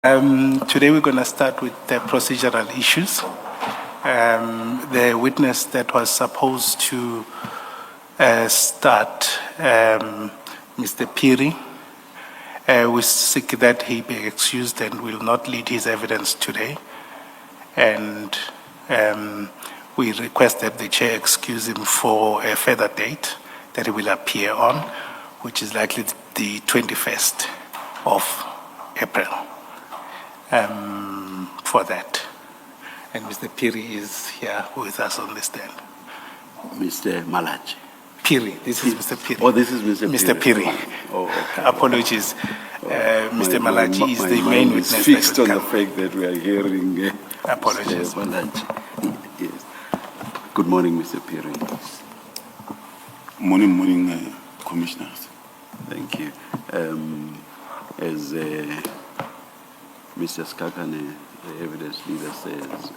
Today we're going to start with the procedural issues. The witness that was supposed to start, Mr. Piri, we seek that he be excused and will not lead his evidence today. And we request that the chair excuse him for a further date that he will appear on, which is likely the 21st of April. For that. And Mr. Piri is here with us on the stand. Mr. Malatji. Piri, this is Mr. Piri. Oh, this is Mr. Piri. Oh, okay. Apologies. Mr. Malatji is the main witness. Is fixed on the fact that we are hearing Apologies. Mr. Malatji. Yes. Good morning, Mr. Piri. Morning, commissioners. Thank you. As Mr. Skakane, the evidence leader, says,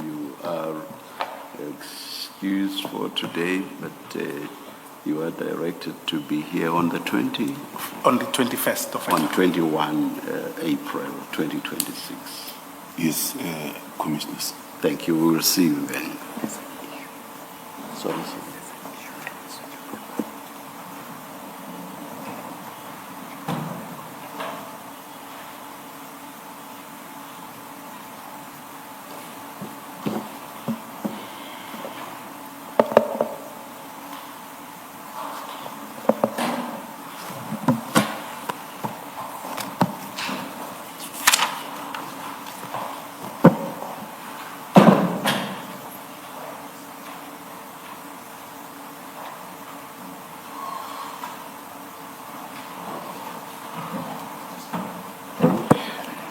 you are excused for today, but you are directed to be here on the 20th? On the 21st of April. On 21 April 2026. Yes, commissioners. Thank you. We will see you then. Sorry, sir.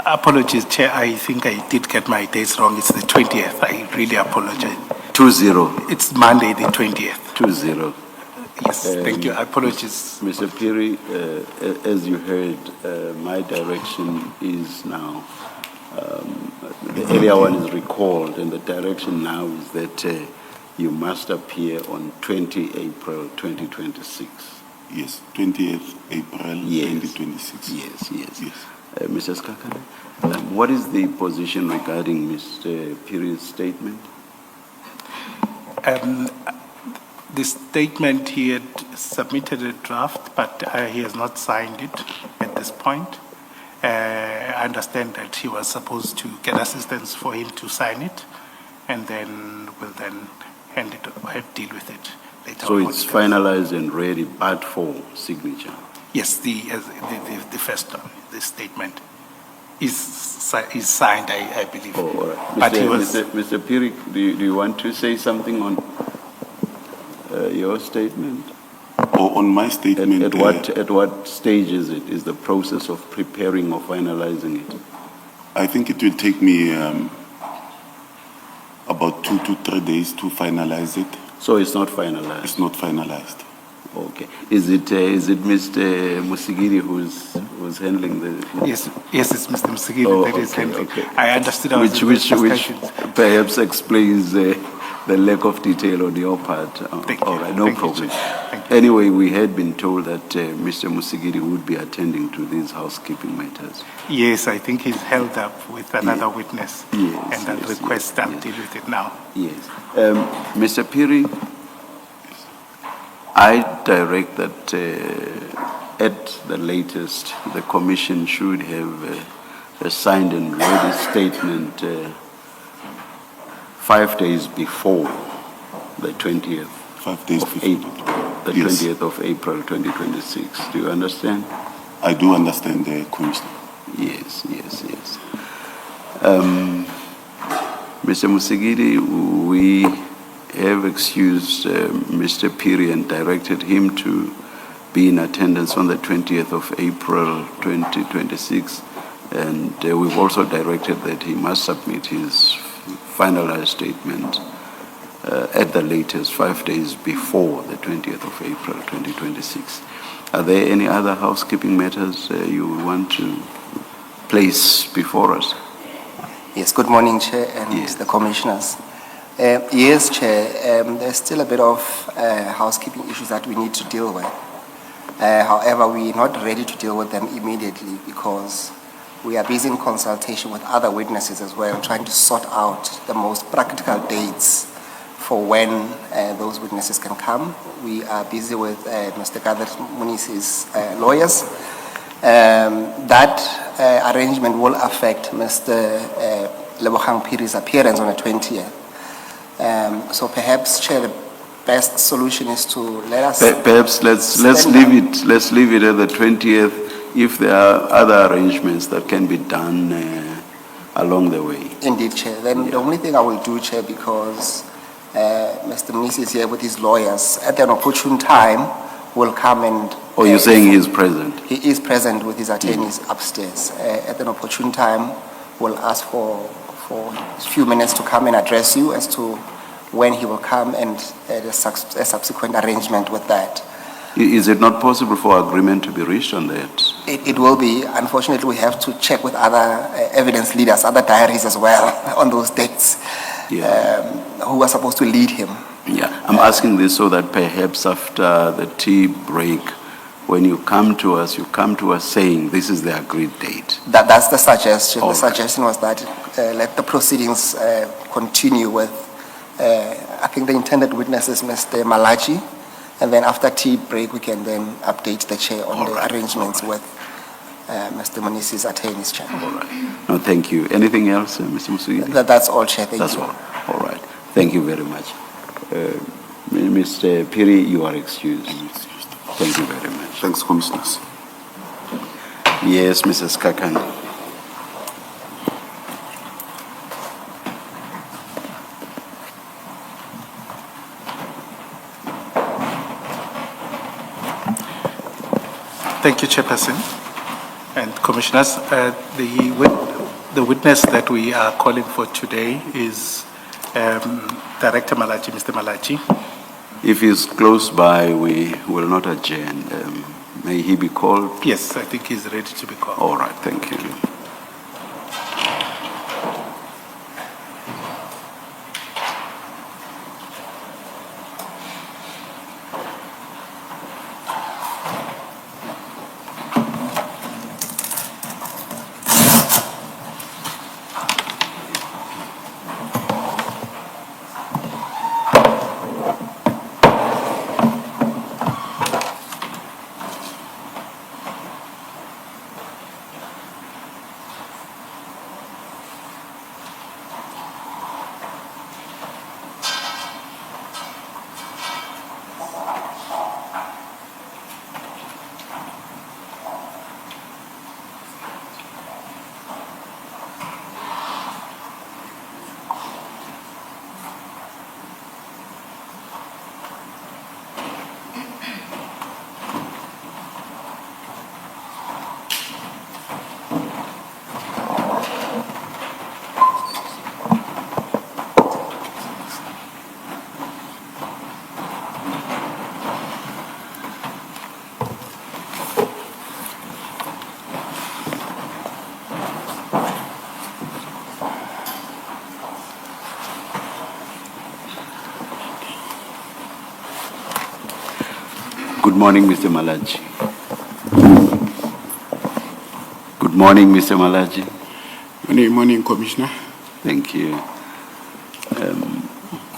Apologies, Chair. I think I did get my dates wrong. It's the 20th. I really apologize. 20. It's Monday, the 20th. 20. Yes, thank you. Apologies. Mr. Piri, as you heard, my direction is now, the earlier one is recalled, and the direction now is that you must appear on 20 April 2026. Yes, 20th April 2026. Yes. Mr. Skakane, what is the position regarding Mr. Piri's statement? The statement, he had submitted a draft, but he has not signed it at this point. I understand that he was supposed to get assistance for him to sign it, and then we'll then hand it over, deal with it later. So it's finalized and ready, but for signature? Yes, the first one, the statement is signed, I believe. Oh, all right. But he was, Mr. Piri, do you want to say something on your statement? Or on my statement? At what stage is it? Is the process of preparing or finalizing it? I think it will take me about 2 to 3 days to finalize it. So it's not finalized? It's not finalized. Okay. Is it Mr. Musigiri who's handling the? Yes, it's Mr. Musigiri that is handling. Okay. I understood our which perhaps explains the lack of detail on your part. Thank you. All right, no Thank problem. Thank you. Anyway, we had been told that Mr. Musigiri would be attending to these housekeeping matters. Yes, I think he's held up with another witness. Yes, and that request, I'll deal with it now. Yes. Mr. Piri, I direct that at the latest, the Commission should have a signed and ready statement 5 days before the 20th 5 days of before. April, the Yes. 20th of April 2026. Do you understand? I do understand, Commissioner. Yes. Mr. Musigiri, we have excused Mr. Piri and directed him to be in attendance on the 20th of April 2026, and we've also directed that he must submit his finalized statement at the latest 5 days before the 20th of April 2026. Are there any other housekeeping matters you want to place before us? Yes, good morning, Chair and Yes. the Commissioners. Yes, Chair, there's still a bit of housekeeping issues that we need to deal with. However, we're not ready to deal with them immediately because we are busy in consultation with other witnesses as well, trying to sort out the most practical dates for when those witnesses can come. We are busy with Mr. Kader Munisi's lawyers. That arrangement will affect Mr. Lebogang Phiri's appearance on the 20th. So perhaps, Chair, the best solution is to let us... Perhaps let's leave it at the 20th if there are other arrangements that can be done along the way. Indeed, Chair. Then the only thing I will do, Chair, because Mr. Munisi is here with his lawyers, at an opportune time will come and... Oh, you're saying he is present? He is present with his attorneys upstairs. At an opportune time, we'll ask for a few minutes to come and address you as to when he will come and a subsequent arrangement with that. Is it not possible for agreement to be reached on that? It will be. Unfortunately, we have to check with other evidence leaders, other diaries as well, on those dates, who are supposed to lead him. Yeah, I'm asking this so that perhaps after the tea break, when you come to us saying this is the agreed date. That's the suggestion. All The right. suggestion was that let the proceedings continue with, I think the intended witness is Mr. Malatji, and then after tea break, we can then update the chair on All the right. arrangements with Mr. Munisi's attorneys, Chair. All right. No, thank you. Anything else, Mr. Musigi? That's all, Chair. Thank That's you. all. All right. Thank you very much. Mr. Phiri, you are excused. Thank you very much. Thanks, Commissioners. Yes, Mrs. Kakan. Thank you, Chairperson and Commissioners. The witness that we are calling for today is Director Malatji, Mr. Malatji. If he's close by, we will not adjourn. May he be called? Yes, I think he's ready to be called. All right, thank you. Good morning, Mr. Malatji. Good morning, Mr. Malatji. Good morning, Commissioner. Thank you.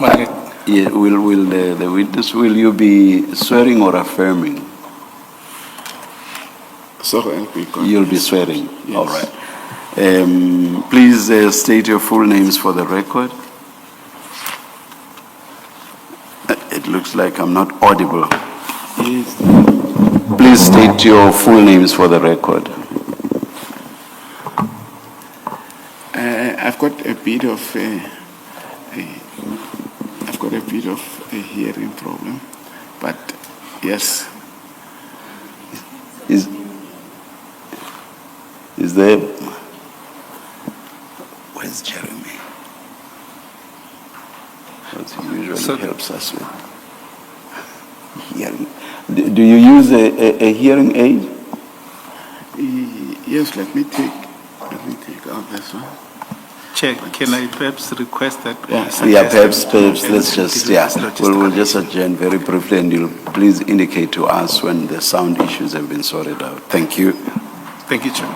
Morning. Yeah, will the witness, will you be swearing or affirming? So help me God. You'll be swearing. Yes. All right. Please state your full names for the record. It looks like I'm not audible. Yes. Please state your full names for the record. I've got a bit of a hearing problem, but yes. Is there? Where's Jeremy? Because he usually helps us with hearing. Do you use a hearing aid? Yes, let me take out this one. Chair, can I perhaps request that? Yeah, perhaps let's just, we'll just adjourn very briefly and you'll please indicate to us when the sound issues have been sorted out. Thank you. Thank you, Chair.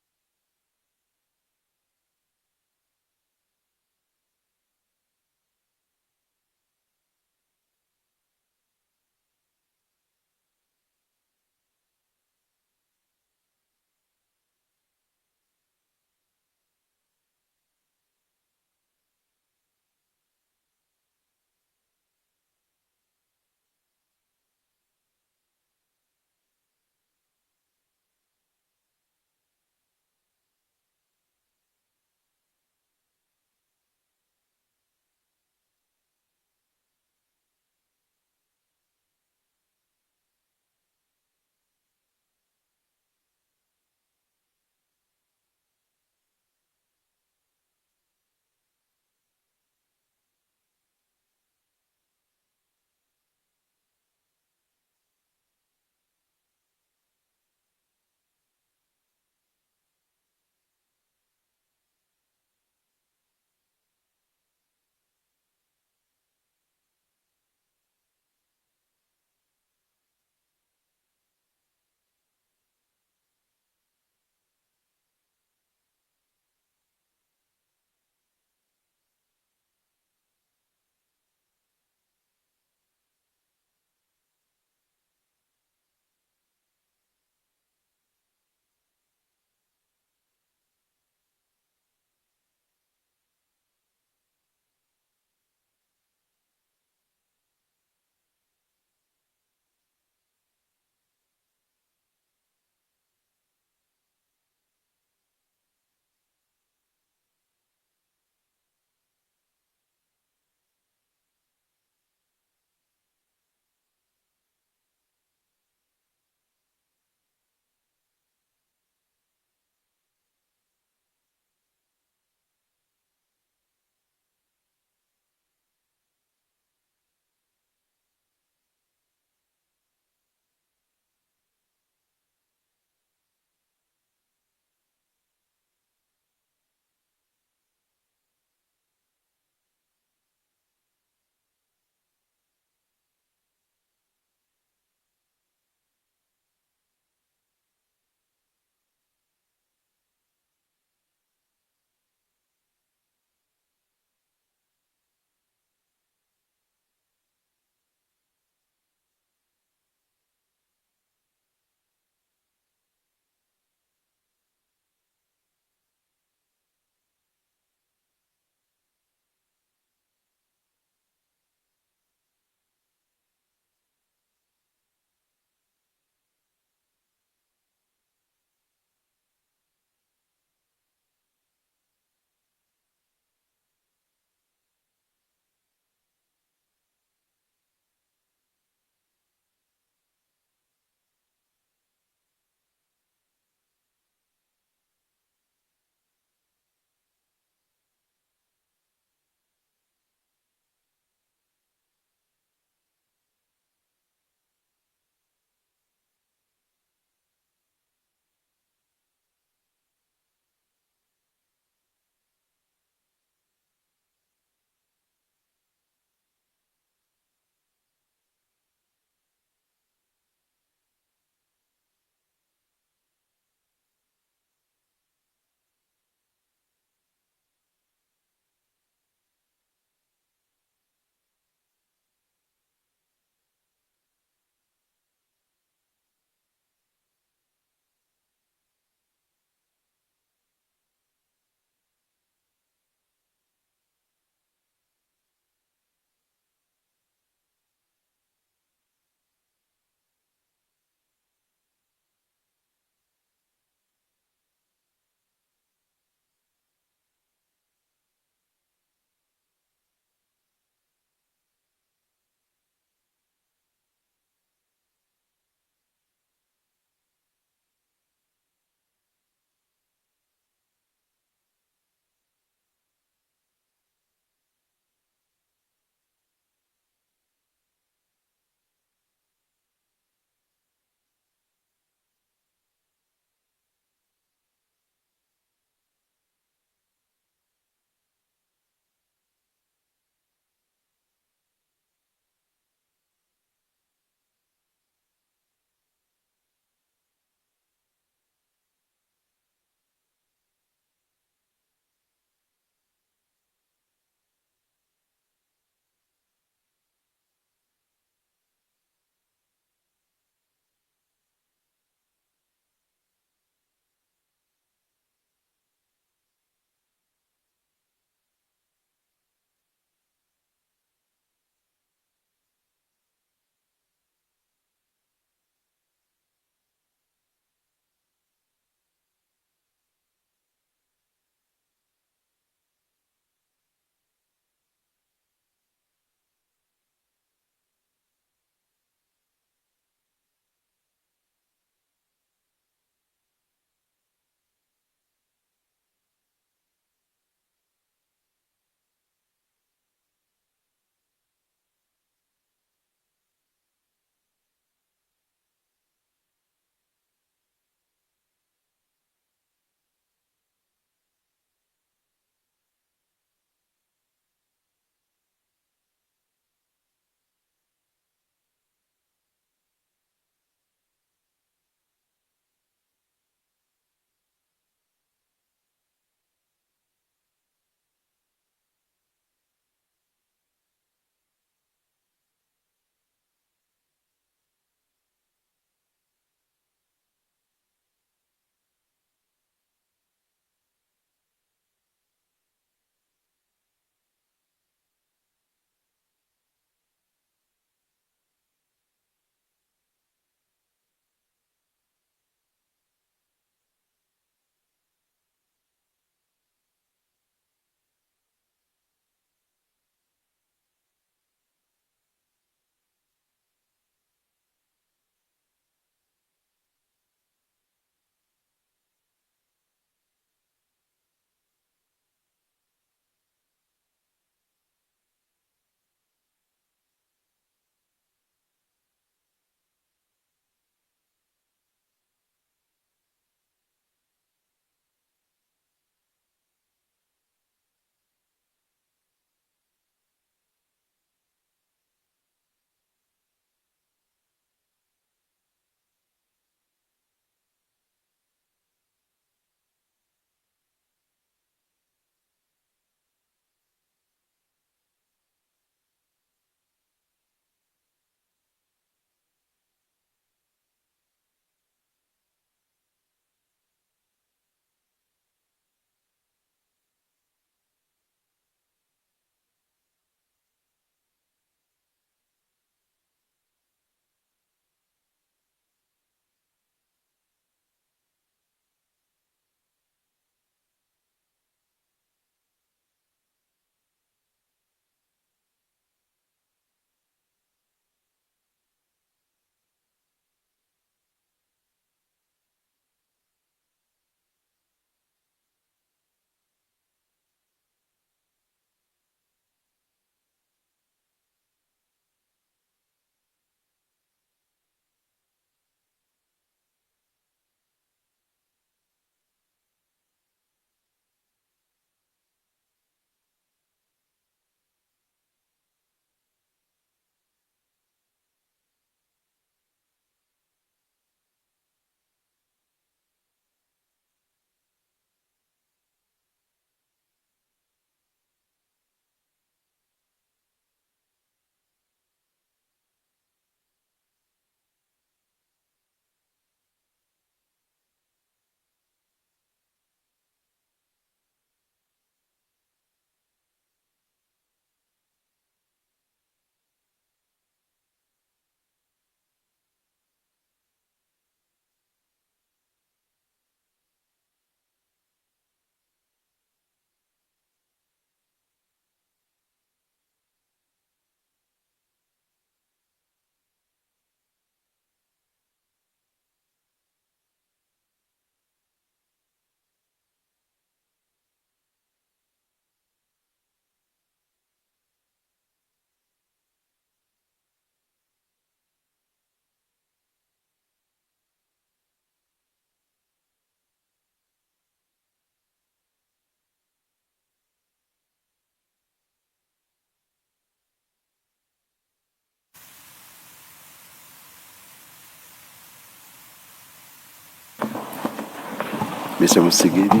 Mr. Musigidi?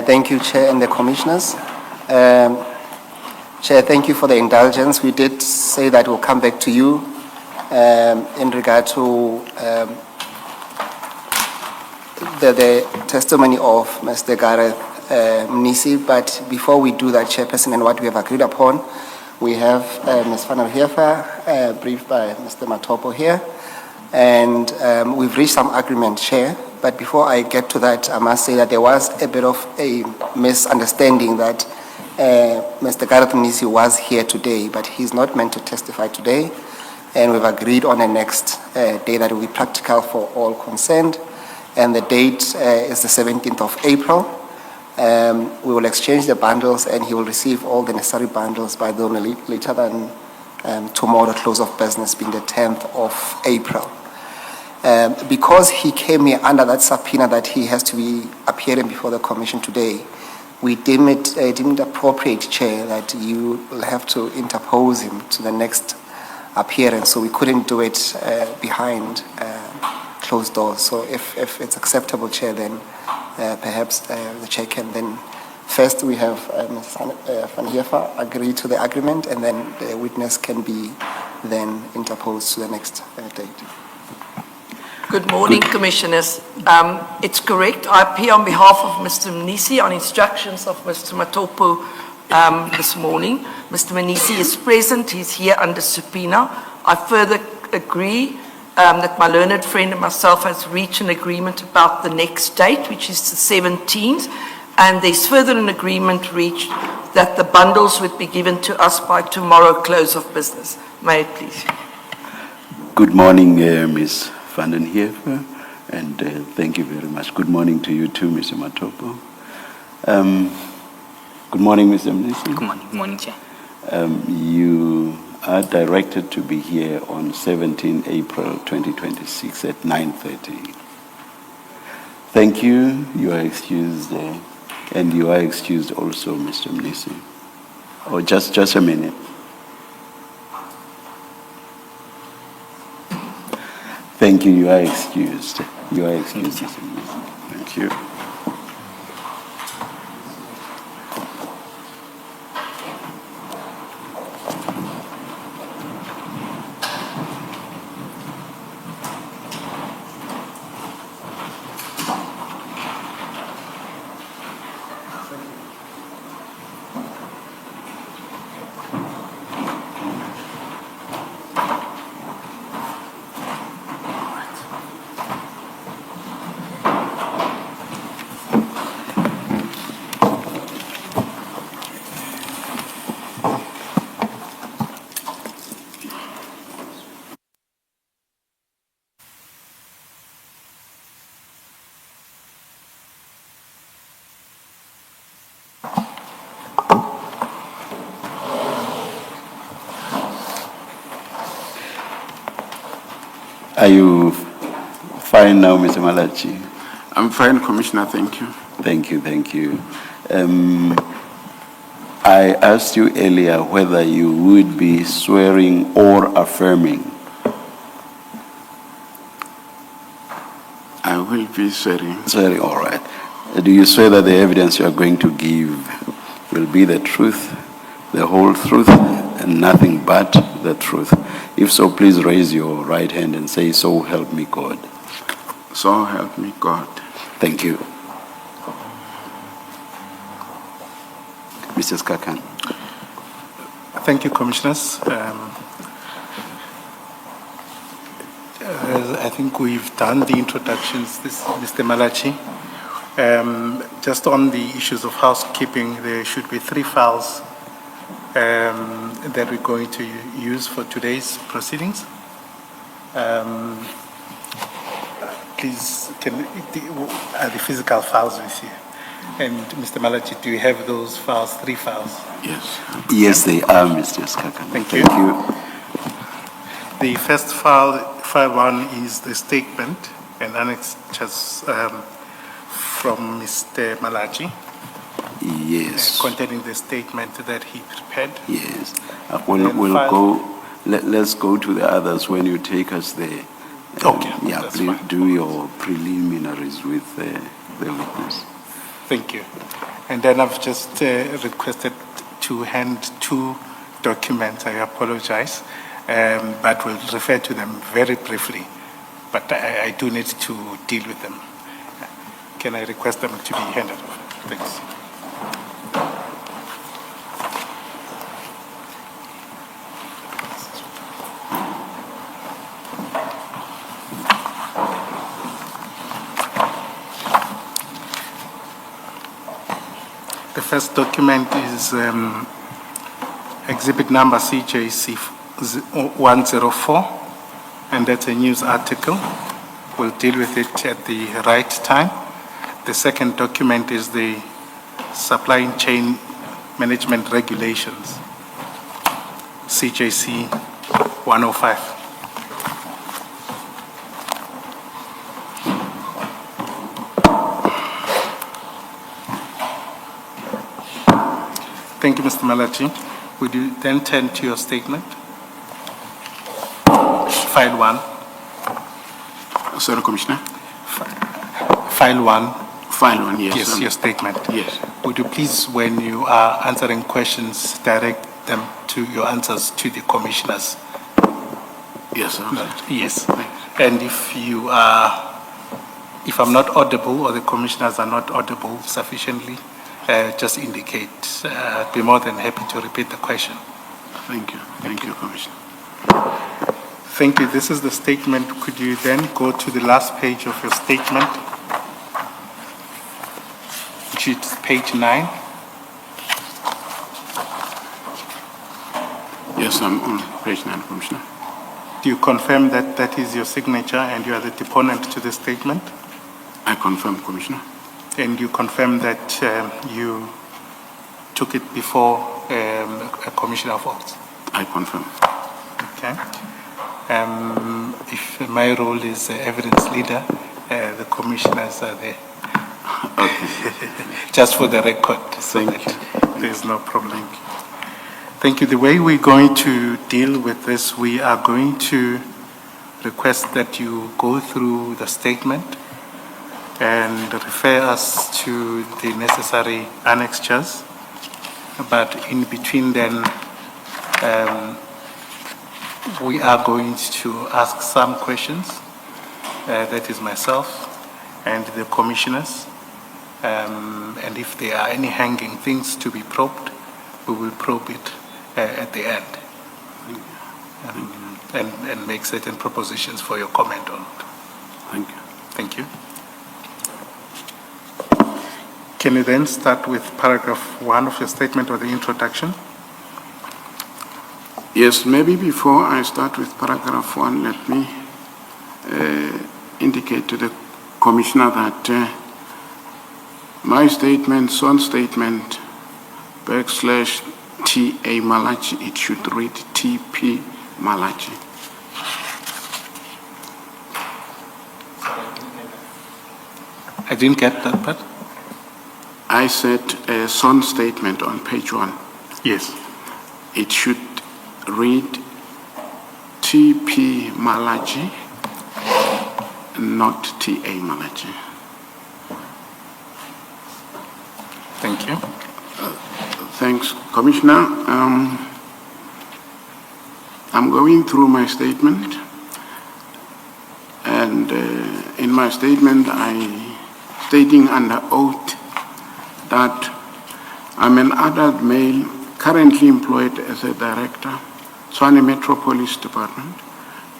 Thank you, Chair and the Commissioners. Chair, thank you for the indulgence. We did say that we'll come back to you in regard to the testimony of Mr. Gareth Mnisi, but before we do that, Chairperson, and what we have agreed upon, we have Ms. Van der Heever, briefed by Mr. Matopo here, and we've reached some agreement, Chair. But before I get to that, I must say that there was a bit of a misunderstanding that Mr. Gareth Mnisi was here today, but he's not meant to testify today, and we've agreed on a next day that will be practical for all concerned, and the date is the 17th of April. We will exchange the bundles, and he will receive all the necessary bundles by no later than tomorrow, close of business, being the 10th of April. Because he came here under that subpoena that he has to be appearing before the Commission today, we deemed it appropriate, Chair, that you will have to interpose him to the next appearance, so we couldn't do it behind closed doors. So if it's acceptable, Chair, then perhaps the Chair can then, first we have Ms. Van Heever agree to the agreement, and then the witness can be then interposed to the next date. Good morning, Commissioners. It's correct. I appear on behalf of Mr. Mnisi on instructions of Mr. Matopo this morning. Mr. Mnisi is present. He's here under subpoena. I further agree that my learned friend and myself has reached an agreement about the next date, which is the 17th, and there's further an agreement reached that the bundles would be given to us by tomorrow, close of business. May it please. Good morning, Ms. Van den Heever, and thank you very much. Good morning to you too, Mr. Matopo. Good morning, Mr. Mnisi. Good morning. Good morning, Chair. You are directed to be here on 17 April 2026 at 9:30. Thank you. You are excused, and you are excused also, Mr. Mnisi. Oh, just a minute. Thank you. You are excused. You are excused, Mr. Mnisi. Thank you. Are you fine now, Mr. Malatji? I'm fine, Commissioner, thank you. Thank you, thank you. I asked you earlier whether you would be swearing or affirming. I will be swearing. Swearing, all right. Do you swear that the evidence you are going to give will be the truth, the whole truth, and nothing but the truth? If so, please raise your right hand and say, "So help me God." So help me God. Thank you. Mr. Skakan. Thank you, Commissioners. I think we've done the introductions, Mr. Malatji. Just on the issues of housekeeping, there should be 3 files that we're going to use for today's proceedings. Please, are the physical files with you? And Mr. Malatji, do you have those files, 3 files? Yes. Yes, they are, Mr. Skakan. Thank you. The first file 1 is the statement and annexes from Mr. Malatji. Yes. Containing the statement that he prepared. Yes. Let's go to the others when you take us there. Okay. Yeah, that's please fine. do your preliminaries with the witness. Thank you. And then I've just requested to hand 2 documents. I apologize, but we'll refer to them very briefly. But I do need to deal with them. Can I request them to be handed over? Thanks. The first document is exhibit number CJC 104, and that's a news article. We'll deal with it at the right time. The second document is the supply chain management regulations, CJC 105. Thank you, Mr. Malatji. Would you then turn to your statement? File 1. Sorry, Commissioner. File 1. File 1, yes. Yes, your statement. Yes. Would you please, when you are answering questions, direct them to your answers to the commissioners? Yes, sir. Yes. And if you are, if I'm not audible or the commissioners are not audible sufficiently, just indicate. I'd be more than happy to repeat the question. Thank you. Thank you, Commissioner. Thank you. This is the statement. Could you then go to the last page of your statement, which is page 9? Yes, I'm on page 9, Commissioner. Do you confirm that that is your signature and you are the deponent to the statement? I confirm, Commissioner. And you confirm that you took it before a commissioner of oaths? I confirm. Okay. If my role is evidence leader, the commissioners are there. Okay. Just for the record, so Thank that there's no problem. Thank you. The way we're going to deal with this, we are going to request that you go through the statement and refer us to the necessary annexures. But in between then, we are going to ask some questions. That is myself and the commissioners. And if there are any hanging things to be probed, we will probe it at the end. And make certain propositions for your comment on it. Thank you. Thank you. Can you then start with paragraph 1 of your statement or the introduction? Yes, maybe before I start with paragraph 1, let me indicate to the Commissioner that my statement, sworn statement, /T.A. Malatji, it should read T.P. Malatji. I didn't get that part. I said a sworn statement on page 1. Yes. It should read T.P. Malatji, not T.A. Malatji. Thank you. Thanks, Commissioner. I'm going through my statement, and in my statement, stating under oath that I'm an adult male currently employed as a director, Tshwane Metropolis Department,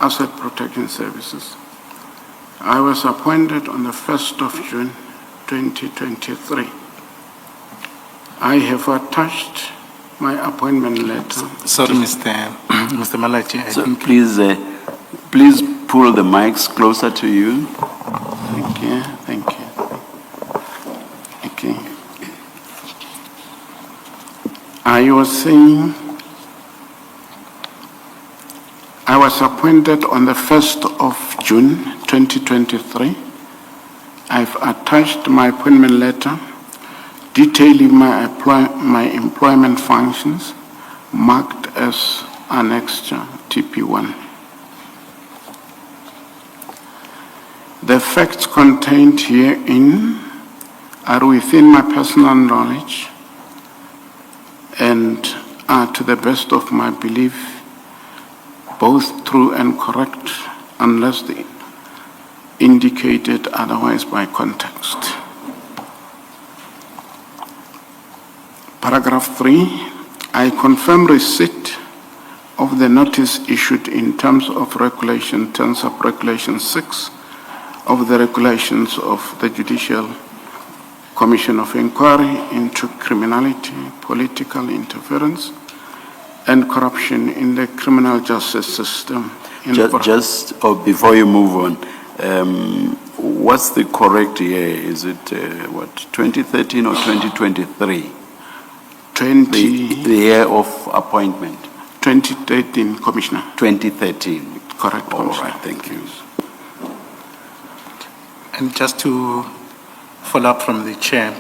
Asset Protection Services. I was appointed on the 1st of June, 2023. I have attached my appointment letter. Sorry, Mr. Malatji, I So think please pull the mics closer to you. Thank you, thank you. Okay. I was saying, I was appointed on the 1st of June, 2023. I've attached my appointment letter detailing my employment functions, marked as Annexure TP1. The facts contained herein are within my personal knowledge and are, to the best of my belief, both true and correct, unless they indicated otherwise by context. Paragraph 3, I confirm receipt of the notice issued in terms of Regulation 10 Sub-Regulation 6 of the Regulations of the Judicial Commission of Inquiry into Criminality, Political Interference, and Corruption in the Criminal Justice System. Before you move on, what's the correct year? Is it 2013 or 2023? The year of appointment. 2013, Commissioner. 2013. Correct, All Commissioner. right, thank you. And just to follow up from the chair,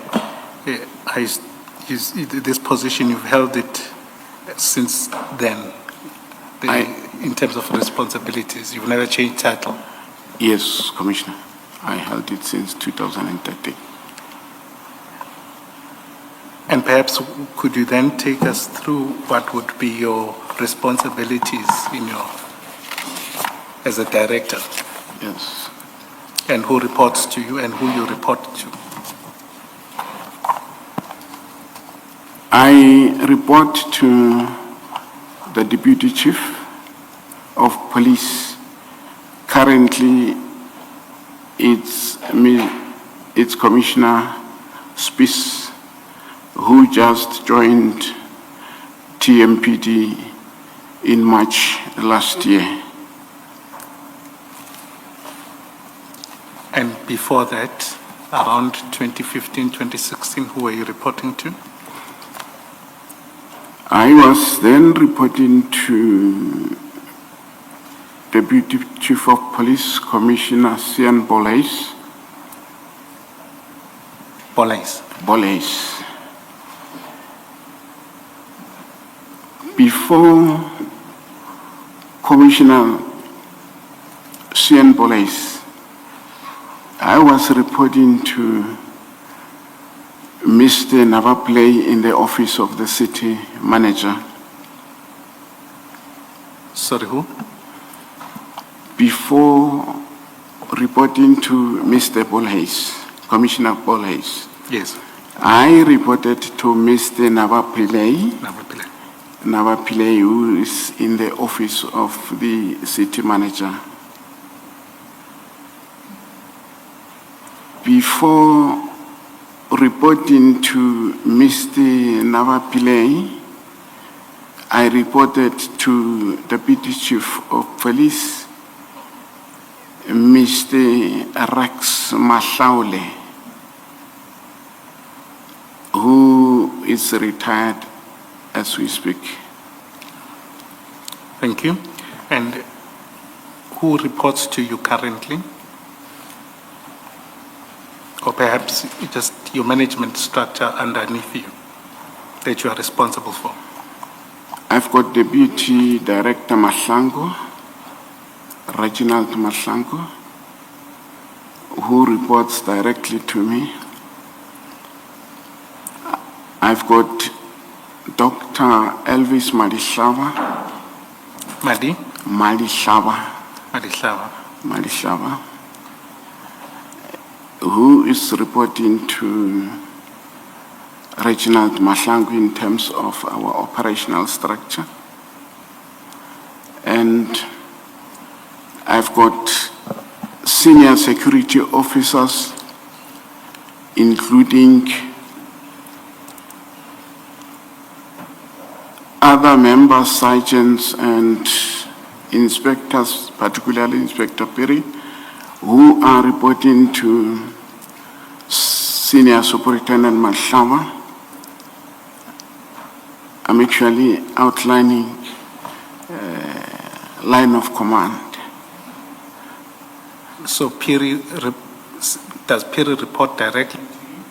this position, you've held it since then, in terms of responsibilities. You've never changed title. Yes, Commissioner. I held it since 2013. And perhaps could you then take us through what would be your responsibilities as a director? Yes. And who reports to you and who you report to? I report to the Deputy Chief of Police. Currently, it's Commissioner Spies, who just joined TMPD in March last year. And before that, around 2015, 2016, who were you reporting to? I was then reporting to Deputy Chief of Police, Commissioner Sian Bolais. Bolais. Before Commissioner Sian Bolais, I was reporting to Mr. Navaplay in the office of the city manager. Sorry, who? Before reporting to Mr. Bolais, Commissioner Bolais, Yes. I reported to Mr. Navaplay, who is in the office of the city manager. Before reporting to Mr. Navaplay, I reported to Deputy Chief of Police, Mr. Rex Mahlaule, who is retired as we speak. Thank you. And who reports to you currently? Or perhaps just your management structure underneath you that you are responsible for? I've got Deputy Director Madlanga, Reginald Madlanga, who reports directly to me. I've got Dr. Elvis Madihlaba. Madihlaba, who is reporting to Reginald Madlanga in terms of our operational structure. And I've got senior security officers, including other members, sergeants and inspectors, particularly Inspector Perry, who are reporting to Senior Superintendent Madlanga. I'm actually outlining line of command. So does Perry report directly to you,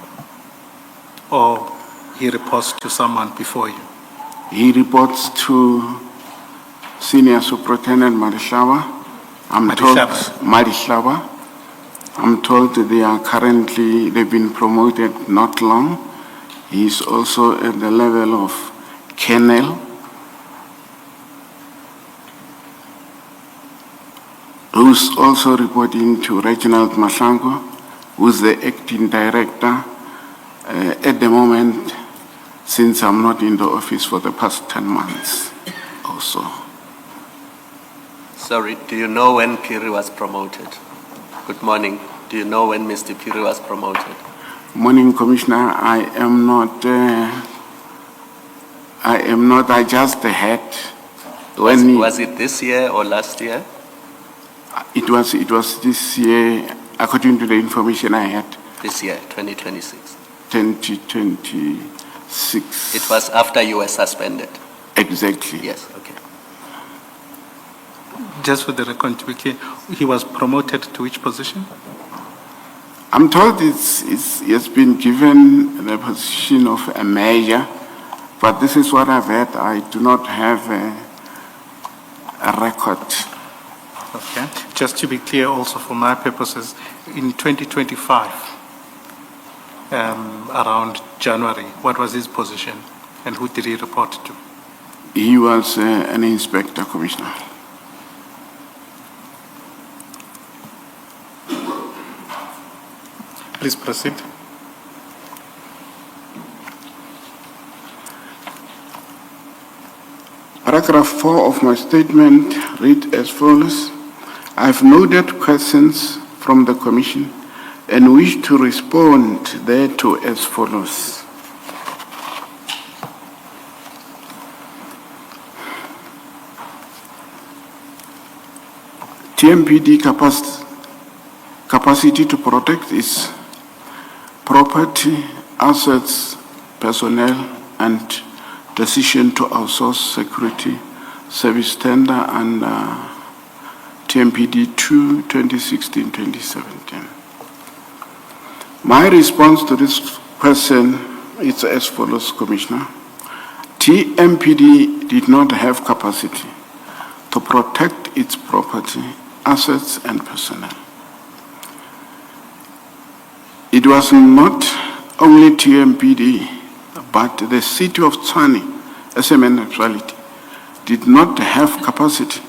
or he reports to someone before you? He reports to Senior Superintendent Madihlaba. Madihlaba, I'm told that they've been promoted not long. He's also at the level of colonel. Who's also reporting to Reginald Madlanga, who's the acting director at the moment, since I'm not in the office for the past 10 months also. Sorry, do you know when Piri was promoted? Good morning. Do you know when Mr. Piri was promoted? Morning, Commissioner. I just had. Was it this year or last year? It was this year, according to the information I had. This year, 2026. 2026. It was after you were suspended. Exactly. Yes, okay. Just for the record, to be clear, he was promoted to which position? I'm told he has been given the position of a major, but this is what I've heard. I do not have a record. Okay. Just to be clear also for my purposes, in 2025, around January, what was his position and who did he report to? He was an inspector, Commissioner. Please proceed. Paragraph 4 of my statement read as follows. I have noted questions from the Commission and wish to respond thereto as follows. TMPD capacity to protect its property, assets, personnel, and decision to outsource security service tender and TMPD 2, 2016-2017. My response to this question is as follows, Commissioner. TMPD did not have capacity to protect its property, assets, and personnel. It was not only TMPD, but the city of Tshwane, as a municipality, did not have capacity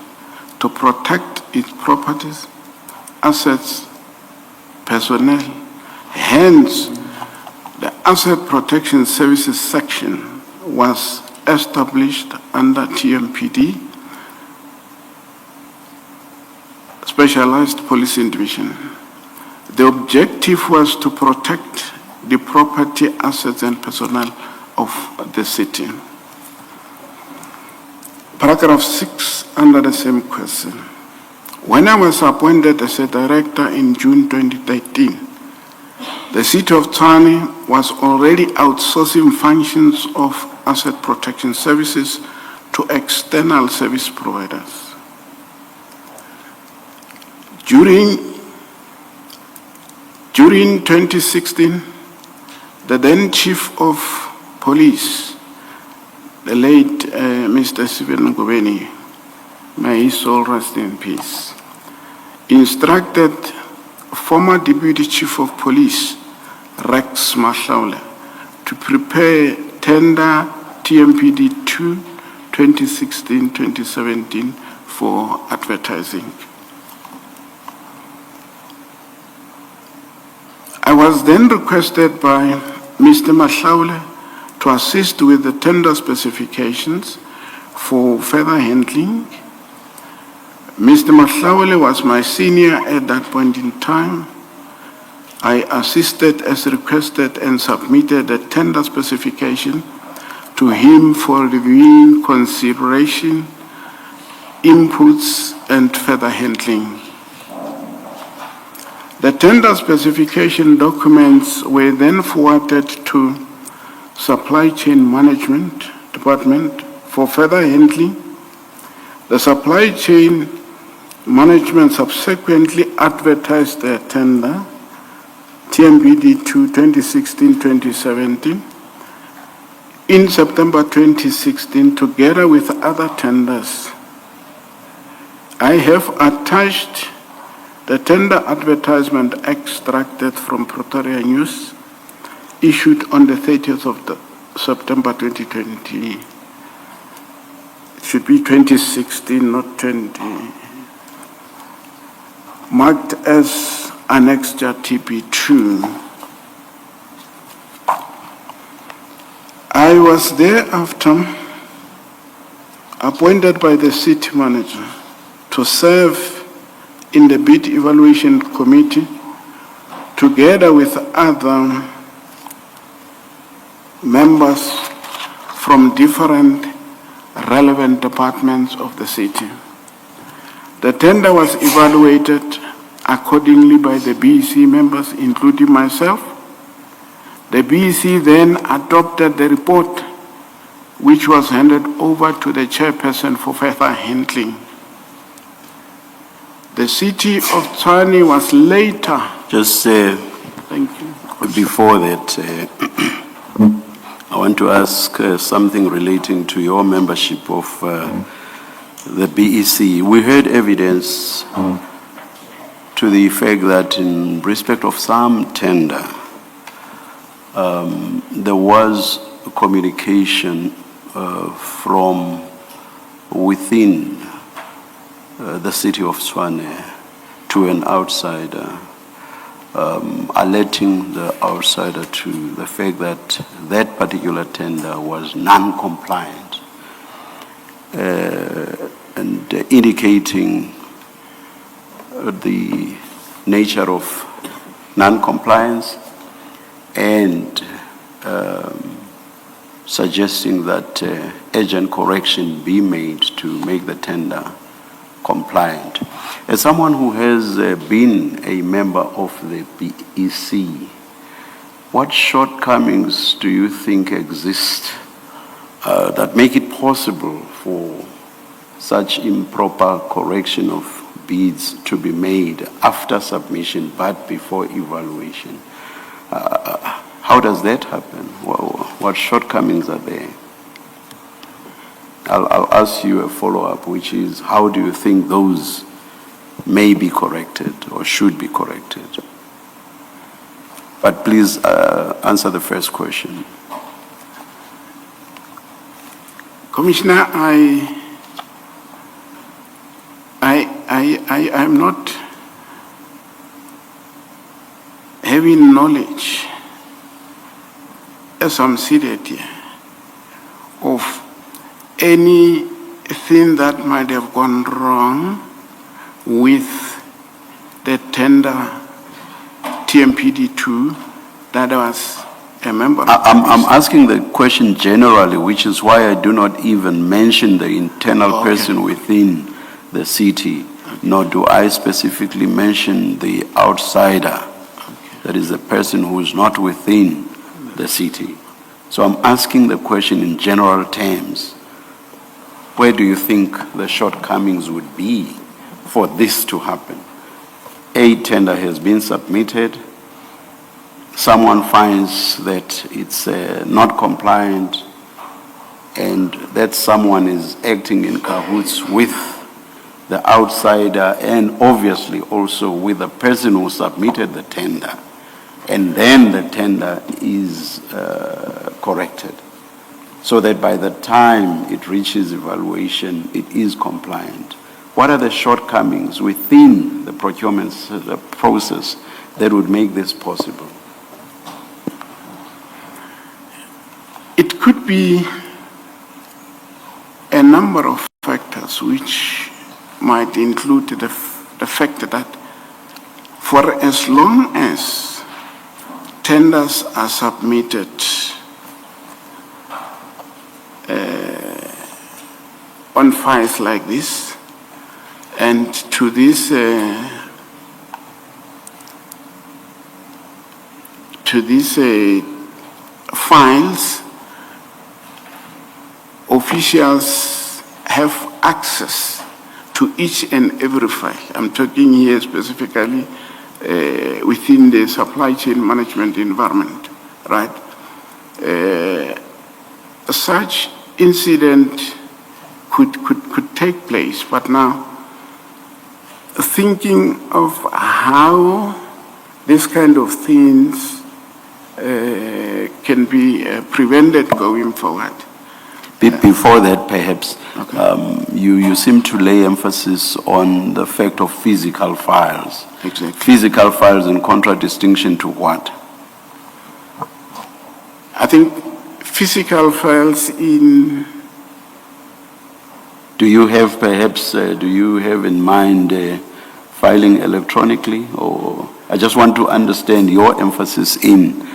to protect its properties, assets, personnel. Hence, the Asset Protection Services section was established under TMPD, Specialized Policing Division. The objective was to protect the property, assets, and personnel of the city. Paragraph 6 under the same question. When I was appointed as a director in June 2013, the city of Tshwane was already outsourcing functions of asset protection services to external service providers. During 2016, the then Chief of Police, the late Mr. Stephen Ngobeni, may his soul rest in peace, instructed former Deputy Chief of Police, Rex Mahlaule, to prepare tender TMPD 2, 2016-2017 for advertising. I was then requested by Mr. Mahlaule to assist with the tender specifications for further handling. Mr. Mahlaule was my senior at that point in time. I assisted as requested and submitted the tender specification to him for reviewing, consideration, inputs, and further handling. The tender specification documents were then forwarded to Supply Chain Management Department for further handling. The Supply Chain Management subsequently advertised the tender, TMPD 2 2016-2017, in September 2016, together with other tenders. I have attached The tender advertisement extracted from Pretoria News, issued on the 30th of September 2020, it should be 2016, not 20, marked as Annexure TP2. I was thereafter appointed by the city manager to serve in the bid evaluation committee together with other members from different relevant departments of the city. The tender was evaluated accordingly by the BEC members, including myself. The BEC then adopted the report, which was handed over to the chairperson for further handling. The city of Tshwane was later. Just Thank you. before that, I want to ask something relating to your membership of the BEC. We heard evidence to the effect that in respect of some tender, there was communication from within the city of Tshwane to an outsider, alerting the outsider to the fact that that particular tender was non-compliant, and indicating the nature of non-compliance and suggesting that urgent correction be made to make the tender compliant. As someone who has been a member of the BEC, what shortcomings do you think exist that make it possible for such improper correction of bids to be made after submission but before evaluation? How does that happen? What shortcomings are there? I'll ask you a follow-up, which is, how do you think those may be corrected or should be corrected? But please answer the first question. Commissioner, I'm not having knowledge, as I'm seated here, of anything that might have gone wrong with the tender TMPD2 that I was a member of. I'm asking the question generally, which is why I do not even mention the internal person within the city, nor do I specifically mention the outsider, that is the person who is not within the city. So I'm asking the question in general terms. Where do you think the shortcomings would be for this to happen? A tender has been submitted, someone finds that it's not compliant, and that someone is acting in cahoots with the outsider and obviously also with the person who submitted the tender, and then the tender is corrected, so that by the time it reaches evaluation, it is compliant. What are the shortcomings within the procurement process that would make this possible? It could be a number of factors which might include the fact that for as long as tenders are submitted on files like this, and to these files, officials have access to each and every file. I'm talking here specifically within the supply chain management environment, right? Such incident could take place, but now thinking of how this kind of things can be prevented going forward. Before that, perhaps, you seem to lay emphasis on the fact of physical files. Exactly. Physical files in contradistinction to what? I think physical files in... Do you have perhaps, do you have in mind filing electronically? Or I just want to understand your emphasis in,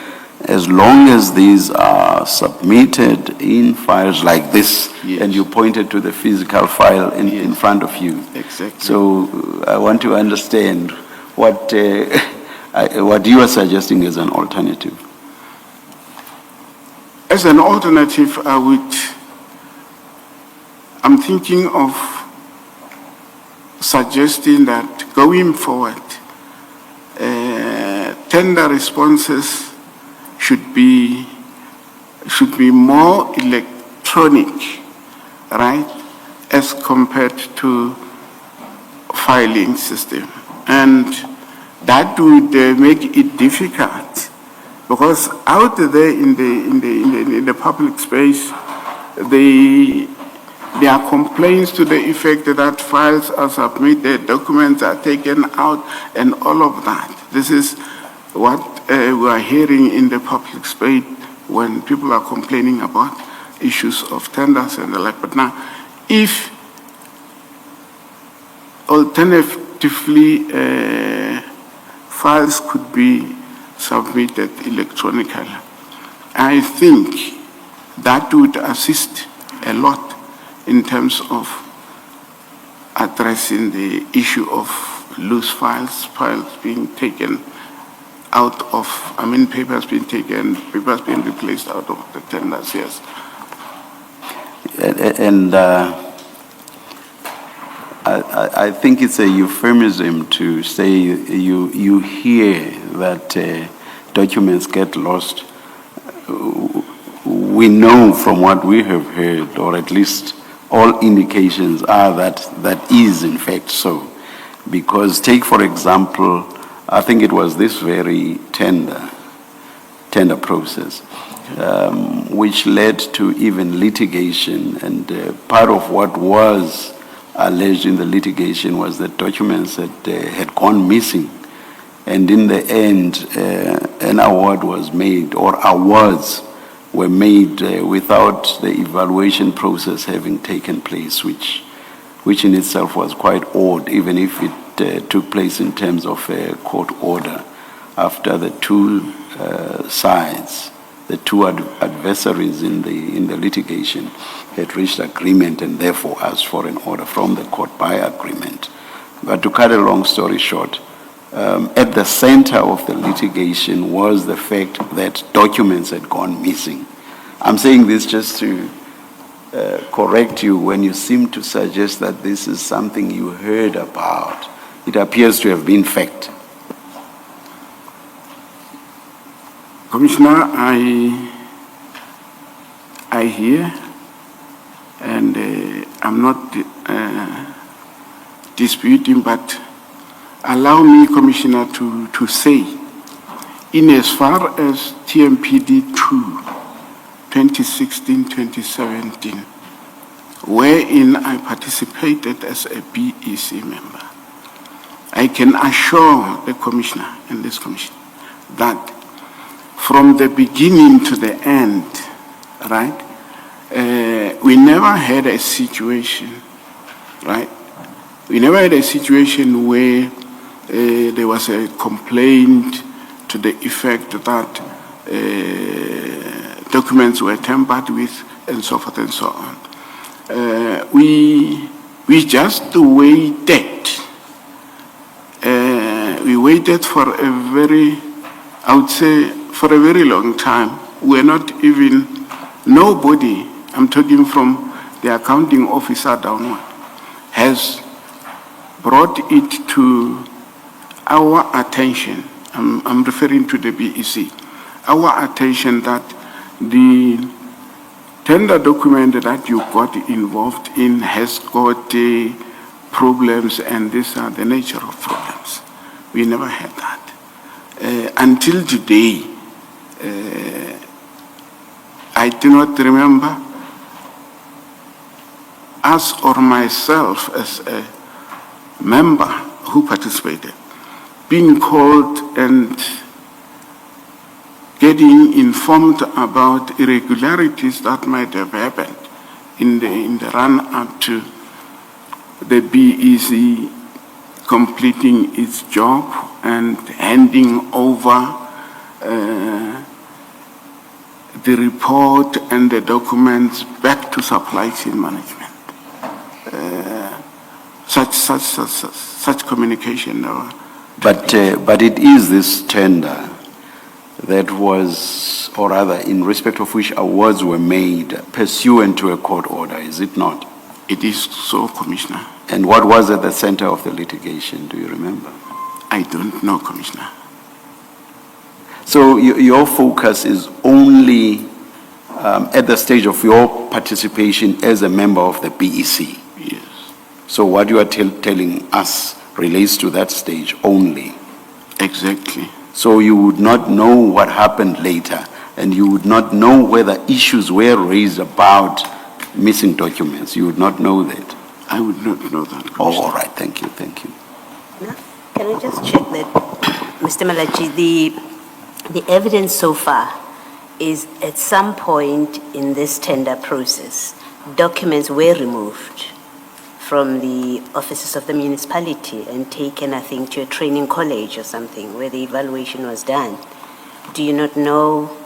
as long as these are submitted in files like this, Yes. and you pointed to the physical file in front of you. Exactly. So I want to understand what you are suggesting as an alternative. As an alternative, I'm thinking of suggesting that going forward, tender responses should be more electronic, right, as compared to filing system. And that would make it difficult, because out there in the public space, there are complaints to the effect that files are submitted, documents are taken out, and all of that. This is what we are hearing in the public space when people are complaining about issues of tenders and the like. But now, if alternatively files could be submitted electronically, I think that would assist a lot in terms of addressing the issue of loose files being taken out of, papers being taken, papers being replaced out of the tenders, yes. And I think it's a euphemism to say you hear that documents get lost. We know from what we have heard, or at least all indications are that is in fact so. Because take, for example, I think it was this very tender process, which led to even litigation. And part of what was alleged in the litigation was that documents that had gone missing. And in the end, an award was made, or awards were made without the evaluation process having taken place, which in itself was quite odd, even if it took place in terms of a court order after the two sides, the two adversaries in the litigation had reached agreement and therefore asked for an order from the court by agreement. But to cut a long story short, at the center of the litigation was the fact that documents had gone missing. I'm saying this just to correct you when you seem to suggest that this is something you heard about. It appears to have been fact. Commissioner, I hear, and I'm not disputing, but allow me, Commissioner, to say, in as far as TMPD 2, 2016-2017, wherein I participated as a BEC member, I can assure the Commissioner and this Commission that from the beginning to the end, right, we never had a situation, right? We never had a situation where there was a complaint to the effect that documents were tampered with and so forth and so on. We just waited. We waited for a very, I would say, for a very long time. We're not even, nobody, I'm talking from the accounting officer downward, has brought it to our attention. I'm referring to the BEC. Our attention that the tender document that you got involved in has got problems and these are the nature of problems. We never had that. Until today, I do not remember us or myself as a member who participated being called and getting informed about irregularities that might have happened in the run-up to the BEC completing its job and handing over the report and the documents back to supply chain management. Such communication. But it is this tender that was, or rather, in respect of which awards were made pursuant to a court order, is it not? It is so, Commissioner. And what was at the center of the litigation, do you remember? I don't know, Commissioner. So your focus is only at the stage of your participation as a member of the BEC? Yes. So what you are telling us relates to that stage only? Exactly. So you would not know what happened later, and you would not know whether issues were raised about missing documents. You would not know that. I would not know that. Oh, all right. Thank you. Thank you. Now, can I just check that, Mr. Malatji, the evidence so far is at some point in this tender process, documents were removed from the offices of the municipality and taken, I think, to a training college or something where the evaluation was done. Do you not know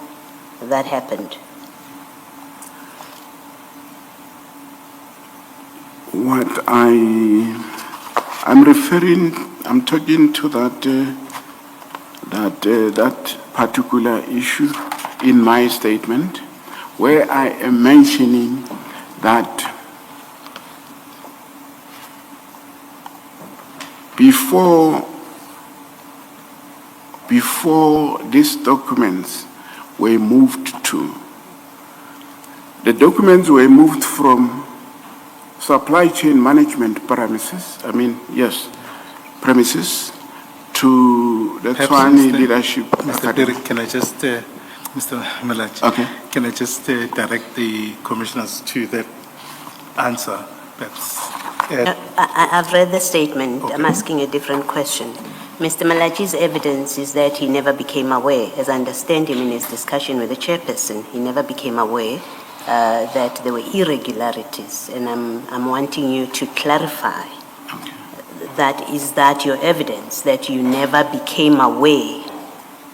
that happened? What I'm talking to that particular issue in my statement, where I am mentioning that before these documents were moved to, the documents were moved from supply chain management premises, premises to the Tswane Leadership Mr. Academy. Derek, can I just, Mr. Malatji, Okay. can I just direct the commissioners to the answer, perhaps? I've read the statement. Okay. I'm asking a different question. Mr. Malatji's evidence is that he never became aware, as I understand him in his discussion with the chairperson, he never became aware that there were irregularities, and I'm wanting you to clarify. That is that your evidence that you never became aware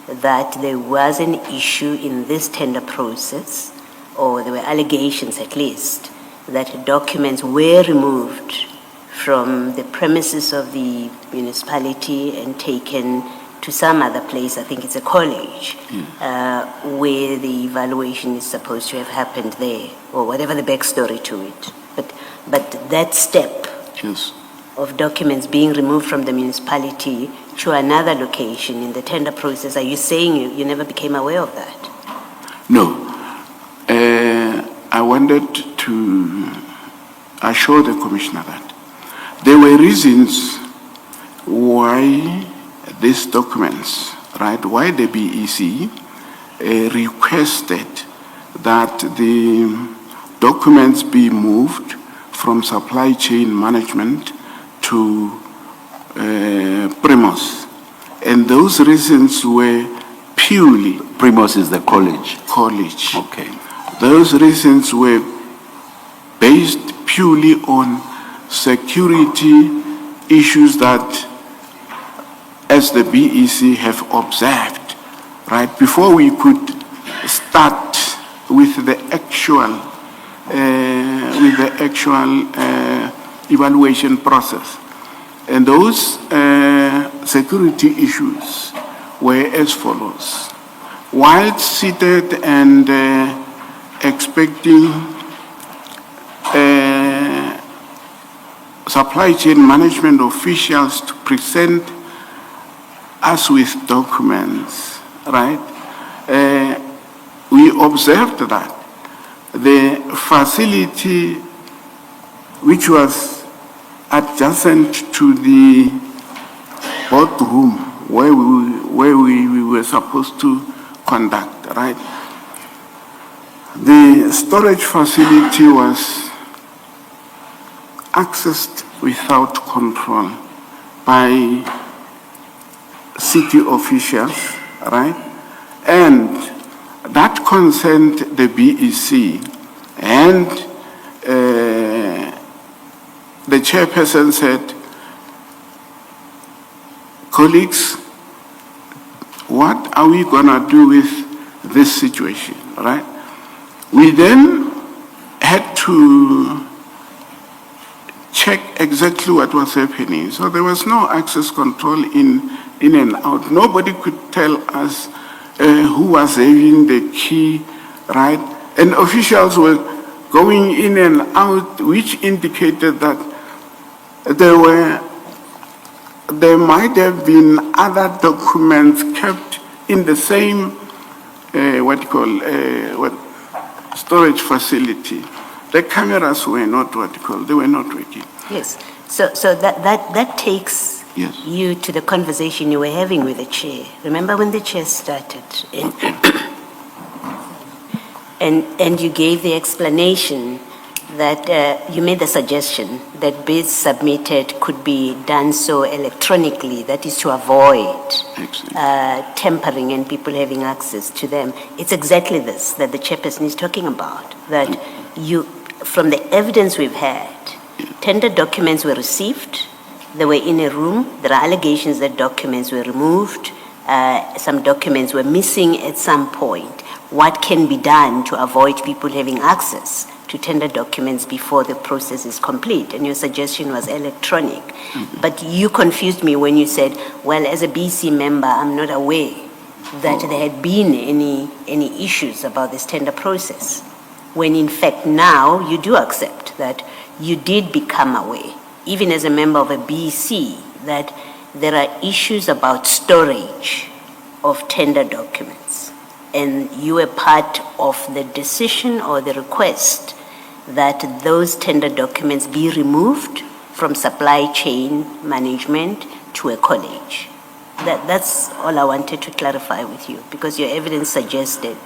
that there was an issue in this tender process, or there were allegations at least, that documents were removed from the premises of the municipality and taken to some other place, I think it's a college, where the evaluation is supposed to have happened there, or whatever the backstory to it. But that step Yes. of documents being removed from the municipality to another location in the tender process, are you saying you never became aware of that? No. I wanted to assure the commissioner that there were reasons why these documents, right, why the BEC requested that the documents be moved from supply chain management to Primos. And those reasons were purely Primos is the college. college. Okay. Those reasons were based purely on security issues that, as the BEC have observed, right, before we could start with the actual evaluation process. And those security issues were as follows. While seated and expecting supply chain management officials to present us with documents, right? We observed that the facility which was adjacent to the boardroom where we were supposed to conduct, right? The storage facility was accessed without control by city officials, right? And that concerned the BEC, and the chairperson said, colleagues, what are we gonna do with this situation, right? We then had to check exactly what was happening. So there was no access control in and out. Nobody could tell us who was having the key, right? And officials were going in and out, which indicated that there might have been other documents kept in the same, storage facility. The cameras were not they were not working. Yes. So that takes Yes. you to the conversation you were having with the chair. Remember when the chair started? And you gave the explanation that you made the suggestion that bids submitted could be done so electronically, that is to avoid tampering and people having access to them. It's exactly this that the chairperson is talking about, that you, from the evidence we've had, tender documents were received, they were in a room, there are allegations that documents were removed, some documents were missing at some point. What can be done to avoid people having access to tender documents before the process is complete? And your suggestion was electronic. Mm-hmm. But you confused me when you said, well, as a BC member, I'm not aware that there had been any issues about this tender process. When in fact now you do accept that you did become aware, even as a member of a BC, that there are issues about storage of tender documents. And you were part of the decision or the request that those tender documents be removed from supply chain management to a college. That's all I wanted to clarify with you, because your evidence suggested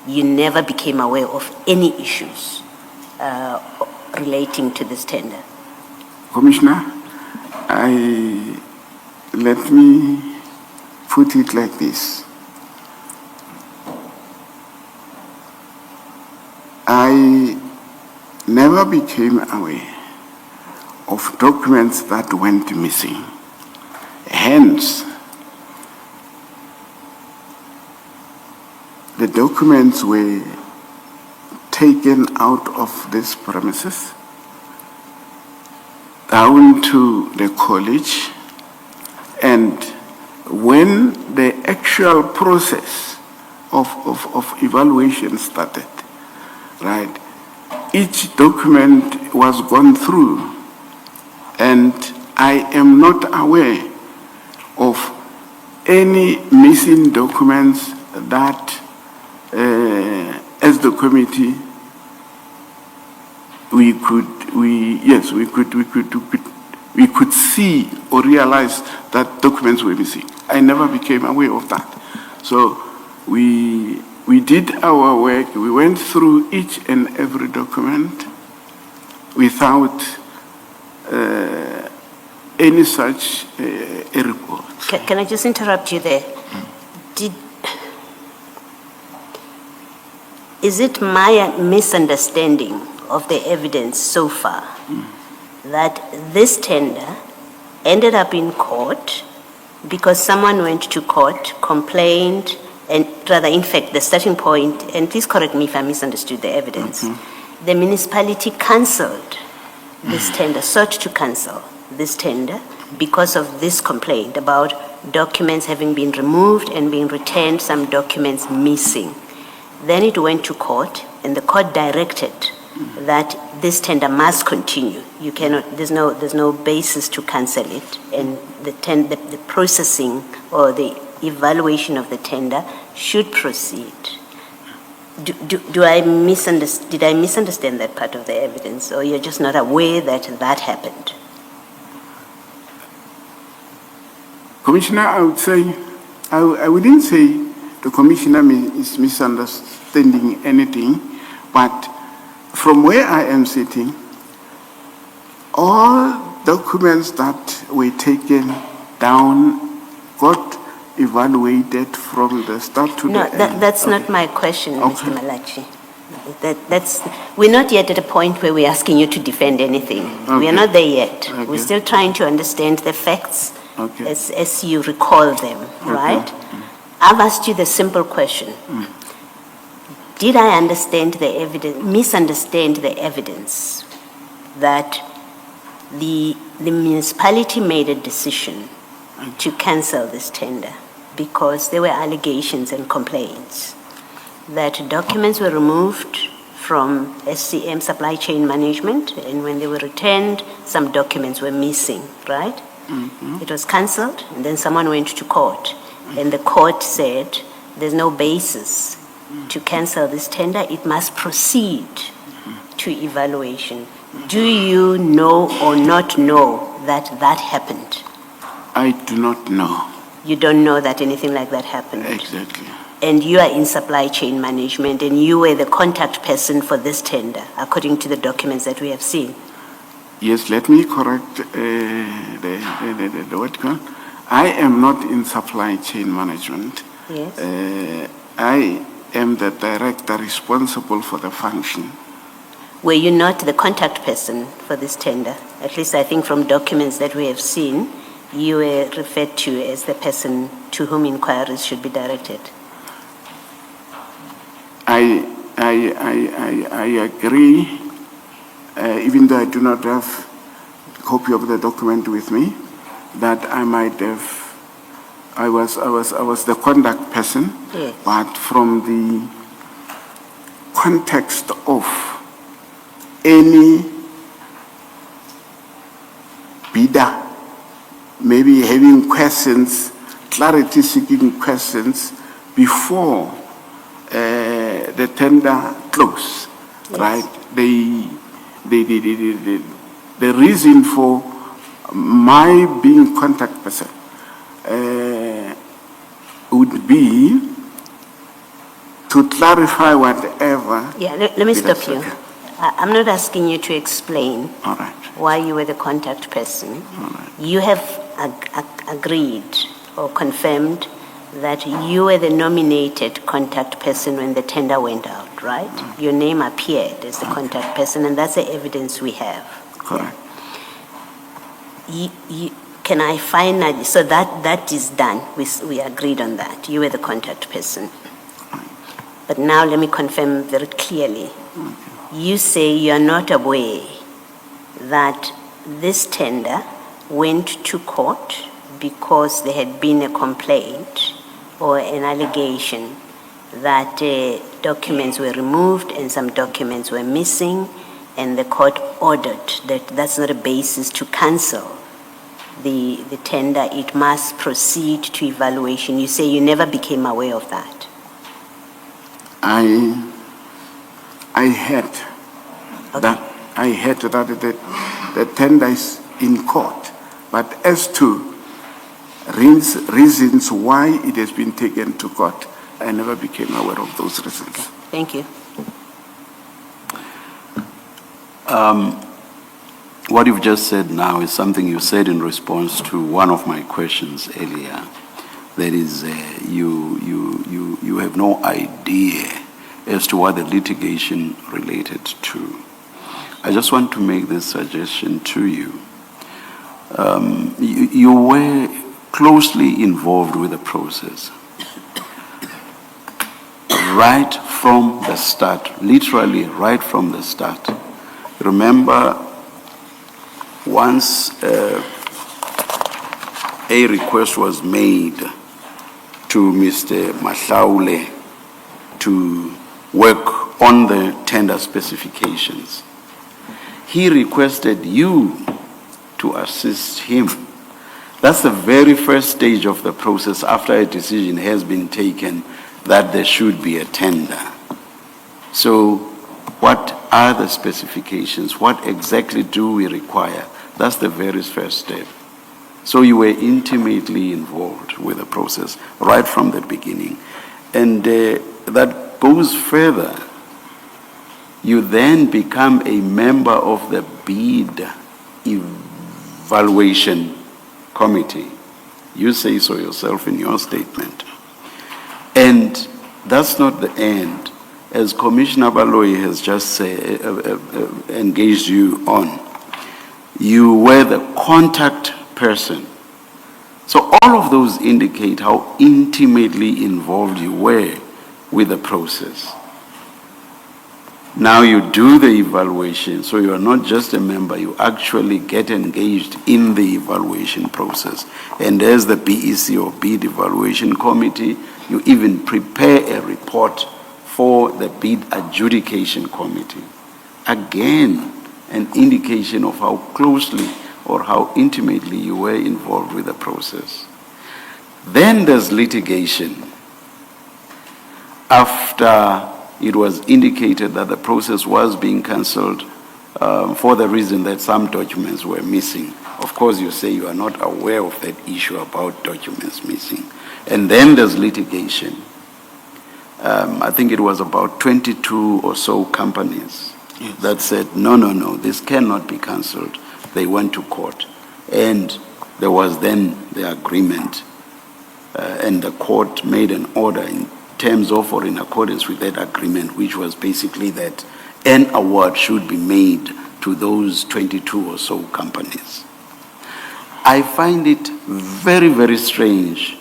you never became aware of any issues relating to this tender. Commissioner, let me put it like this. I never became aware of documents that went missing. Hence, the documents were taken out of this premises down to the college, and when the actual process of evaluation started, right, each document was gone through, and I am not aware of any missing documents that, as the committee, we could see or realize that documents were missing. I never became aware of that. So we did our work. We went through each and every document without any such a report. Can I just interrupt you there? Is it my misunderstanding of the evidence so far that this tender ended up in court because someone went to court, complained, and rather, in fact, the starting point, and please correct me if I misunderstood the evidence, the municipality cancelled this tender, sought to cancel this tender because of this complaint about documents having been removed and being returned, some documents missing. Then it went to court, and the court directed that this tender must continue. You cannot. There's no basis to cancel it, and the processing or the evaluation of the tender should proceed. Did I misunderstand that part of the evidence, or you're just not aware that that happened? Commissioner, I would say, I wouldn't say the Commissioner is misunderstanding anything, but from where I am sitting, all documents that were taken down got evaluated from the start to No, the end. that's Okay. not my question, Okay. Mr. Malatji. We're not yet at a point where we're asking you to defend anything. We Okay. are not there yet. Okay. We're still trying to understand the facts Okay. as you recall them, right? I've asked you the simple question. Did I understand the evidence, misunderstand the evidence that the municipality made a decision to cancel this tender because there were allegations and complaints that documents were removed from SCM supply chain management, and when they were returned, some documents were missing, right? It was cancelled, and then someone went to court, and the court said there's no basis to cancel this tender, it must proceed to evaluation. Do you know or not know that that happened? I do not know You don't know that anything like that happened? exactly. And you are in supply chain management, and you were the contact person for this tender, according to the documents that we have seen. Yes, let me correct the word. I am not in supply chain management. Yes? I am the director responsible for the function. Were you not the contact person for this tender? At least I think from documents that we have seen, you were referred to as the person to whom inquiries should be directed. I agree, even though I do not have a copy of the document with me, that I might have, I was the contact person, Yes. but from the context of any bidder, maybe having questions, clarity-seeking questions before the tender close, Yes. right? The reason for my being contact person would be to clarify whatever. Yeah, let me Yes, stop you. okay. I'm not asking you to explain All right. why you were the contact person. All right. You have agreed or confirmed that you were the nominated contact person when the tender went out, right? Your name appeared as the contact person, and that's the evidence we have. Correct. Can I finally, so that is done, we agreed on that, you were the contact person. But now let me confirm very clearly. You say you are not aware that this tender went to court because there had been a complaint or an allegation that documents were removed and some documents were missing, and the court ordered that that's not a basis to cancel the tender, it must proceed to evaluation. You say you never became aware of that. I had Okay. that the tender is in court, but as to reasons why it has been taken to court, I never became aware of those reasons. Thank you. What you've just said now is something you said in response to one of my questions earlier. That is, you have no idea as to what the litigation related to. I just want to make this suggestion to you. You were closely involved with the process. Right from the start, literally right from the start. Remember, once a request was made to Mr. Mahlaule to work on the tender specifications, he requested you to assist him. That's the very first stage of the process after a decision has been taken that there should be a tender. So what are the specifications? What exactly do we require? That's the very first step. So you were intimately involved with the process right from the beginning. And that goes further. You then become a member of the bid evaluation committee. You say so yourself in your statement. And that's not the end. As Commissioner Baloyi has just engaged you on, you were the contact person. So all of those indicate how intimately involved you were with the process. Now you do the evaluation, so you are not just a member, you actually get engaged in the evaluation process. And as the BEC or Bid Evaluation Committee, you even prepare a report for the Bid Adjudication Committee. Again, an indication of how closely or how intimately you were involved with the process. Then there's litigation. After it was indicated that the process was being cancelled for the reason that some documents were missing. Of course, you say you are not aware of that issue about documents missing. And then there's litigation. I think it was about 22 or so companies that said, no, this cannot be cancelled. They went to court. And there was then the agreement. And the court made an order in terms of or in accordance with that agreement, which was basically that an award should be made to those 22 or so companies. I find it very, very strange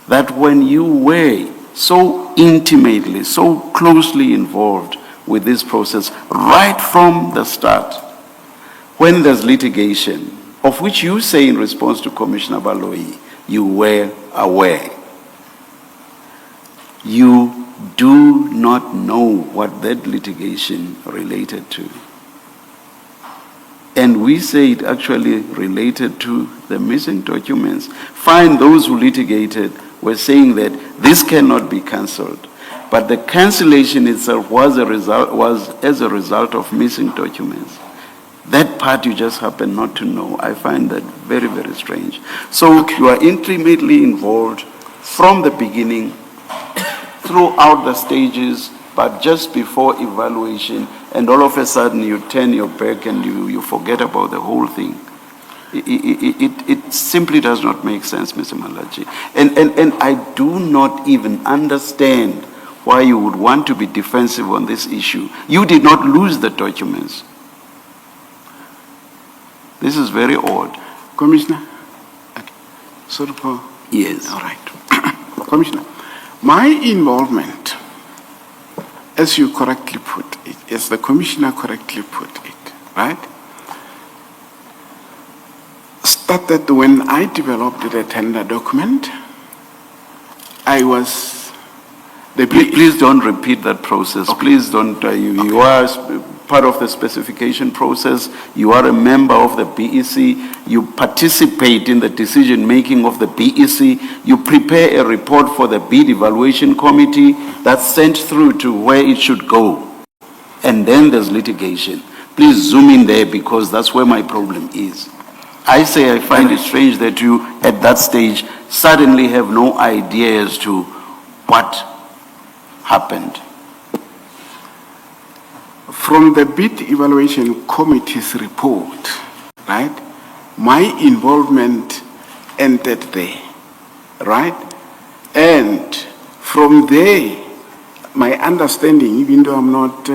that when you were so intimately, so closely involved with this process right from the start, when there's litigation, of which you say in response to Commissioner Baloyi, you were aware, you do not know what that litigation related to. And we say it actually related to the missing documents. Fine, those who litigated were saying that this cannot be cancelled. But the cancellation itself was as a result of missing documents. That part you just happen not to know. I find that very, very strange. So you are intimately involved from the beginning, throughout the stages, but just before evaluation, and all of a sudden you turn your back and you forget about the whole thing. It simply does not make sense, Mr. Malatji. And I do not even understand why you would want to be defensive on this issue. You did not lose the documents. This is very odd. Commissioner? Sorry for... Yes. All right. Commissioner, my involvement, as you correctly put it, as the Commissioner correctly put it, right, started when I developed the tender document. I was... Please don't repeat that process. Okay. Please don't. You are part of the specification process. You are a member of the BEC. You participate in the decision making of the BEC. You prepare a report for the Bid Evaluation Committee that's sent through to where it should go. And then there's litigation. Please zoom in there because that's where my problem is. I say I find it strange that you, at that stage, suddenly have no idea as to what happened. From the Bid Evaluation Committee's report, right, my involvement ended there, right? And from there, my understanding, even though I'm not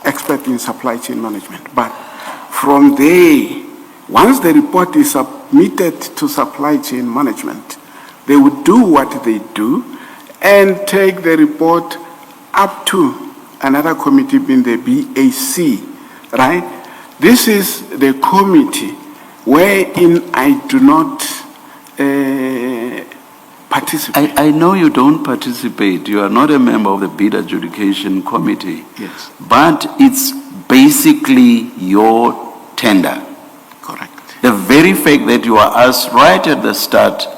expert in supply chain management, but from there, once the report is submitted to supply chain management, they would do what they do and take the report up to another committee being the BAC, right? This is the committee wherein I do not participate. I know you don't participate. You are not a member of the Bid Adjudication Committee. Yes. But it's basically your tender. Correct. The very fact that you are asked right at the start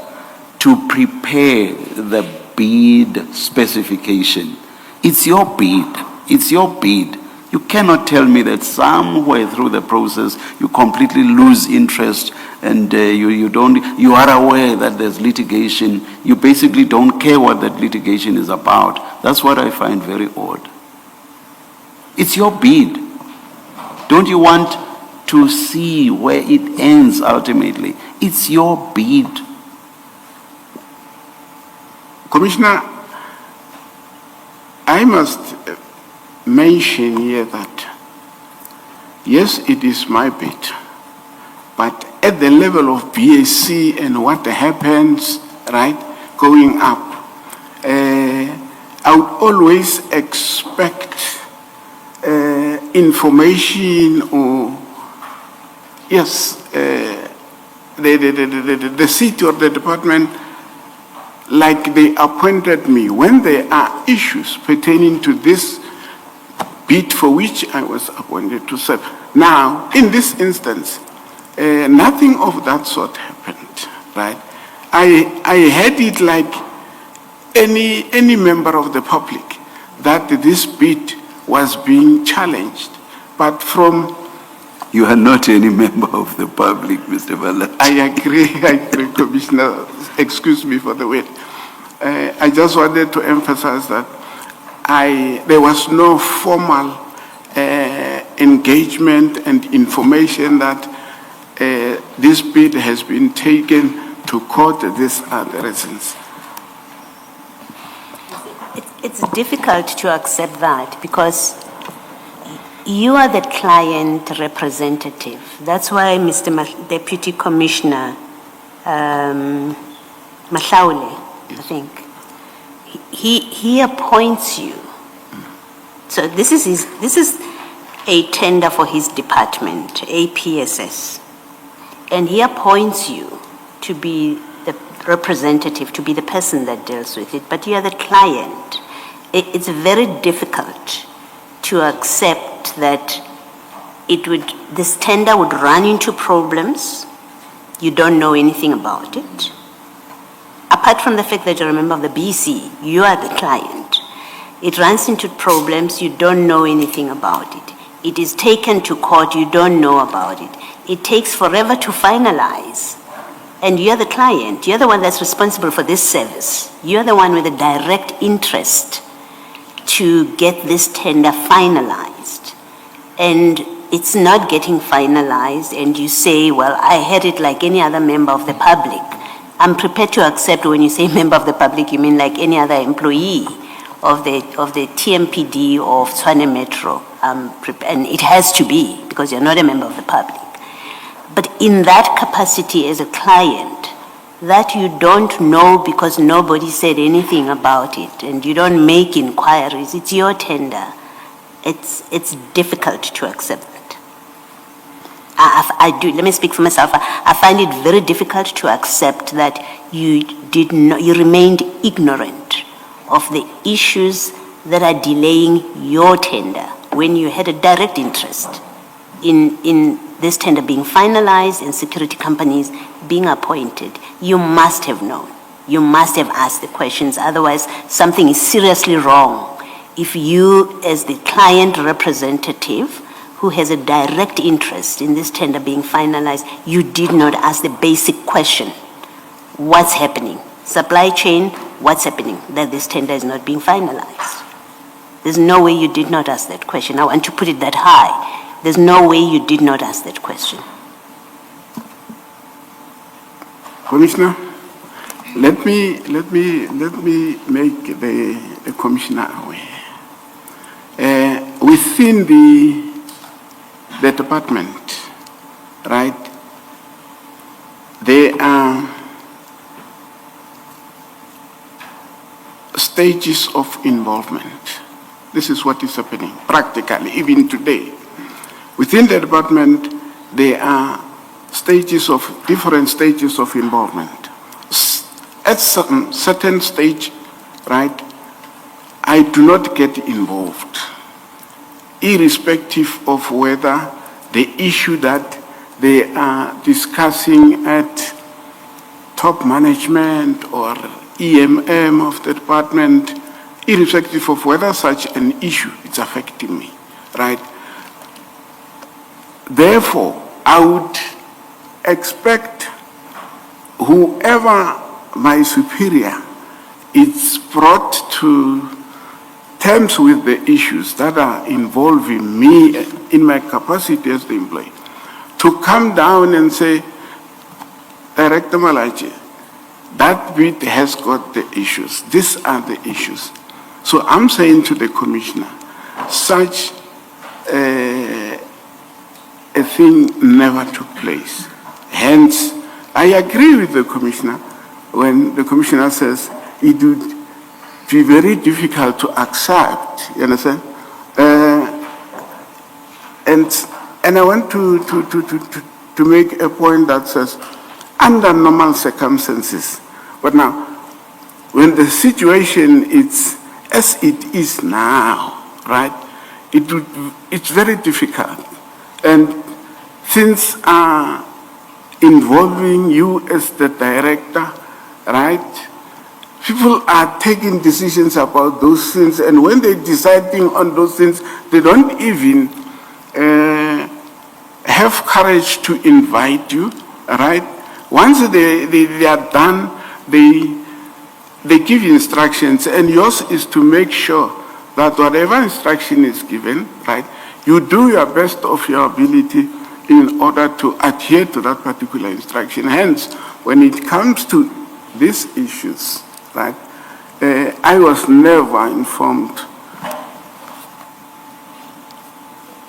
to prepare the bid specification, it's your bid. It's your bid. You cannot tell me that somewhere through the process you completely lose interest and you are aware that there's litigation. You basically don't care what that litigation is about. That's what I find very odd. It's your bid. Don't you want to see where it ends ultimately? It's your bid. Commissioner, I must mention here that, yes, it is my bid, but at the level of BAC and what happens, right, going up, I would always expect information or, yes, the city or the department, like they appointed me, when there are issues pertaining to this bid for which I was appointed to serve. Now, in this instance, nothing of that sort happened, right? I had it like any member of the public that this bid was being challenged, but from... You are not any member of the public, Mr. Malatji. I agree, Commissioner. Excuse me for the word. I just wanted to emphasize that there was no formal engagement and information that this bid has been taken to court. These are the reasons. It's difficult to accept that because you are the client representative. That's why Mr. Deputy Commissioner Mahlaule, I think, he appoints you. So this is a tender for his department, APSS, and he appoints you to be the representative, to be the person that deals with it. But you are the client. It's very difficult to accept that this tender would run into problems. You don't know anything about it. Apart from the fact that you're a member of the BC, you are the client. It runs into problems, you don't know anything about it. It is taken to court, you don't know about it. It takes forever to finalize. And you're the client, you're the one that's responsible for this service. You're the one with a direct interest to get this tender finalized. And it's not getting finalized, and you say, well, I had it like any other member of the public. I'm prepared to accept when you say member of the public, you mean like any other employee of the TMPD or of Tshwane Metro. And it has to be, because you're not a member of the public. But in that capacity as a client, that you don't know because nobody said anything about it, and you don't make inquiries, it's your tender. It's difficult to accept that. Let me speak for myself. I find it very difficult to accept that you remained ignorant of the issues that are delaying your tender when you had a direct interest in this tender being finalized and security companies being appointed. You must have known. You must have asked the questions. Otherwise, something is seriously wrong. If you, as the client representative who has a direct interest in this tender being finalized, you did not ask the basic question. What's happening? Supply chain, what's happening that this tender is not being finalized? There's no way you did not ask that question. I want to put it that high. There's no way you did not ask that question. Commissioner, let me make the commissioner aware. Within the department, right, there are stages of involvement. This is what is happening practically, even today. Within the department, there are different stages of involvement. At some certain stage, right, I do not get involved, irrespective of whether the issue that they are discussing at top management or EMM of the department, irrespective of whether such an issue is affecting me. right? Therefore, I would expect whoever my superior is brought to terms with the issues that are involving me in my capacity as the employee, to come down and say, Director Malatji, that bit has got the issues. These are the issues. So I'm saying to the commissioner, such a thing never took place. Hence, I agree with the commissioner when the commissioner says it would be very difficult to accept, you understand? And I want to make a point that says, under normal circumstances, but now, when the situation is as it is now, right, it's very difficult. And things are involving you as the director, right? People are taking decisions about those things, and when they're deciding on those things, they don't even have courage to invite you, right? Once they are done, they give instructions, and yours is to make sure that whatever instruction is given, right, you do your best of your ability in order to adhere to that particular instruction. Hence, when it comes to these issues, right, I was never informed.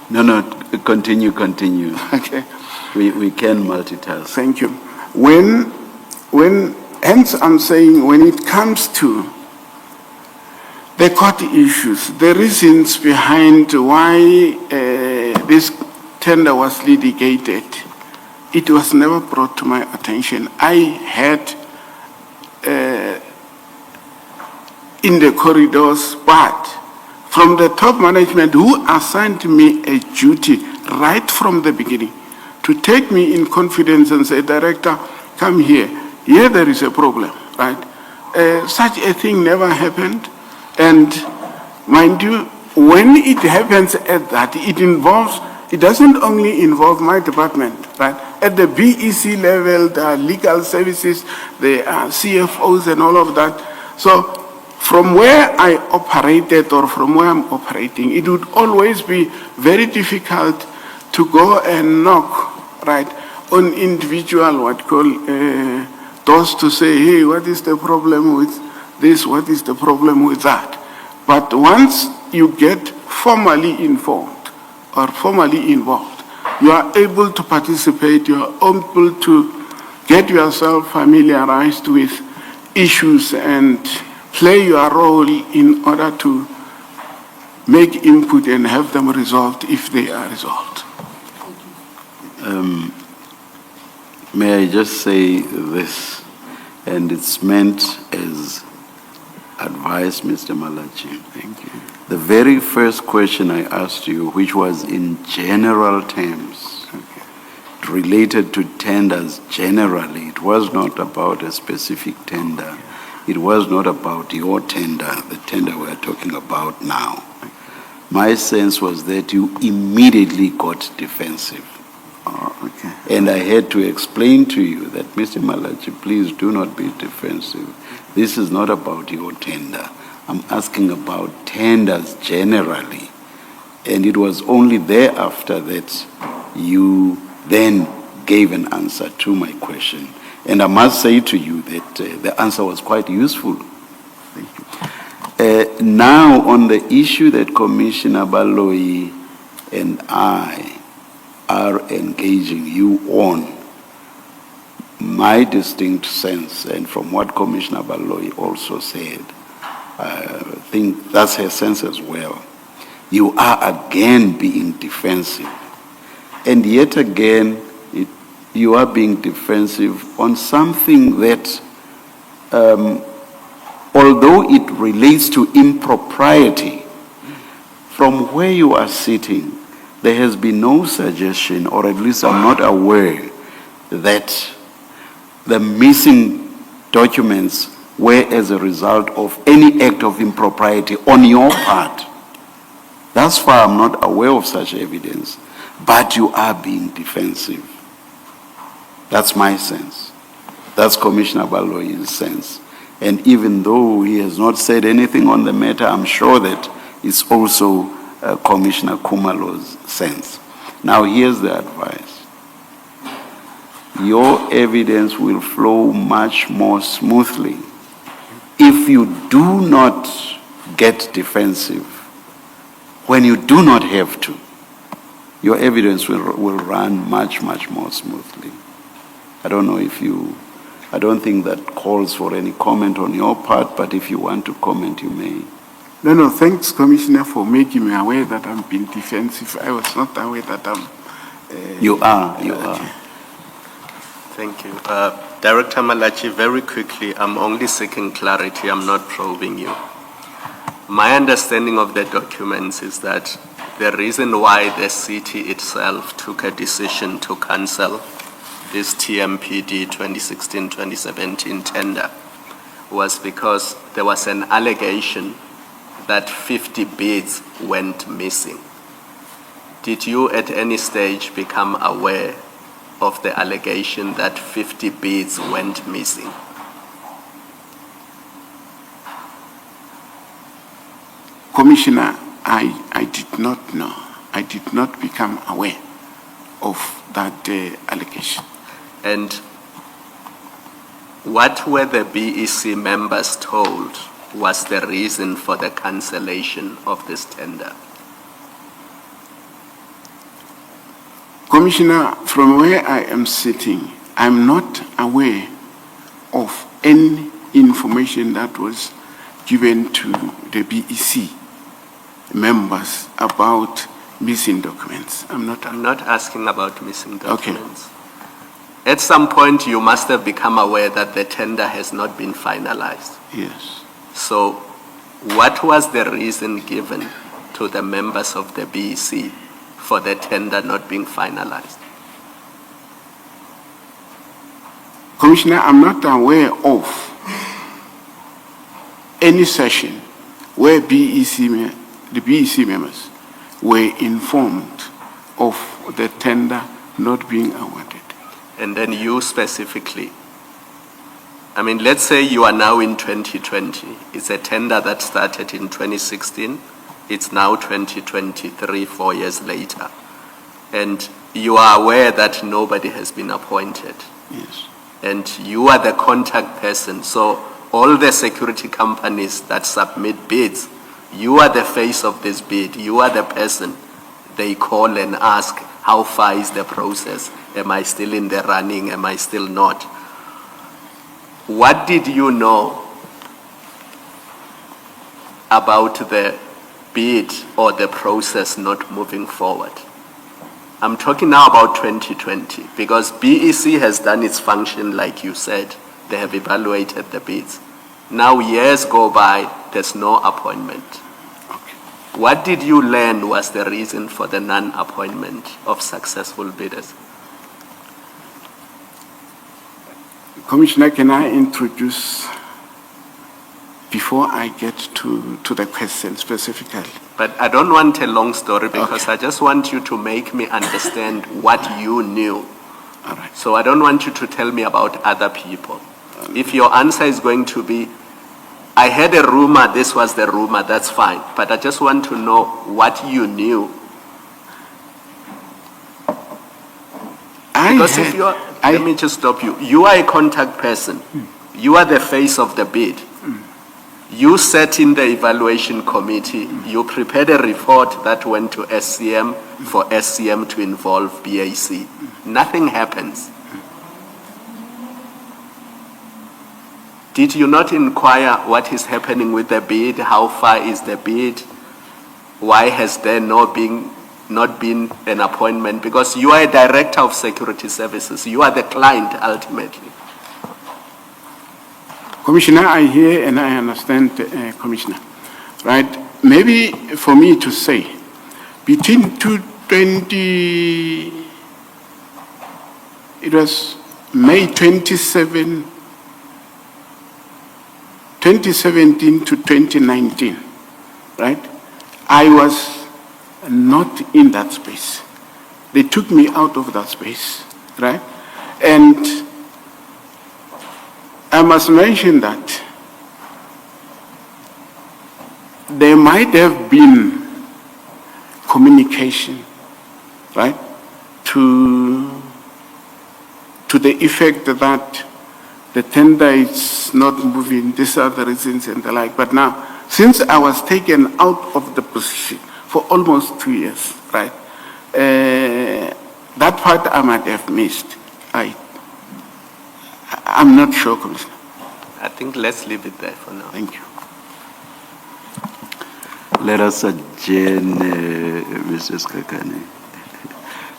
No, continue. Okay. We can multitask. Thank you. Hence I'm saying when it comes to the court issues, the reasons behind why this tender was litigated, it was never brought to my attention. I had in the corridors, but from the top management who assigned me a duty right from the beginning to take me in confidence and say, Director, come here. Here there is a problem, right? Such a thing never happened. And mind you, when it happens at that, it doesn't only involve my department, right? At the BEC level, there are legal services, there are CFOs and all of that. So from where I operated or from where I'm operating, it would always be very difficult to go and knock, right, on individual, doors to say, hey, what is the problem with this? What is the problem with that? But once you get formally informed or formally involved, you are able to participate, you are able to get yourself familiarized with issues and play your role in order to make input and have them resolved if they are resolved. May I just say this, and it's meant as advice, Mr. Malatji. Thank you. The very first question I asked you, which was in general terms, related to tenders generally, it was not about a specific tender. It was not about your tender, the tender we're talking about now. My sense was that you immediately got defensive. Oh, okay. And I had to explain to you that, Mr. Malatji, please do not be defensive. This is not about your tender. I'm asking about tenders generally. And it was only thereafter that you then gave an answer to my question. And I must say to you that the answer was quite useful. Thank you. Now, on the issue that Commissioner Baloyi and I are engaging you on, my distinct sense, and from what Commissioner Baloyi also said, I think that's her sense as well, you are again being defensive. And yet again, you are being defensive on something that, although it relates to impropriety, from where you are sitting, there has been no suggestion, or at least I'm not aware, that the missing documents were as a result of any act of impropriety on your part. Thus far, I'm not aware of such evidence, but you are being defensive. That's my sense. That's Commissioner Baloyi's sense. And even though he has not said anything on the matter, I'm sure that it's also Commissioner Kumalo's sense. Now, here's the advice. Your evidence will flow much more smoothly if you do not get defensive when you do not have to. Your evidence will run much, much more smoothly. I don't know if you, I don't think that calls for any comment on your part, but if you want to comment, you may. No, thanks, Commissioner, for making me aware that I'm being defensive. I was not aware that I'm... You are. Thank you. Director Malatji, very quickly, I'm only seeking clarity. I'm not probing you. My understanding of the documents is that the reason why the city itself took a decision to cancel this TMPD 2016-2017 tender was because there was an allegation that 50 bids went missing. Did you at any stage become aware of the allegation that 50 bids went missing? Commissioner, I did not know. I did not become aware of that allegation. And what were the BEC members told was the reason for the cancellation of this tender? Commissioner, from where I am sitting, I'm not aware of any information that was given to the BEC members about missing documents. I'm not asking about missing documents. Okay. At some point, you must have become aware that the tender has not been finalized. Yes. So what was the reason given to the members of the BEC for the tender not being finalized? Commissioner, I'm not aware of any session where the BEC members were informed of the tender not being awarded. And then you specifically, I mean, let's say you are now in 2020. It's a tender that started in 2016. It's now 2023, 4 years later. And you are aware that nobody has been appointed. Yes. And you are the contact person. So all the security companies that submit bids, you are the face of this bid. You are the person they call and ask, how far is the process? Am I still in the running? Am I still not? What did you know about the bid or the process not moving forward? I'm talking now about 2020 because BEC has done its function like you said. They have evaluated the bids. Now years go by, there's no appointment. Okay. What did you learn was the reason for the non-appointment of successful bidders? Commissioner, can I introduce, before I get to the question specifically? But I don't want a long story because okay. I just want you to make me understand what you knew. All right. So I don't want you to tell me about other people. If your answer is going to be, I had a rumor, this was the rumor, that's fine. But I just want to know what you knew. Let me just stop you. You are a contact person. You are the face of the bid. You sat in the evaluation committee. You prepared a report that went to SCM for SCM to involve BAC. Nothing happens. Did you not inquire what is happening with the bid? How far is the bid? Why has there not been an appointment? Because you are a director of security services. You are the client ultimately. Commissioner, I hear and I understand, Commissioner. Right? Maybe for me to say, between 2020, it was May 27, 2017 to 2019, right? I was not in that space. They took me out of that space, right? And I must mention that there might have been communication, right, to the effect that the tender is not moving, these are the reasons and the like. But now, since I was taken out of the position for almost 2 years, right, that part I might have missed. I'm not sure, Commissioner. I think let's leave it there for now. Thank you. Let us adjourn, Mr. Skakane.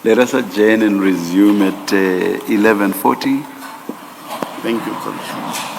Let us adjourn and resume at 11:40. Thank you, Commissioner.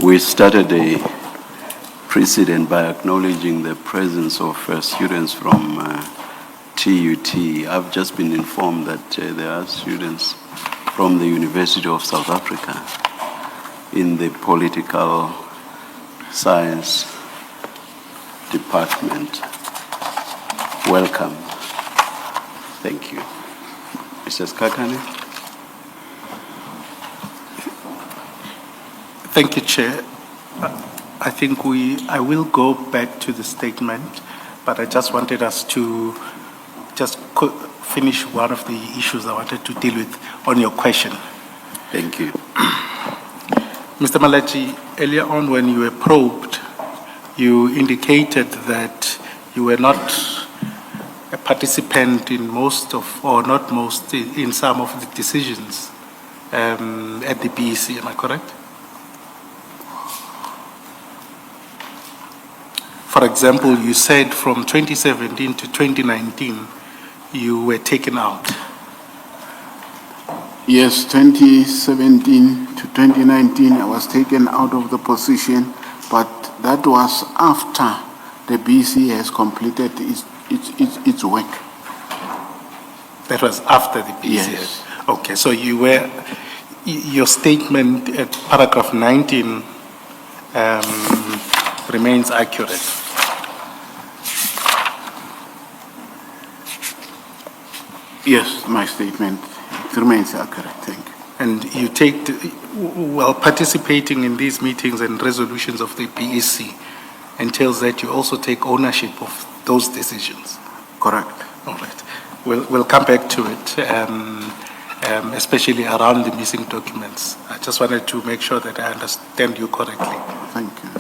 We started a precedent by acknowledging the presence of students from TUT. I've just been informed that there are students from the University of South Africa in the political science department. Welcome. Thank you. Mrs. Kakane? Thank you, Chair. I think I will go back to the statement, but I just wanted us to just finish one of the issues I wanted to deal with on your question. Thank you. Mr. Malatji, earlier on when you were probed, you indicated that you were not a participant in most of, or not most, in some of the decisions at the BEC, am I correct? For example, you said from 2017 to 2019, you were taken out. Yes, 2017 to 2019, I was taken out of the position, but that was after the BC has completed its work. That was after the BC? Yes. Okay, so you were, your statement at paragraph 19 remains accurate. Yes, my statement remains accurate. Thank you. And you take, while participating in these meetings and resolutions of the BEC entails that you also take ownership of those decisions? Correct. All right. We'll come back to it, especially around the missing documents. I just wanted to make sure that I understand you correctly. Thank you.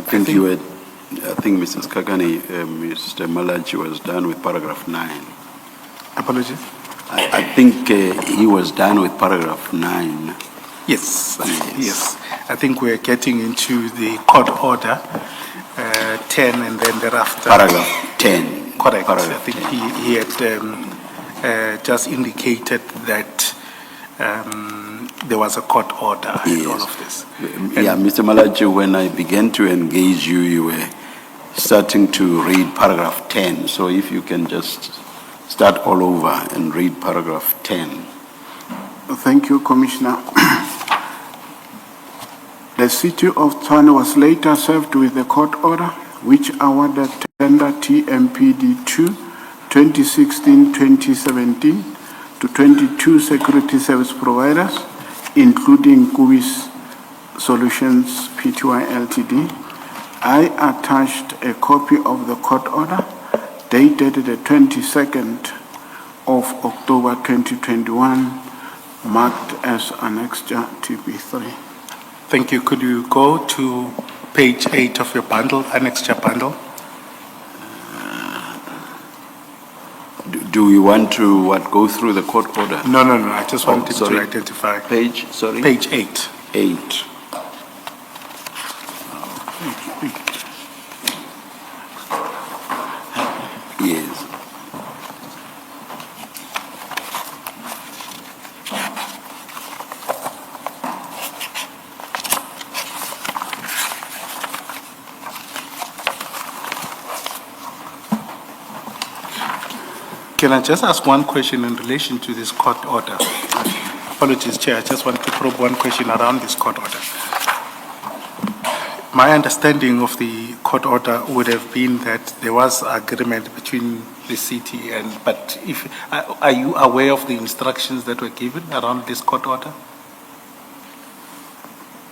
Thank you. I think Mrs. Kakani, Mr. Malatji was done with paragraph 9. Apologies? I think he was done with paragraph 9. Yes, yes. I think we're getting into the court order, 10 and then thereafter. Paragraph 10. Correct. Paragraph I think he had just indicated that there was a court order in all of this. Yeah, Mr. Malatji, when I began to engage you, you were starting to read paragraph 10. So if you can just start all over and read paragraph 10. Thank you, Commissioner. The city of Tshwane was later served with a court order which awarded tender TMPD 2 2016-2017 to 22 security service providers, including Kubis Solutions Pty Ltd. I attached a copy of the court order dated the 22nd of October 2021, marked as Annexure TP3. Thank you. Could you go to page 8 of your bundle, annexure bundle? Do you want to go through the court order? No. I just wanted to sorry. identify. Page, sorry? Page 8. 8. Yes. Can I just ask one question in relation to this court order? Apologies, Chair. I just want to probe one question around this court order. My understanding of the court order would have been that there was agreement between the city but are you aware of the instructions that were given around this court order?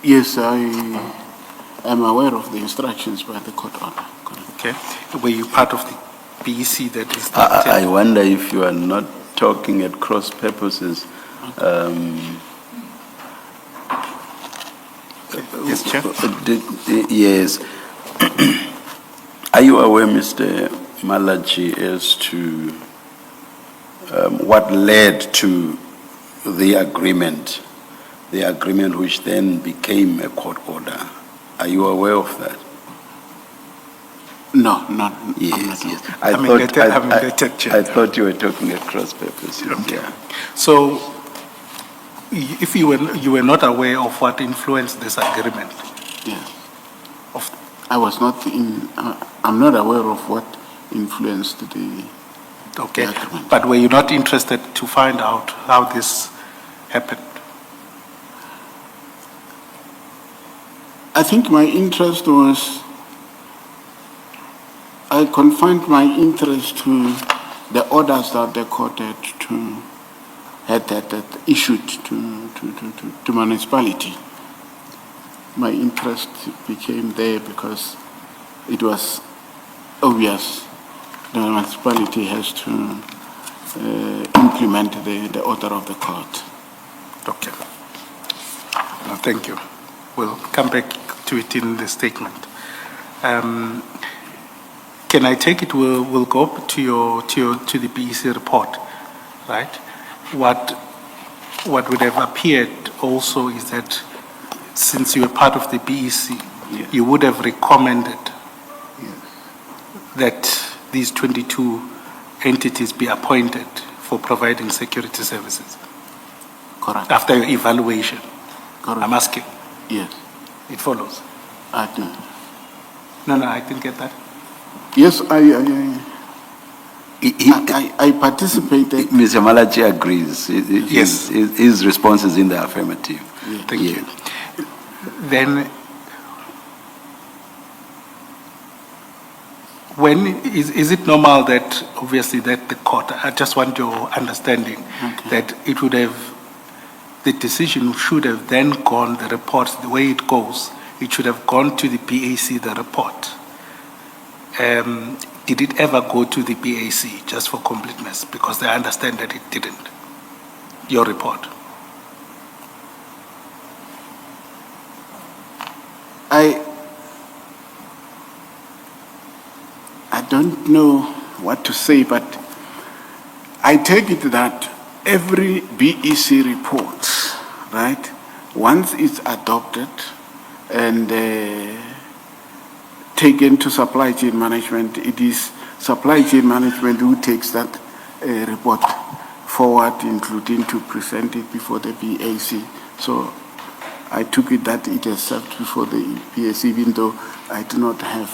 Yes, I am aware of the instructions by the court order. Correct. Okay. Were you part of the BEC that is I wonder if you are not talking at cross purposes. Yes, Chair. Yes. Are you aware, Mr. Malatji, as to what led to the agreement which then became a court order? Are you aware of that? No, not. Yes, yes. I'm indebted, Chair. I thought you were talking at cross purposes. Okay. Yeah. So, if you were not aware of what influenced this agreement, Yes. of, I was not in, I'm not aware of what influenced the okay, agreement. but were you not interested to find out how this happened? I think my interest was, I confined my interest to the orders that the court had issued to municipality. My interest became there because it was obvious the municipality has to implement the order of the court. Okay. No, thank you. We'll come back to it in the statement. Can I take it? We'll go up to the BEC report, right? What would have appeared also is that since you were part of the BEC, Yes. you would have recommended Yes. that these 22 entities be appointed for providing security services Correct. after your evaluation. Correct. I'm asking. Yes. It follows. I do. No, I didn't get that. Yes, I participated. Mr. Malatji agrees. Yes. His response is in the affirmative. Thank Yeah. you. Then, when is it normal that obviously that the court? I just want your understanding that it would have, the decision should have then gone, the report, the way it goes, it should have gone to the BAC, the report. Did it ever go to the BAC, just for completeness? Because I understand that it didn't. Your report. I don't know what to say, but I take it that every BEC report, right, once it's adopted and taken to supply chain management, it is supply chain management who takes that report forward, including to present it before the BAC. So I took it that it is served before the BAC, even though I do not have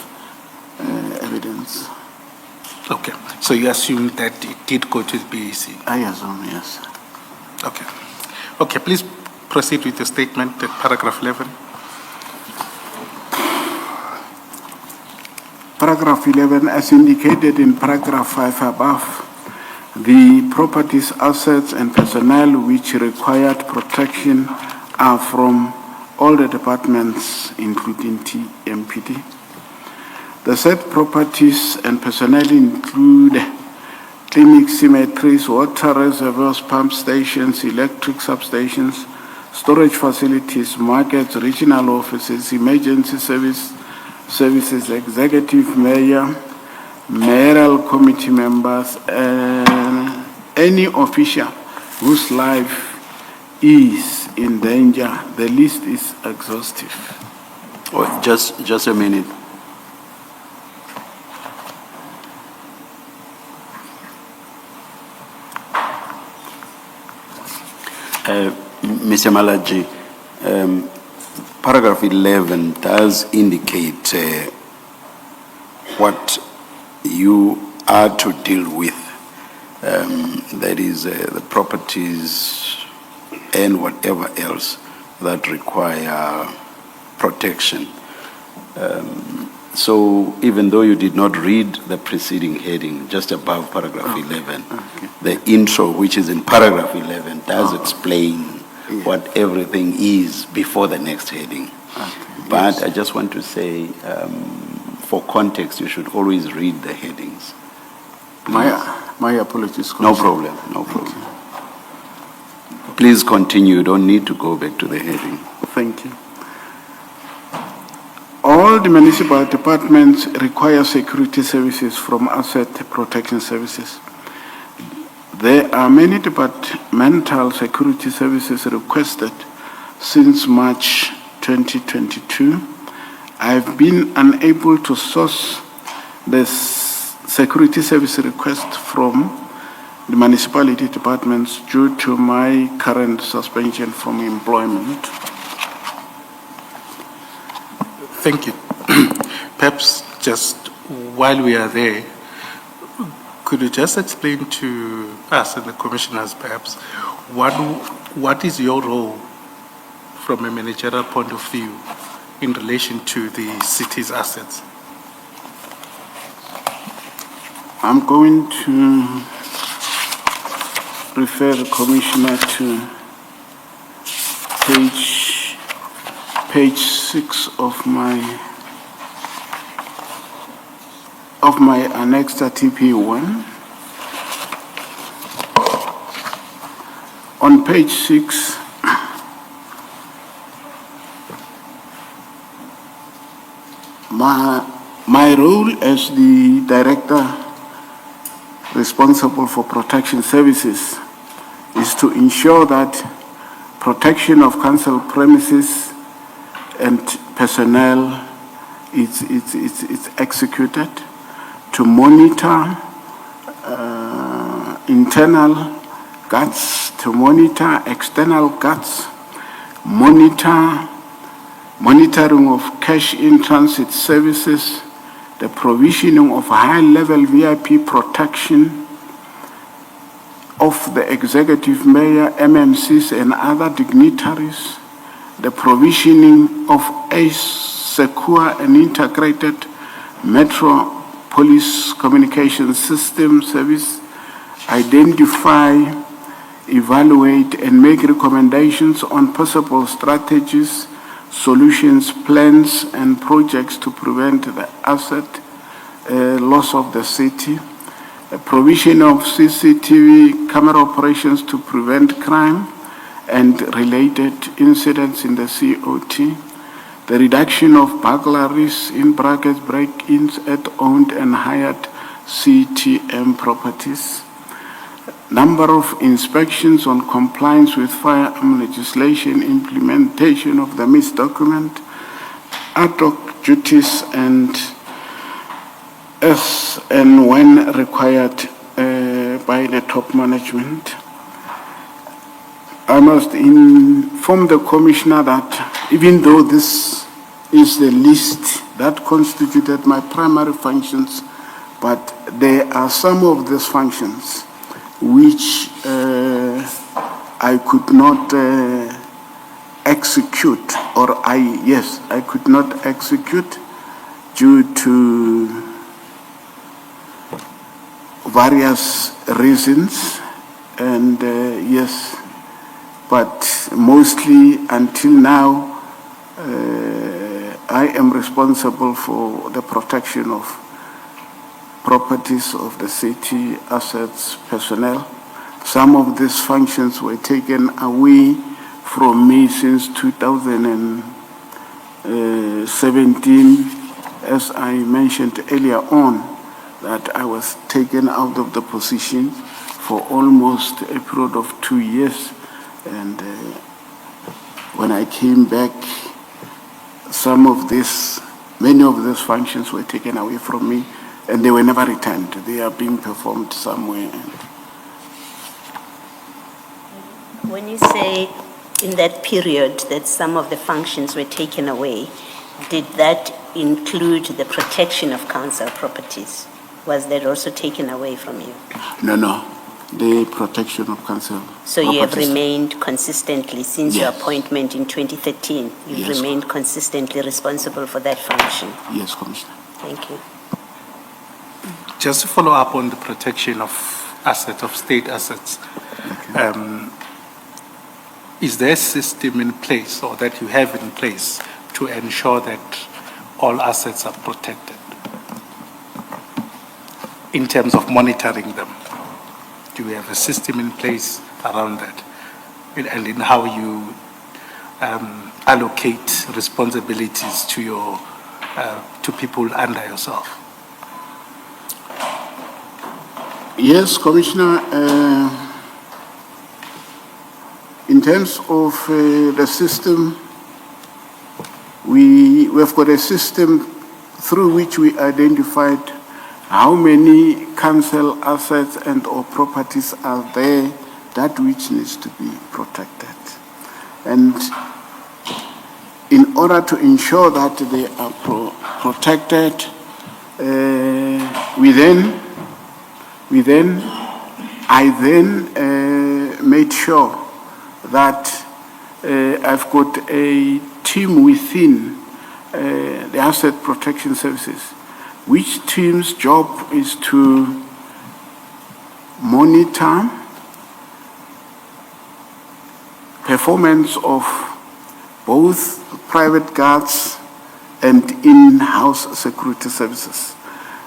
evidence. Okay. So you assume that it did go to the BAC? I assume, yes. Okay. Okay, please proceed with your statement at paragraph 11. Paragraph 11, as indicated in paragraph 5 above, the properties, assets, and personnel which required protection are from all the departments, including TMPD. The said properties and personnel include clinics, cemeteries, water reservoirs, pump stations, electric substations, storage facilities, markets, regional offices, emergency services, executive mayor, mayoral committee members, and any official whose life is in danger. The list is exhaustive. Oh, just a minute. Mr. Malatji, paragraph 11 does indicate what you are to deal with. That is the properties and whatever else that require protection. So even though you did not read the preceding heading, just above paragraph 11, the intro, which is in paragraph 11, does explain what everything is before the next heading. But I just want to say, for context, you should always read the headings. My apologies. No problem, no problem. Please continue, you don't need to go back to the heading. Thank you. All the municipal departments require security services from asset protection services. There are many departmental security services requested since March 2022. I've been unable to source the security service request from the municipality departments due to my current suspension from employment. Thank you. Perhaps just while we are there, could you just explain to us and the commissioners perhaps what is your role from a managerial point of view in relation to the city's assets? I'm going to refer the commissioner to page 6 of my annexed TP1. On page 6, my role as the director responsible for protection services is to ensure that protection of council premises and personnel is executed, to monitor internal guards, to monitor external guards, monitoring of cash in transit services, the provisioning of high-level VIP protection of the executive mayor, MMCs, and other dignitaries, the provisioning of a secure and integrated metropolis communication system service, identify, evaluate, and make recommendations on possible strategies, solutions, plans, and projects to prevent the asset loss of the city, the provision of CCTV camera operations to prevent crime and related incidents in the COT, the reduction of burglaries in brackets break-ins at owned and hired CTM properties, number of inspections on compliance with firearm legislation, implementation of the MIS document, ad hoc duties, and as and when required by the top management. I must inform the commissioner that even though this is the list that constituted my primary functions, but there are some of these functions which I could not execute, or I could not execute due to various reasons, and yes, but mostly until now, I am responsible for the protection of properties of the city, assets, personnel. Some of these functions were taken away from me since 2017, as I mentioned earlier on, that I was taken out of the position for almost a period of 2 years. And when I came back, many of these functions were taken away from me, and they were never returned. They are being performed somewhere. When you say in that period that some of the functions were taken away, did that include the protection of council properties? Was that also taken away from you? No. The protection of council. So you have remained consistently since your appointment in 2013. You've Yes. remained consistently responsible for that function. Yes, Commissioner. Thank you. Just to follow up on the protection of assets, of state assets, is there a system in place or that you have in place to ensure that all assets are protected in terms of monitoring them? Do you have a system in place around that? And in how you allocate responsibilities to to people under yourself? Yes, Commissioner. In terms of the system, we've got a system through which we identified how many council assets and or properties are there that which needs to be protected. And in order to ensure that they are protected, I then made sure that I've got a team within the Asset Protection Services, which team's job is to monitor performance of both private guards and in-house security services,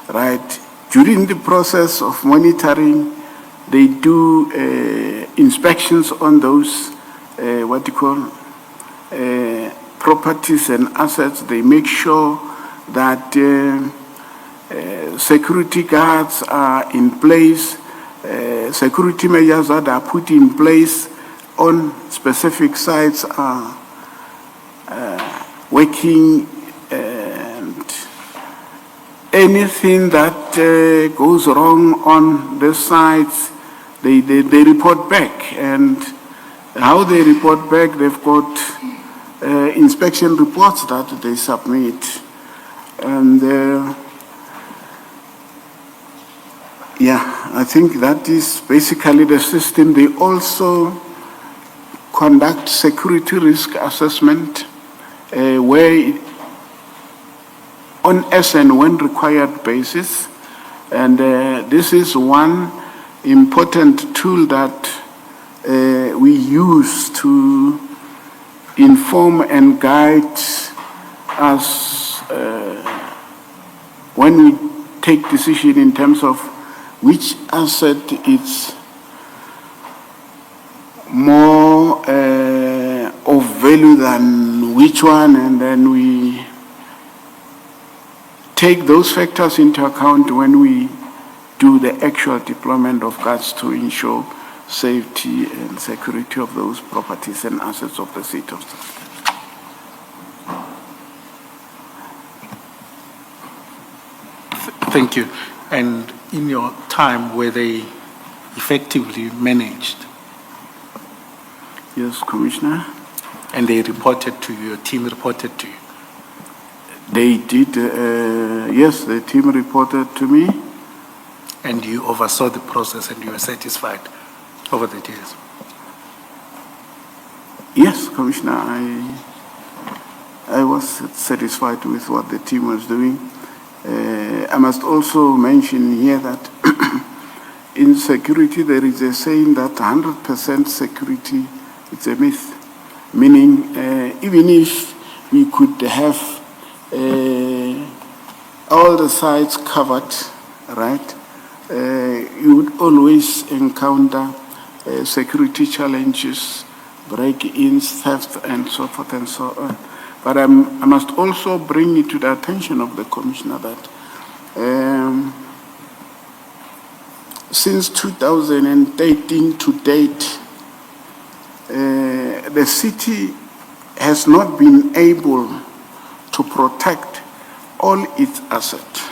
right? During the process of monitoring, they do inspections on those, properties and assets. They make sure that security guards are in place, security measures that are put in place on specific sites are working, and anything that goes wrong on the sites, they report back. And how they report back, they've got inspection reports that they submit. And I think that is basically the system. They also conduct security risk assessment where on as and when required basis. And this is one important tool that we use to inform and guide us when we take decision in terms of which asset is more of value than which one, and then we take those factors into account when we do the actual deployment of guards to ensure safety and security of those properties and assets of the city of South. Thank you. And in your time, were they effectively managed? Yes, Commissioner. And they reported to you, your team reported to you? They did, yes, the team reported to me. And you oversaw the process and you were satisfied over the years? Yes, Commissioner, I was satisfied with what the team was doing. I must also mention here that in security there is a saying that 100% security is a myth, meaning even if we could have all the sites covered, right, you would always encounter security challenges, break-ins, theft, and so forth and so on. But I must also bring it to the attention of the Commissioner that since 2013 to date, the city has not been able to protect all its assets.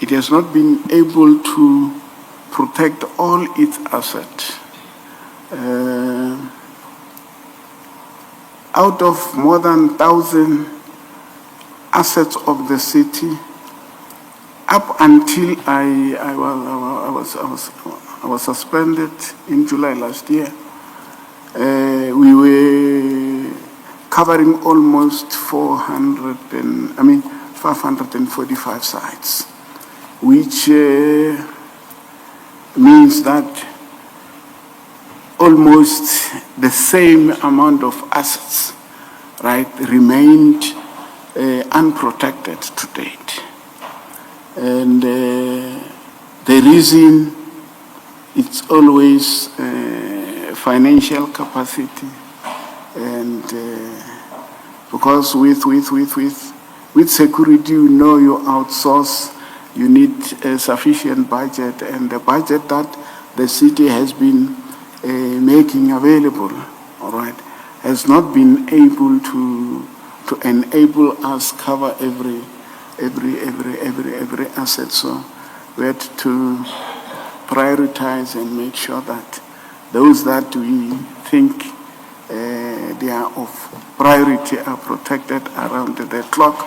It has not been able to protect all its assets. Out of more than 1,000 assets of the city, up until I was suspended in July last year, we were covering almost 545 sites, which means that almost the same amount of assets, right, remained unprotected to date. And the reason, it's always financial capacity, and because with security, you know, you outsource, you need a sufficient budget, and the budget that the city has been making available, all right, has not been able to enable us cover every every asset. So we had to prioritize and make sure that those that we think they are of priority are protected around the clock,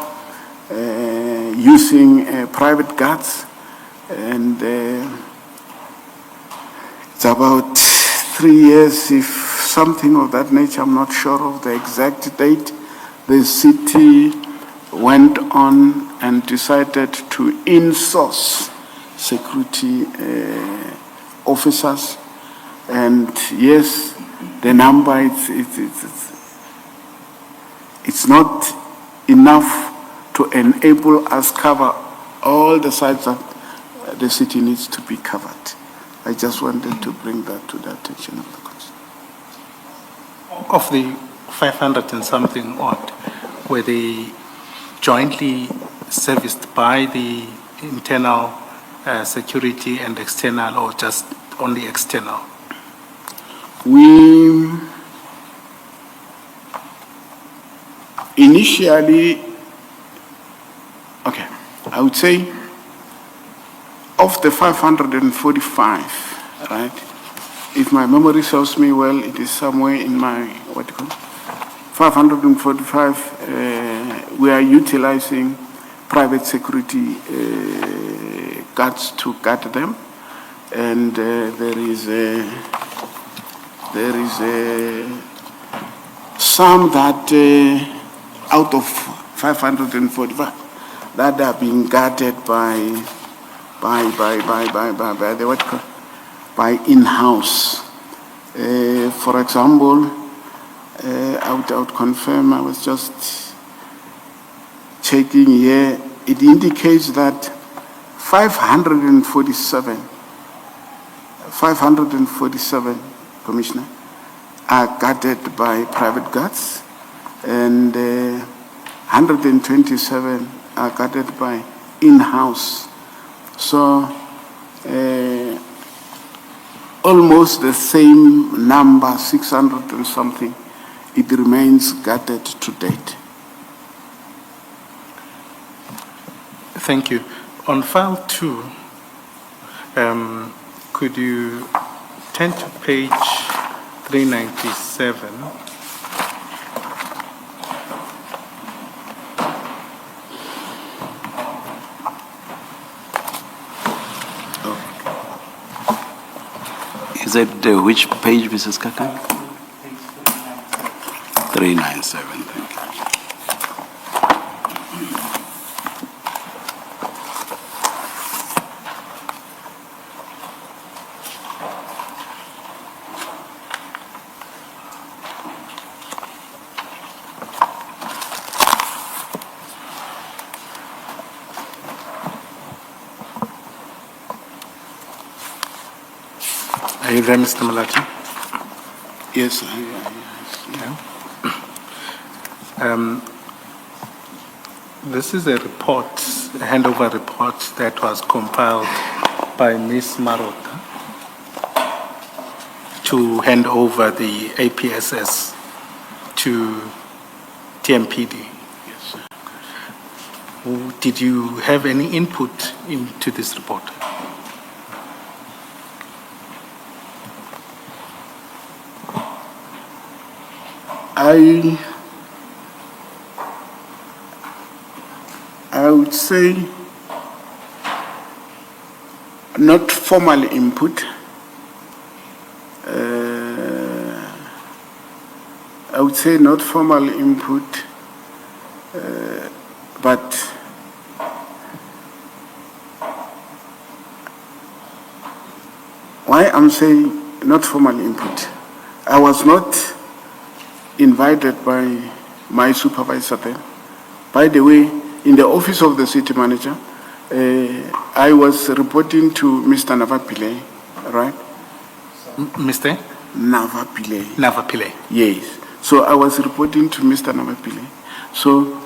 using private guards. And it's about 3 years, if something of that nature, I'm not sure of the exact date, the city went on and decided to insource security officers. And yes, the number, it's not enough to enable us cover all the sites that the city needs to be covered. I just wanted to bring that to the attention of the council. Of the 500 and something odd, were they jointly serviced by the internal security and external, or just only external? We initially, okay, I would say of the 545, right? If my memory serves me well, it is somewhere in my, 545, we are utilizing private security guards to guard them. And there is some that out of 545 that are being guarded by the by in-house. For example, I would confirm, I was just checking here, it indicates that 547, Commissioner, are guarded by private guards, and 127 are guarded by in-house. So almost the same number, 600 and something, it remains guarded to date. Thank you. On file 2, could you turn to page 397? Is that which page, Mrs. Kakan? 397, thank you. Are you there, Mr. Malatji? Yes, This is a report, a handover report that was compiled by Ms. Marota to hand over the APSS to TMPD. Yes, sir. Did you have any input into this report? I would say not formal input. I would say not formal input, but why I'm saying not formal input, I was not invited by my supervisor then. By the way, in the office of the city manager, I was reporting to Mr. Navapile, right? Mr. Navapile. Navapile. Yes. So I was reporting to Mr. Navapile. So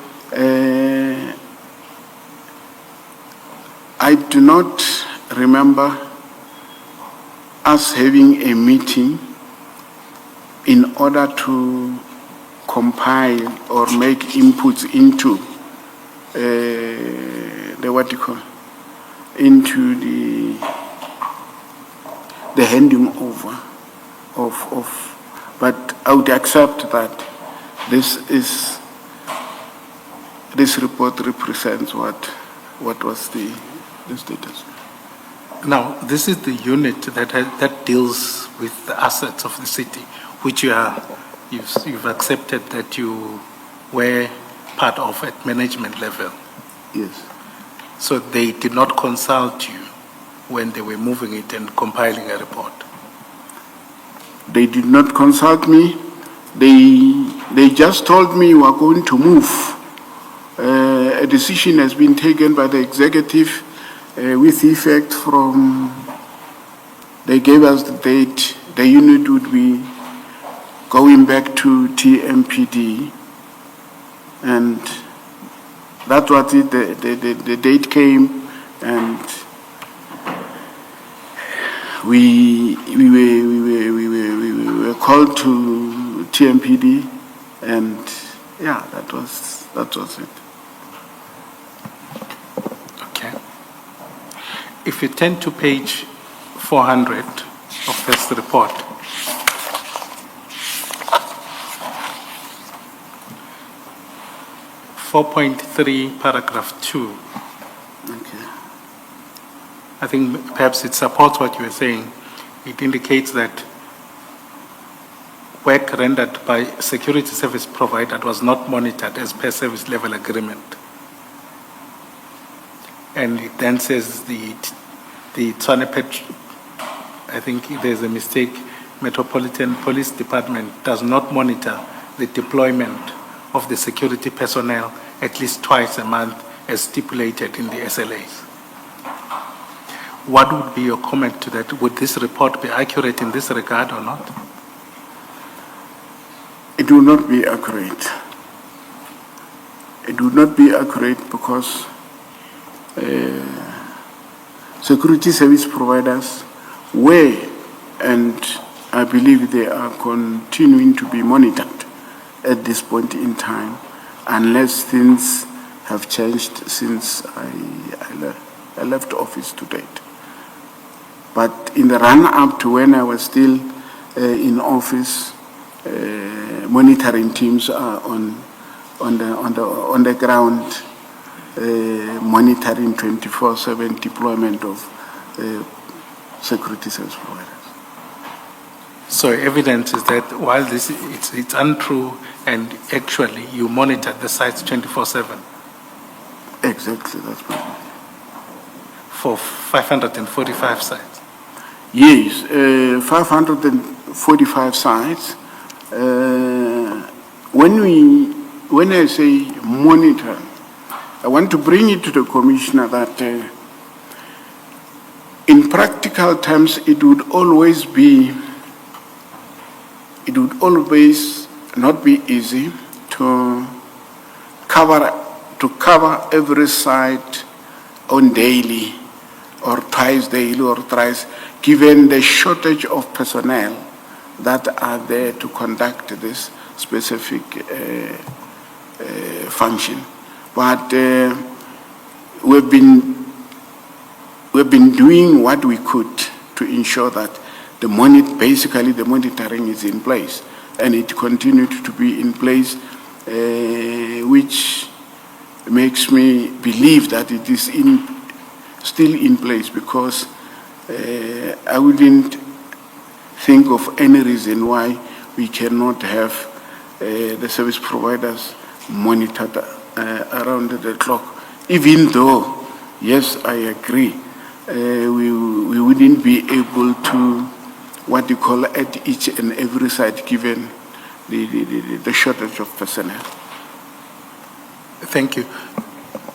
I do not remember us having a meeting in order to compile or make inputs into into the handing over of, but I would accept that this report represents what was the status. Now, this is the unit that deals with the assets of the city, which you've accepted that you were part of at management level. Yes. So they did not consult you when they were moving it and compiling a report. They did not consult me. They just told me we are going to move. A decision has been taken by the executive with effect from, they gave us the date, the unit would be going back to TMPD, and that was it. The date came, and we were called to TMPD, and yeah, that was it. Okay. If you turn to page 400 of this report, .3, paragraph 2. Okay. I think perhaps it supports what you were saying. It indicates that work rendered by security service provider was not monitored as per service level agreement. And it then says the Tswanepet, I think there's a mistake, Metropolitan Police Department does not monitor the deployment of the security personnel at least twice a month as stipulated in the SLAs. What would be your comment to that? Would this report be accurate in this regard or not? It will not be accurate. It would not be accurate because security service providers were, and I believe they are continuing to be monitored at this point in time, unless things have changed since I left office to date. But in the run-up to when I was still in office, monitoring teams are on the ground, monitoring 24/7 deployment of security service providers. So evidence is that while it's untrue and actually you monitor the sites 24/7 Exactly, that's my point. for 545 sites. Yes, 545 sites. When I say monitor, I want to bring it to the commissioner that in practical terms, it would always not be easy to cover every site on daily or twice daily or thrice, given the shortage of personnel that are there to conduct this specific function. But we've been doing what we could to ensure that basically the monitoring is in place, and it continued to be in place, which makes me believe that it is still in place, because I wouldn't think of any reason why we cannot have the service providers monitored around the clock, even though, yes, I agree, we wouldn't be able to, what you call, at each and every site, given the shortage of personnel. Thank you.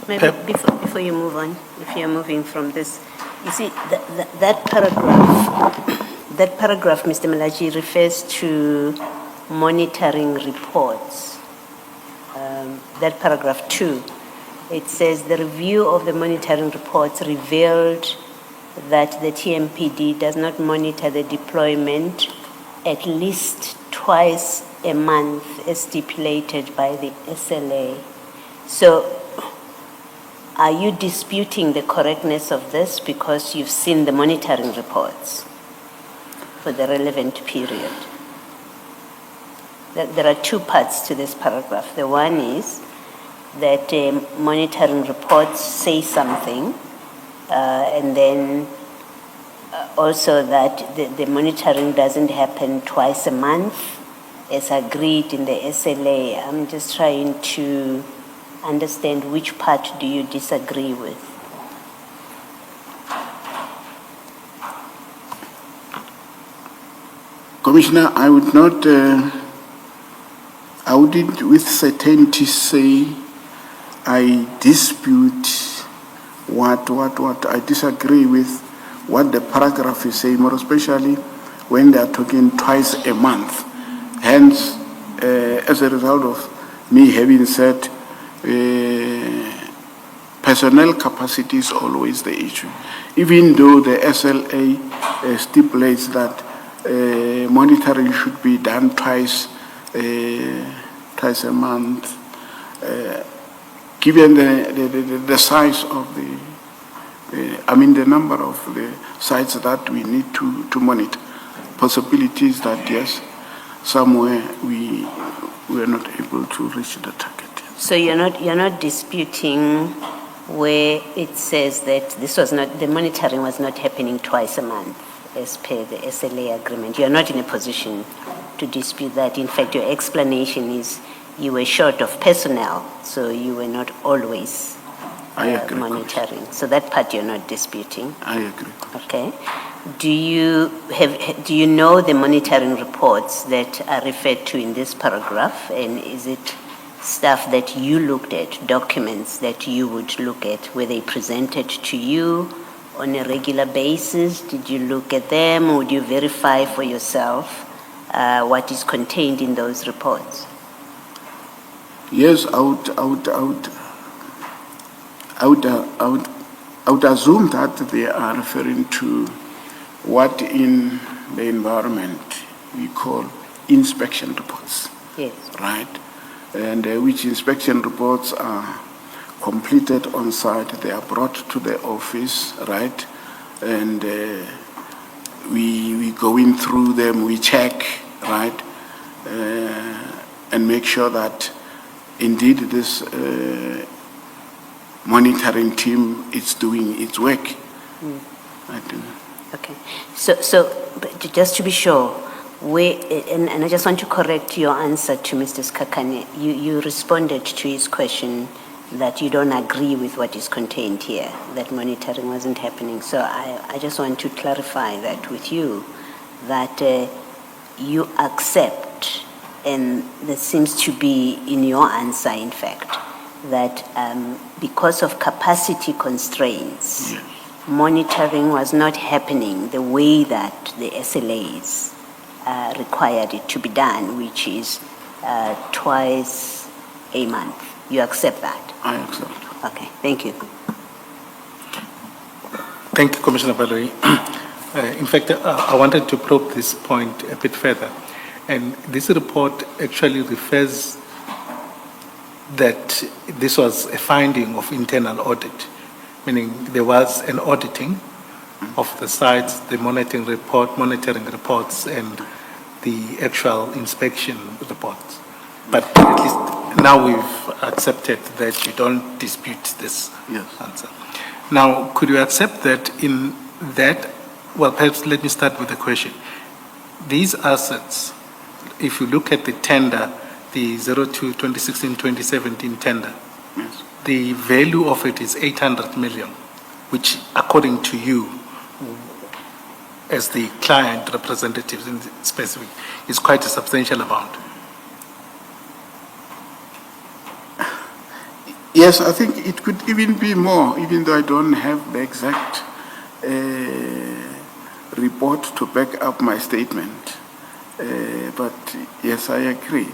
Maybe before you move on, if you're moving from this, you see, that paragraph, Mr. Malatji, refers to monitoring reports. That paragraph 2, it says the review of the monitoring reports revealed that the TMPD does not monitor the deployment at least twice a month as stipulated by the SLA. So Are you disputing the correctness of this because you've seen the monitoring reports for the relevant period? There are two parts to this paragraph. The one is that monitoring reports say something, and then also that the monitoring doesn't happen twice a month as agreed in the SLA. I'm just trying to understand which part do you disagree with? Commissioner, I would not, I wouldn't with certainty say I dispute what I disagree with what the paragraph is saying, more especially when they are talking twice a month. Hence, as a result of me having said personnel capacity is always the issue. Even though the SLA stipulates that monitoring should be done twice a month, given the size of the number of the sites that we need to monitor, possibilities that yes, somewhere we are not able to reach the target. So you're not disputing where it says that the monitoring was not happening twice a month as per the SLA agreement. You're not in a position to dispute that. In fact, your explanation is you were short of personnel, so you were not always monitoring. So that part you're not disputing. I agree. Okay. Do you know the monitoring reports that are referred to in this paragraph, and is it stuff that you looked at, documents that you would look at? Were they presented to you on a regular basis? Did you look at them? Would you verify for yourself what is contained in those reports? Yes, I would assume that they are referring to what in the environment we call inspection reports. Yes. Right? And which inspection reports are completed on site, they are brought to the office, right? And we go in through them, we check, right? And make sure that indeed this monitoring team is doing its work. Okay. So but just to be sure, and I just want to correct your answer to Mr. Skakane. You responded to his question that you don't agree with what is contained here, that monitoring wasn't happening. So I just want to clarify that with you, that you accept, and that seems to be in your answer, in fact, that because of capacity constraints, Yes. monitoring was not happening the way that the SLAs required it to be done, which is twice a month. You accept that? I accept. Okay, thank you. Thank you, Commissioner Baloyi. In fact, I wanted to probe this point a bit further. And this report actually refers that this was a finding of internal audit, meaning there was an auditing of the sites, the monitoring reports, and the actual inspection reports. But at least now we've accepted that you don't dispute this answer. Now, could you accept that in that, well, perhaps let me start with the question. These assets, if you look at the tender, the 2016-2017 tender, Yes. the value of it is 800 million, which according to you, as the client representatives in specific, is quite a substantial amount. Yes, I think it could even be more, even though I don't have the exact report to back up my statement. But yes, I agree.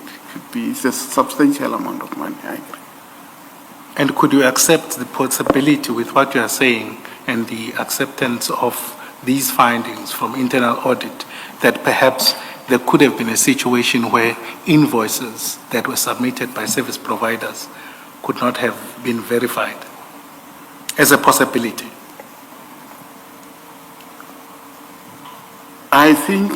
It's a substantial amount of money, I agree. And could you accept the possibility with what you are saying and the acceptance of these findings from internal audit that perhaps there could have been a situation where invoices that were submitted by service providers could not have been verified? as a possibility? I think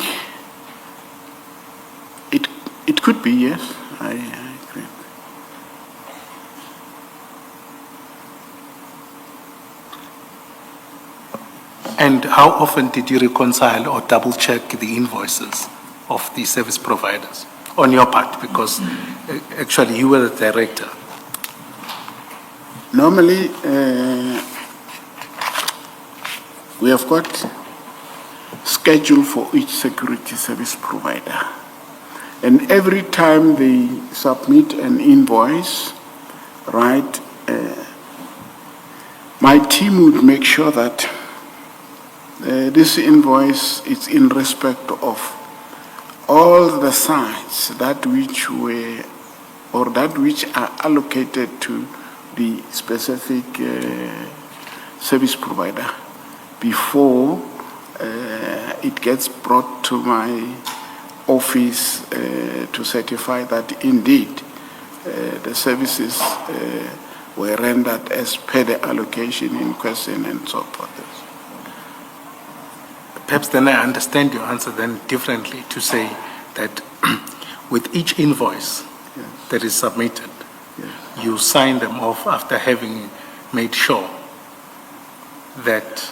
it could be, yes. I agree. And how often did you reconcile or double check the invoices of the service providers on your part? Because actually you were the director. Normally, we have got schedule for each security service provider. And every time they submit an invoice, right, my team would make sure that this invoice is in respect of all the sites that which were or that which are allocated to the specific service provider before it gets brought to my office to certify that indeed the services were rendered as per the allocation in question and so forth. Perhaps then I understand your answer then differently to say that with each invoice that is submitted, you sign them off after having made sure that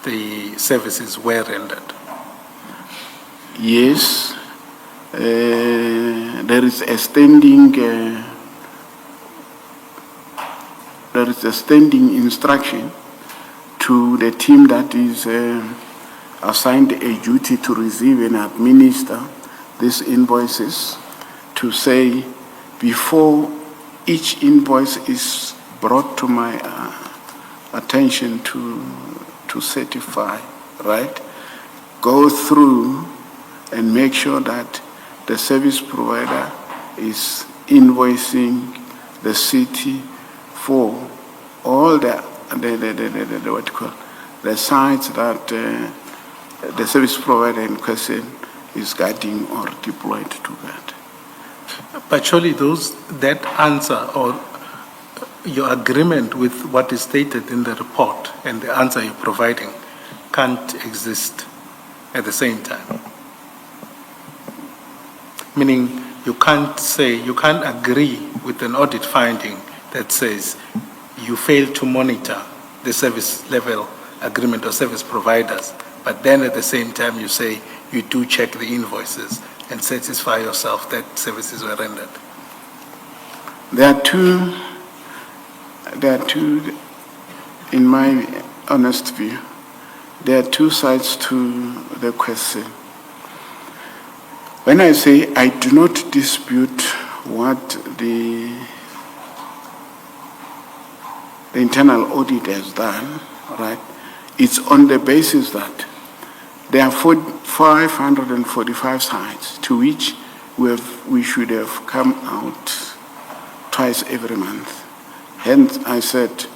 the services were rendered. Yes, there is a standing instruction to the team that is assigned a duty to receive and administer these invoices to say before each invoice is brought to my attention to certify, right? Go through and make sure that the service provider is invoicing the city for all the what you call the sites that the service provider in question is guiding or deployed to that. But surely that answer or your agreement with what is stated in the report and the answer you're providing can't exist at the same time. Meaning you can't agree with an audit finding that says you fail to monitor the service level agreement or service providers, but then at the same time you say you do check the invoices and satisfy yourself that services were rendered. There are two, in my honest view, there are two sides to the question. When I say I do not dispute what the internal audit has done, right, it's on the basis that there are 545 sites to which we should have come out twice every month. Hence, I said,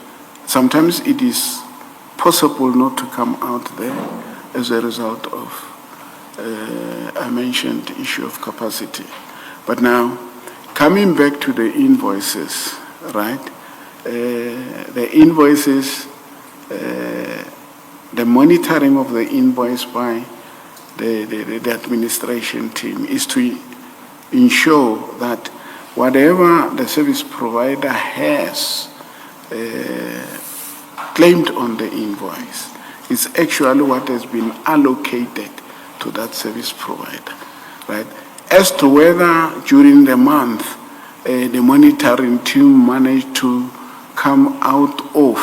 sometimes it is possible not to come out there as a result of, I mentioned, issue of capacity. But now, coming back to the invoices, right? The invoices, the monitoring of the invoice by the administration team is to ensure that whatever the service provider has claimed on the invoice is actually what has been allocated to that service provider, right? As to whether during the month the monitoring team managed to come out of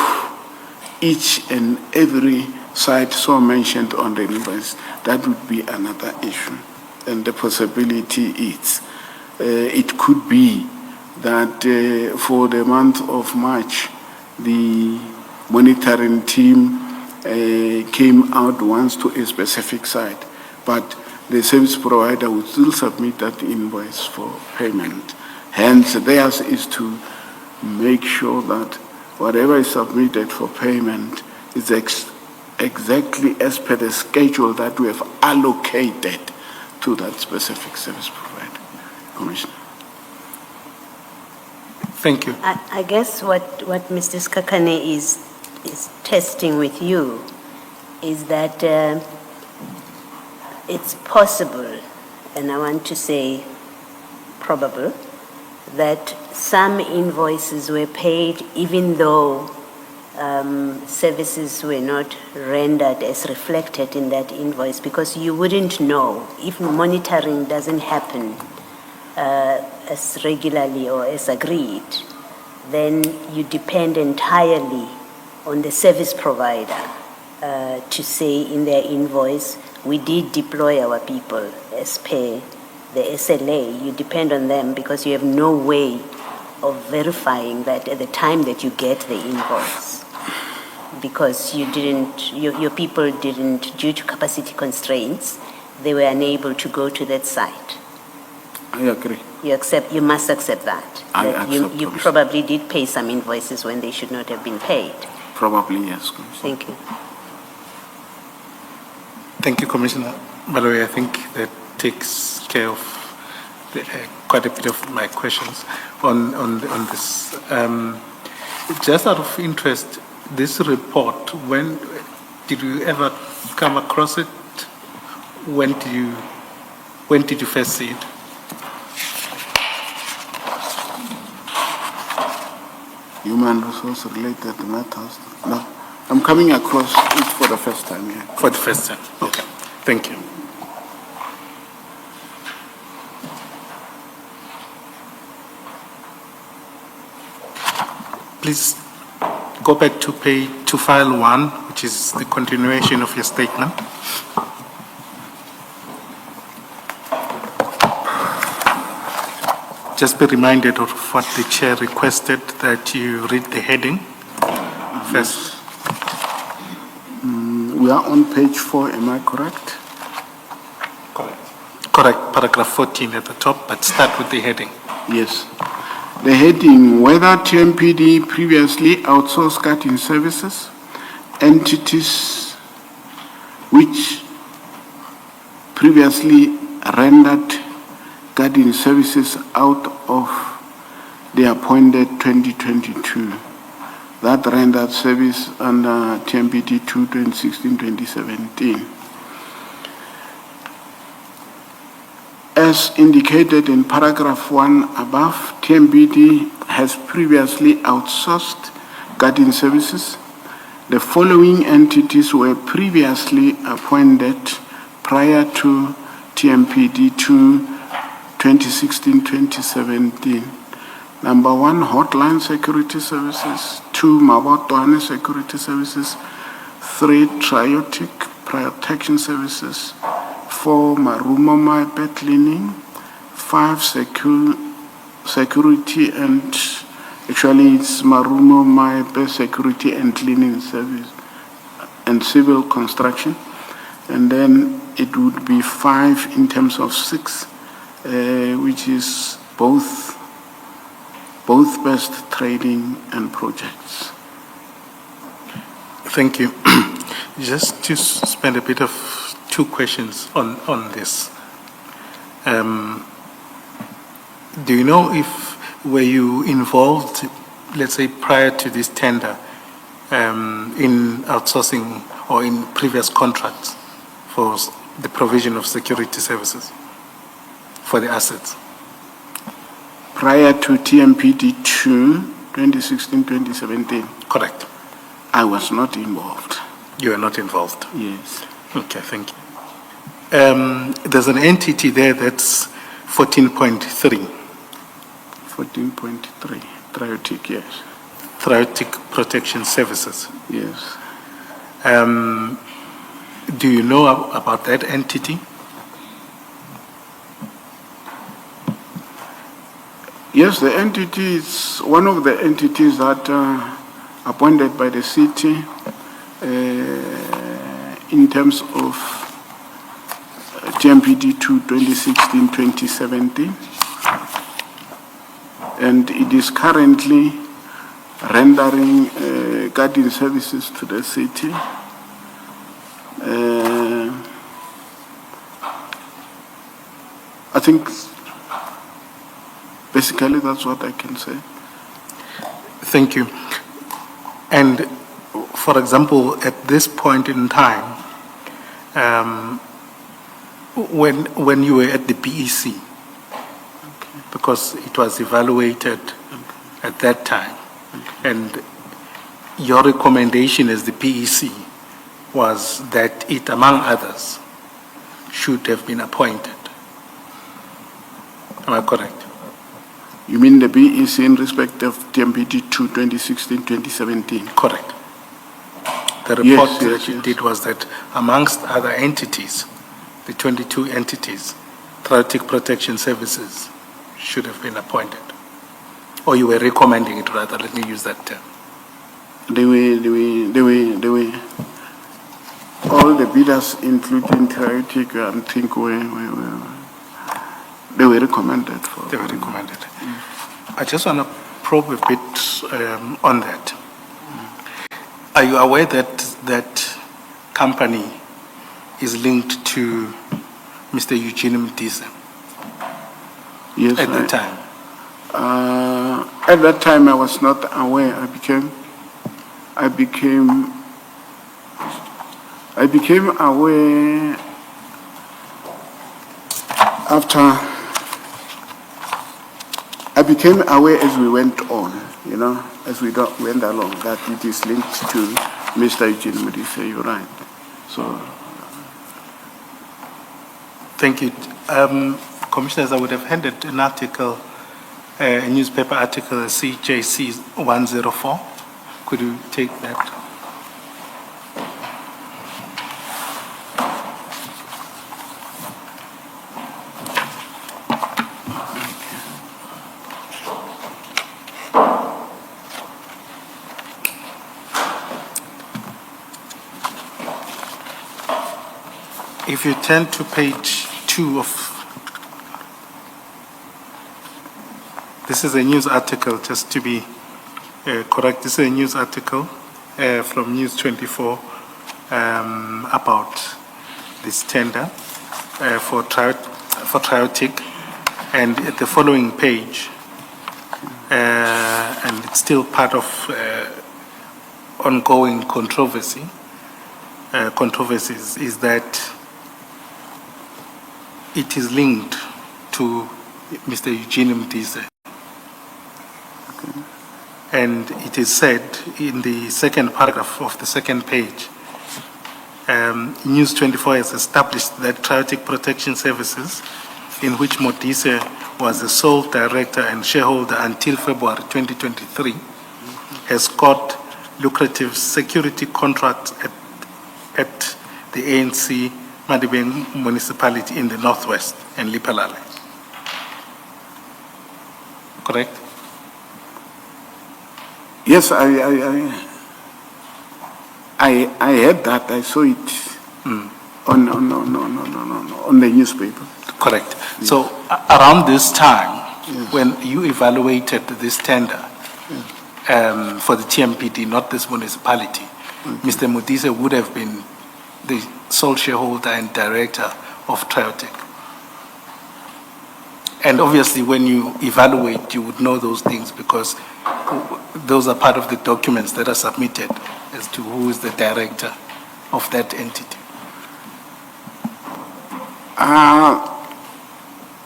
each and every site so mentioned on the invoice, that would be another issue. And the possibility is, it could be that for the month of March, the monitoring team came out once to a specific site, but the service provider would still submit that invoice for payment. Hence, theirs is to make sure that whatever is submitted for payment is exactly as per the schedule that we have allocated to that specific service provider. Commissioner. Thank you. I guess what Mr. Skakane is is testing with you is that it's possible, and I want to say probable, that some invoices were paid even though services were not rendered as reflected in that invoice, because you wouldn't know if monitoring doesn't happen as regularly or as agreed, then you depend entirely on the service provider to say in their invoice, we did deploy our people as per the SLA. You depend on them because you have no way of verifying that at the time that you get the invoice, because you didn't, your people didn't, due to capacity constraints, they were unable to go to that site. I agree. You must accept that. I that you accept this. probably did pay some invoices when they should not have been paid. Probably, yes, Commissioner. Thank you. Thank you, Commissioner. By the way, I think that takes care of quite a bit of my questions on this. Just out of interest, this report, when did you ever come across it? When did you first see it? Human resource related matters. No, I'm coming across it for the first time, yeah. For the first time. Okay. Thank you. Please go back to file 1, which is the continuation of your statement. Just be reminded of what the chair requested, that you read the heading first. We are on page 4, am I correct? Correct, paragraph 14 at the top, but start with the heading. Yes. The heading, whether TMPD previously outsourced cutting services, entities which previously rendered guarding services out of the appointed 2022, that rendered service under TMPD 2 2016-2017. As indicated in paragraph 1 above, TMPD has previously outsourced guarding services. The following entities were previously appointed prior to TMPD 2 2016-2017. Number 1, Hotline Security Services. 2, Mabotwane Security Services. 3, Triotic Protection Services. 4, Marumo Maipe Cleaning. 5, Security and, actually it's Marumo Maipe Security and Cleaning Service and Civil Construction. And then it would be 5 in terms of 6, which is both best trading and projects. Thank you. Just to spend a bit of 2 questions on this. Do you know were you involved, let's say prior to this tender, in outsourcing or in previous contracts for the provision of security services for the assets? Prior to TMPD 2, 2016-2017? Correct. I was not involved. You are not involved? Yes. Okay, thank you. There's an entity there that's 14.3. 14.3, Triotic, yes. Triotic Protection Services. Yes. Do you know about that entity? Yes, the entity is one of the entities that appointed by the city in terms of TMPD 2 2016-2017. And it is currently rendering guarding services to the city. I think basically that's what I can say. Thank you. And for example, at this point in time, when you were at the PEC, because it was evaluated at that time, and your recommendation as the PEC was that it, among others, should have been appointed. Am I correct? You mean the BEC in respect of TMPT 2 2016-2017? Correct. The report Yes, that yes, you yes. did was that amongst other entities, the 22 entities, Traumatic Protection Services should have been appointed. Or you were recommending it rather, let me use that term. They were, all the bidders, including Traumatic, I think they were recommended for. They were recommended. I just want to probe a bit on that. Are you aware that that company is linked to Mr. Eugene Mdisa Yes, at the time? At that time, I was not aware. I became aware after. I became aware as we went on, as we went along, that it is linked to Mr. Eugene Mdisa. You're right. So. Thank you. Commissioners, I would have handed an article, a newspaper article, CJC 104. Could you take that? If you turn to page 2 of, this is a news article, just to be correct, this is a news article from News 24 about this tender for Traumatic, and at the following page, and it's still part of ongoing controversies, is that it is linked to Mr. Eugene Mdisa. And it is said in the second paragraph of the second page, News 24 has established that Traumatic Protection Services, in which Mdisa was the sole director and shareholder until February 2023, has got lucrative security contracts at the ANC Madibeng municipality in the northwest and Lipalale. Correct? Yes, I heard that. I saw it on the newspaper. Correct. So around this time, when you evaluated this tender for the TMPD, not this municipality, Mr. Mdisa would have been the sole shareholder and director of Traumatic. And obviously when you evaluate, you would know those things because those are part of the documents that are submitted as to who is the director of that entity.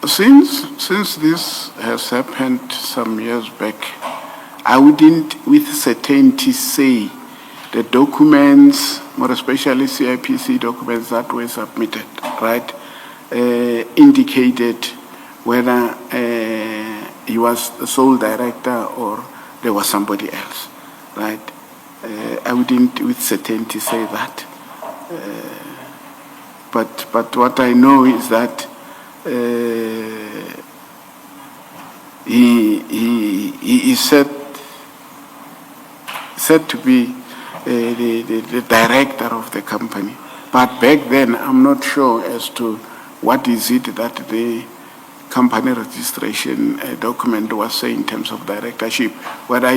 Since this has happened some years back, I wouldn't with certainty say the documents, more especially CIPC documents that were submitted, right, indicated whether he was the sole director or there was somebody else, right? I wouldn't with certainty say that. But what I know is that he is said to be the director of the company. But back then, I'm not sure as to what is it that the company registration document was saying in terms of directorship, whether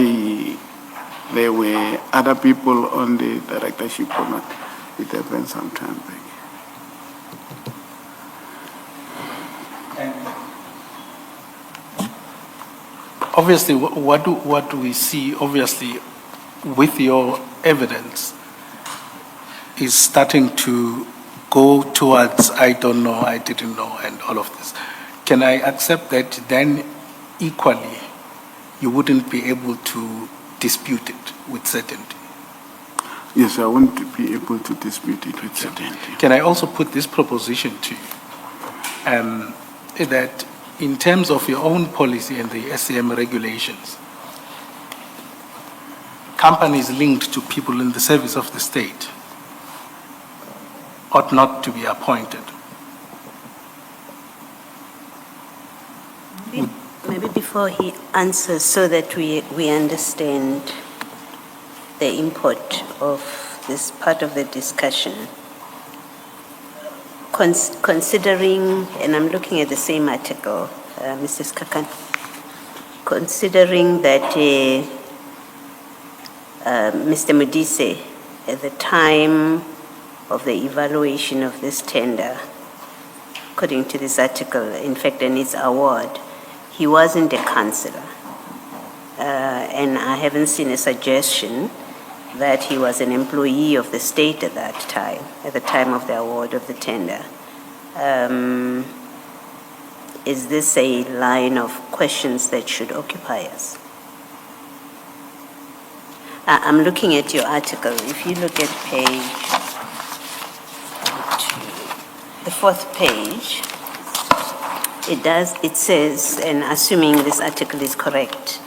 there were other people on the directorship or not. It happened some time back. Obviously, what do we see, obviously, with your evidence is starting to go towards, I don't know, I didn't know, and all of this, can I accept that then equally you wouldn't be able to dispute it with certainty? Yes, I won't be able to dispute it with certainty. Can I also put this proposition to you? That in terms of your own policy and the SCM regulations, companies linked to people in the service of the state ought not to be appointed. Maybe before he answers, so that we understand the import of this part of the discussion, considering, and I'm looking at the same article, Mr. Skakan, considering that Mr. Modise, at the time of the evaluation of this tender, according to this article, in fact, and its award, he wasn't a councillor. And I haven't seen a suggestion that he was an employee of the state at that time, at the time of the award of the tender. Is this a line of questions that should occupy us? I'm looking at your article. If you look at the fourth page, it says, and assuming this article is correct,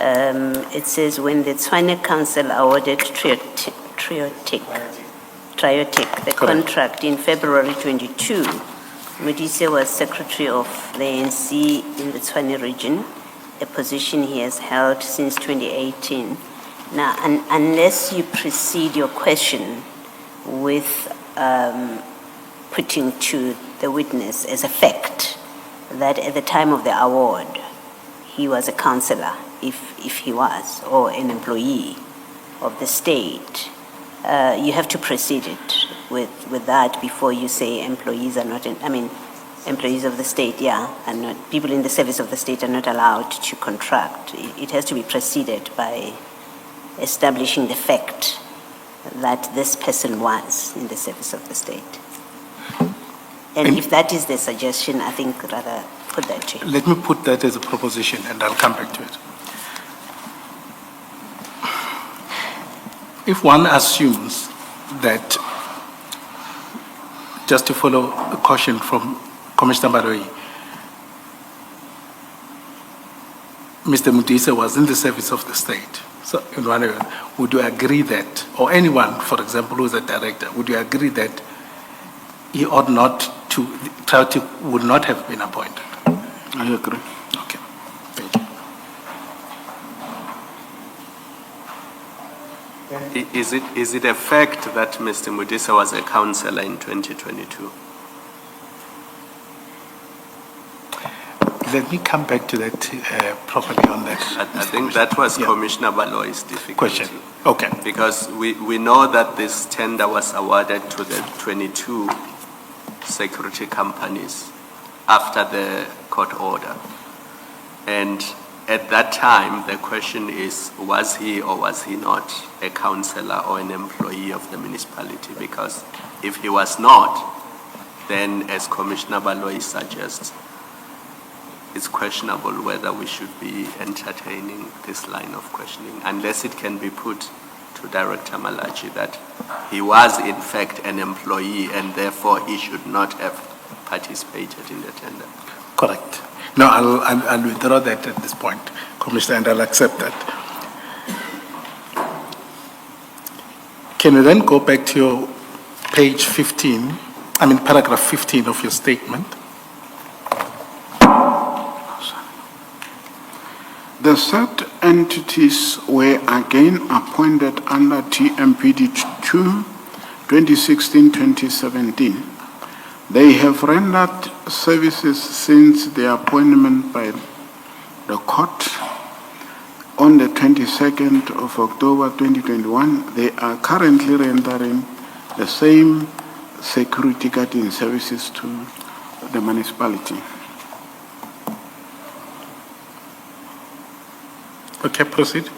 it says when the Tshwane Council awarded Triotic the contract in February 22, Modise was secretary of the ANC in the Tshwane region, a position he has held since 2018. Now, unless you precede your question with putting to the witness as a fact that at the time of the award, he was a councillor, if he was, or an employee of the state, you have to precede it with that before you say employees are not, employees of the state, are not, people in the service of the state are not allowed to contract. It has to be preceded by establishing the fact that this person was in the service of the state. And if that is the suggestion, I think rather put that to you. Let me put that as a proposition and I'll come back to it. If one assumes that, just to follow a caution from Commissioner Baroi, Mr. Modise was in the service of the state. So, in one way, would you agree that, or anyone, for example, who is a director, would you agree that he ought not to, would not have been appointed? I agree. Okay, thank you. Is it a fact that Mr. Modise was a councillor in 2022? Let me come back to that properly on that. I think that was Commissioner Baloy's difficulty. Question. Okay. Because we know that this tender was awarded to the 22 security companies after the court order. And at that time, the question is, was he or was he not a councillor or an employee of the municipality? Because if he was not, then as Commissioner Baloy suggests, it's questionable whether we should be entertaining this line of questioning, unless it can be put to Director Malatji that he was in fact an employee and therefore he should not have participated in the tender. Correct. No, I'll withdraw that at this point, Commissioner, and I'll accept that. Can you then go back to your page 15, paragraph 15 of your statement? The said entities were again appointed under TMPD 2, 2016-2017. They have rendered services since their appointment by the court on the 22nd of October 2021. They are currently rendering the same security guarding services to the municipality. Okay, proceed.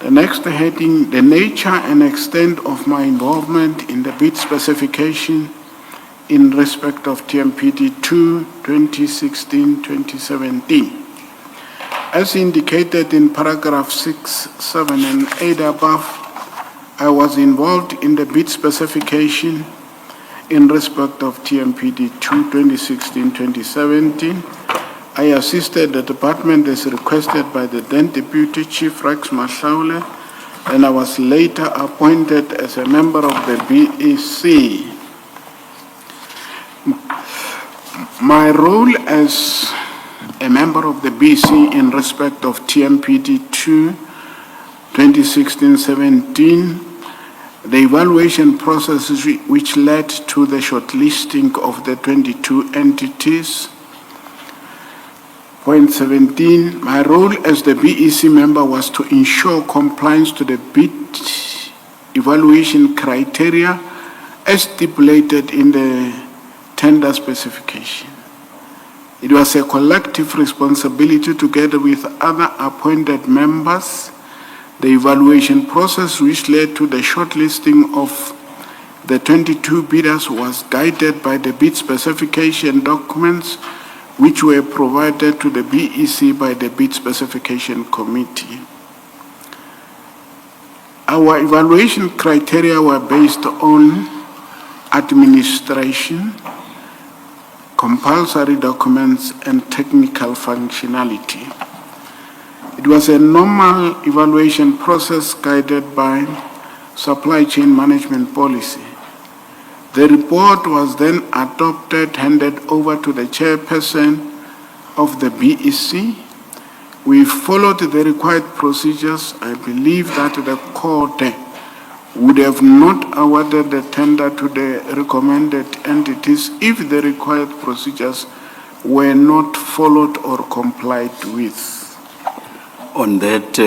The next heading, the nature and extent of my involvement in the bid specification in respect of TMPD 2, 2016-2017. As indicated in paragraph 6, 7, and 8 above, I was involved in the bid specification in respect of TMPD 2, 2016-2017. I assisted the department as requested by the then Deputy Chief Rex Mahlaule, and I was later appointed as a member of the BEC. My role as a member of the BEC in respect of TMPD 2, 2016-17, the evaluation process which led to the shortlisting of the 22 entities. Point 17, my role as the BEC member was to ensure compliance to the bid evaluation criteria as stipulated in the tender specification. It was a collective responsibility together with other appointed members. The evaluation process which led to the shortlisting of the 22 bidders was guided by the bid specification documents which were provided to the BEC by the Bid Specification Committee. Our evaluation criteria were based on administration, compulsory documents, and technical functionality. It was a normal evaluation process guided by supply chain management policy. The report was then adopted, handed over to the chairperson of the BEC. We followed the required procedures. I believe that the court would have not awarded the tender to the recommended entities if the required procedures were not followed or complied with. On that,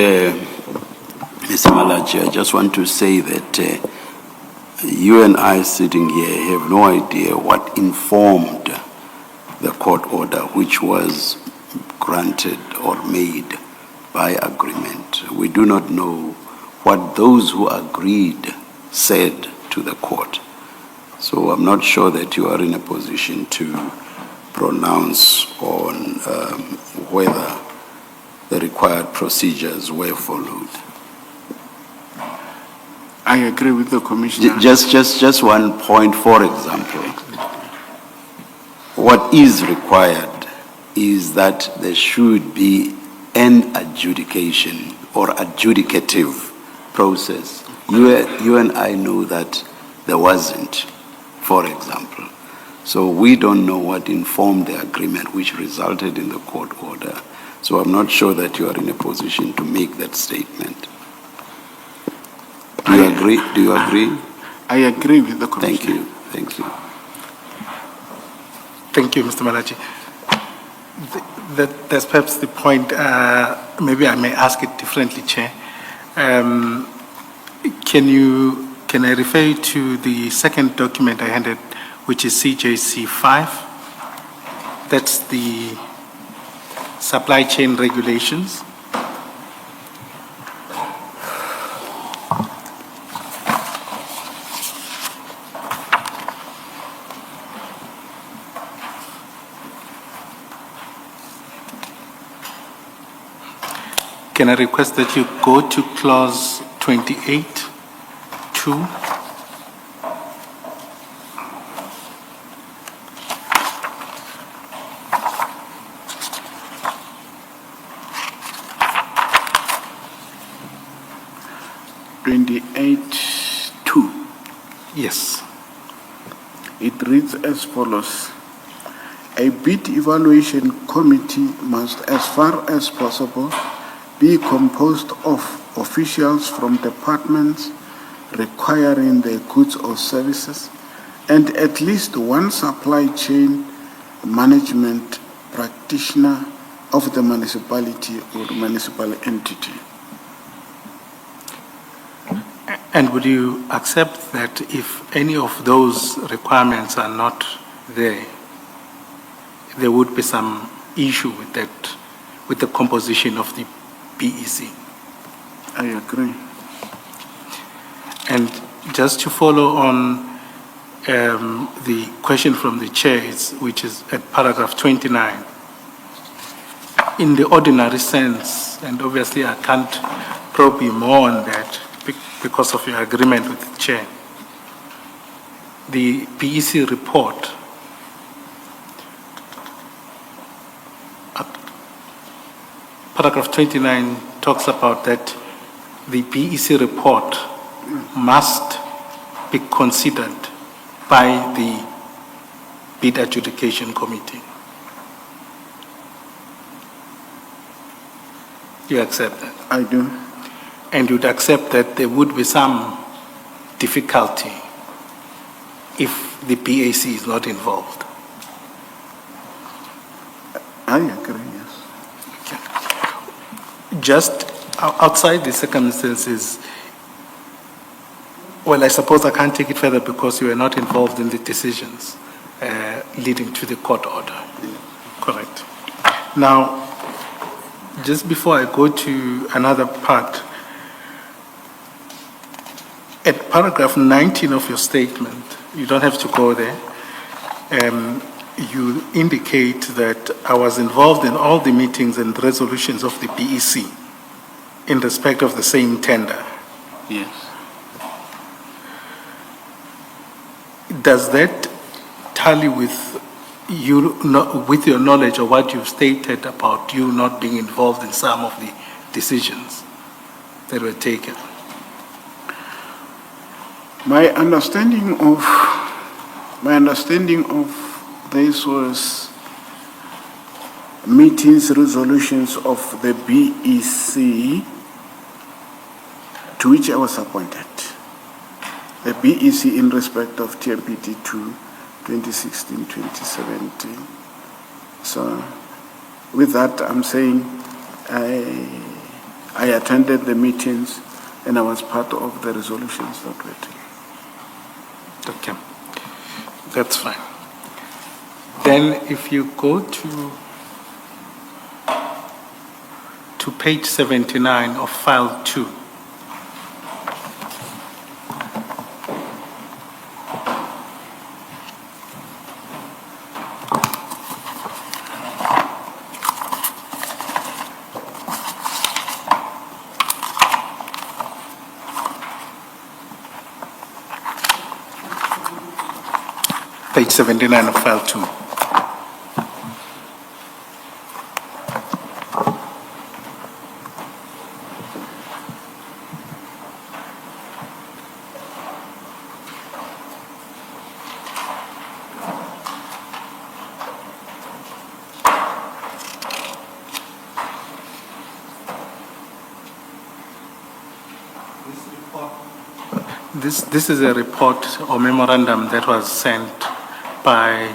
Mr. Malatji, I just want to say that you and I sitting here have no idea what informed the court order which was granted or made by agreement. We do not know what those who agreed said to the court. So I'm not sure that you are in a position to pronounce on whether the required procedures were followed. I agree with the Commissioner. Just one point, for example. What is required is that there should be an adjudication or adjudicative process. You and I know that there wasn't, for example. So we don't know what informed the agreement which resulted in the court order. So I'm not sure that you are in a position to make that statement. Do you agree? Do you agree? I agree with the Commissioner. Thank you. Thank you, Mr. Malatji. That's perhaps the point. Maybe I may ask it differently, Chair. Can I refer you to the second document I handed, which is CJC 5? That's the supply chain regulations. Can I request that you go to clause 28(2)? Yes. It reads as follows. A bid evaluation committee must, as far as possible, be composed of officials from departments requiring the goods or services and at least one supply chain management practitioner of the municipality or municipal entity. And would you accept that if any of those requirements are not there, there would be some issue with that, with the composition of the BEC? I agree. And just to follow on the question from the chair, which is at paragraph 29, in the ordinary sense, and obviously I can't probe you more on that because of your agreement with the chair, the PEC report paragraph 29 talks about that the PEC report must be considered by the bid adjudication committee. You accept that? I do. And you'd accept that there would be some difficulty if the PAC is not involved? I agree, yes. Just outside the circumstances, well, I suppose I can't take it further because you are not involved in the decisions leading to the court order. Correct. Now, just before I go to another part, at paragraph 19 of your statement, you don't have to go there, you indicate that I was involved in all the meetings and resolutions of the PEC in respect of the same tender. Yes. Does that tally with with your knowledge of what you've stated about you not being involved in some of the decisions that were taken? My understanding of this was meetings, resolutions of the BEC to which I was appointed. The BEC in respect of TMPT 2, 2016-2017. So with that, I'm saying I attended the meetings and I was part of the resolutions that were taken. Okay, that's fine. Then if you go to page 79 of file 2, page 79 of file 2. This is a report or memorandum that was sent by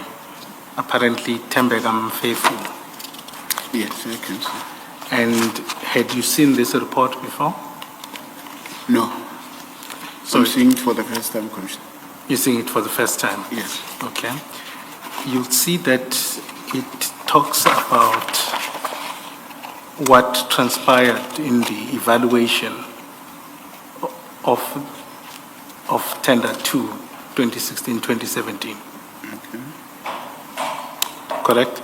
apparently Tembegam Faithful. Yes, I can see. And had you seen this report before? No. So I'm seeing it for the first time, Commissioner. You're seeing it for the first time? Yes. Okay. You'll see that it talks about what transpired in the evaluation of Tender 2, 2016-2017. Okay. Correct?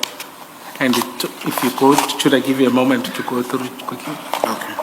And if you go, should I give you a moment to go through it quickly? Okay.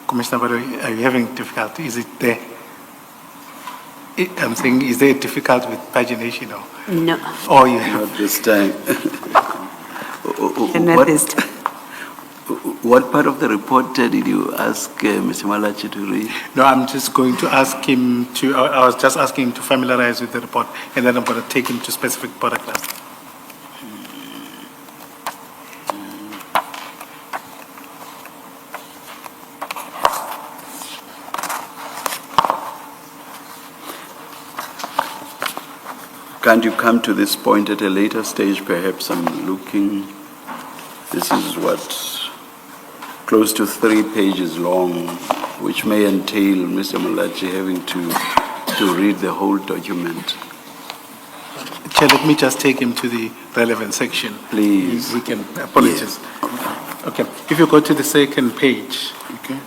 Commissioner, but are you having difficulty? Is it there? I'm saying, is there difficulty with pagination or? No, Or you have? Not this time. not this time. What part of the report did you ask Mr. Malatji to read? No, I'm just going to ask him to, I was just asking him to familiarize with the report, and then I'm going to take him to specific paragraphs. Can't you come to this point at a later stage? Perhaps I'm looking, this is what, close to 3 pages long, which may entail Mr. Malatji having to read the whole document. Chair, let me just take him to the relevant section. Please. We can, apologies. Okay, if you go to the second page, Okay.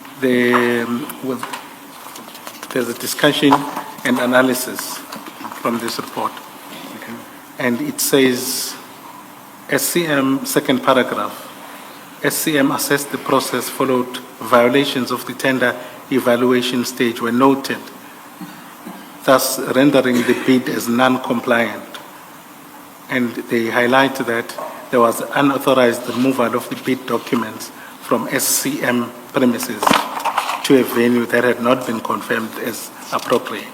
there's a discussion and analysis from this report. Okay. And it says, SCM, second paragraph, SCM assessed the process followed violations of the tender evaluation stage were noted, thus rendering the bid as non-compliant. And they highlight that there was unauthorized removal of the bid documents from SCM premises to a venue that had not been confirmed as appropriate.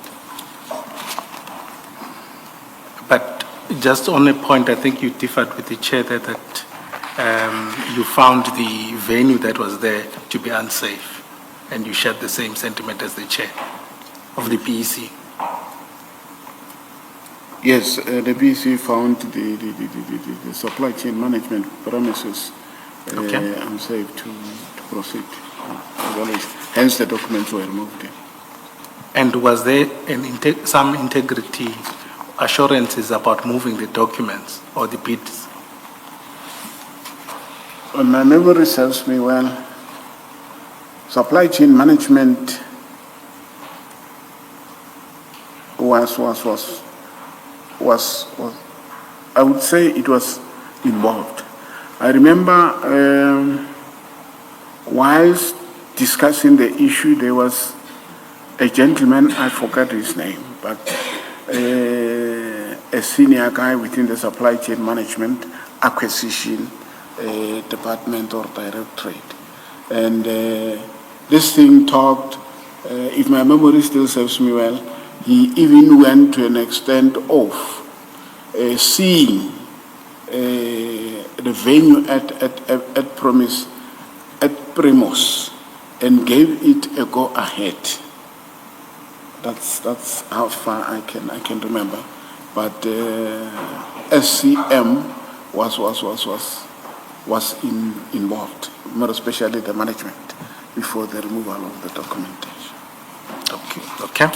But just on a point, I think you differed with the chair that you found the venue that was there to be unsafe, and you shared the same sentiment as the chair of the PEC. Yes, the BC found the supply chain management premises Okay. unsafe to proceed. Hence, the documents were removed. And was there some integrity assurances about moving the documents or the bids? And my memory serves me well. Supply chain management was I would say it was involved. I remember whilst discussing the issue, there was a gentleman, I forgot his name, but a senior guy within the supply chain management acquisition department or directorate. And this thing talked, if my memory still serves me well, he even went to an extent of seeing the venue at Primus and gave it a go ahead. That's how far I can remember. But SCM was involved, more especially the management, before the removal of the documentation. Okay.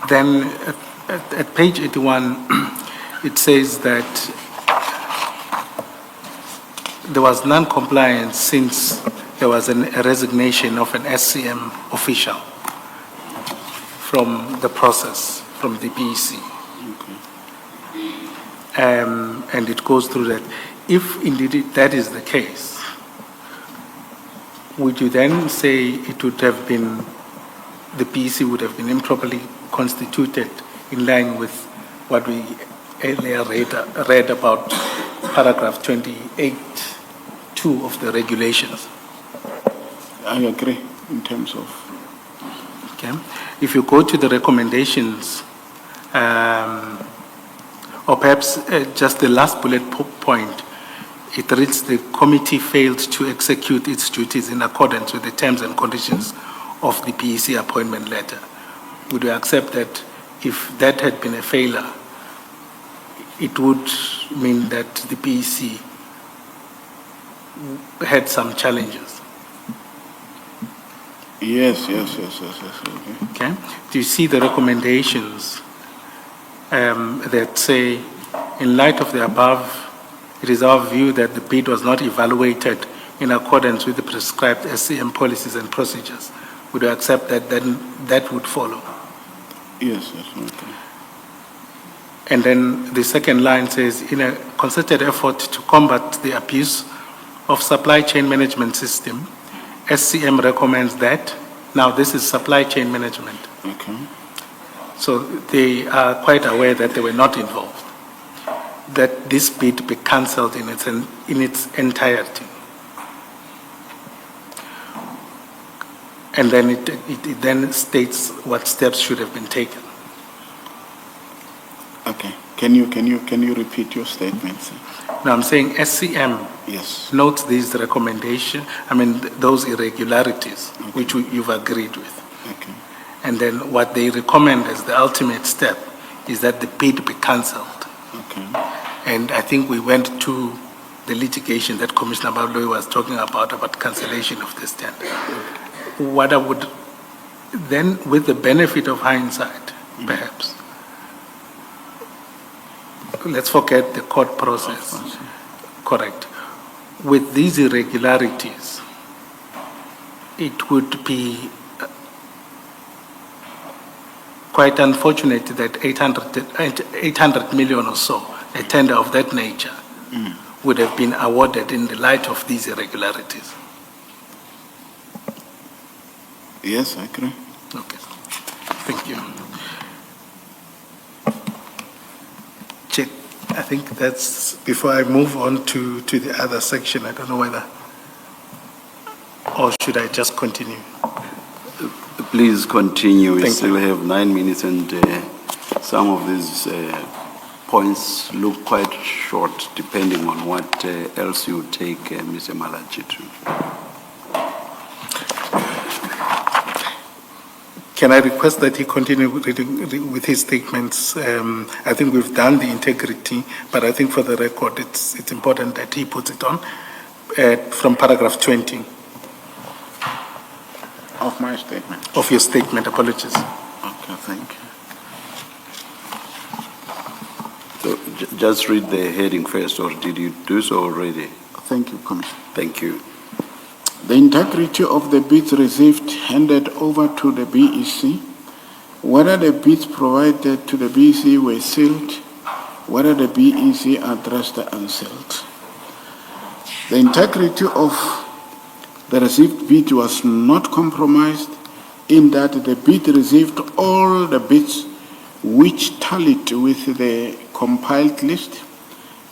Then at page 81, it says that there was non-compliance since there was a resignation of an SCM official from the process, from the PEC. And it goes through that. If indeed that is the case, would you then say it would have been, the PEC would have been improperly constituted in line with what we earlier read about paragraph 28(2) of the regulations? I agree in terms of. Okay. If you go to the recommendations, or perhaps just the last bullet point, it reads the committee failed to execute its duties in accordance with the terms and conditions of the PEC appointment letter. Would you accept that if that had been a failure, it would mean that the PEC had some challenges? Yes. Okay. Do you see the recommendations that say, in light of the above, it is our view that the bid was not evaluated in accordance with the prescribed SCM policies and procedures? Would you accept that then that would follow? Yes, okay. And then the second line says, in a concerted effort to combat the abuse of supply chain management system, SCM recommends that, now this is supply chain management. Okay. So they are quite aware that they were not involved, that this bid be cancelled in its entirety. And then it then states what steps should have been taken. Okay. Can you repeat your statement, sir? Now, I'm saying SCM Yes. notes these recommendations, those irregularities, which you've agreed with. Okay. And then what they recommend as the ultimate step is that the bid be cancelled. Okay. And I think we went to the litigation that Commissioner Babloi was talking about cancellation of this tender. What I would then, with the benefit of hindsight, perhaps, let's forget the court process. Correct. With these irregularities, it would be quite unfortunate that 800 million or so, a tender of that nature, would have been awarded in the light of these irregularities. Yes, I agree. Okay. Thank you. Check. I think that's, before I move on to the other section, I don't know whether, or should I just continue? Please continue. We Thank still have 9 minutes, and some of these points look quite short, depending on what else you take Mr. Malatji to. Can I request that he continue with his statements? I think we've done the integrity, but I think for the record, it's important that he puts it on from paragraph 20 Of my statement. of your statement. Apologies. Okay, thank you. So just read the heading first, or did you do so already? Thank you, Commissioner. Thank you. The integrity of the bids received handed over to the BEC, whether the bids provided to the BEC were sealed, whether the BEC addressed the unsealed. The integrity of the received bid was not compromised in that the bid received all the bids which tallied with the compiled list.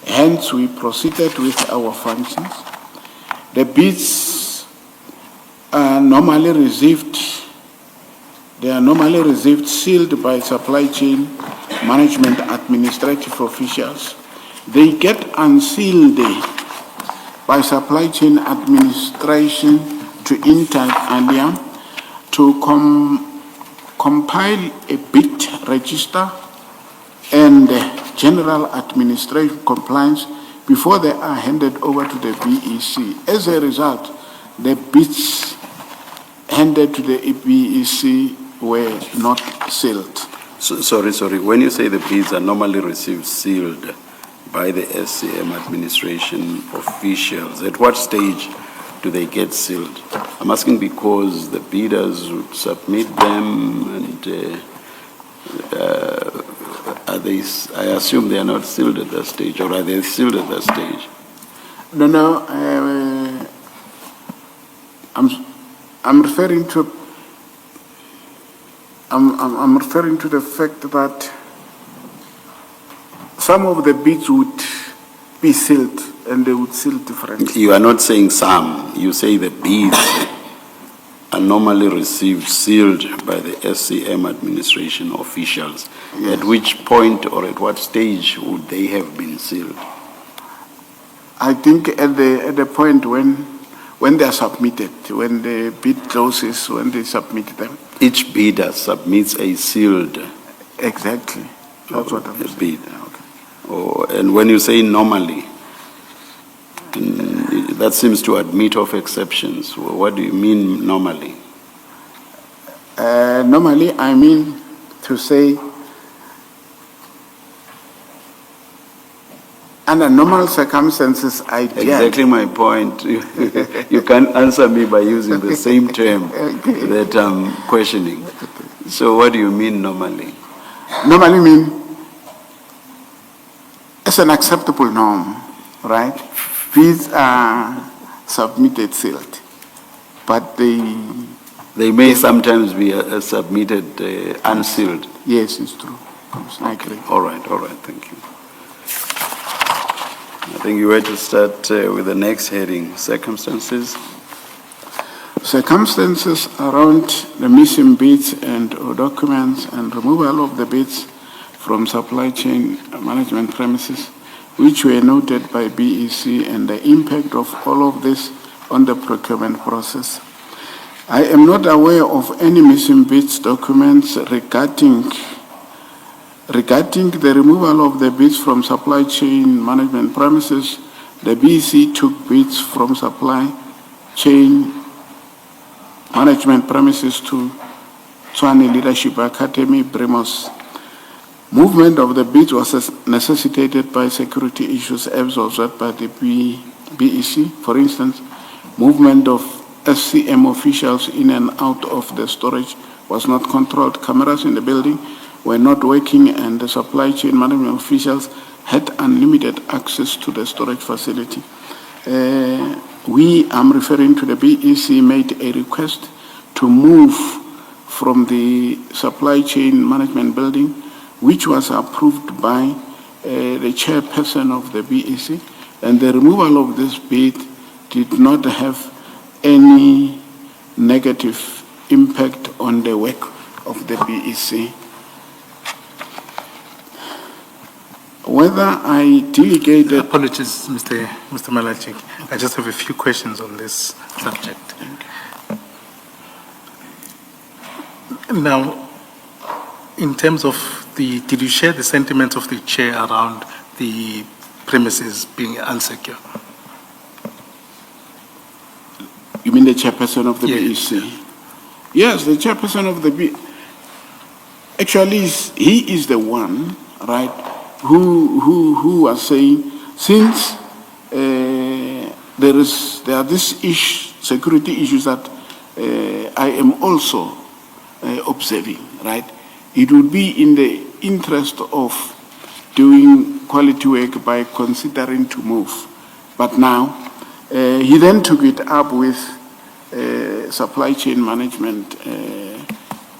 Hence, we proceeded with our functions. The bids are normally received sealed by supply chain management administrative officials. They get unsealed by supply chain administration to inter alia to compile a bid register and general administrative compliance before they are handed over to the BEC. As a result, the bids handed to the BEC were not sealed. So, sorry. When you say the bids are normally received sealed by the SCM administration officials, at what stage do they get sealed? I'm asking because the bidders would submit them, and are they? I assume they are not sealed at that stage, or are they sealed at that stage? No. I'm referring to. I'm referring to the fact that some of the bids would be sealed, and they would seal differently. You are not saying some. You say the bids are normally received sealed by the SCM administration officials. Yes. At which point or at what stage would they have been sealed? I think at the point when they are submitted, when the bid closes, when they submit them. Each bidder submits a sealed Exactly. That's what I'm saying. bid. Okay. Oh, and when you say normally, that seems to admit of exceptions. What do you mean normally? Normally, I mean to say, under normal circumstances, Exactly my point. You can answer me by using the same term that I'm questioning. So what do you mean normally? normally mean it's an acceptable norm, right? Bids are submitted sealed, but They may sometimes be submitted unsealed. yes, it's true. I agree. All right, thank you. I think you were to start with the next heading, circumstances. circumstances around the missing bids and or documents and removal of the bids from supply chain management premises, which were noted by BEC, and the impact of all of this on the procurement process. I am not aware of any missing bids documents regarding the removal of the bids from supply chain management premises. The BEC took bids from supply chain management premises to Tshwane Leadership Academy, Bremos. Movement of the bids was necessitated by security issues observed by the BEC. For instance, movement of SCM officials in and out of the storage was not controlled. Cameras in the building were not working, and the supply chain management officials had unlimited access to the storage facility. I'm referring to the BEC made a request to move from the supply chain management building, which was approved by the chairperson of the BEC, and the removal of this bid did not have any negative impact on the work of the BEC. Whether I delegated... Apologies, Mr. Malatji. I just have a few questions on this subject. Now, in terms of did you share the sentiments of the chair around the premises being unsecure? You mean the chairperson of the Yes. BEC? Yes, the chairperson of the BEC. Actually, he is the one, right, who was saying, since there are these security issues that I am also observing, right? It would be in the interest of doing quality work by considering to move. But now, he then took it up with supply chain management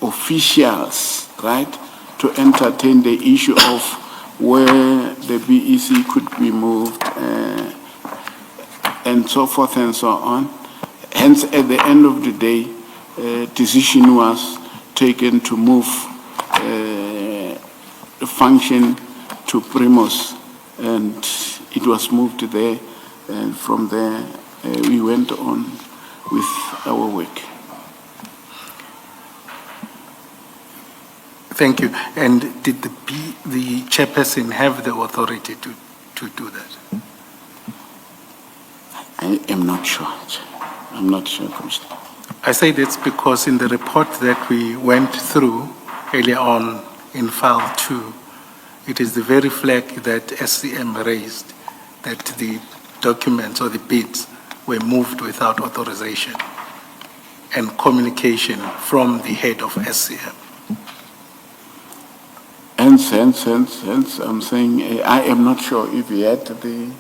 officials, right, to entertain the issue of where the BEC could be moved and so forth and so on. Hence, at the end of the day, decision was taken to move the function to Primos, and it was moved there, and from there we went on with our work. Thank you. And did the chairperson have the authority to do that? I am not sure. I'm not sure, Commissioner. I say this because in the report that we went through earlier on in file 2, it is the very flag that SCM raised that the documents or the bids were moved without authorization and communication from the head of SCM. Hence, I'm saying I am not sure if he had the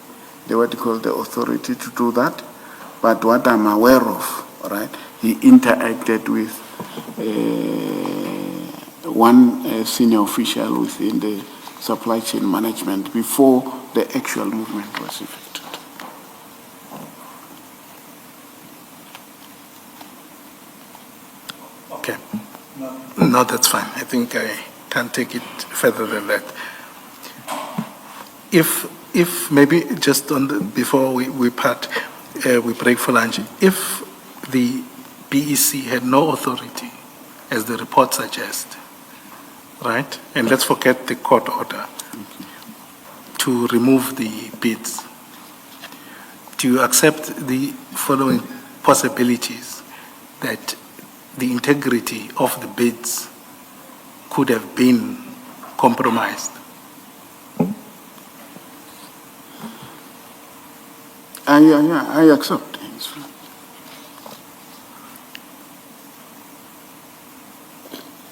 what you call the authority to do that, but what I'm aware of, right, he interacted with one senior official within the supply chain management before the actual movement was effected. Okay. No, that's fine. I think I can't take it further than that. If maybe just on before we part, we break for lunch, if the BEC had no authority, as the report suggests, right, and let's forget the court order, to remove the bids, do you accept the following possibilities that the integrity of the bids could have been compromised? I accept.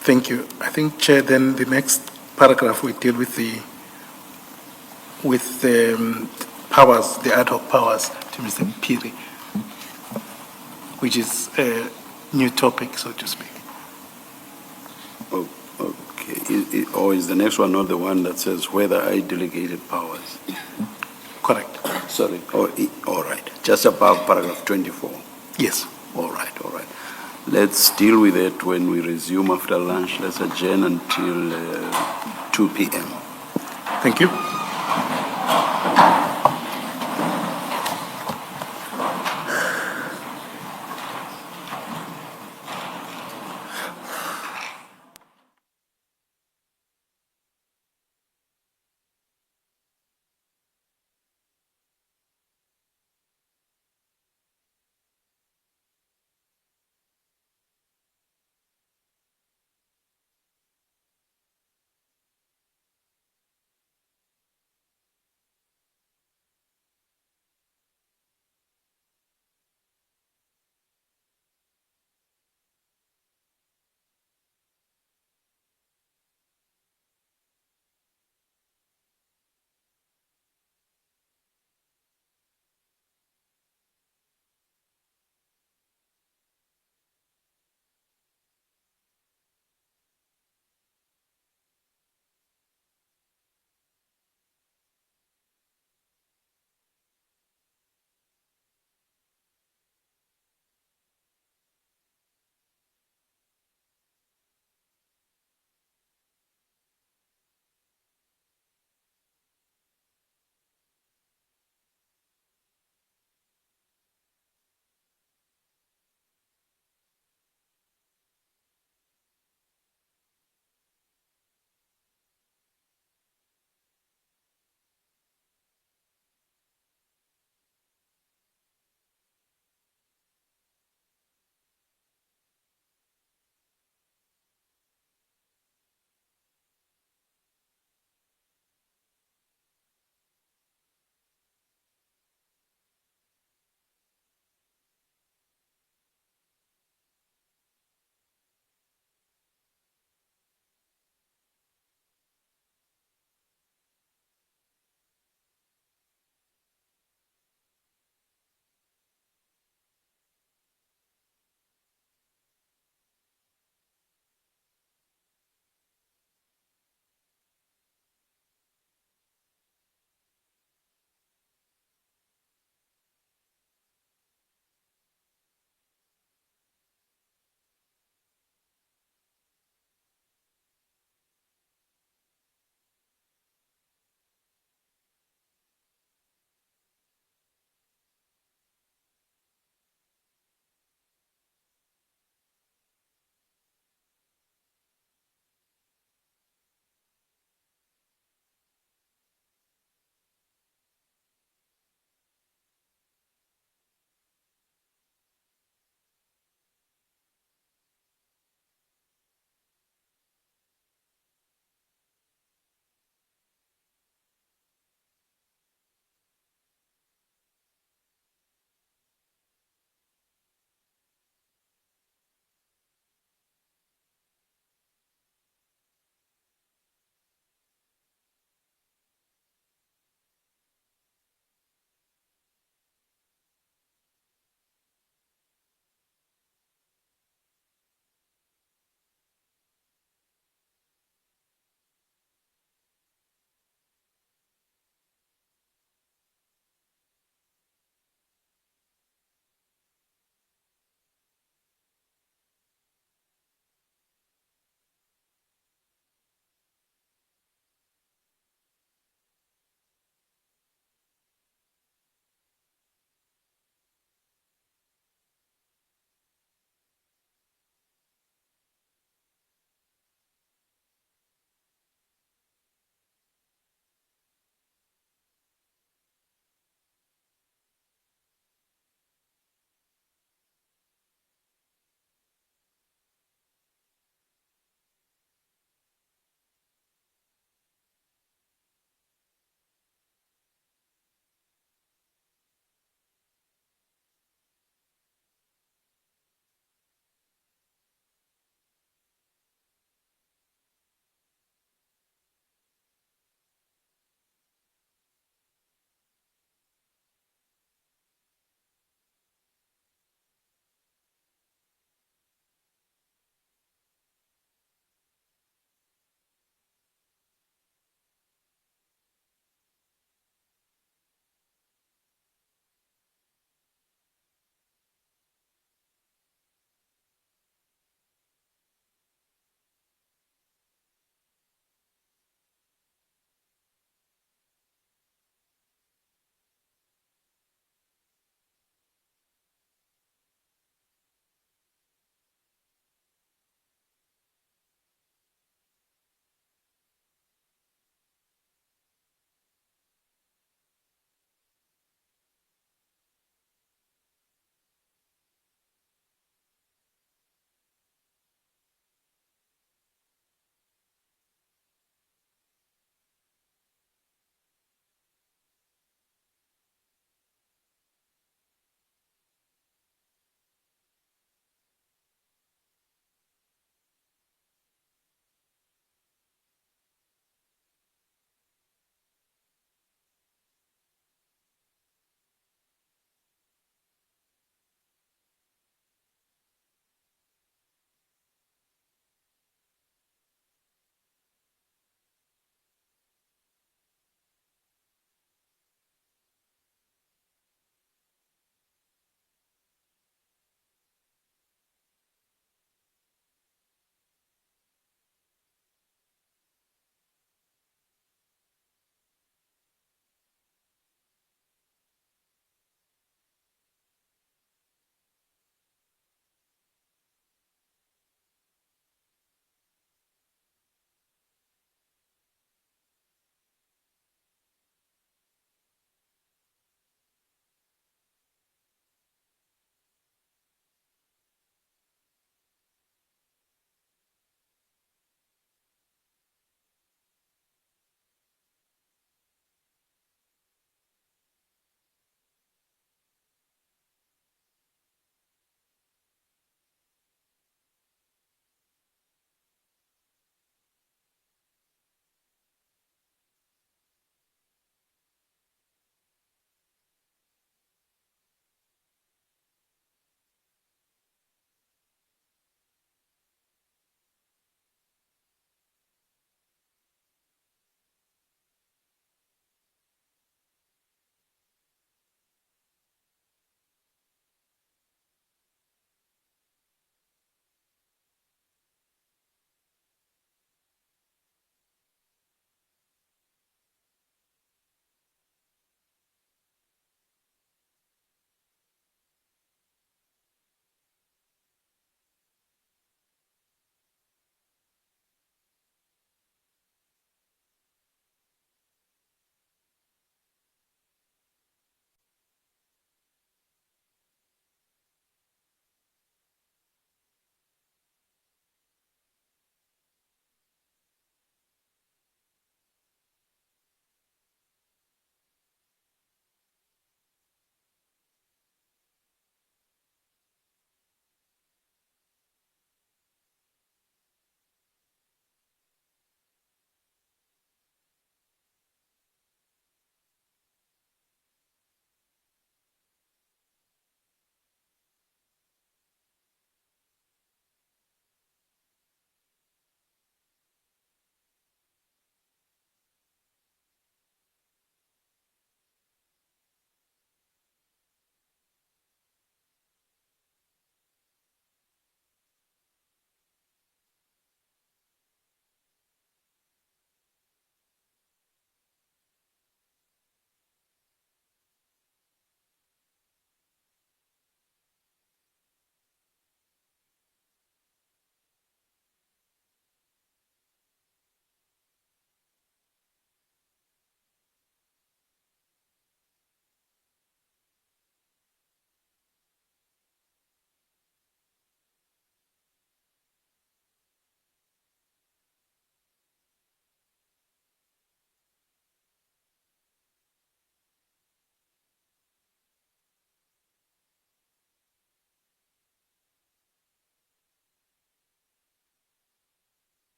Thank you. I think, Chair, then the next paragraph we deal with the powers, the ad hoc powers to Mr. Piri, which is a new topic, so to speak. Oh, okay. Or is the next one not the one that says whether I delegated powers? Correct. Sorry. All right. Just above paragraph 24. Yes. All right. let's deal with it when we resume after lunch. Let's adjourn until 2 p.m. Thank you.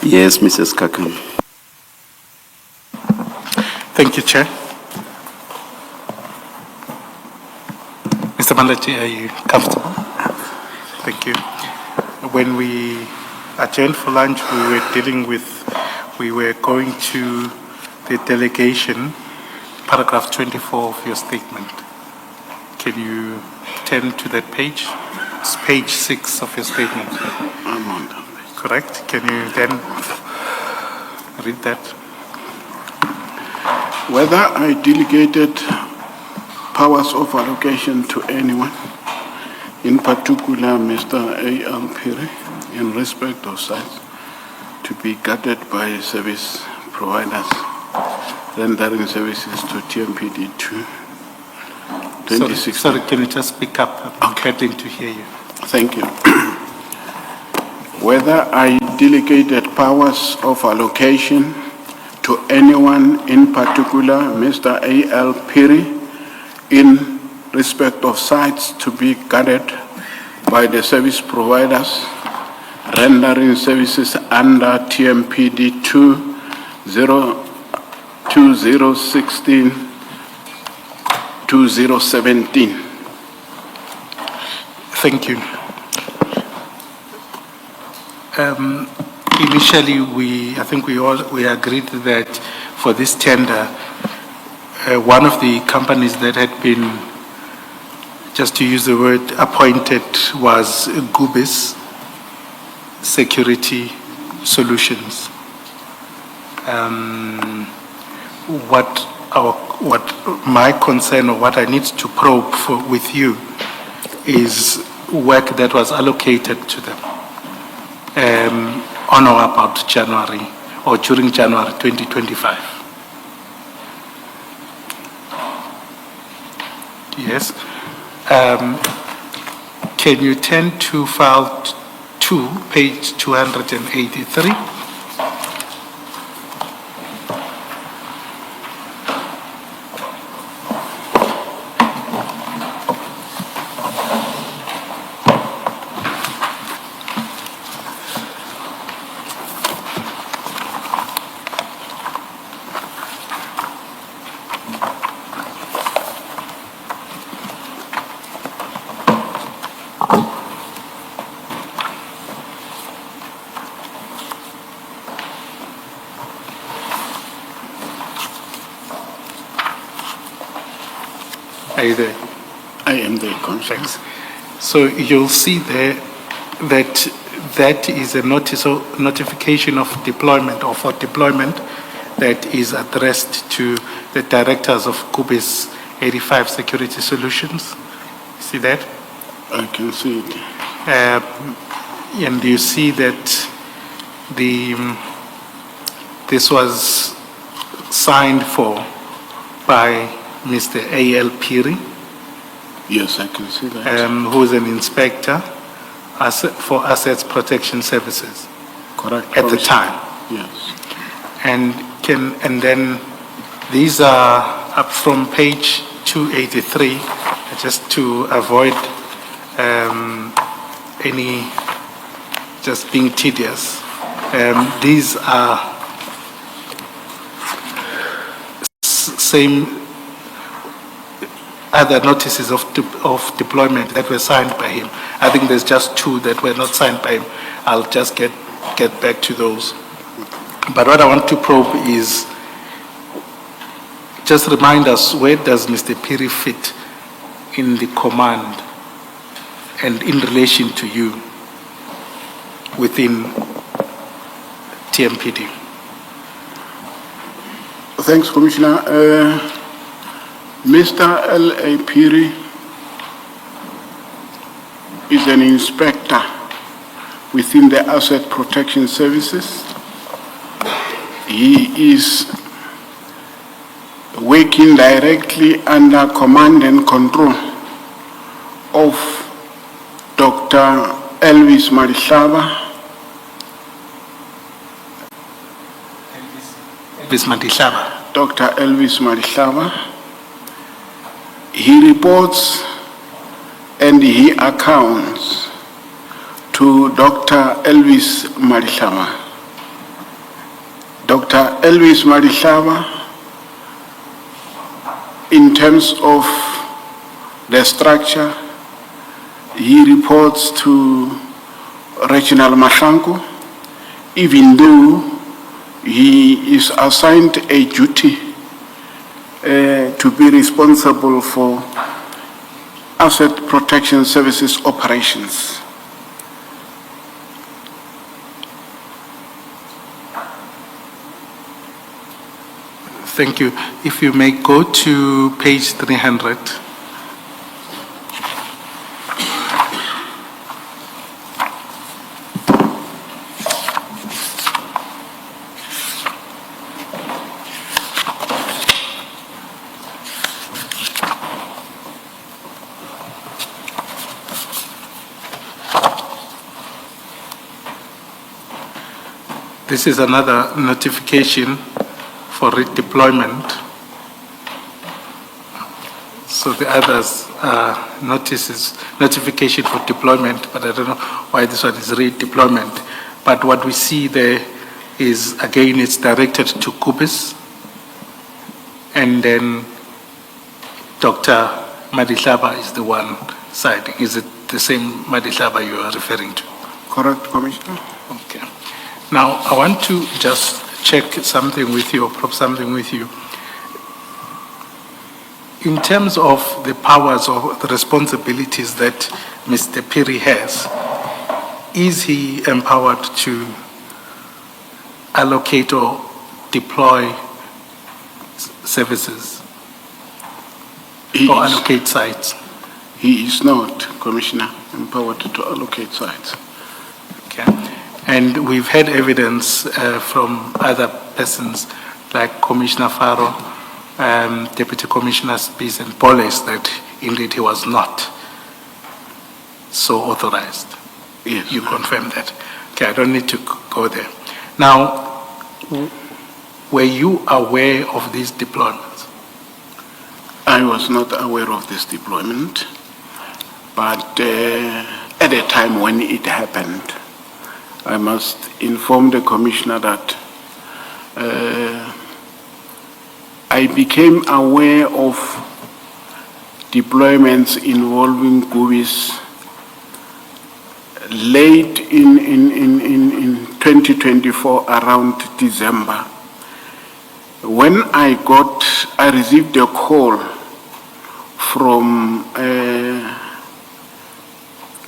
Yes, Mrs. Kakan. Thank you, Chair. Mr. Malatji, are you comfortable? Thank you. When we adjourned for lunch, we were going to the delegation, paragraph 24 of your statement. Can you turn to that page? It's page 6 of your statement. I'm on that page. Correct? Can you then read that? Whether I delegated powers of allocation to anyone, in particular Mr. A.L. Piri, in respect of sites to be guarded by service providers rendering services to TMPD 2, 2016. Sorry, can you just speak up? I'm getting to hear you. Thank you. Whether I delegated powers of allocation to anyone, in particular Mr. A.L. Piri, in respect of sites to be guarded by the service providers rendering services under TMPD 2016-2017. Thank you. Initially, I think we agreed that for this tender, one of the companies that had been, just to use the word, appointed was Gubis Security Solutions. What my concern, or what I need to probe with you, is work that was allocated to them on or about January, or during January 2025. Yes. Can you turn to file 2, page 283? Are you there? I am the conscience. So you'll see there that is a notification of deployment, or for deployment, that is addressed to the directors of Gubis 85 Security Solutions. See that? I can see it. And you see that this was signed for by Mr. A.L. Piri, Yes, I can see that. who is an inspector for Assets Protection Services Correct. at the time. Yes. And then these are up from page 283, just to avoid any just being tedious. These are same other notices of deployment that were signed by him. I think there's just 2 that were not signed by him. I'll just get back to those. But what I want to probe is, just remind us, where does Mr. Piri fit in the command and in relation to you within TMPD? Thanks, Commissioner. Mr. L.A. Piri is an inspector within the Asset Protection Services. He is working directly under command and control of Dr. Elvis Madihlaba. Dr. Elvis Madihlaba. He reports and he accounts to Dr. Elvis Madihlaba. Dr. Elvis Madihlaba, in terms of the structure, he reports to Reginald Mahlangu, even though he is assigned a duty to be responsible for asset protection services operations. Thank you. If you may go to page 300. This is another notification for redeployment. So the others are notification for deployment, but I don't know why this one is redeployment. But what we see there is, again, it's directed to Kubis, and then Dr. Madihlaba is the one citing. Is it the same Madihlaba you are referring to? Correct, Commissioner? Okay. Now, I want to just check something with you, or probe something with you. In terms of the powers or the responsibilities that Mr. Piri has, is he empowered to allocate or deploy services or allocate sites? He is not, Commissioner, empowered to allocate sites. Okay. And we've had evidence from other persons like Commissioner Faro, Deputy Commissioner Spies and Polis that indeed he was not so authorized. Yes. You confirm that. Okay, I don't need to go there. Now, were you aware of these deployments? I was not aware of this deployment, but at the time when it happened, I must inform the Commissioner that I became aware of deployments involving Gubis late in 2024, around December. When I received a call from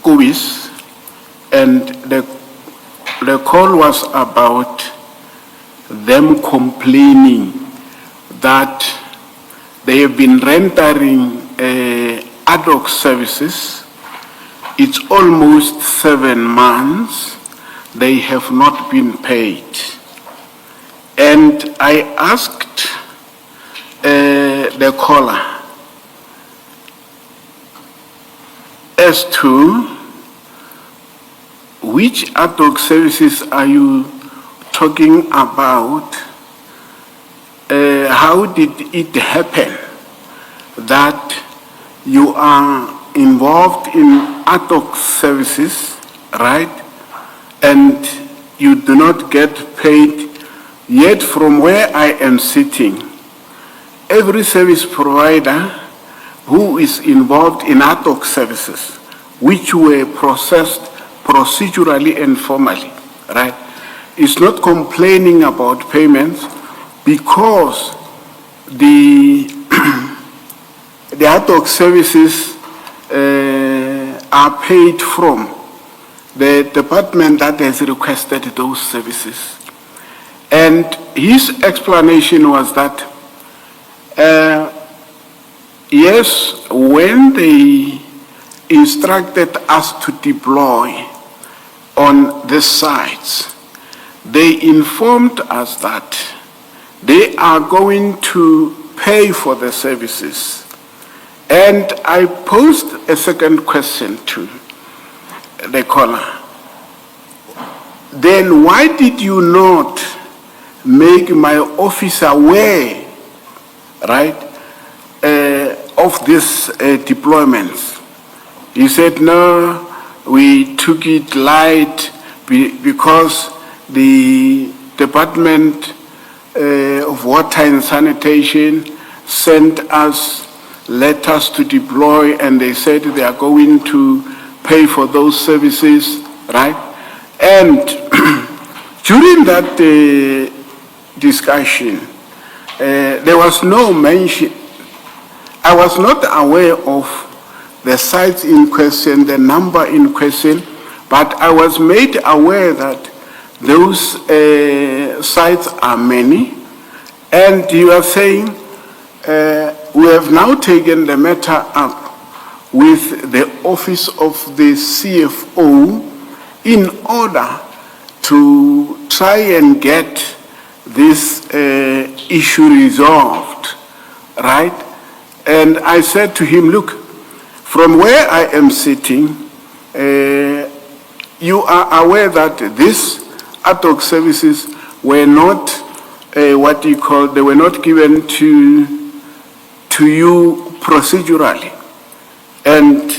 Gubis, and the call was about them complaining that they have been rendering ad hoc services. It's almost 7 months. They have not been paid. And I asked the caller as to which ad hoc services are you talking about? How did it happen that you are involved in ad hoc services, right? And you do not get paid, yet from where I am sitting, every service provider who is involved in ad hoc services, which were processed procedurally and formally, right, is not complaining about payments because the the ad hoc services are paid from the department that has requested those services. And his explanation was that, yes, when they instructed us to deploy on the sites, they informed us that they are going to pay for the services. And I posed a second question to the caller. Then why did you not make my office aware, right, of these deployments? He said, no, we took it light because the department of Water and Sanitation sent us letters to deploy, and they said they are going to pay for those services, right? And during that discussion, there was no mention. I was not aware of the sites in question, the number in question, but I was made aware that those sites are many. And you are saying we have now taken the matter up with the office of the CFO in order to try and get this issue resolved, right? And I said to him, look, from where I am sitting, you are aware that these ad hoc services were not they were not given to you procedurally. And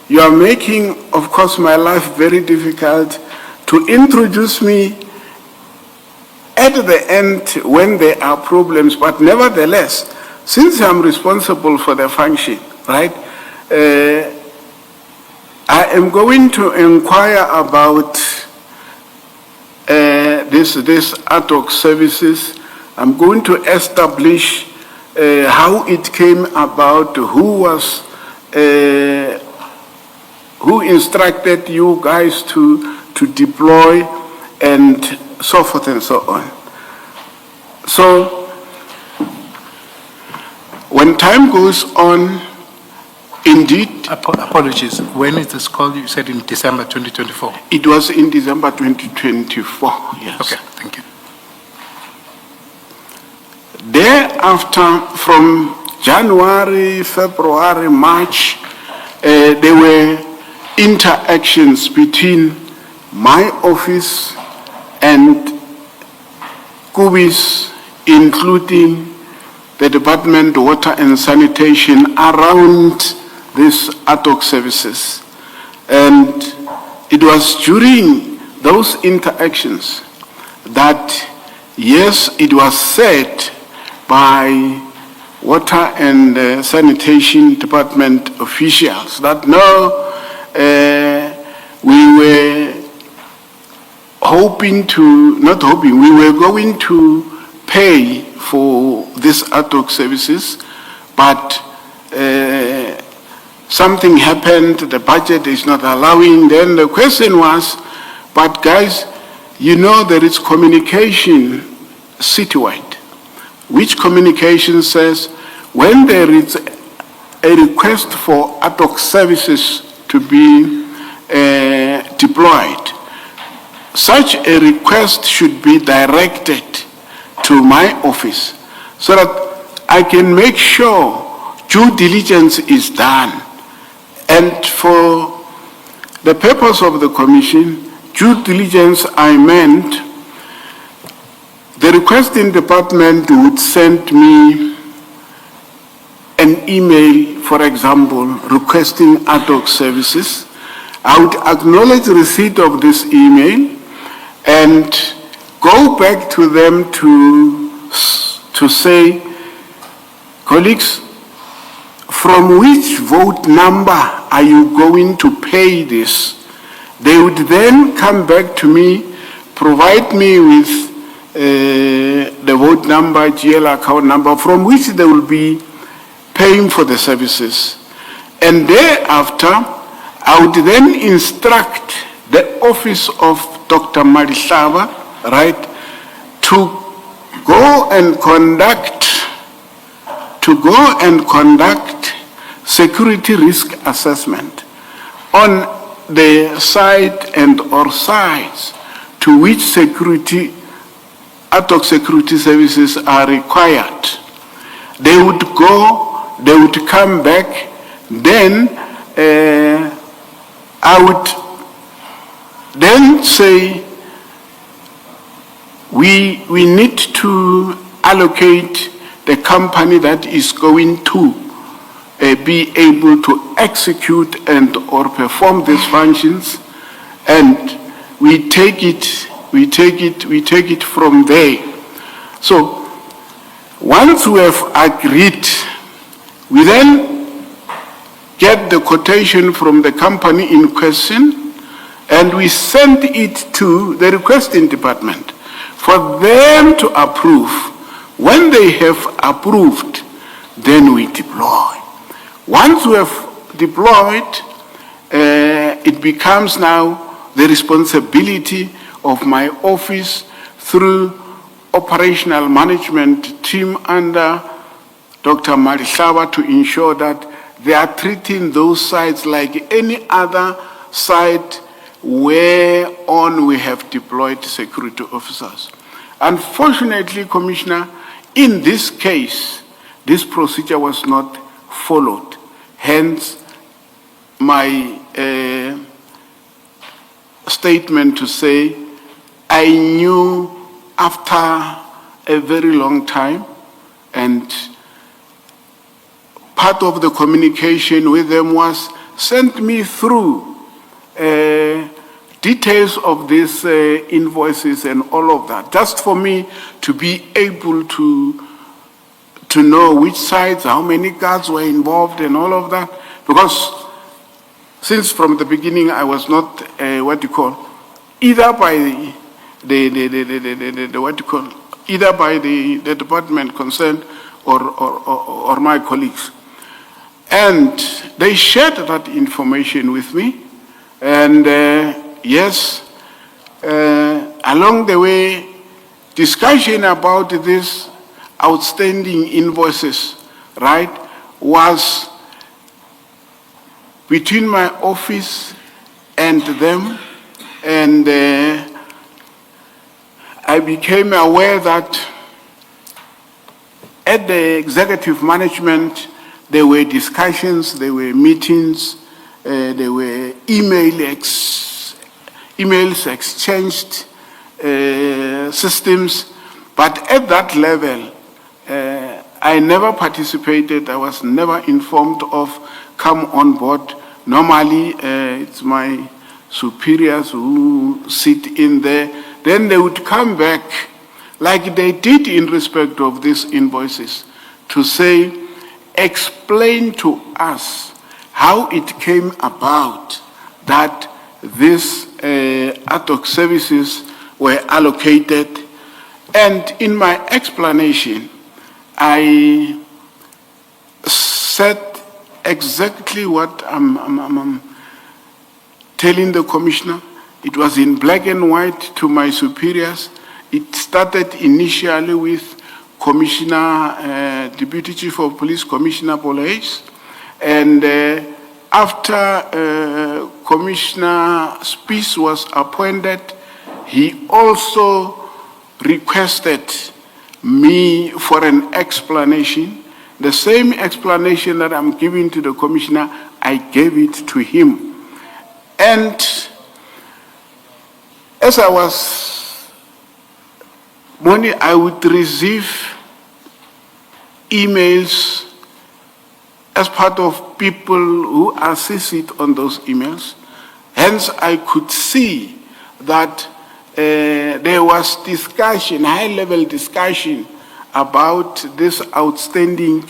you are making, of course, my life very difficult to introduce me at the end when there are problems, but nevertheless, since I'm responsible for the function, right, I am going to inquire about this ad hoc services. I'm going to establish how it came about, who instructed you guys to deploy, and so forth and so on. So when time goes on, indeed. Apologies. When is this call? You said in December 2024. It was in December 2024, yes. Okay, thank you. Thereafter, from January, February, March, there were interactions between my office and Kubis, including the Department of Water and Sanitation, around these ad hoc services. And it was during those interactions that, yes, it was said by Water and Sanitation Department officials that no, we were we were going to pay for these ad hoc services, but something happened, the budget is not allowing. Then the question was, but guys, you know there is communication citywide, which communication says when there is a request for ad hoc services to be deployed, such a request should be directed to my office so that I can make sure due diligence is done. And for the purpose of the commission, due diligence, I meant the requesting department would send me an email, for example, requesting ad hoc services. I would acknowledge receipt of this email and go back to them to say, colleagues, from which vote number are you going to pay this? They would then come back to me, provide me with the vote number, GL account number, from which they will be paying for the services. And thereafter, I would then instruct the office of Dr. Madlanga, right, to go and conduct security risk assessment on the site and or sites to which ad hoc security services are required. They would go, they would come back, then I would then say, we need to allocate the company that is going to be able to execute and or perform these functions, and we take it from there. So Once we have agreed, we then get the quotation from the company in question, and we send it to the requesting department for them to approve. When they have approved, then we deploy. Once we have deployed, it becomes now the responsibility of my office through operational management team under Dr. Madlanga to ensure that they are treating those sites like any other site whereon we have deployed security officers. Unfortunately, Commissioner, in this case, this procedure was not followed. Hence, my statement to say, I knew after a very long time, and part of the communication with them was sent me through details of these invoices and all of that, just for me to be able to know which sites, how many guards were involved and all of that, because since from the beginning I was not either by either by the department concerned or my colleagues. And they shared that information with me, and yes, along the way, discussion about these outstanding invoices, right, was between my office and them, and I became aware that at the executive management, there were discussions, there were meetings, there were emails exchanged, systems, but at that level, I never participated, I was never informed of come on board. Normally, it's my superiors who sit in there. Then they would come back, like they did in respect of these invoices, to say, explain to us how it came about that these ad hoc services were allocated. And in my explanation, I said exactly what I'm telling the commissioner. It was in black and white to my superiors. It started initially with Commissioner, Deputy Chief of Police, Commissioner Bolays, and after Commissioner Spies was appointed, he also requested me for an explanation. The same explanation that I'm giving to the commissioner, I gave it to him. And as I was morning, I would receive emails as part of people who assisted on those emails. Hence, I could see that there was discussion, high-level discussion about these outstanding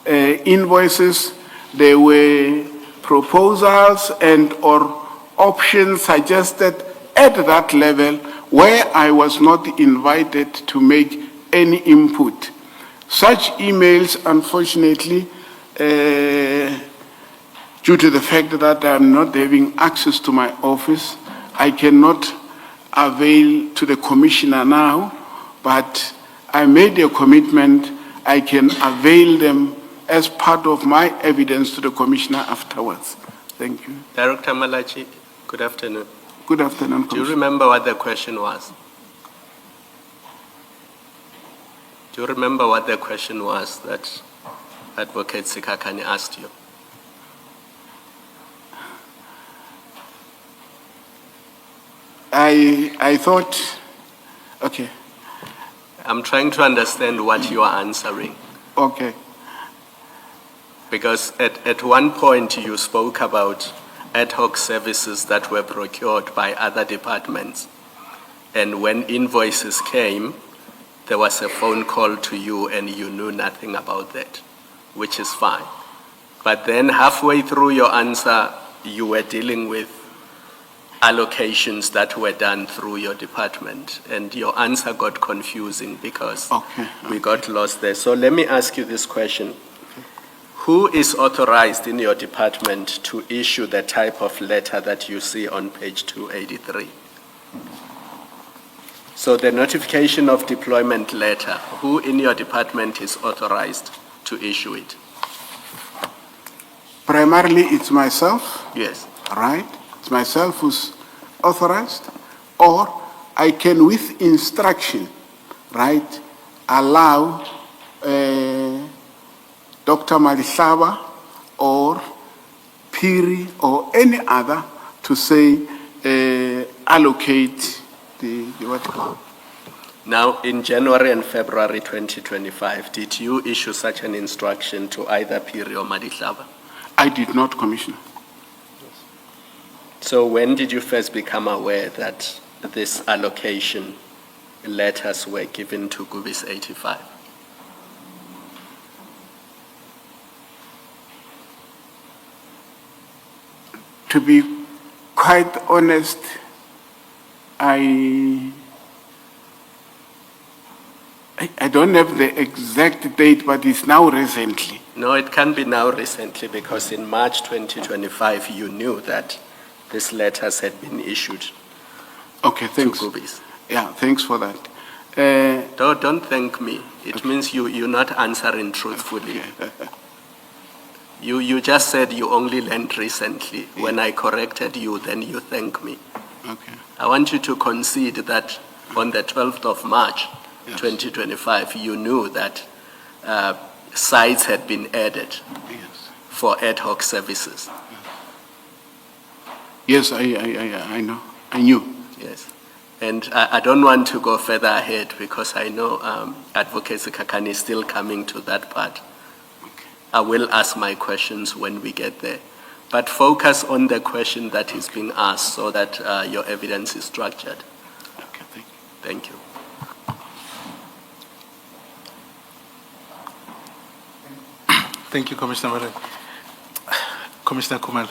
invoices. There were proposals and or options suggested at that level where I was not invited to make any input. Such emails, unfortunately, due to the fact that I'm not having access to my office, I cannot avail to the commissioner now, but I made a commitment I can avail them as part of my evidence to the commissioner afterwards. Thank you. Director Malatji, good afternoon. Good afternoon, Do Commissioner. you remember what the question was? Do you remember what the question was that Advocate Sikakane asked you? I thought, okay, I'm trying to understand what you are answering. okay. Because at one point you spoke about ad hoc services that were procured by other departments. And when invoices came, there was a phone call to you and you knew nothing about that, which is fine. But then halfway through your answer, you were dealing with allocations that were done through your department, and your answer got confusing because we got lost there. So let me ask you this question. Who is authorized in your department to issue the type of letter that you see on page 283? So the notification of deployment letter, who in your department is authorized to issue it? Primarily, it's myself, Yes. right? It's myself who's authorized, or I can, with instruction, right, allow Dr. Malihlaba or Piri or any other to say, allocate the what? Now, in January and February 2025, did you issue such an instruction to either Piri or Madihlaba? I did not, Commissioner. So when did you first become aware that this allocation letters were given to Gubis 85? To be quite honest, I don't have the exact date, but it's now recently. No, it can be now recently because in March 2025 you knew that these letters had been issued Okay, to thanks. Gubis. Yeah, thanks for that. Don't thank me. It means you're not answering truthfully. You just said you only learned recently. When I corrected you, then you thank me. Okay. I want you to concede that on the 12th of March, Yes. 2025, you knew that sites had been added Yes. for ad hoc services. Yes, I know. I knew. Yes. And I don't want to go further ahead because I know Advocate Kakani is still coming to that part. I will ask my questions when we get there. But focus on the question that is being asked so that your evidence is structured. Okay, thank you. Thank you. Thank you, Commissioner Mare. Commissioner Kumal.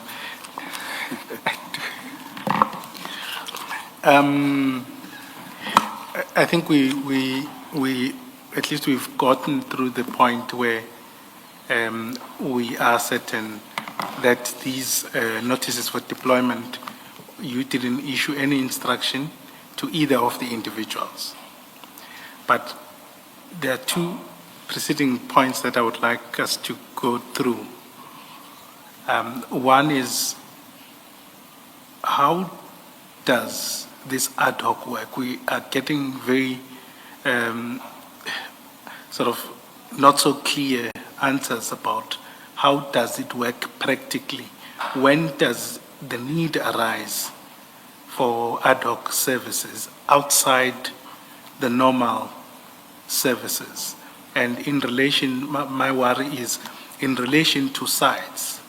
I think we at least we've gotten through the point where we are certain that these notices for deployment, you didn't issue any instruction to either of the individuals. But there are two preceding points that I would like us to go through. One is, how does this ad hoc work? We are getting very sort of not so clear answers about how does it work practically. When does the need arise for ad hoc services outside the normal services? And in relation, my worry is in relation to sites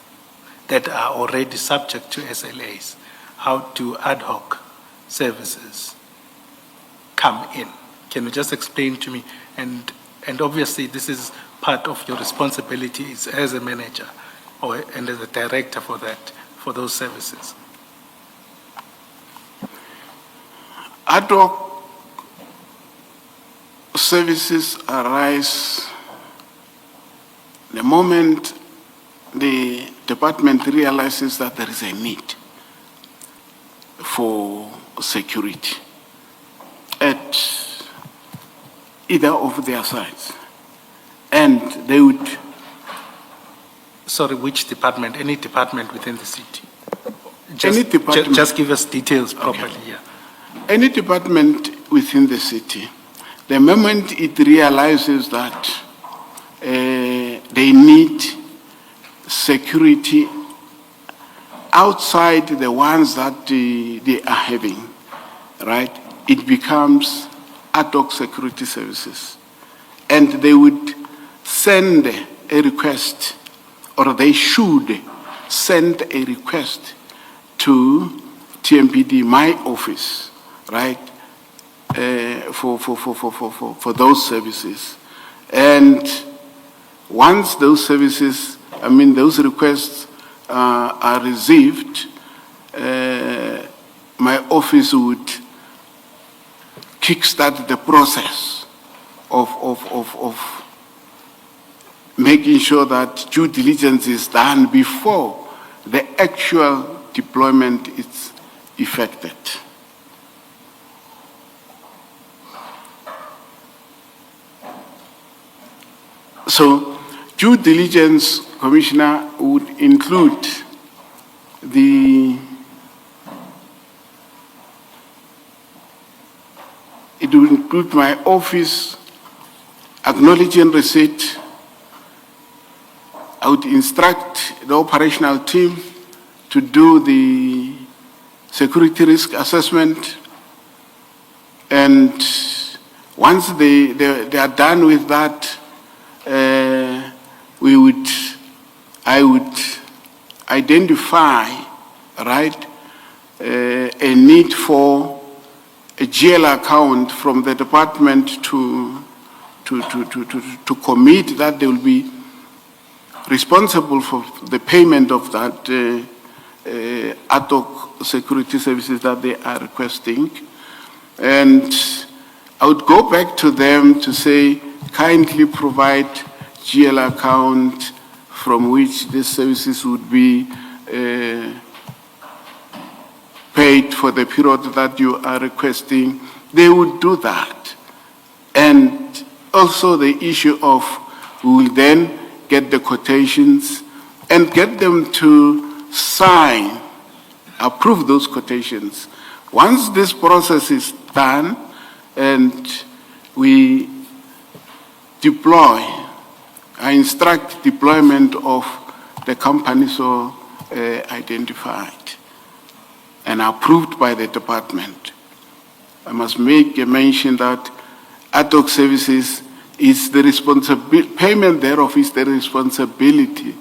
that are already subject to SLAs, how do ad hoc services come in? Can you just explain to me? And obviously this is part of your responsibilities as a manager and as a director for those services. Ad hoc services arise the moment the department realizes that there is a need for security at either of their sites. And they would... Sorry, which department? Any department within the city? Any department. Just give us details properly, yeah. Any department within the city, the moment it realizes that they need security outside the ones that they are having, right, it becomes ad hoc security services. And they would send a request, or they should send a request to TMPD, my office, right, for those services. And once those services, those requests are received, my office would kickstart the process of making sure that due diligence is done before the actual deployment is effected. So, due diligence, Commissioner, would include it would include my office acknowledging receipt. I would instruct the operational team to do the security risk assessment, and once they are done with that, I would identify, right, a need for a GL account from the department to commit that they will be responsible for the payment of that ad hoc security services that they are requesting. And I would go back to them to say, kindly provide GL account from which these services would be paid for the period that you are requesting. They would do that. And also the issue of, we will then get the quotations and get them to sign, approve those quotations. Once this process is done and we deploy, I instruct deployment of the companies so identified and approved by the department. I must make a mention that ad hoc services is the responsibility, payment thereof is the responsibility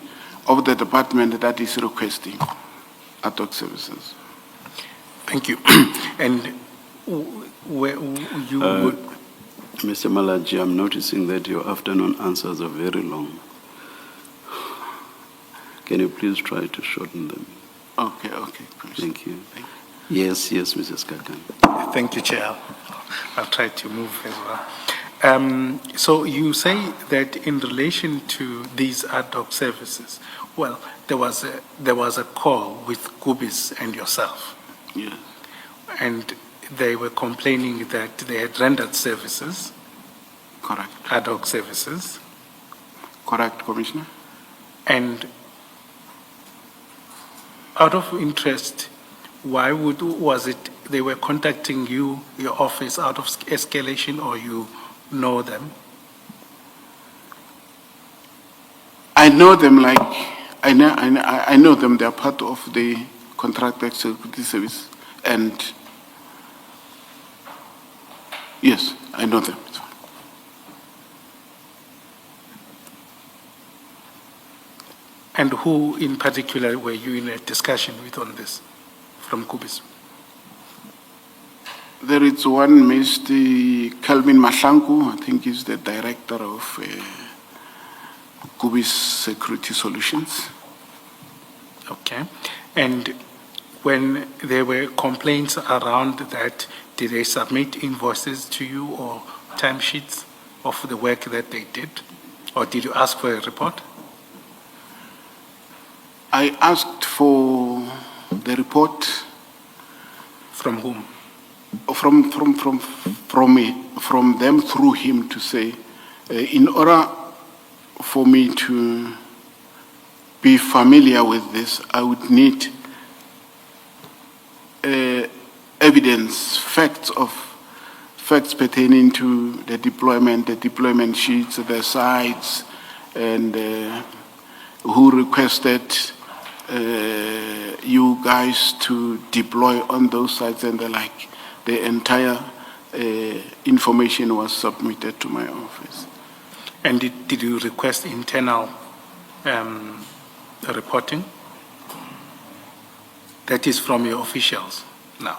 of the department that is requesting ad hoc services. Thank you. And where you would... Mr. Malatji, I'm noticing that your afternoon answers are very long. Can you please try to shorten them? Okay. Thank you. Yes, Mrs. Kakan. Thank you, Chair. I'll try to move as well. So you say that in relation to these ad hoc services, well, there was a call with Kubis and yourself. Yes. And they were complaining that they had rendered services. Correct. Ad hoc services. Correct, Commissioner. And out of interest, why was it they were contacting you, your office, out of escalation, or you know them? I know them like, I know them, they are part of the contracted security service, and yes, I know them. And who in particular were you in a discussion with on this from Kubis? There is one Mr. Kelvin Mahlangu, I think he's the director of Kubis Security Solutions. Okay. And when there were complaints around that, did they submit invoices to you or timesheets of the work that they did? Or did you ask for a report? I asked for the report. From whom? From them through him to say, in order for me to be familiar with this, I would need evidence, facts pertaining to the deployment sheets, the sites, and who requested you guys to deploy on those sites and the like. The entire information was submitted to my office. And did you request internal reporting? That is from your officials now.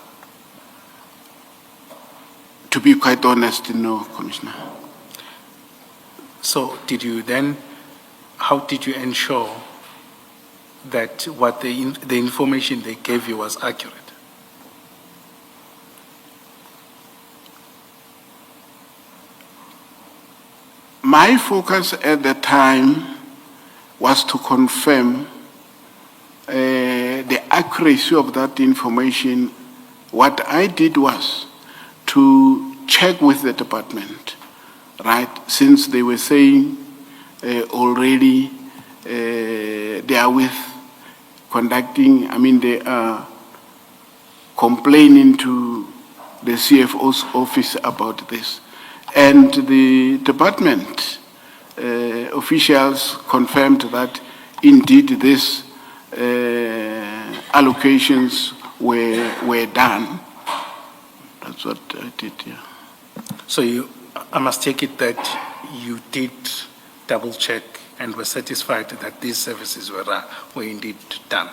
To be quite honest, no, Commissioner. So how did you ensure that what the information they gave you was accurate? My focus at the time was to confirm the accuracy of that information. What I did was to check with the department, right? Since they were saying already they are they are complaining to the CFO's office about this. And the department officials confirmed that indeed these allocations were done. That's what I did, yeah. So I must take it that you did double check and were satisfied that these services were indeed done.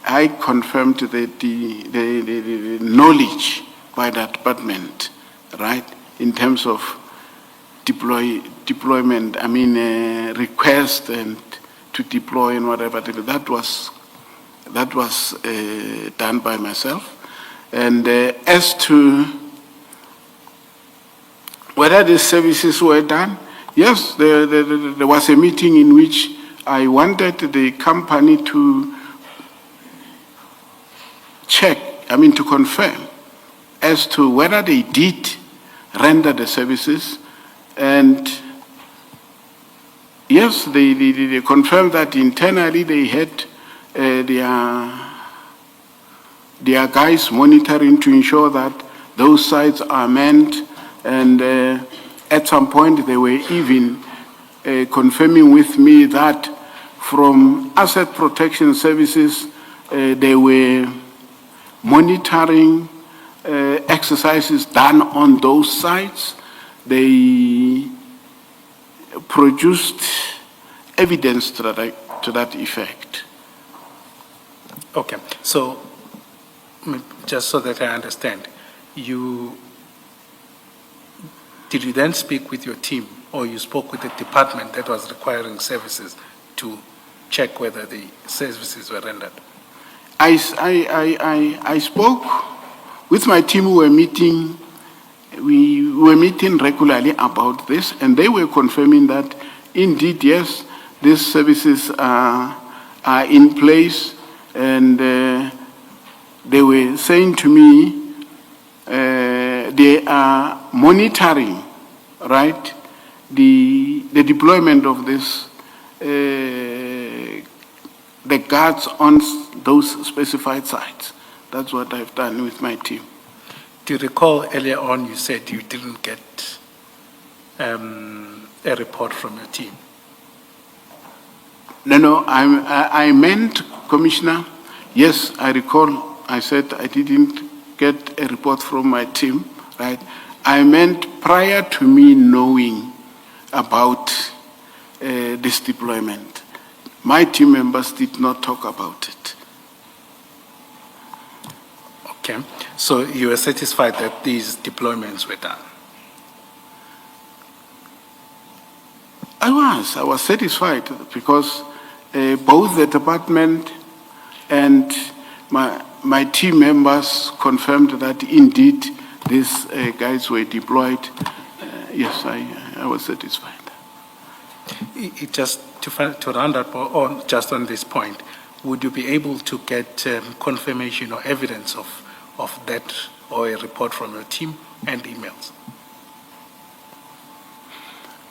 I confirmed the knowledge by the department, right, in terms of deployment, request and to deploy and whatever. That was done by myself. And as to whether the services were done, yes, there was a meeting in which I wanted the company to check, to confirm as to whether they did render the services. And yes, they confirmed that internally they had their guys monitoring to ensure that those sites are manned. And at some point they were even confirming with me that from asset protection services, they were monitoring exercises done on those sites. They produced evidence to that effect. Okay, so just so that I understand, did you then speak with your team, or you spoke with the department that was requiring services to check whether the services were rendered? I spoke with my team. We were meeting regularly about this, and they were confirming that indeed, yes, these services are in place. And they were saying to me they are monitoring, right, the deployment of this, the guards on those specified sites. That's what I've done with my team. Do you recall earlier on you said you didn't get a report from your team? No, I meant, Commissioner, yes, I recall I said I didn't get a report from my team, right? I meant prior to me knowing about this deployment, my team members did not talk about it. Okay, so you were satisfied that these deployments were done? I was satisfied because both the department and my team members confirmed that indeed these guys were deployed. Yes, I was satisfied. Just to round up on just on this point, would you be able to get confirmation or evidence of that, or a report from your team and emails?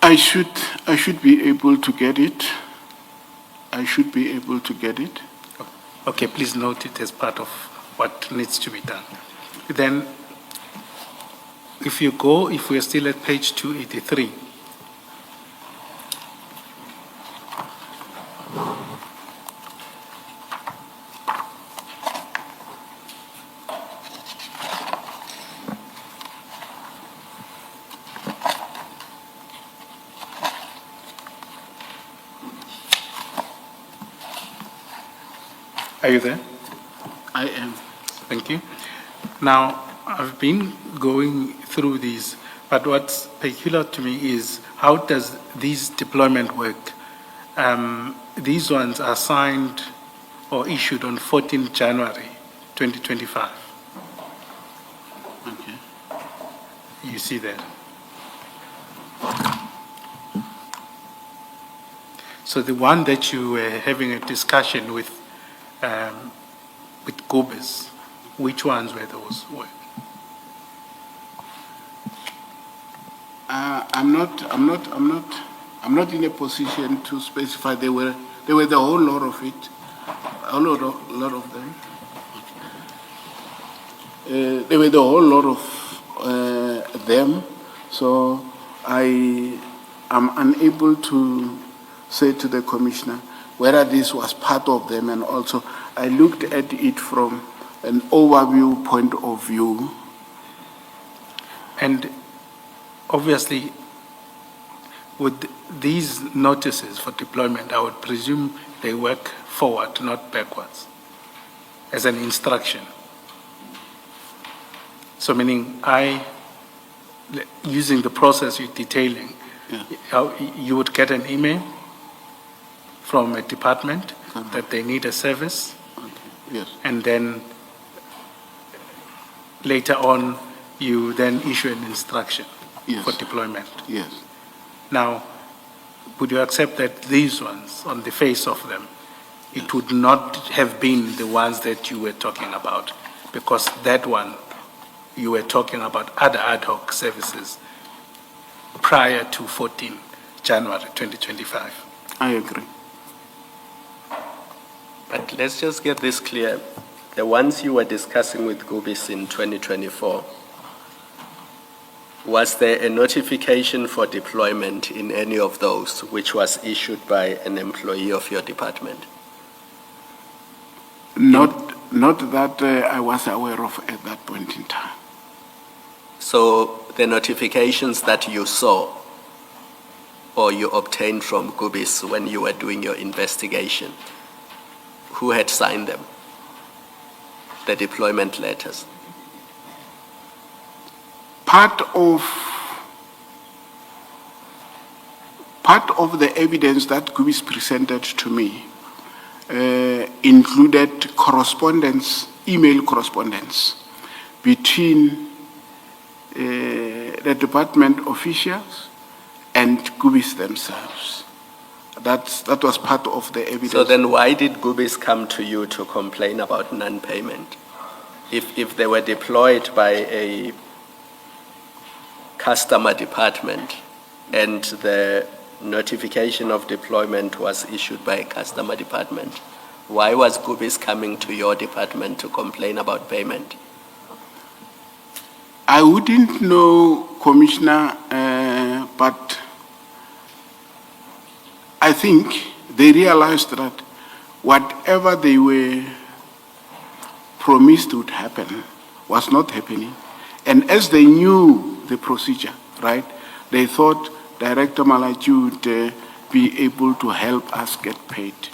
I should be able to get it. I should be able to get it. Okay, please note it as part of what needs to be done. Then, if we're still at page 283, Are you there? I am. Thank you. Now, I've been going through these, but what's peculiar to me is how does these deployment work? These ones are signed or issued on 14 January 2025. Okay. You see that? So the one that you were having a discussion with Gobes, which ones were those? I'm not in a position to specify. They were the whole lot of it, a lot of them. They were the whole lot of them. So I am unable to say to the commissioner whether this was part of them, and also I looked at it from an overview point of view. And obviously, with these notices for deployment, I would presume they work forward, not backwards, as an instruction. So meaning using the process you're detailing, how you would get an email from a department that they need a service, Yes. and then later on, you then issue an instruction Yes. for deployment. Yes. Now, would you accept that these ones, on the face of them, it would not have been the ones that you were talking about? Because that one, you were talking about other ad hoc services prior to 14 January 2025. I agree. But let's just get this clear. The ones you were discussing with Gubis in 2024, was there a notification for deployment in any of those which was issued by an employee of your department? Not that I was aware of at that point in time. So the notifications that you saw or you obtained from Gubis when you were doing your investigation, who had signed them? The deployment letters. Part of the evidence that Gubis presented to me included correspondence, email correspondence between the department officials and Gubis themselves. That was part of the evidence. So then why did Gubis come to you to complain about non-payment? If they were deployed by a customer department and the notification of deployment was issued by a customer department, why was Gubis coming to your department to complain about payment? I wouldn't know, Commissioner, but I think they realized that whatever they were promised would happen was not happening. And as they knew the procedure, right, they thought Director Malatji would be able to help us get paid.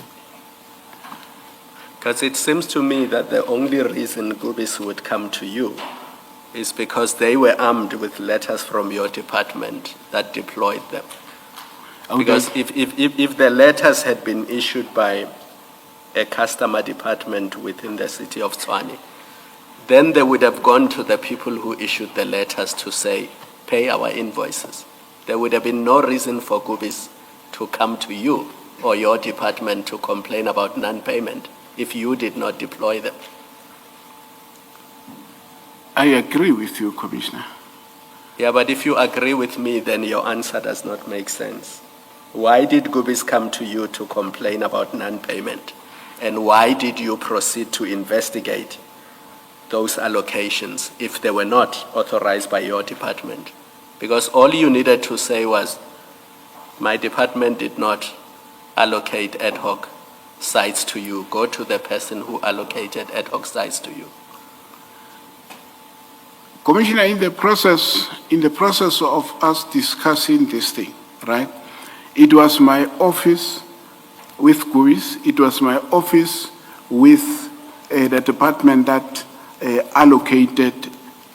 Because it seems to me that the only reason Gubis would come to you is because they were armed with letters from your department that deployed them. Okay. Because if the letters had been issued by a customer department within the city of Tshwane, then they would have gone to the people who issued the letters to say, pay our invoices. There would have been no reason for Gubis to come to you or your department to complain about non-payment if you did not deploy them. I agree with you, Commissioner. Yeah, but if you agree with me, then your answer does not make sense. Why did Gubis come to you to complain about non-payment? And why did you proceed to investigate those allocations if they were not authorized by your department? Because all you needed to say was, my department did not allocate ad hoc sites to you. Go to the person who allocated ad hoc sites to you. Commissioner, in the process of us discussing this thing, right, it was my office with Gubis, it was my office with the department that allocated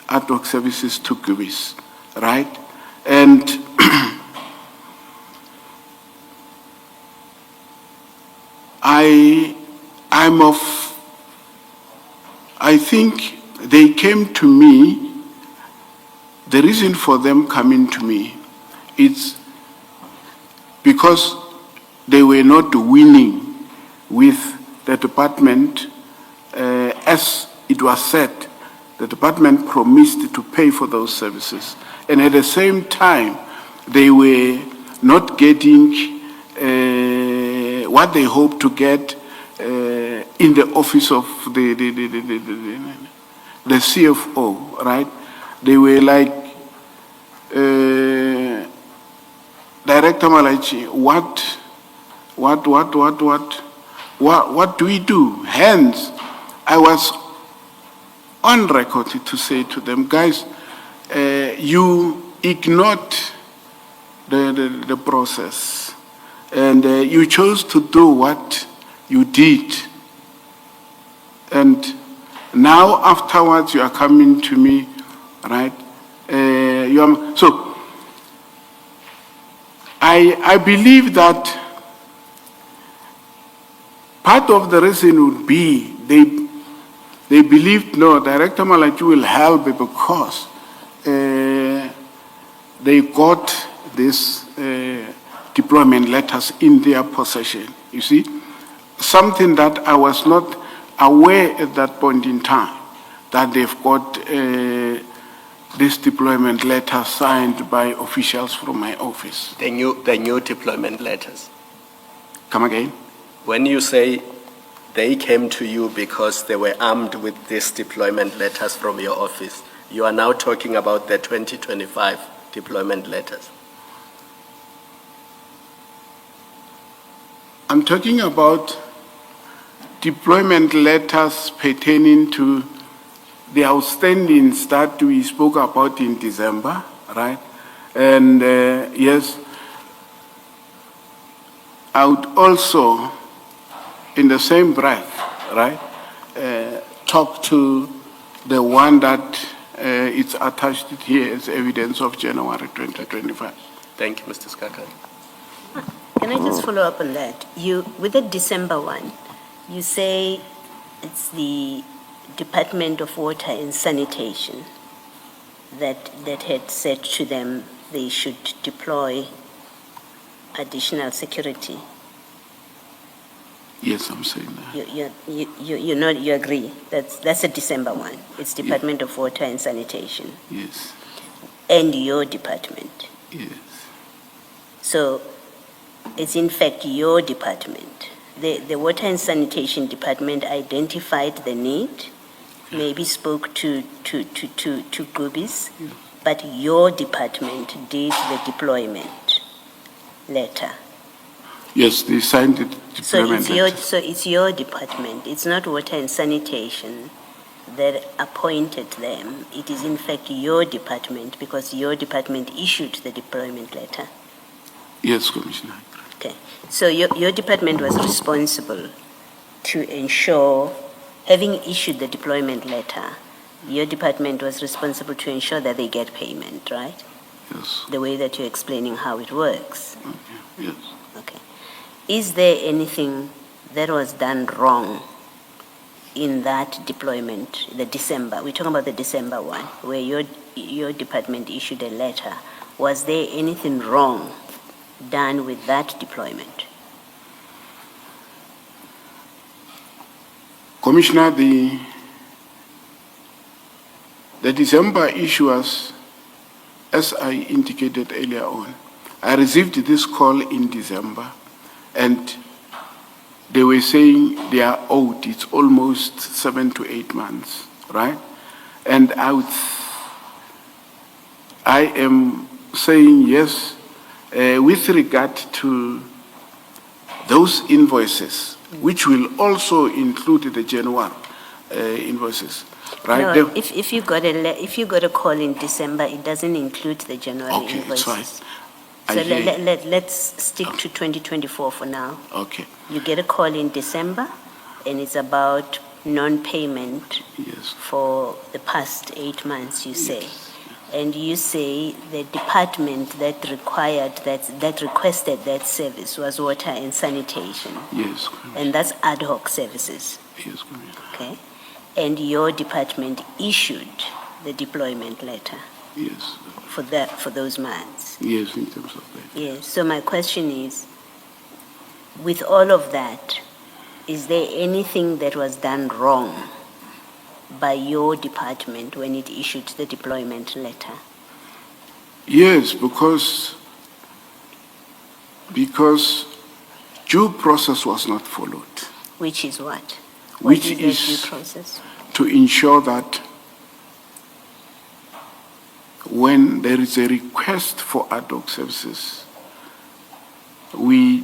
ad hoc services to Gubis, right? And I think they came to me, the reason for them coming to me, it's because they were not winning with the department. As it was said, the department promised to pay for those services. And at the same time, they were not getting what they hoped to get in the office of the CFO, right? They were like, Director Malatji, what do we do? Hence, I was on record to say to them, guys, you ignored the process, and you chose to do what you did. And now afterwards you are coming to me, right? So I believe that part of the reason would be they believed, no, Director Malatji will help because they got these deployment letters in their possession, you see? Something that I was not aware at that point in time, that they've got this deployment letter signed by officials from my office. The new deployment letters. Come again? When you say they came to you because they were armed with these deployment letters from your office, you are now talking about the 2025 deployment letters. I'm talking about deployment letters pertaining to the outstandings that we spoke about in December, right? And yes, I would also, in the same breath, right, talk to the one that it's attached here as evidence of January 2025. Thank you, Mr. Skakali. Can I just follow up on that? With the December one, you say it's the Department of Water and Sanitation that had said to them they should deploy additional security. Yes, I'm saying that. You agree? That's a December one. It's Department of Water and Sanitation. Yes. And your department. Yes. So it's in fact your department. The Water and Sanitation Department identified the need, maybe spoke to Gubis, but your department did the deployment letter. Yes, they signed the deployment letter. So it's your department. It's not Water and Sanitation that appointed them. It is in fact your department because your department issued the deployment letter. Yes, Commissioner. Okay. So your department was responsible to ensure, having issued the deployment letter, your department was responsible to ensure that they get payment, right? Yes. The way that you're explaining how it works. Okay. Yes. Okay. Is there anything that was done wrong in that deployment, the December? We're talking about the December one, where your department issued a letter. Was there anything wrong done with that deployment? Commissioner, the December issue was, as I indicated earlier on, I received this call in December, and they were saying they are owed. It's almost 7 to 8 months, right? And I am saying yes, with regard to those invoices, which will also include the January invoices, right? No, if you got a call in December, it doesn't include the January Okay, invoices. it's fine. So let's stick to 2024 for now. Okay. You get a call in December, and it's about non-payment Yes. for the past 8 months, you say. And you say the department that requested that service was water and sanitation. Yes, Commissioner. And that's ad hoc services, Yes, Commissioner. okay? And your department issued the deployment letter Yes. for those months. Yes, in terms of that. Yes, so my question is, with all of that, is there anything that was done wrong by your department when it issued the deployment letter? Yes, because due process was not followed, Which is what? Which What is- the due process? to ensure that when there is a request for ad hoc services, we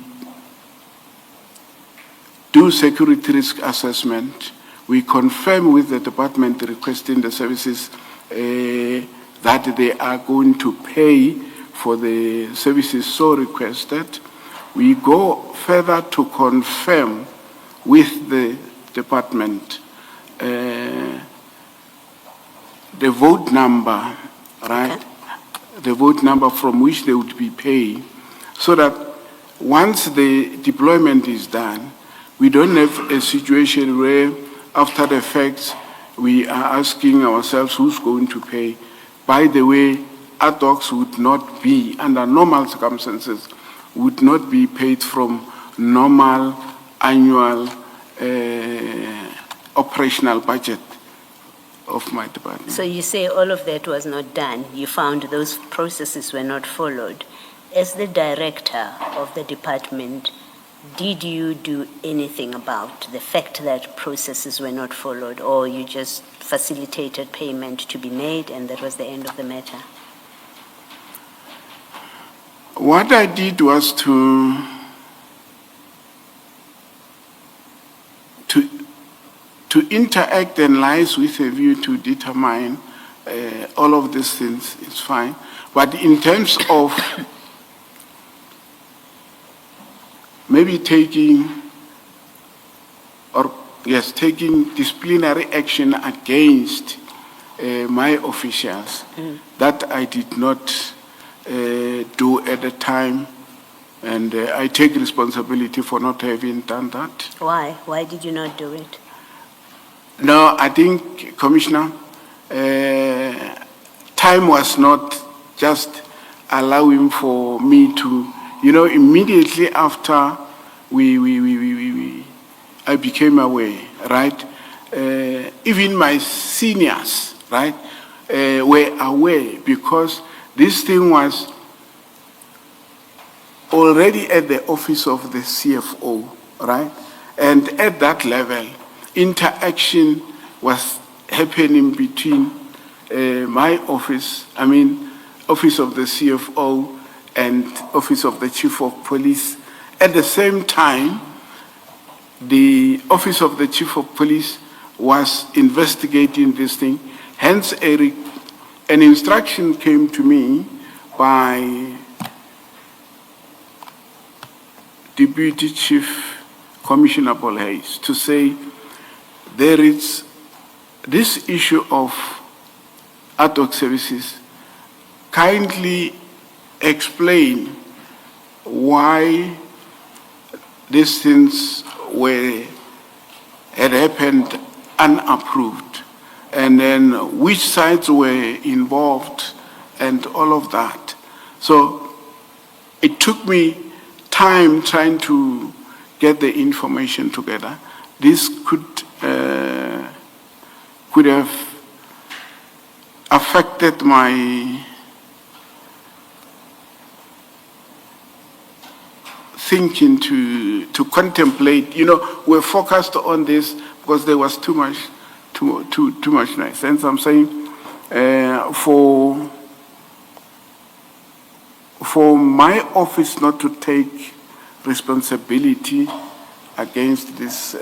do security risk assessment, we confirm with the department requesting the services that they are going to pay for the services so requested. We go further to confirm with the department the vote number, right? Okay. The vote number from which they would be paid, so that once the deployment is done, we don't have a situation where after the fact we are asking ourselves who's going to pay. By the way, ad hocs would not be, under normal circumstances, would not be paid from normal annual operational budget of my department. So you say all of that was not done. You found those processes were not followed. As the director of the department, did you do anything about the fact that processes were not followed, or you just facilitated payment to be made and that was the end of the matter? What I did was to interact and liaise with a view to determine all of these things is fine. But in terms of maybe taking disciplinary action against my officials, that I did not do at the time, and I take responsibility for not having done that. Why? Why did you not do it? No, I think, Commissioner, time was not just allowing for me to, immediately after I became aware, right? Even my seniors, right, were aware, because this thing was already at the office of the CFO, right? And at that level, interaction was happening between my office, office of the CFO and office of the Chief of Police. At the same time, the office of the Chief of Police was investigating this thing. Hence, an instruction came to me by Deputy Chief Commissioner Paul Hayes to say there is this issue of ad hoc services. Kindly explain why these things had happened unapproved, and then which sides were involved and all of that. So it took me time trying to get the information together. This could have affected my thinking to contemplate. We're focused on this because there was too much noise. And so I'm saying for my office not to take responsibility against these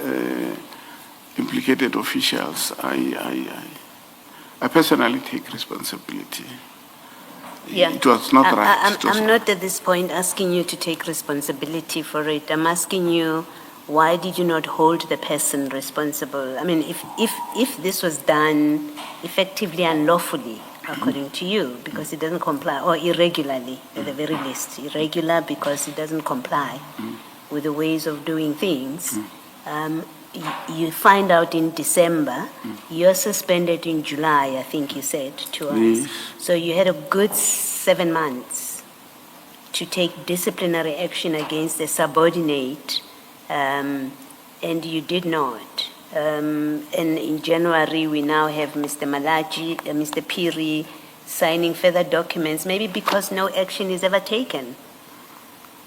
implicated officials, I personally take responsibility. Yeah. It was not right. I'm not at this point asking you to take responsibility for it. I'm asking you, why did you not hold the person responsible? I mean, if this was done effectively unlawfully, according to you, because it doesn't comply, or irregularly at the very least, irregular because it doesn't comply with the ways of doing things, you find out in December, you're suspended in July, I think you said to us. Yes. So you had a good 7 months to take disciplinary action against a subordinate, and you did not. And in January, we now have Mr. Malatji, Mr. Piri signing further documents, maybe because no action is ever taken.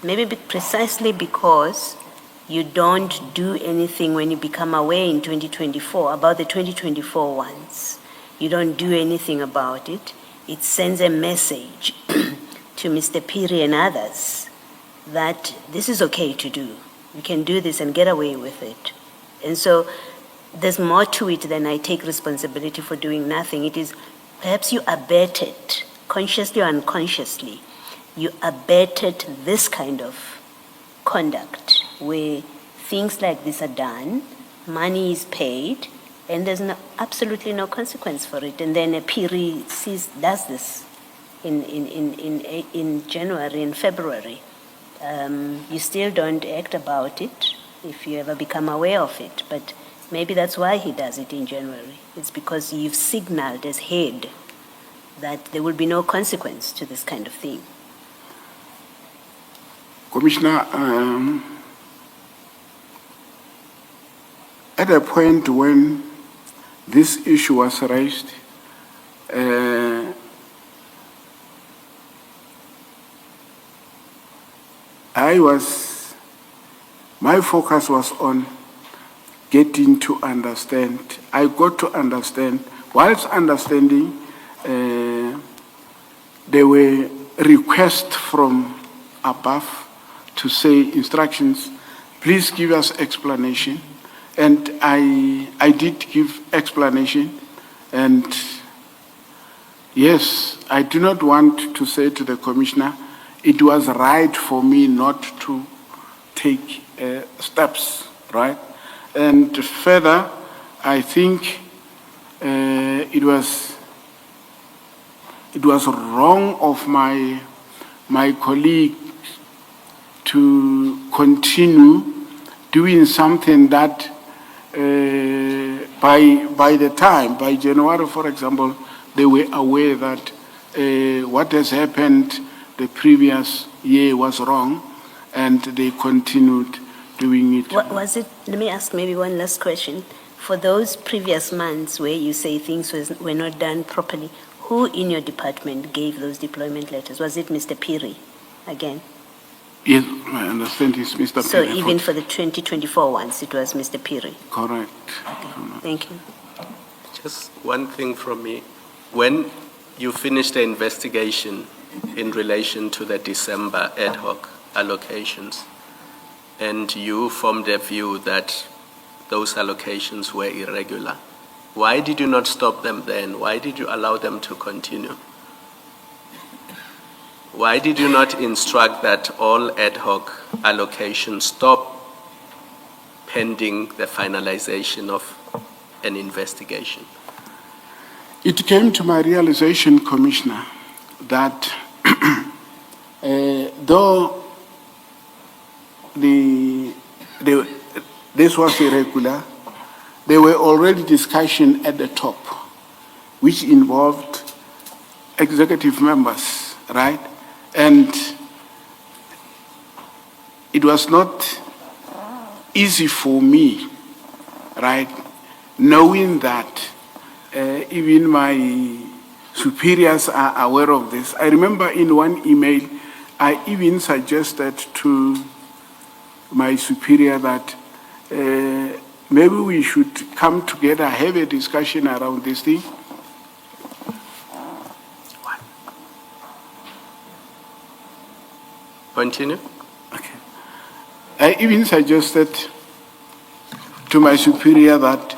Maybe precisely because you don't do anything when you become aware in 2024, about the 2024 ones. You don't do anything about it. It sends a message to Mr. Piri and others that this is okay to do. We can do this and get away with it. And so there's more to it than I take responsibility for doing nothing. It is perhaps you abetted, consciously or unconsciously, you abetted this kind of conduct where things like this are done, money is paid, and there's absolutely no consequence for it. And then a Piri does this in January and February. You still don't act about it if you ever become aware of it, but maybe that's why he does it in January. It's because you've signaled as head that there will be no consequence to this kind of thing. Commissioner, at a point when this issue was raised, my focus was on getting to understand. I got to understand, whilst understanding, there were requests from above to say instructions, please give us explanation. And I did give explanation. And yes, I do not want to say to the commissioner, it was right for me not to take steps, right? And further, I think it was wrong of my colleague to continue doing something that by January, for example, they were aware that what has happened the previous year was wrong, and they continued doing it. What was it? Let me ask maybe one last question. For those previous months where you say things were not done properly, who in your department gave those deployment letters? Was it Mr. Piri again? Yes, I understand it's Mr. Piri. So even for the 2024 ones, it was Mr. Piri? Correct. Okay. Thank you. Just one thing from me. When you finished the investigation in relation to the December ad hoc allocations, and you formed a view that those allocations were irregular, why did you not stop them then? Why did you allow them to continue? Why did you not instruct that all ad hoc allocations stop pending the finalization of an investigation? It came to my realization, Commissioner, that though this was irregular, there were already discussions at the top, which involved executive members, right? And it was not easy for me, right, knowing that even my superiors are aware of this. I remember in one email, I even suggested to my superior that maybe we should come together, have a discussion around this thing. Continue. Okay. I even suggested to my superior that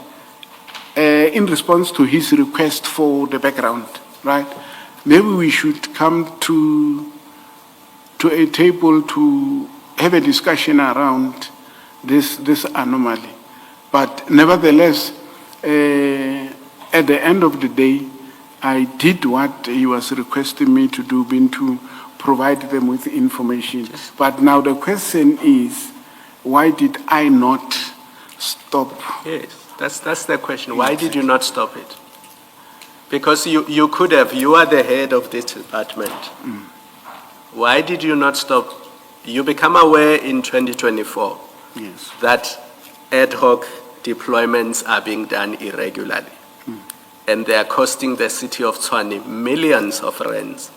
in response to his request for the background, right, maybe we should come to a table to have a discussion around this anomaly. But nevertheless, at the end of the day, I did what he was requesting me to do, being to provide them with information. But now the question is, why did I not stop? Yes, that's the question. Why did you not stop it? Because you could have, you are the head of this department. Why did you not stop? You become aware in 2024 Yes. that ad hoc deployments are being done irregularly. And they are costing the city of Tshwane millions of rands,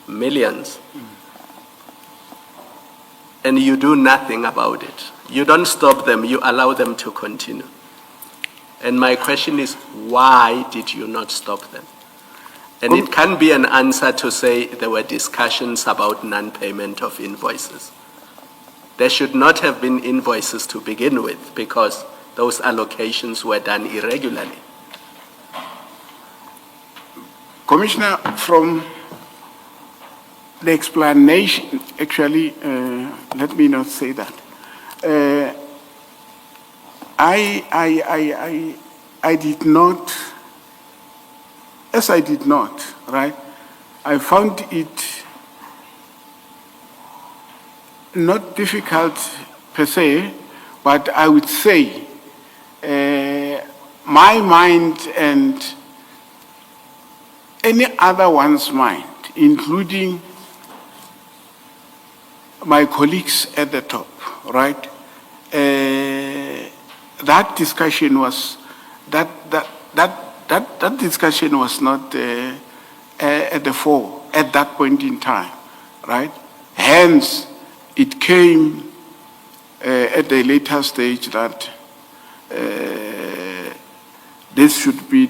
millions. And you do nothing about it. You don't stop them, you allow them to continue. And my question is, why did you not stop them? And it can be an answer to say there were discussions about non-payment of invoices. There should not have been invoices to begin with because those allocations were done irregularly. Commissioner, from the explanation, actually, let me not say that. I did not, as I did not, right? I found it not difficult per se, but I would say my mind and any other one's mind, including my colleagues at the top, right? That discussion was that discussion was not at the fore at that point in time, right? Hence, it came at a later stage that this should be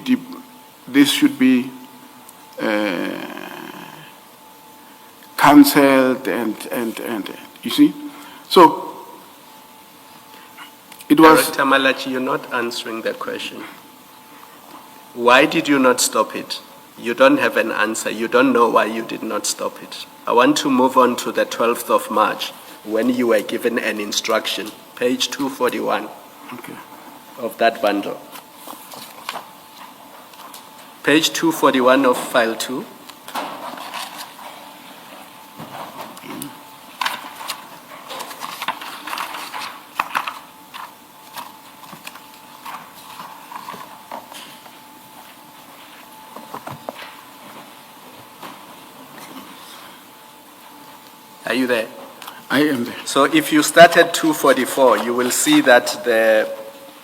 cancelled and you see, so it was. Director Malatji, you're not answering that question. Why did you not stop it? You don't have an answer. You don't know why you did not stop it. I want to move on to the 12th of March when you were given an instruction, page 241 of that bundle. Page 241 of file 2. Are you there? I am there. So if you start at 244, you will see that the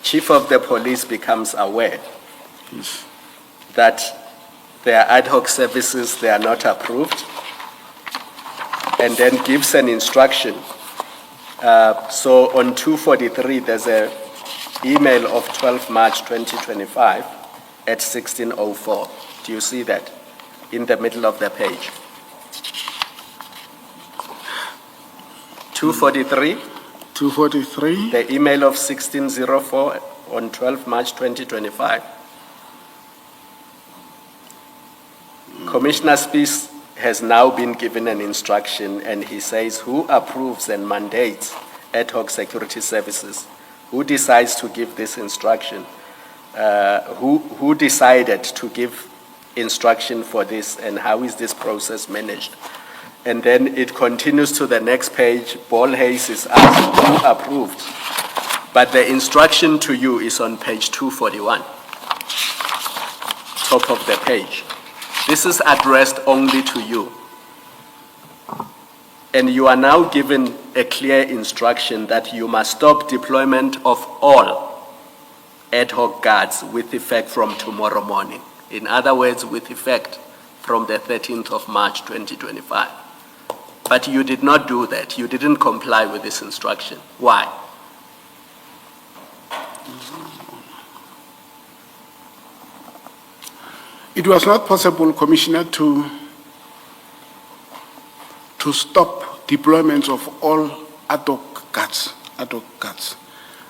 chief of the police becomes aware that their ad hoc services, they are not approved, and then gives an instruction. So on 243, there's an email of 12 March 2025 at 16:04. Do you see that in the middle of the page? 243. 243. The email of 1604 on 12 March 2025. Commissioner Spies has now been given an instruction, and he says who approves and mandates ad hoc security services? Who decides to give this instruction? Who decided to give instruction for this, and how is this process managed? And then it continues to the next page. Ball Hayes is asked who approved, but the instruction to you is on page 241, top of the page. This is addressed only to you. And you are now given a clear instruction that you must stop deployment of all ad hoc guards with effect from tomorrow morning. In other words, with effect from the 13th of March 2025. But you did not do that. You didn't comply with this instruction. Why? It was not possible, Commissioner, to stop deployments of all ad hoc guards.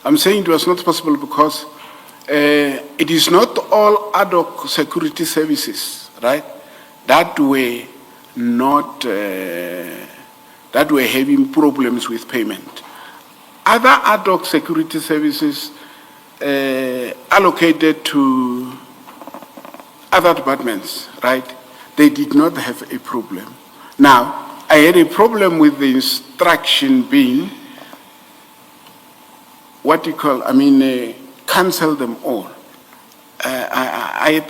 I'm saying it was not possible because it is not all ad hoc security services, right, that were not that were having problems with payment. Other ad hoc security services allocated to other departments, right? They did not have a problem. Now, I had a problem with the instruction being, cancel them all. I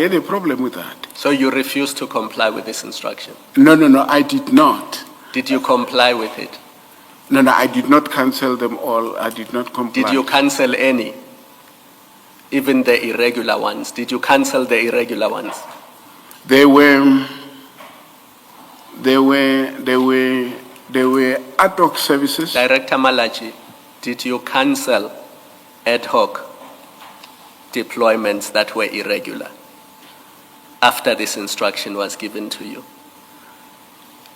had a problem with that. So you refused to comply with this instruction? No, I did not. Did you comply with it? No, I did not cancel them all. I did not comply. Did you cancel any? Even the irregular ones? Did you cancel the irregular ones? There were ad hoc services. Director Malatji, did you cancel ad hoc deployments that were irregular after this instruction was given to you?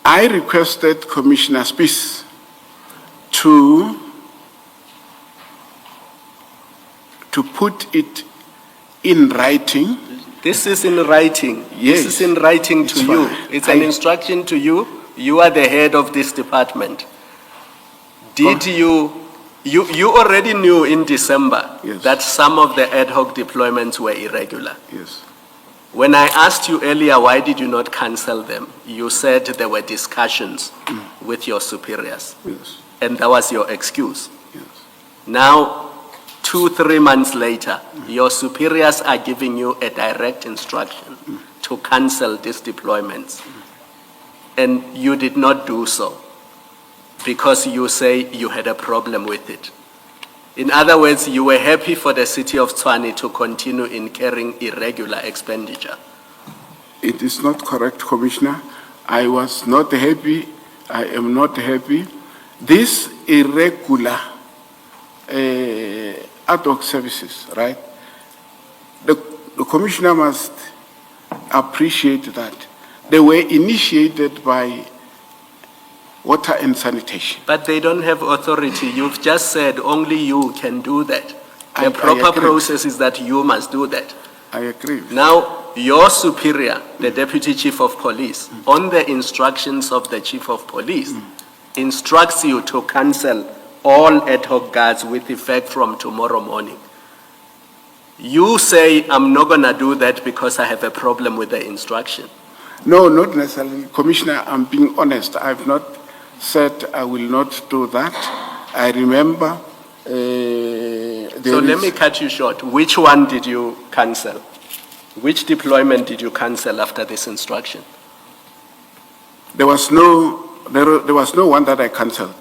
I requested Commissioner Spies to put it in writing. This is in writing. Yes. This is in writing to It's you. fine. It's an instruction to you. You are the head of this department. Did you already knew in December Yes. that some of the ad hoc deployments were irregular? Yes. When I asked you earlier, why did you not cancel them? You said there were discussions with your superiors. Yes. And that was your excuse. Yes. Now, 2-3 months later, your superiors are giving you a direct instruction to cancel these deployments. And you did not do so because you say you had a problem with it. In other words, you were happy for the city of Tshwane to continue incurring irregular expenditure. It is not correct, Commissioner. I was not happy. I am not happy. This irregular ad hoc services, right? The Commissioner must appreciate that. They were initiated by Water and Sanitation. But they don't have authority. You've just said only you can do that. I The proper agree. process is that you must do that. I agree. Now, your superior, the Deputy Chief of Police, on the instructions of the Chief of Police, instructs you to cancel all ad hoc guards with effect from tomorrow morning. You say, I'm not going to do that because I have a problem with the instruction. No, not necessarily. Commissioner, I'm being honest. I've not said I will not do that. I remember So let me cut you short. Which one did you cancel? Which deployment did you cancel after this instruction? There was no one that I cancelled.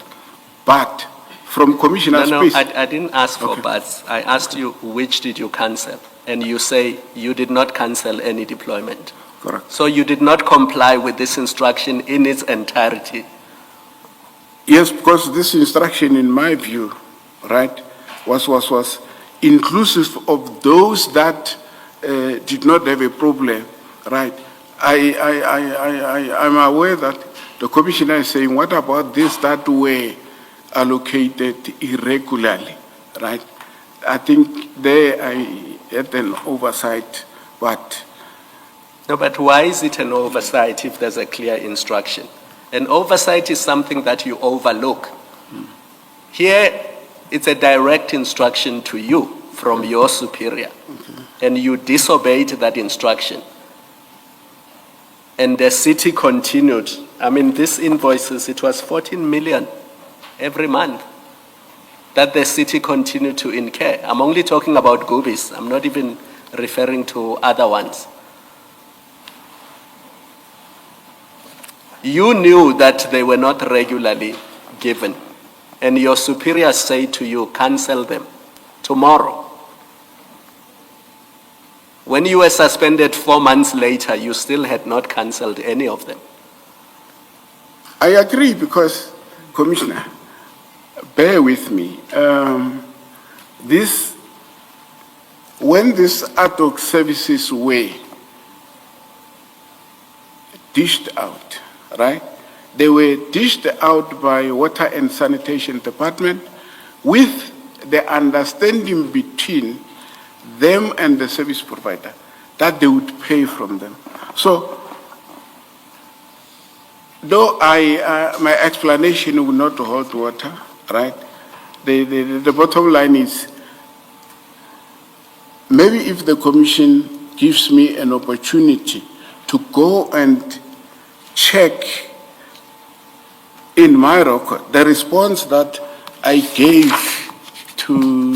But from Commissioner No, Spies, I didn't ask for Okay. buts. I asked you which did you cancel? And you say you did not cancel any deployment. correct. So you did not comply with this instruction in its entirety. Yes, because this instruction, in my view, right, was inclusive of those that did not have a problem, right? I'm aware that the Commissioner is saying, what about this that were allocated irregularly, right? I think there I had an oversight, but No, but why is it an oversight if there's a clear instruction? An oversight is something that you overlook. Here, it's a direct instruction to you from your superior, and you disobeyed that instruction. And the city continued. I mean, these invoices, it was 14 million every month that the city continued to incur. I'm only talking about Gubis. I'm not even referring to other ones. You knew that they were not regularly given, and your superiors say to you, cancel them tomorrow. When you were suspended 4 months later, you still had not cancelled any of them. I agree because, Commissioner, bear with me. When these ad hoc services were dished out, right? They were dished out by Water and Sanitation Department with the understanding between them and the service provider that they would pay from them. So, though my explanation will not hold water, right? the bottom line is, maybe if the commission gives me an opportunity to go and check in my record the response that I gave to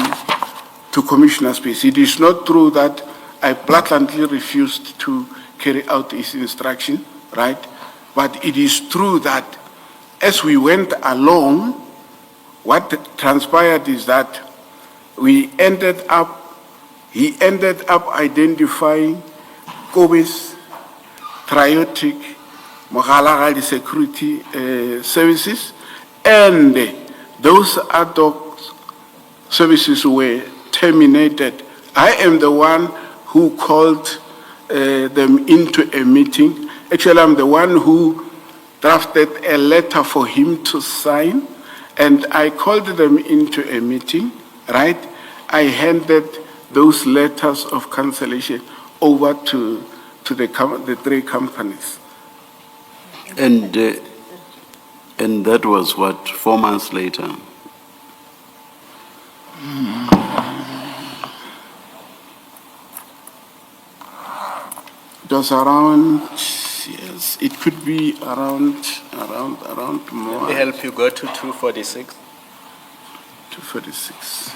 Commissioner Space. It is not true that I blatantly refused to carry out his instruction, right? But it is true that as we went along, what transpired is that he ended up identifying Kobe's triotic Mogalagali security services, and those ad hoc services were terminated. I am the one who called them into a meeting. Actually, I'm the one who drafted a letter for him to sign, and I called them into a meeting, right? I handed those letters of cancellation over to the three companies. And that was what, 4 months later? It was around, yes, it could be around more. Let me help you go to 246. 246.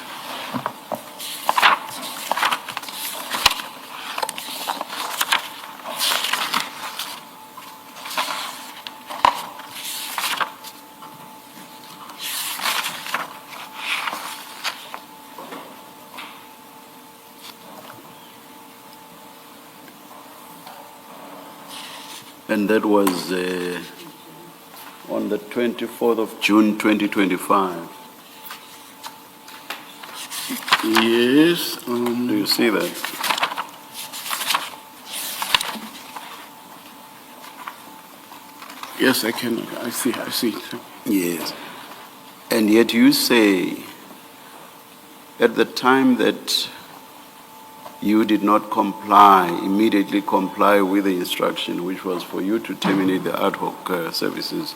And that was on the 24th of June, 2025. Yes. Do you see that? Yes, I can. I see it. Yes. And yet you say at the time that you did not immediately comply with the instruction, which was for you to terminate the ad hoc services,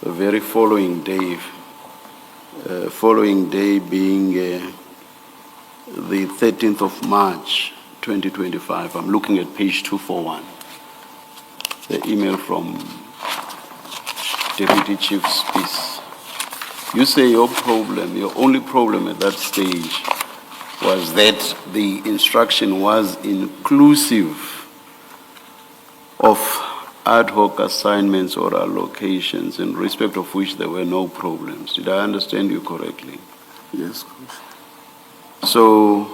the very following day being the 13th of March, 2025. I'm looking at page 241, the email from Deputy Chief Spies. You say your only problem at that stage was that the instruction was inclusive of ad hoc assignments or allocations, in respect of which there were no problems. Did I understand you correctly? Yes, Commissioner. So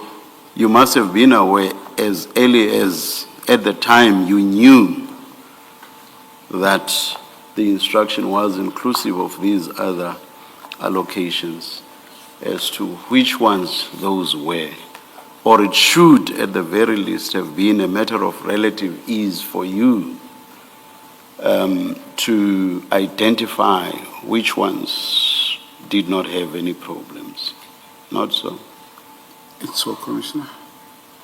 you must have been aware as early as at the time you knew that the instruction was inclusive of these other allocations as to which ones those were, or it should at the very least have been a matter of relative ease for you to identify which ones did not have any problems. Not so? It's so, Commissioner.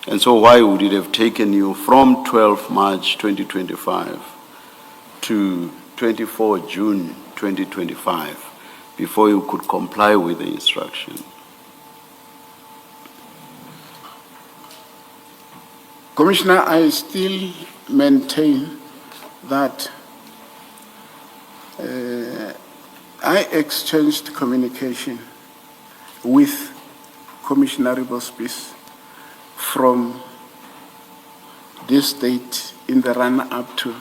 And so why would it have taken you from 12 March 2025 to 24 June 2025 before you could comply with the instruction? Commissioner, I still maintain that I exchanged communication with Commissioner Ribospis from this date in the run-up to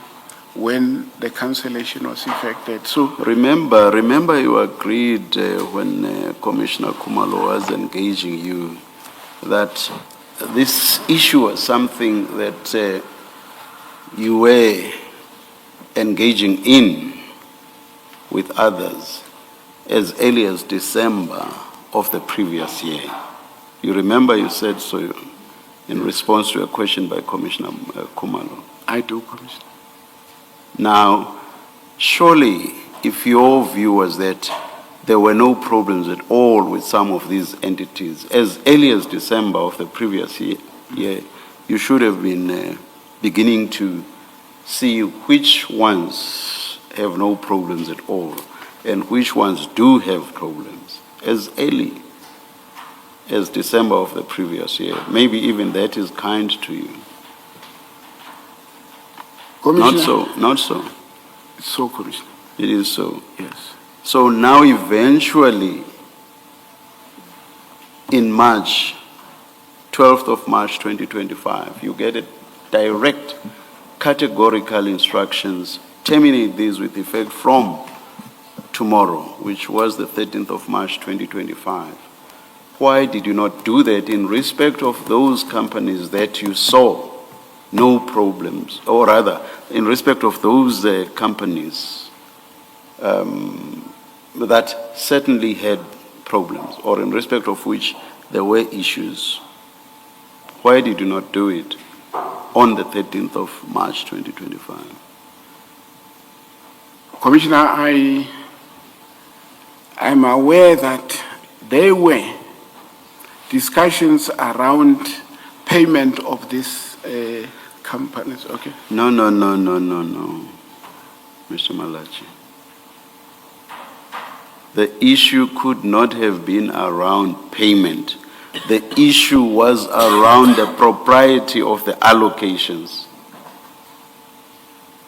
when the cancellation was effected. So Remember you agreed when Commissioner Khumalo was engaging you that this issue was something that you were engaging in with others as early as December of the previous year. You remember you said so in response to a question by Commissioner Khumalo. I do, Commissioner. Now, surely, if your view was that there were no problems at all with some of these entities, as early as December of the previous year, you should have been beginning to see which ones have no problems at all and which ones do have problems. as early as December of the previous year. Maybe even that is kind to you. Commissioner, Not so. It's so, Commissioner. It is so. Yes. So now eventually, in March, 12th of March 2025, you get a direct categorical instructions, terminate these with effect from tomorrow, which was the 13th of March 2025. Why did you not do that in respect of those companies that you saw no problems, or rather, in respect of those companies that certainly had problems, or in respect of which there were issues? Why did you not do it on the 13th of March 2025? Commissioner, I'm aware that there were discussions around payment of these companies, okay? No, Mr. Malatji. The issue could not have been around payment. The issue was around the propriety of the allocations.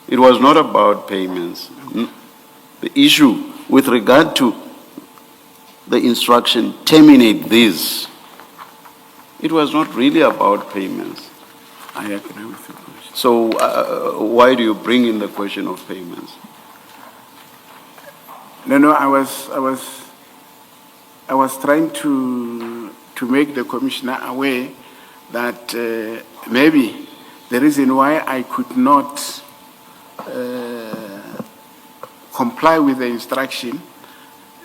It was not about payments. The issue with regard to the instruction, terminate this, it was not really about payments. I agree with you, Commissioner. So why do you bring in the question of payments? No, I was trying to make the Commissioner aware that maybe the reason why I could not comply with the instruction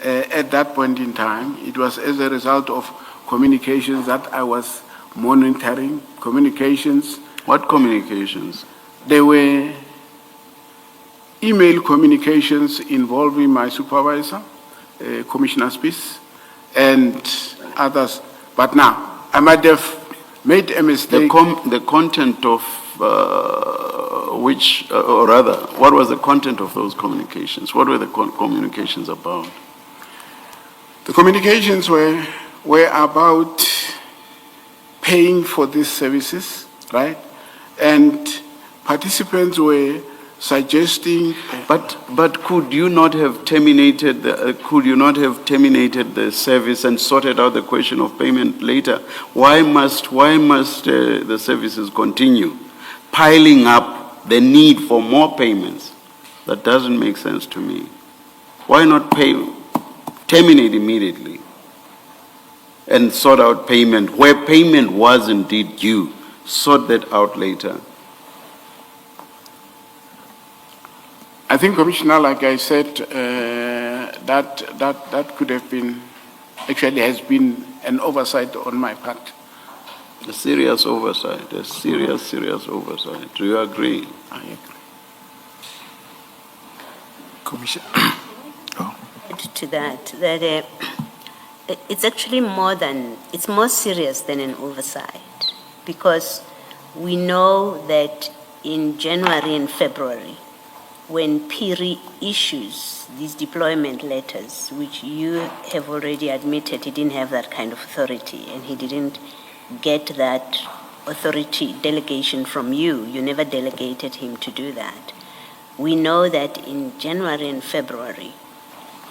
at that point in time, it was as a result of communications that I was monitoring, communications. What communications? There were email communications involving my supervisor, Commissioner Spies, and others. But now, I might have made a mistake. The content of which, or rather, what was the content of those communications? What were the communications about? The communications were about paying for these services, right? And participants were suggesting. But could you not have terminated the service and sorted out the question of payment later? Why must the services continue piling up the need for more payments? That doesn't make sense to me. Why not terminate immediately and sort out payment where payment was indeed due? Sort that out later. I think, Commissioner, like I said, that could have been, actually has been an oversight on my part. A serious oversight, a serious oversight. Do you agree? I agree. Commissioner. To that it's actually it's more serious than an oversight, because we know that in January and February, when PIRI issues these deployment letters, which you have already admitted he didn't have that kind of authority, and he didn't get that authority delegation from you. You never delegated him to do that. We know that in January and February,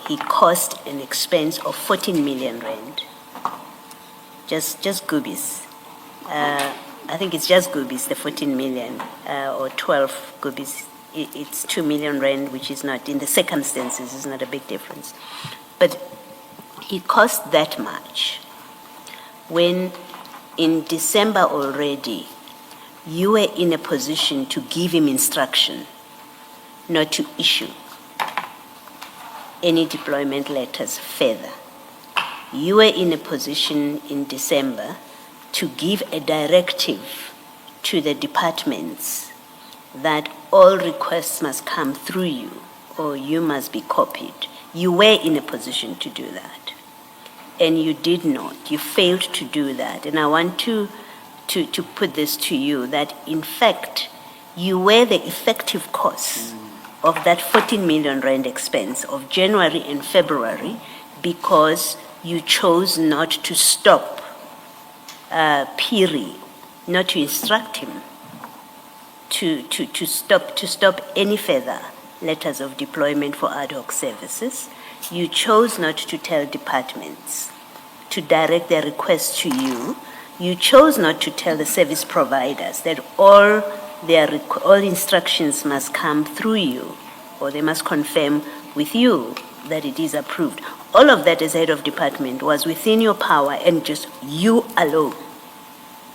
he cost an expense of 14 million rand. Just goobies. I think it's just goobies, the 14 million, or 12 goobies. It's 2 million rand, which is not, in the circumstances, is not a big difference. But he cost that much when in December already, you were in a position to give him instruction not to issue any deployment letters further. You were in a position in December to give a directive to the departments that all requests must come through you, or you must be copied. You were in a position to do that, and you did not. You failed to do that. And I want to put this to you, that in fact, you were the effective cause of that 14 million rand expense of January and February, because you chose not to stop Phiri, not to instruct him to stop any further letters of deployment for ad hoc services. You chose not to tell departments to direct their requests to you. You chose not to tell the service providers that all instructions must come through you, or they must confirm with you that it is approved. All of that as head of department was within your power, and just you alone.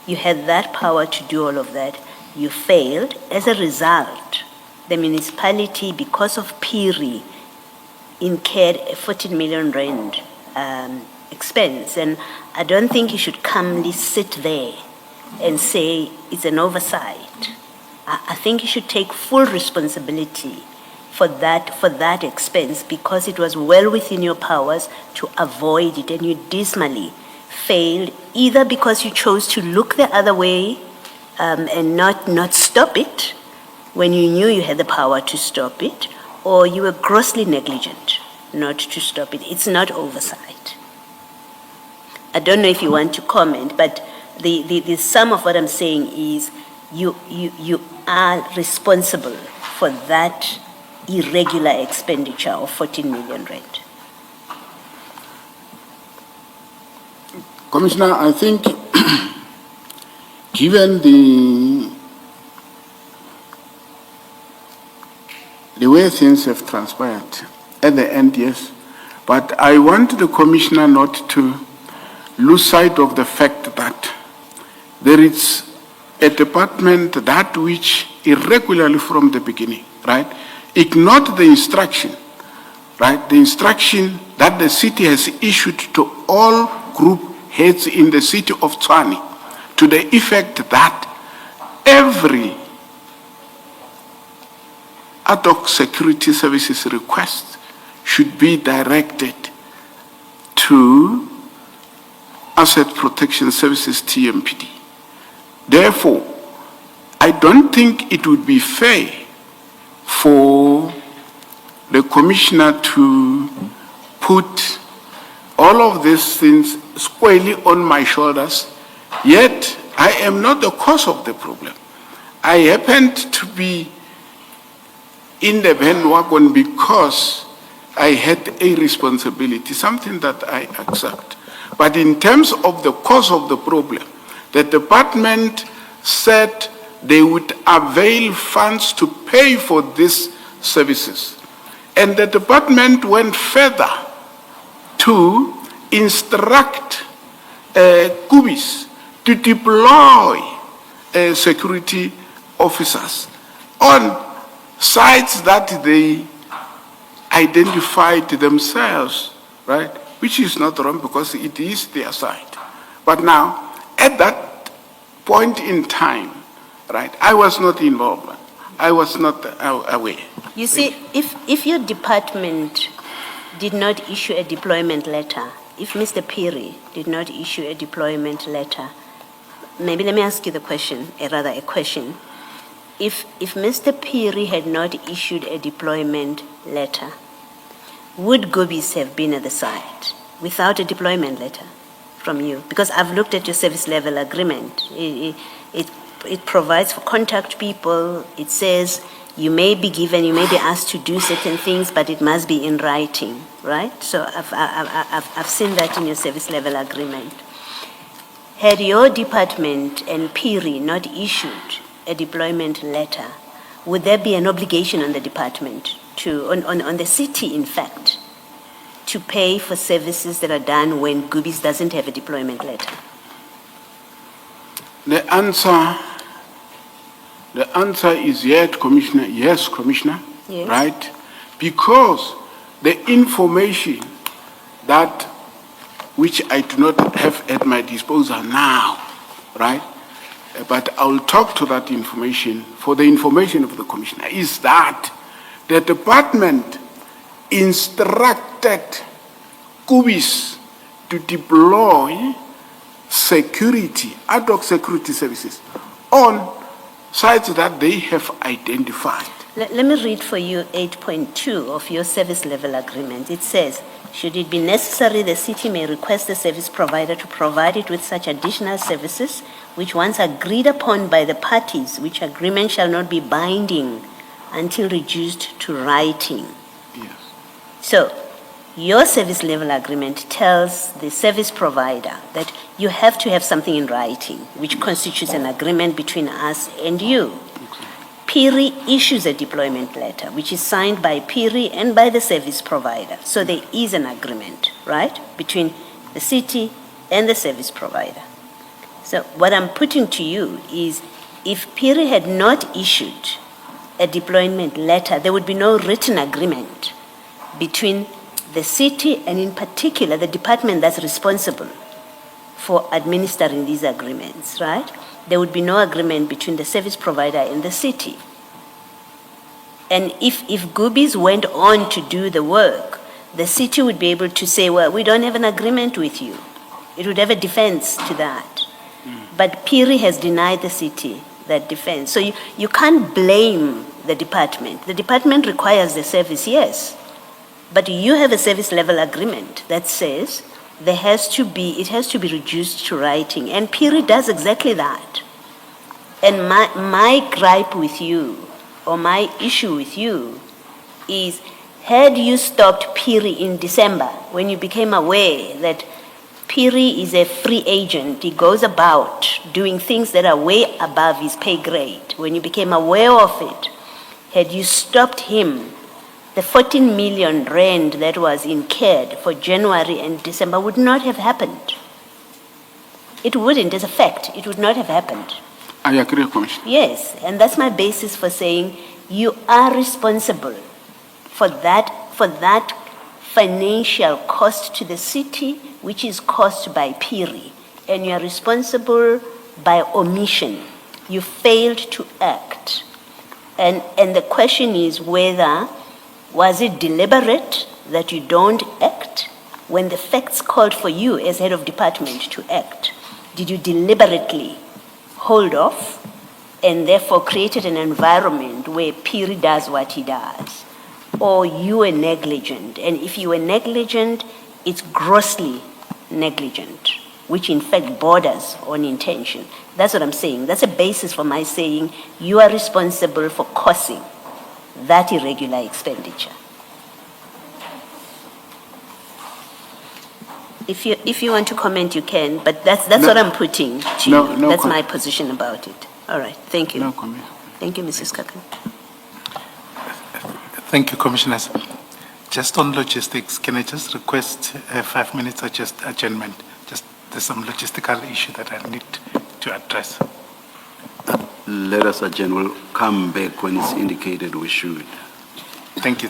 You had that power to do all of that. You failed. As a result, the municipality, because of Phiri, incurred a 14 million rand expense. And I don't think you should calmly sit there and say it's an oversight. I think you should take full responsibility for that expense, because it was well within your powers to avoid it, and you dismally failed, either because you chose to look the other way and not stop it when you knew you had the power to stop it, or you were grossly negligent not to stop it. It's not oversight. I don't know if you want to comment, but the sum of what I'm saying is you are responsible for that irregular expenditure of 14 million rand. Commissioner, I think given the way things have transpired, at the end, yes, but I want the Commissioner not to lose sight of the fact that there is a department that which irregularly from the beginning, right, ignored the instruction, right, the instruction that the city has issued to all group heads in the city of Tshwane, to the effect that every ad hoc security services request should be directed to Asset Protection Services, TMPD. Therefore, I don't think it would be fair for the Commissioner to put all of these things squarely on my shoulders, yet I am not the cause of the problem. I happened to be in the bandwagon because I had a responsibility, something that I accept. But in terms of the cause of the problem, the department said they would avail funds to pay for these services. And the department went further to instruct Kubis to deploy security officers on sites that they identified themselves, right? Which is not wrong because it is their site. But now, at that point in time, right, I was not involved. I was not aware. You see, if your department did not issue a deployment letter, if Mr. Phiri did not issue a deployment letter, maybe let me ask you the question, a question. If Mr. Phiri had not issued a deployment letter, would Gobis have been at the site without a deployment letter from you? Because I've looked at your service level agreement. It provides for contact people. It says you may be given, you may be asked to do certain things, but it must be in writing, right? So I've seen that in your service level agreement. Had your department and Phiri not issued a deployment letter, would there be an obligation on the department on the city, in fact, to pay for services that are done when Gubis doesn't have a deployment letter? The answer is yes, Commissioner. Yes, Commissioner. Yes. Right? Because the information that which I do not have at my disposal now, right? But I'll talk to that information for the information of the Commissioner, is that the department instructed Kubis to deploy security, ad hoc security services on sites that they have identified. Let me read for you 8.2 of your service level agreement. It says, should it be necessary, the city may request the service provider to provide it with such additional services, which once agreed upon by the parties, which agreement shall not be binding until reduced to writing. Yes. So, your service level agreement tells the service provider that you have to have something in writing, which constitutes an agreement between us and you. PIRI issues a deployment letter, which is signed by PIRI and by the service provider. So there is an agreement, right, between the city and the service provider. So what I'm putting to you is, if PIRI had not issued a deployment letter, there would be no written agreement between the city and, in particular, the department that's responsible for administering these agreements, right? There would be no agreement between the service provider and the city. And if Goobies went on to do the work, the city would be able to say, well, we don't have an agreement with you. It would have a defense to that. But PIRI has denied the city that defense. So you can't blame the department. The department requires the service, yes. But you have a service level agreement that says it has to be reduced to writing. And PIRI does exactly that. And my gripe with you, or my issue with you, is had you stopped PIRI in December, when you became aware that PIRI is a free agent, he goes about doing things that are way above his pay grade, when you became aware of it, had you stopped him, the 14 million rand that was incurred for January and December would not have happened. It wouldn't, as a fact, it would not have happened. I agree, Commissioner. Yes, and that's my basis for saying you are responsible for that financial cost to the city, which is caused by PIRI, and you are responsible by omission. You failed to act. And the question is whether, was it deliberate that you don't act when the facts called for you as head of department to act? Did you deliberately hold off and therefore created an environment where PIRI does what he does? Or you were negligent? And if you were negligent, it's grossly negligent, which in fact borders on intention. That's what I'm saying. That's a basis for my saying you are responsible for causing that irregular expenditure. If you want to comment, you can, but that's what I'm putting to you. No That's com- my position about it. All right, thank you. No comment. Thank you, Mrs. Kakan. Thank you, Commissioners. Just on logistics, can I just request 5 minutes adjournment? Just there's some logistical issue that I need to address. Let us adjourn. We'll come back when it's indicated we should. Thank you.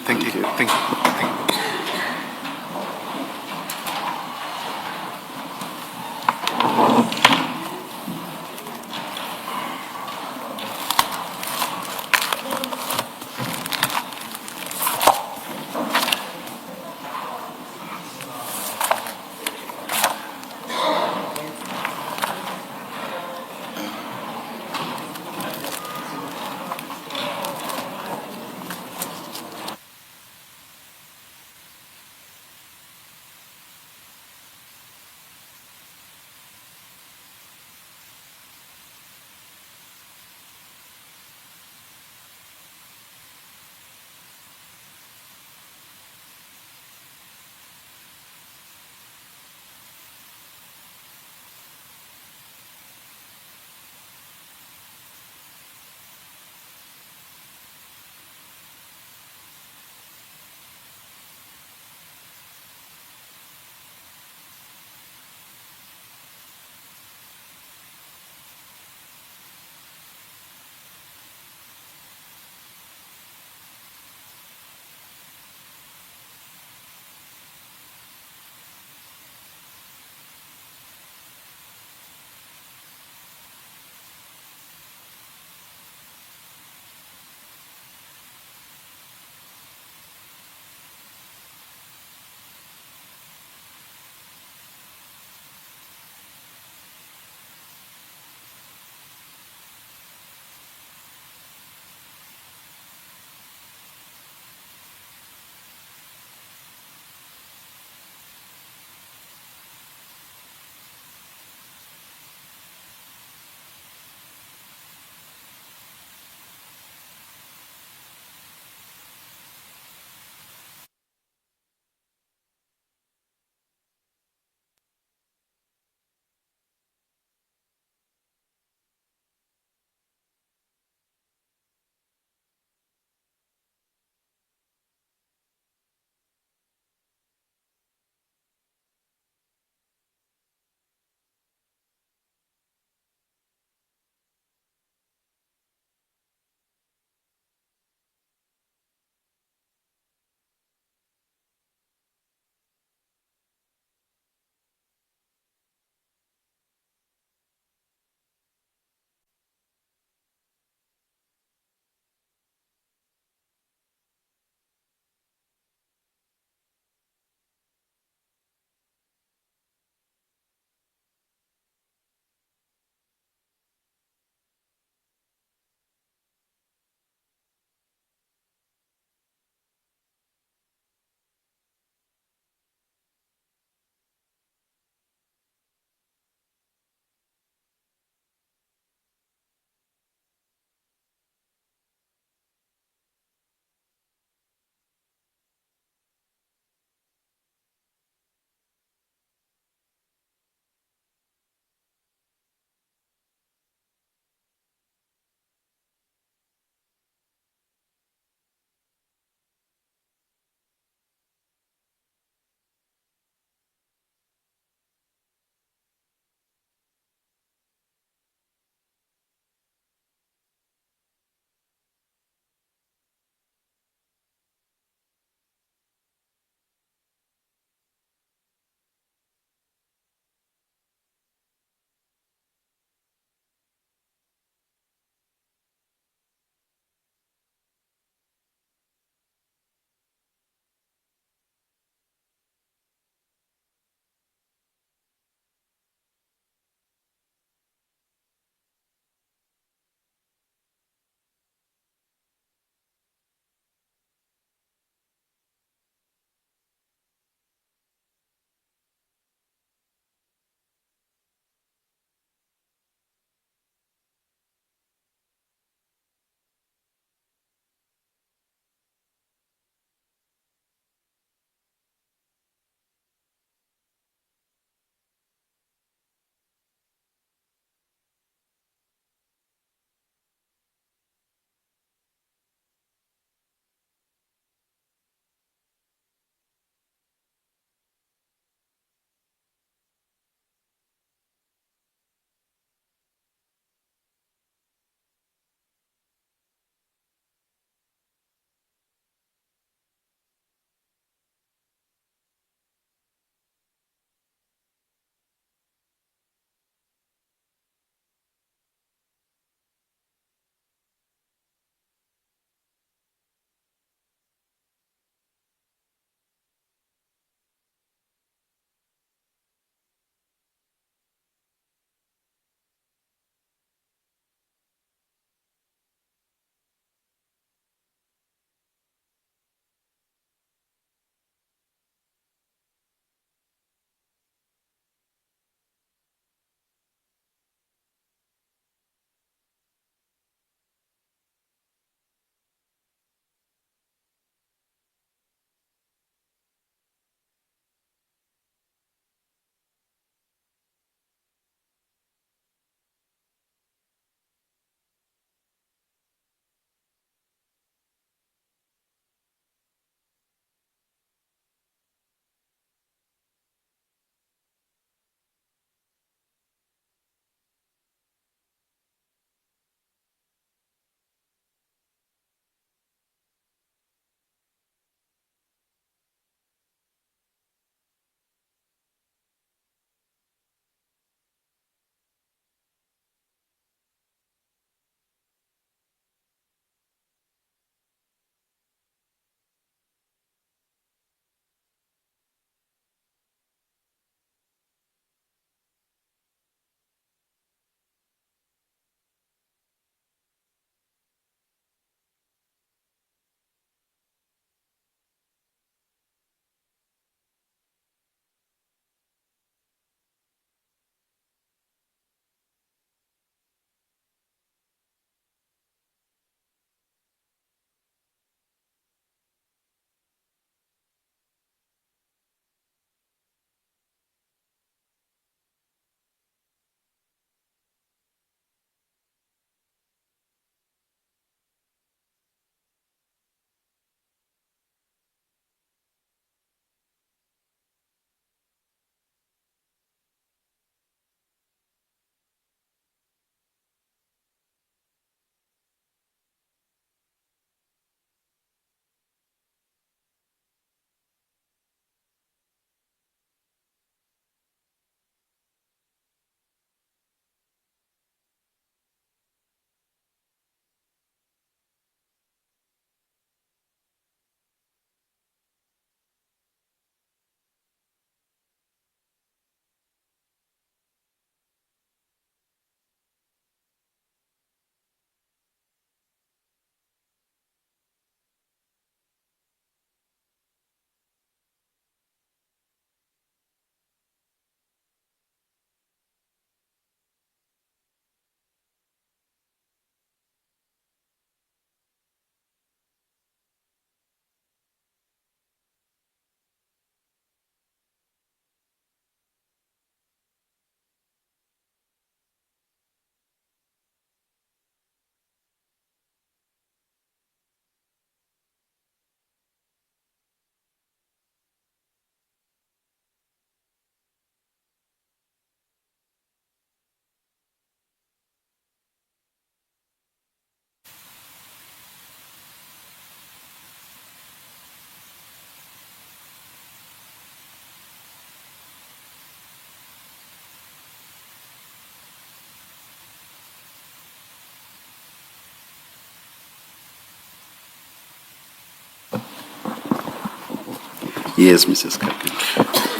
Yes, Mrs. Kapil.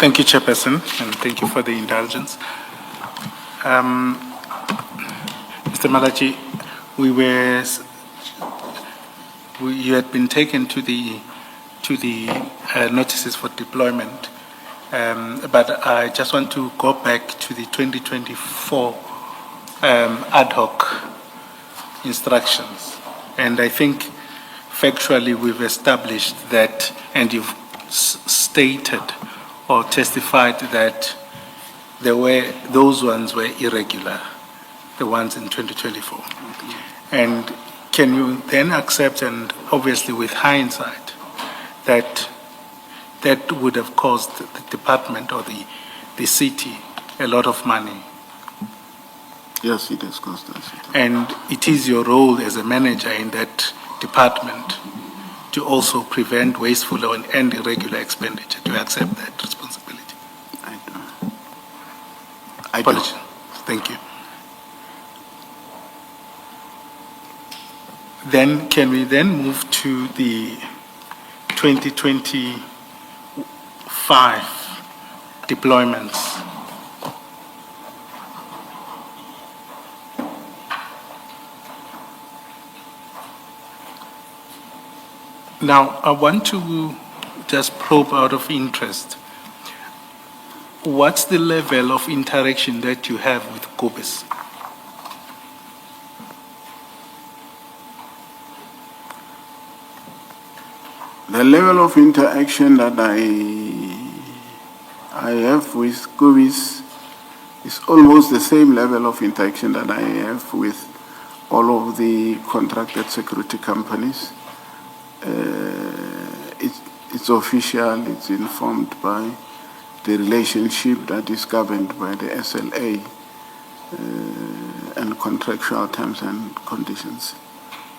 Thank you, Chairperson, and thank you for the indulgence. Mr. Malatji, you had been taken to the notices for deployment, but I just want to go back to the 2024 ad hoc instructions, and I think factually we've established that, and you've stated or testified that those ones were irregular, the ones in 2024. And can you then accept, and obviously with hindsight, that that would have cost the department or the city a lot of money? Yes, it has cost us. And it is your role as a manager in that department to also prevent wasteful and irregular expenditure. Do you accept that responsibility? I do. I do. Apologies. Thank you. Then can we then move to the 2025 deployments? Now, I want to just probe out of interest. What's the level of interaction that you have with Kobus? The level of interaction that I have with Kobus is almost the same level of interaction that I have with all of the contracted security companies. It's official, it's informed by the relationship that is governed by the SLA and contractual terms and conditions,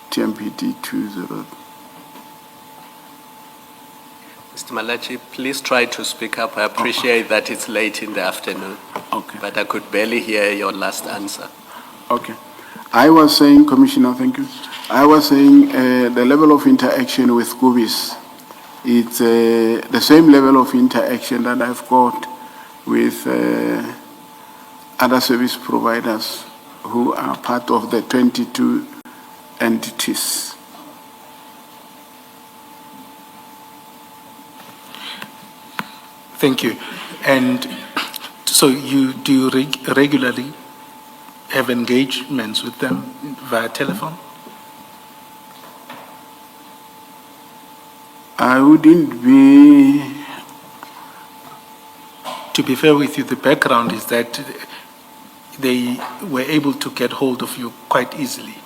TMPD 20. Mr. Malatji, please try to speak up. I appreciate that it's late in the afternoon. Okay. But I could barely hear your last answer. Okay. I was saying, Commissioner, thank you. I was saying the level of interaction with Kobus, it's the same level of interaction that I've got with other service providers who are part of the 22 entities. Thank you. And so do you regularly have engagements with them via telephone? I wouldn't be... To be fair with you, the background is that they were able to get hold of you quite easily.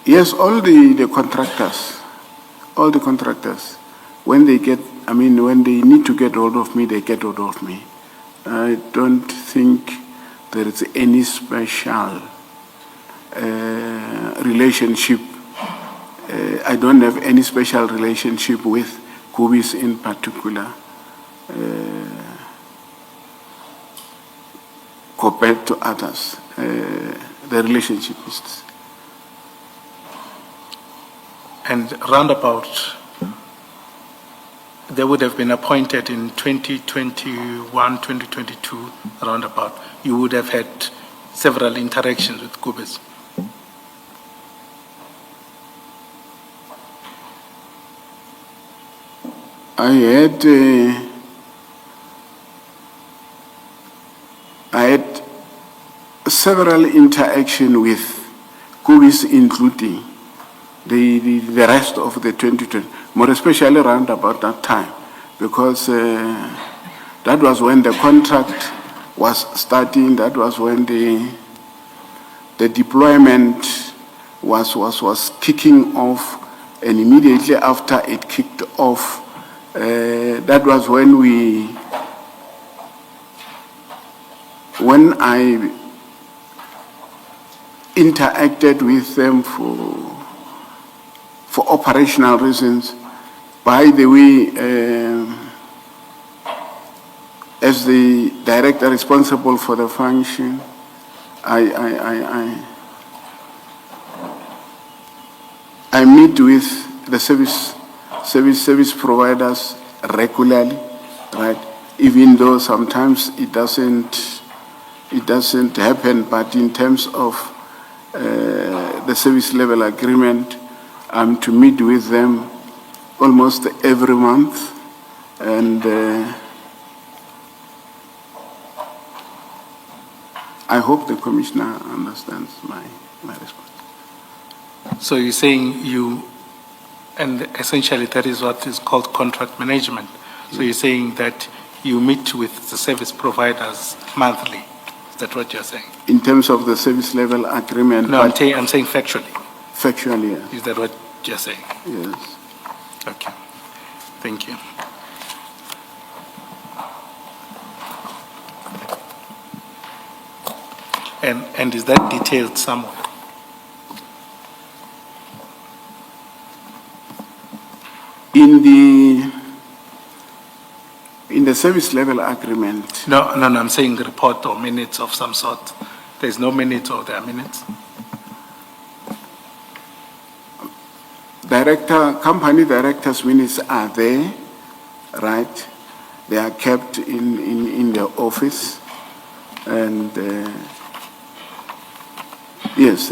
Yes, all the contractors, when they need to get hold of me, they get hold of me. I don't think there is any special relationship. I don't have any special relationship with Kobus in particular compared to others. The relationship is... And roundabout, they would have been appointed in 2021, 2022, roundabout. You would have had several interactions with Kobus. I had several interactions with Kobus, including the rest of the 2020, more especially around about that time, because that was when the contract was starting, that was when the deployment was kicking off, and immediately after it kicked off, that was when I interacted with them for operational reasons. By the way, as the director responsible for the function, I meet with the service providers regularly, right? Even though sometimes it doesn't happen, but in terms of the service level agreement, I'm to meet with them almost every month, and I hope the commissioner understands my response. So you're saying and essentially that is what is called contract management. So you're saying that you meet with the service providers monthly. Is that what you're saying? In terms of the service level agreement. No, I'm but saying factually. factually, yes. Is that what you're saying? Yes. Okay. Thank you. And is that detailed somewhere? In the service level agreement, No, I'm saying report or minutes of some sort. There's no minutes or there are minutes? company directors' minutes are there, right? They are kept in the office, and yes,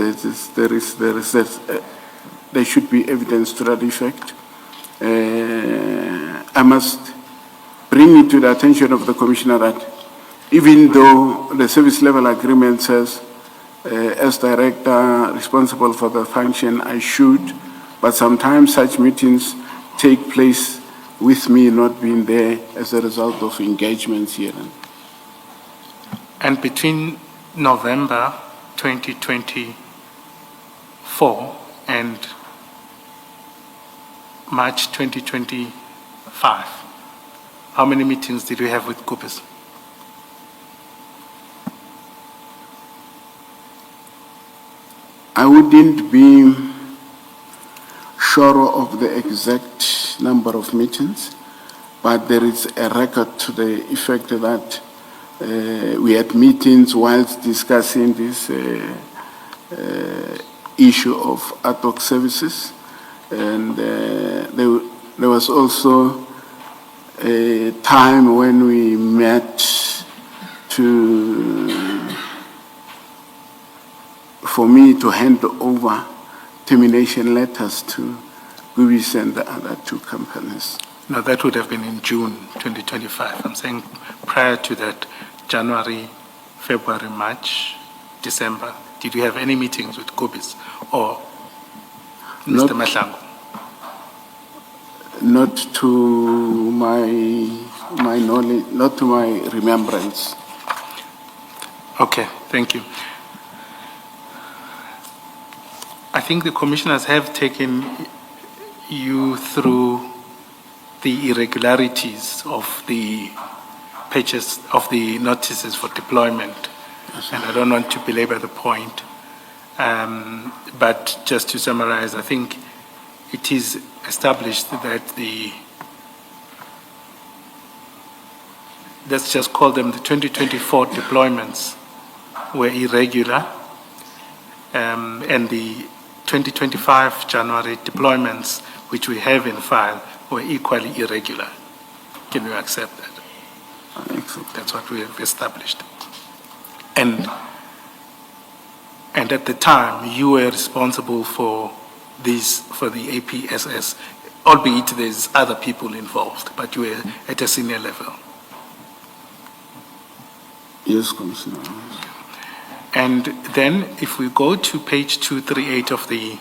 there should be evidence to that effect. I must bring it to the attention of the commissioner that even though the service level agreement says, as director responsible for the function, I should, but sometimes such meetings take place with me not being there as a result of engagements here. And between November 2024 and March 2025, how many meetings did you have with Coopers? I wouldn't be sure of the exact number of meetings, but there is a record to the effect that we had meetings whilst discussing this issue of ad hoc services, and there was also a time when we met for me to hand over termination letters to Gubis and the other two companies. No, that would have been in June 2025. I'm saying prior to that, January, February, March, December, did you have any meetings with Gubis or Mr. Madlanga? Not to my knowledge, not to my remembrance. Okay, thank you. I think the commissioners have taken you through the irregularities of the pages of the notices for deployment, and I don't want to belabor the point. But just to summarize, I think it is established that let's just call them the 2024 deployments were irregular, and the 2025 January deployments, which we have in file, were equally irregular. Can you accept that? That's what we have established. And at the time, you were responsible for this, for the APSS, albeit there's other people involved, but you were at a senior level. Yes, Commissioner. And then if we go to page 238 of the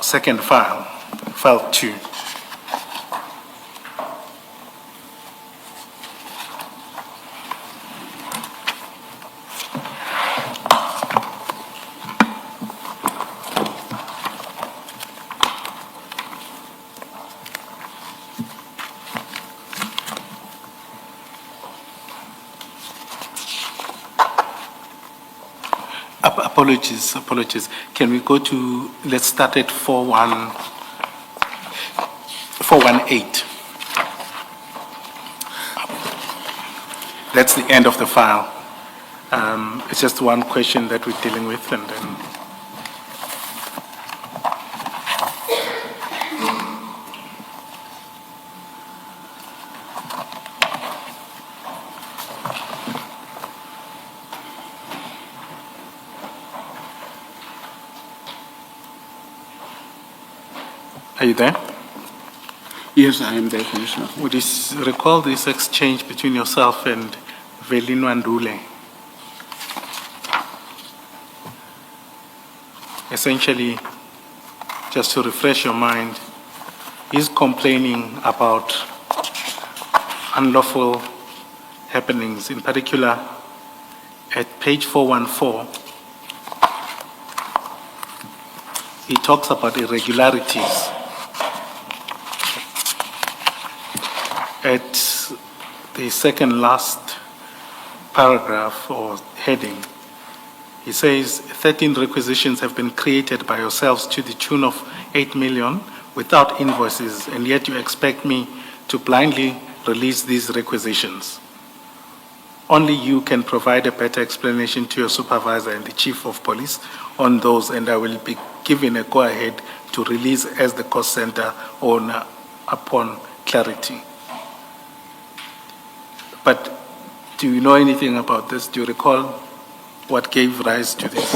second file, file 2. Apologies. Can we go to, let's start at 418. That's the end of the file. It's just one question that we're dealing with, and then Are you there? Yes, I am there, Commissioner. Would you recall this exchange between yourself and Velino Andule? Essentially, just to refresh your mind, he's complaining about unlawful happenings, in particular at page 414. He talks about irregularities. At the second last paragraph or heading, he says 13 requisitions have been created by yourselves to the tune of 8 million without invoices, and yet you expect me to blindly release these requisitions. Only you can provide a better explanation to your supervisor and the chief of police on those, and I will be given a go-ahead to release as the cost center owner upon clarity. But do you know anything about this? Do you recall what gave rise to this?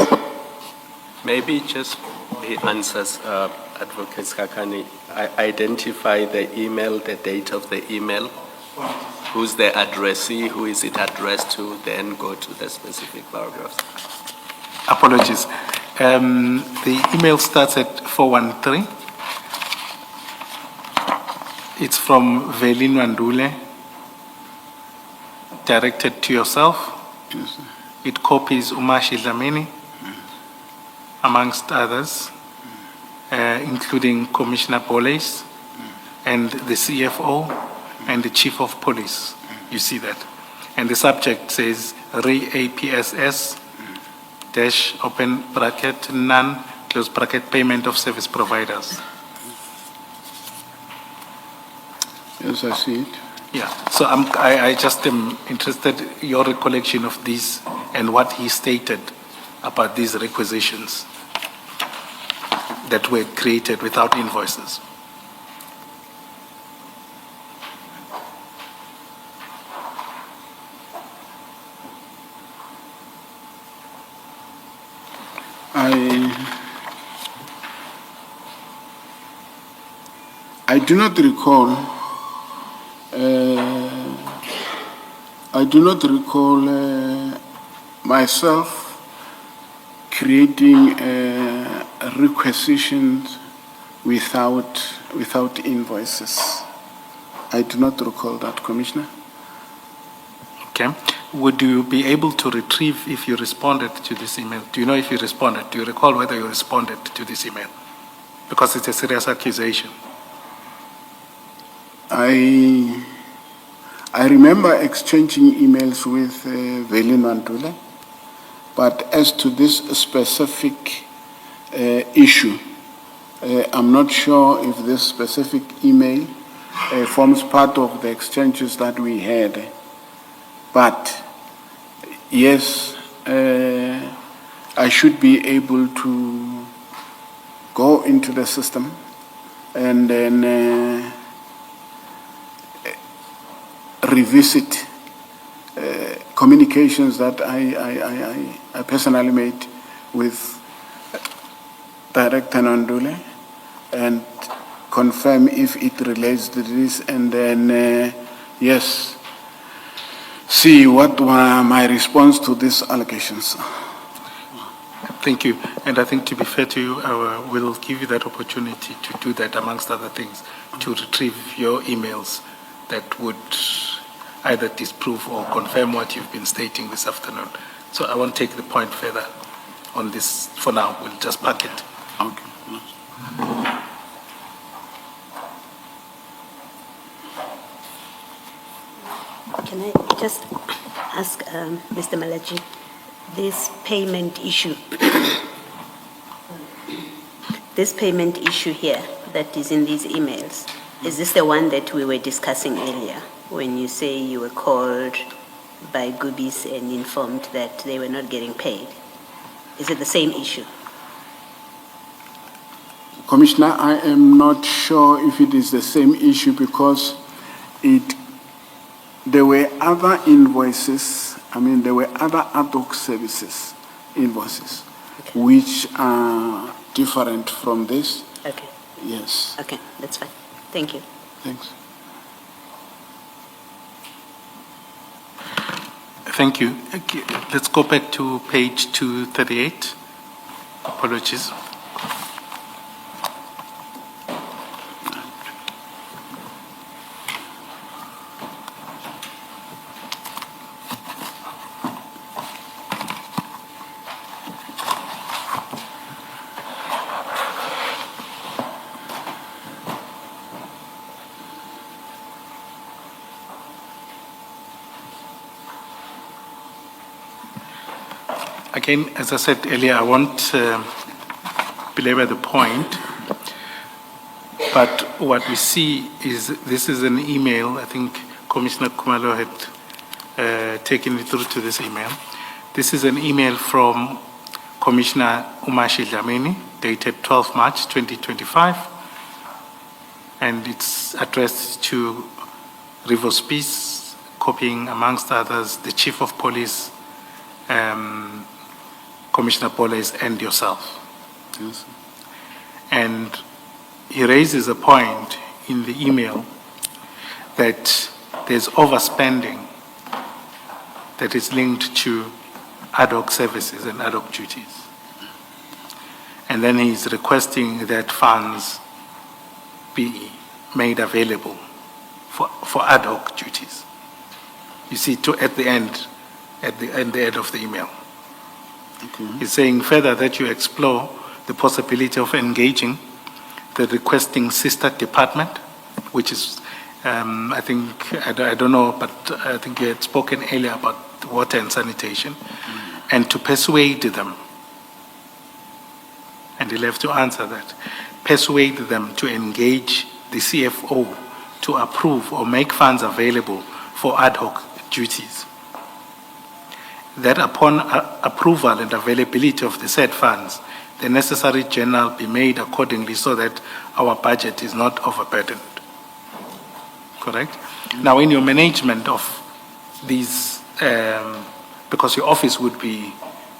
Maybe just the answers, Advocate Skakani, identify the email, the date of the email, who's the addressee, who is it addressed to, then go to the specific paragraphs. Apologies. The email starts at 413. It's from Velino Andule, directed to yourself. Yes, sir. It copies Umashi Dlamini, amongst others, including Commissioner Boles and the CFO and the Chief of Police. You see that. And the subject says RE-APSS dash open bracket none close bracket payment of service providers. Yes, I see it. Yeah, so I just am interested in your recollection of this and what he stated about these requisitions that were created without invoices. I do not recall. Myself creating requisitions without invoices. I do not recall that, Commissioner. Okay. Would you be able to retrieve if you responded to this email? Do you know if you responded? Do you recall whether you responded to this email? Because it's a serious accusation. I remember exchanging emails with Velino Andule, but as to this specific issue, I'm not sure if this specific email forms part of the exchanges that we had. But yes, I should be able to go into the system and then revisit communications that I personally made with Director Andule and confirm if it relates to this, and then yes, see what my response to these allegations. Thank you. And I think to be fair to you, we'll give you that opportunity to do that, amongst other things, to retrieve your emails that would either disprove or confirm what you've been stating this afternoon. So I won't take the point further on this for now. We'll just park it. Okay. Can I just ask Mr. Malatji, this payment issue, here that is in these emails, is this the one that we were discussing earlier when you say you were called by Gubis and informed that they were not getting paid? Is it the same issue? Commissioner, I am not sure if it is the same issue because there were other invoices, there were other ad hoc services invoices, okay, which are different from this. Okay. Yes, Okay, that's fine. Thank you. thanks. Thank you. Okay, let's go back to page 238. Apologies. Again, as I said earlier, I won't belabor the point, but what we see is this is an email. I think Commissioner Kumalo had taken me through to this email. This is an email from Commissioner Umashi Dlamini, dated 12 March 2025, and it's addressed to Rivers Peace, copying, amongst others, the Chief of Police, Commissioner Poles, and yourself. Yes. And he raises a point in the email that there's overspending that is linked to ad hoc services and ad hoc duties. And then he's requesting that funds be made available for ad hoc duties. You see, at the end of the email. Okay. He's saying further that you explore the possibility of engaging the requesting sister department, which is, I don't know, but I think you had spoken earlier about water and sanitation, and to persuade them, and he'll have to answer that, persuade them to engage the CFO to approve or make funds available for ad hoc duties. That upon approval and availability of the said funds, the necessary journal be made accordingly so that our budget is not overburdened. Correct? Now, in your management of these, because your office would be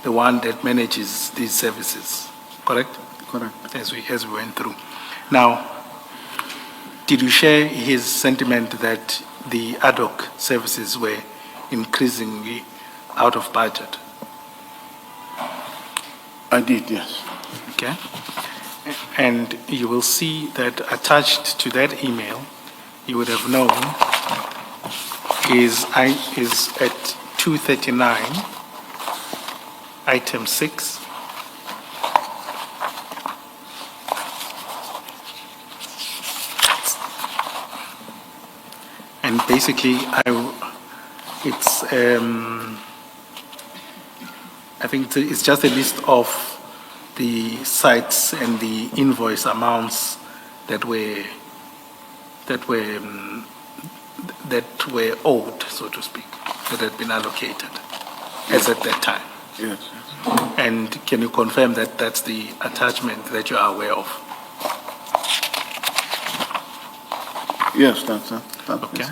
the one that manages these services, correct? Correct. As we went through. Now, did you share his sentiment that the ad hoc services were increasingly out of budget? I did, yes. Okay. And you will see that attached to that email, you would have known, is at 239, item 6. And basically, I think it's just a list of the sites and the invoice amounts that were owed, so to speak, that had been allocated as at that time. Yes. And can you confirm that that's the attachment that you are aware of? Yes, that's it. Okay.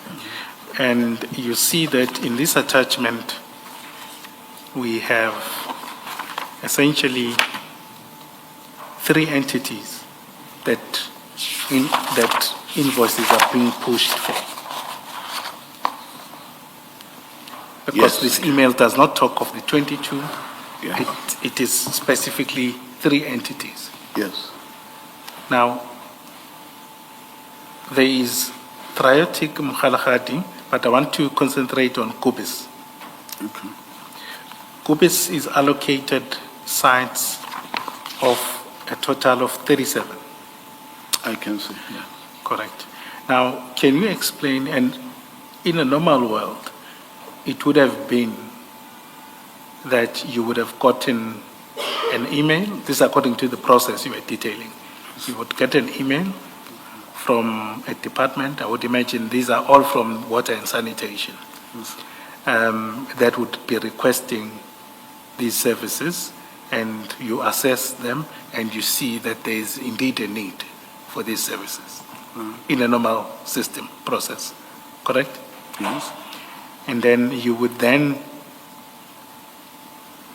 And you see that in this attachment, we have essentially 3 entities that invoices are being pushed for. Because Yes. this email does not talk of the 22, Yeah. it is specifically 3 entities. Yes. Now, there is Triotic Mkhalahati, but I want to concentrate on Kubis. Okay. Kubis is allocated sites of a total of 37. I can see, yeah. Correct. Now, can you explain, and in a normal world, it would have been that you would have gotten an email, this is according to the process you were detailing. You would get an email from a department, I would imagine these are all from water and sanitation, that would be requesting these services, and you assess them, and you see that there is indeed a need for these services in a normal system process, correct? Yes. And then you would then,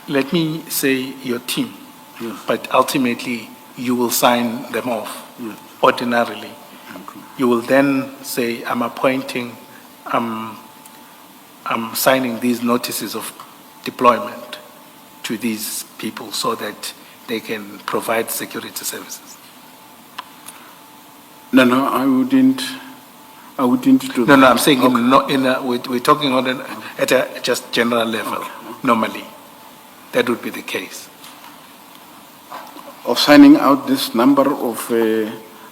let me say your team, Yes. but ultimately you will sign them off. Yes. ordinarily. You will then say, I'm appointing, I'm signing these notices of deployment to these people so that they can provide security services. No, I wouldn't do that. No, I'm saying we're talking at a just general level, normally. That would be the case. Of signing out this number of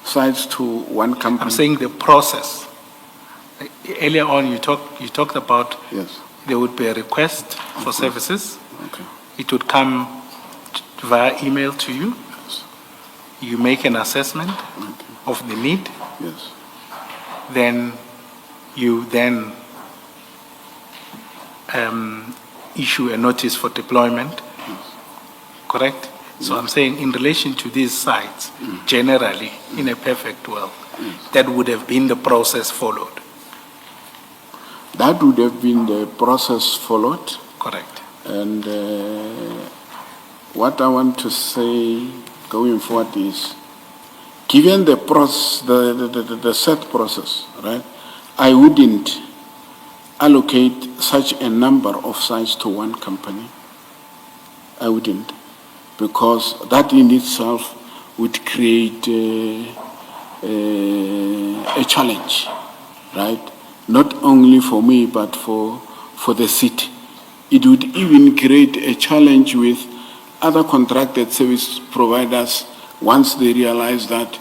sites to one company. I'm saying the process. Earlier on, you talked about Yes. there would be a request for services. Okay. It would come via email to you. You make an assessment of the need. Yes. Then you issue a notice for deployment. Correct? So I'm saying in relation to these sites, generally, in a perfect world, that would have been the process followed. That would have been the process followed. Correct. And what I want to say going forward is, given the set process, right, I wouldn't allocate such a number of sites to one company. I wouldn't, because that in itself would create a challenge, right? Not only for me, but for the city. It would even create a challenge with other contracted service providers once they realize that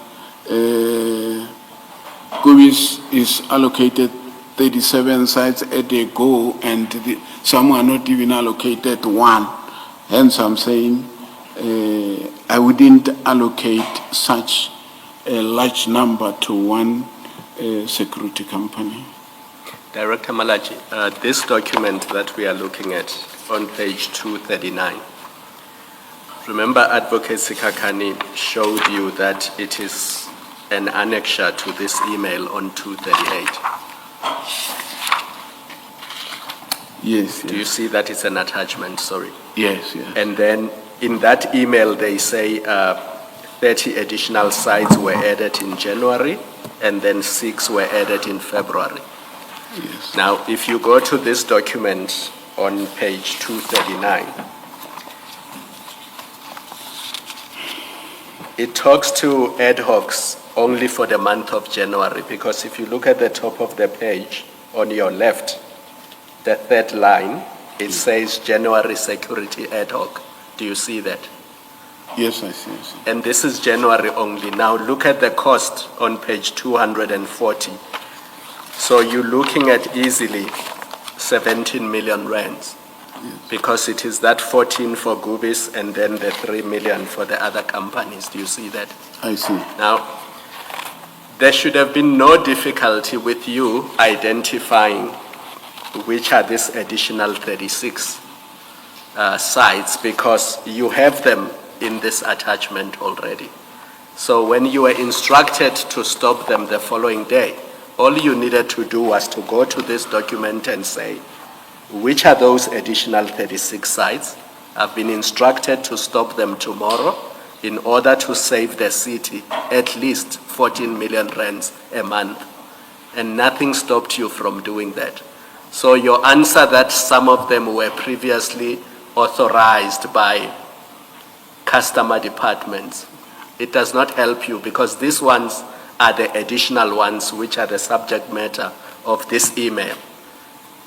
Gubis is allocated 37 sites at a go and some are not even allocated one. Hence I'm saying I wouldn't allocate such a large number to one security company. Director Malatji, this document that we are looking at on page 239, remember Advocate Sikakani showed you that it is an annexure to this email on 238. Yes. Do you see that it's an attachment? Sorry. Yes. And then in that email, they say 30 additional sites were added in January, and then 6 were added in February. Yes. Now, if you go to this document on page 239, it talks to ad hocs only for the month of January, because if you look at the top of the page on your left, the third line, it says January security ad hoc. Do you see that? Yes, I see. And this is January only. Now look at the cost on page 240. So you're looking at easily 17 million rands, because it is that 14 for Gubis and then the 3 million for the other companies. Do you see that? I see. Now, there should have been no difficulty with you identifying which are these additional 36 sites, because you have them in this attachment already. So when you were instructed to stop them the following day, all you needed to do was to go to this document and say, which are those additional 36 sites? I've been instructed to stop them tomorrow in order to save the city at least 14 million rands a month. And nothing stopped you from doing that. So your answer that some of them were previously authorized by customer departments, it does not help you, because these ones are the additional ones which are the subject matter of this email.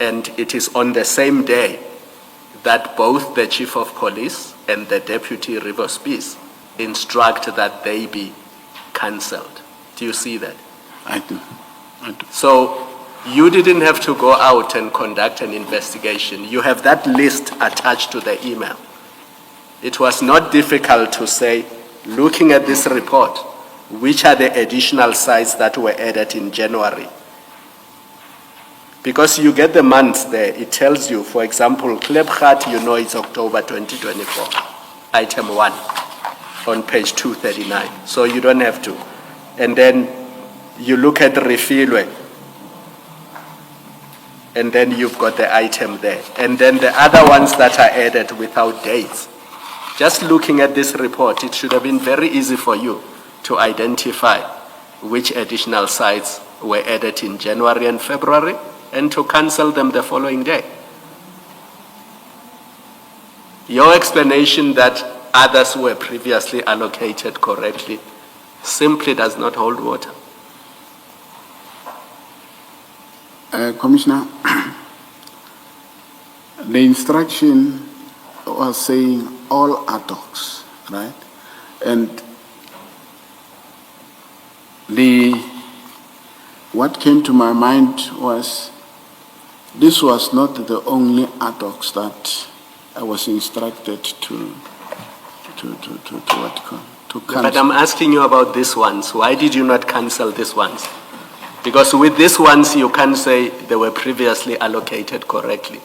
And it is on the same day that both the Chief of Police and the Deputy River Peace instruct that they be cancelled. Do you see that? I do. So you didn't have to go out and conduct an investigation. You have that list attached to the email. It was not difficult to say, looking at this report, which are the additional sites that were added in January? Because you get the months there, it tells you, for example, Klebgat, you know it's October 2024, item 1 on page 239. So you don't have to. And then you look at Refilwe, and then you've got the item there. And then the other ones that are added without dates. Just looking at this report, it should have been very easy for you to identify which additional sites were added in January and February, and to cancel them the following day. Your explanation that others were previously allocated correctly simply does not hold water. Commissioner, the instruction was saying all adults, right? And what came to my mind was this was not the only adults that I was instructed to cancel. But I'm asking you about these ones. Why did you not cancel these ones? Because with these ones, you can't say they were previously allocated correctly.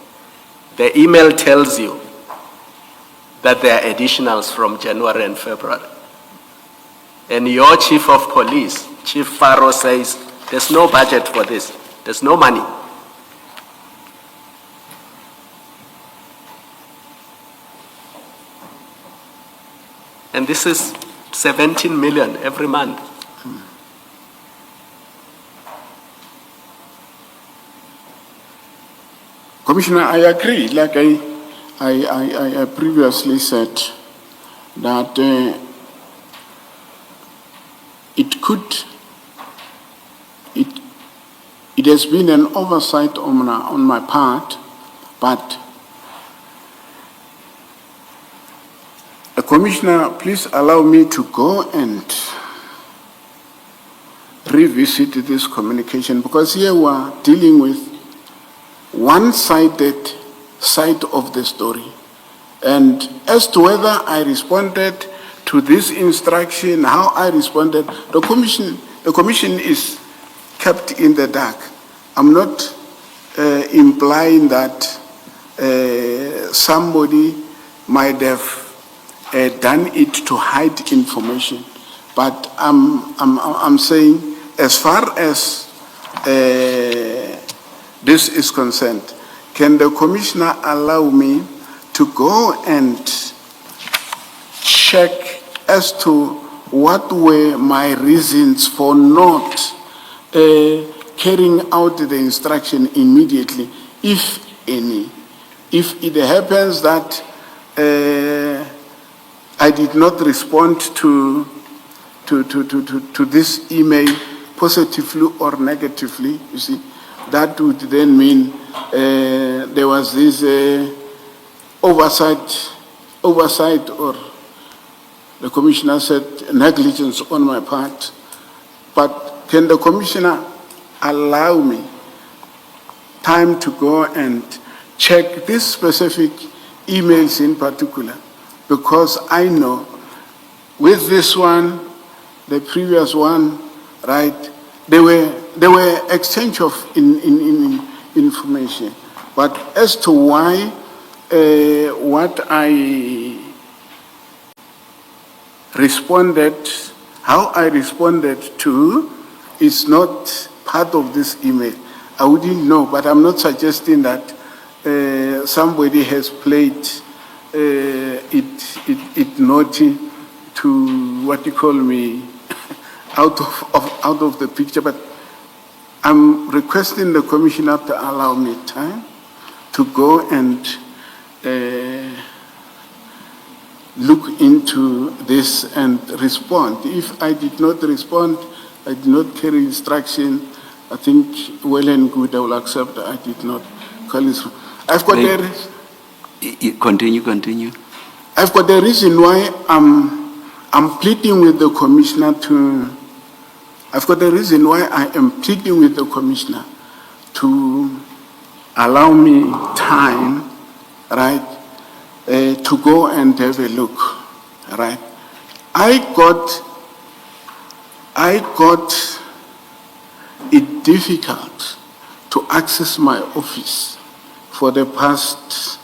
The email tells you that there are additionals from January and February. And your chief of police, Chief Faro, says there's no budget for this. There's no money. And this is 17 million every month. Commissioner, I agree. Like I previously said, that it has been an oversight on my part, but Commissioner, please allow me to go and revisit this communication, because here we are dealing with one-sided side of the story. And as to whether I responded to this instruction, how I responded, the commission is kept in the dark. I'm not implying that somebody might have done it to hide information, but I'm saying, as far as this is concerned, can the commissioner allow me to go and check as to what were my reasons for not carrying out the instruction immediately, if any? If it happens that I did not respond to this email positively or negatively, you see, that would then mean there was this oversight, or the commissioner said negligence on my part. But can the commissioner allow me time to go and check these specific emails in particular? Because I know with this one, the previous one, right, there were exchange of information. But as to why what I responded, how I responded to is not part of this email, I wouldn't know. But I'm not suggesting that somebody has played it naughty to what you call me out of the picture. But I'm requesting the commissioner to allow me time to go and look into this and respond. If I did not respond, I did not carry instruction, I think well and good, I will accept that I did not call it. I've got Continue. I've got the reason why I'm pleading with the commissioner to. I've got the reason why I am pleading with the commissioner to allow me time, right, to go and have a look, right. I got it difficult to access my office for the past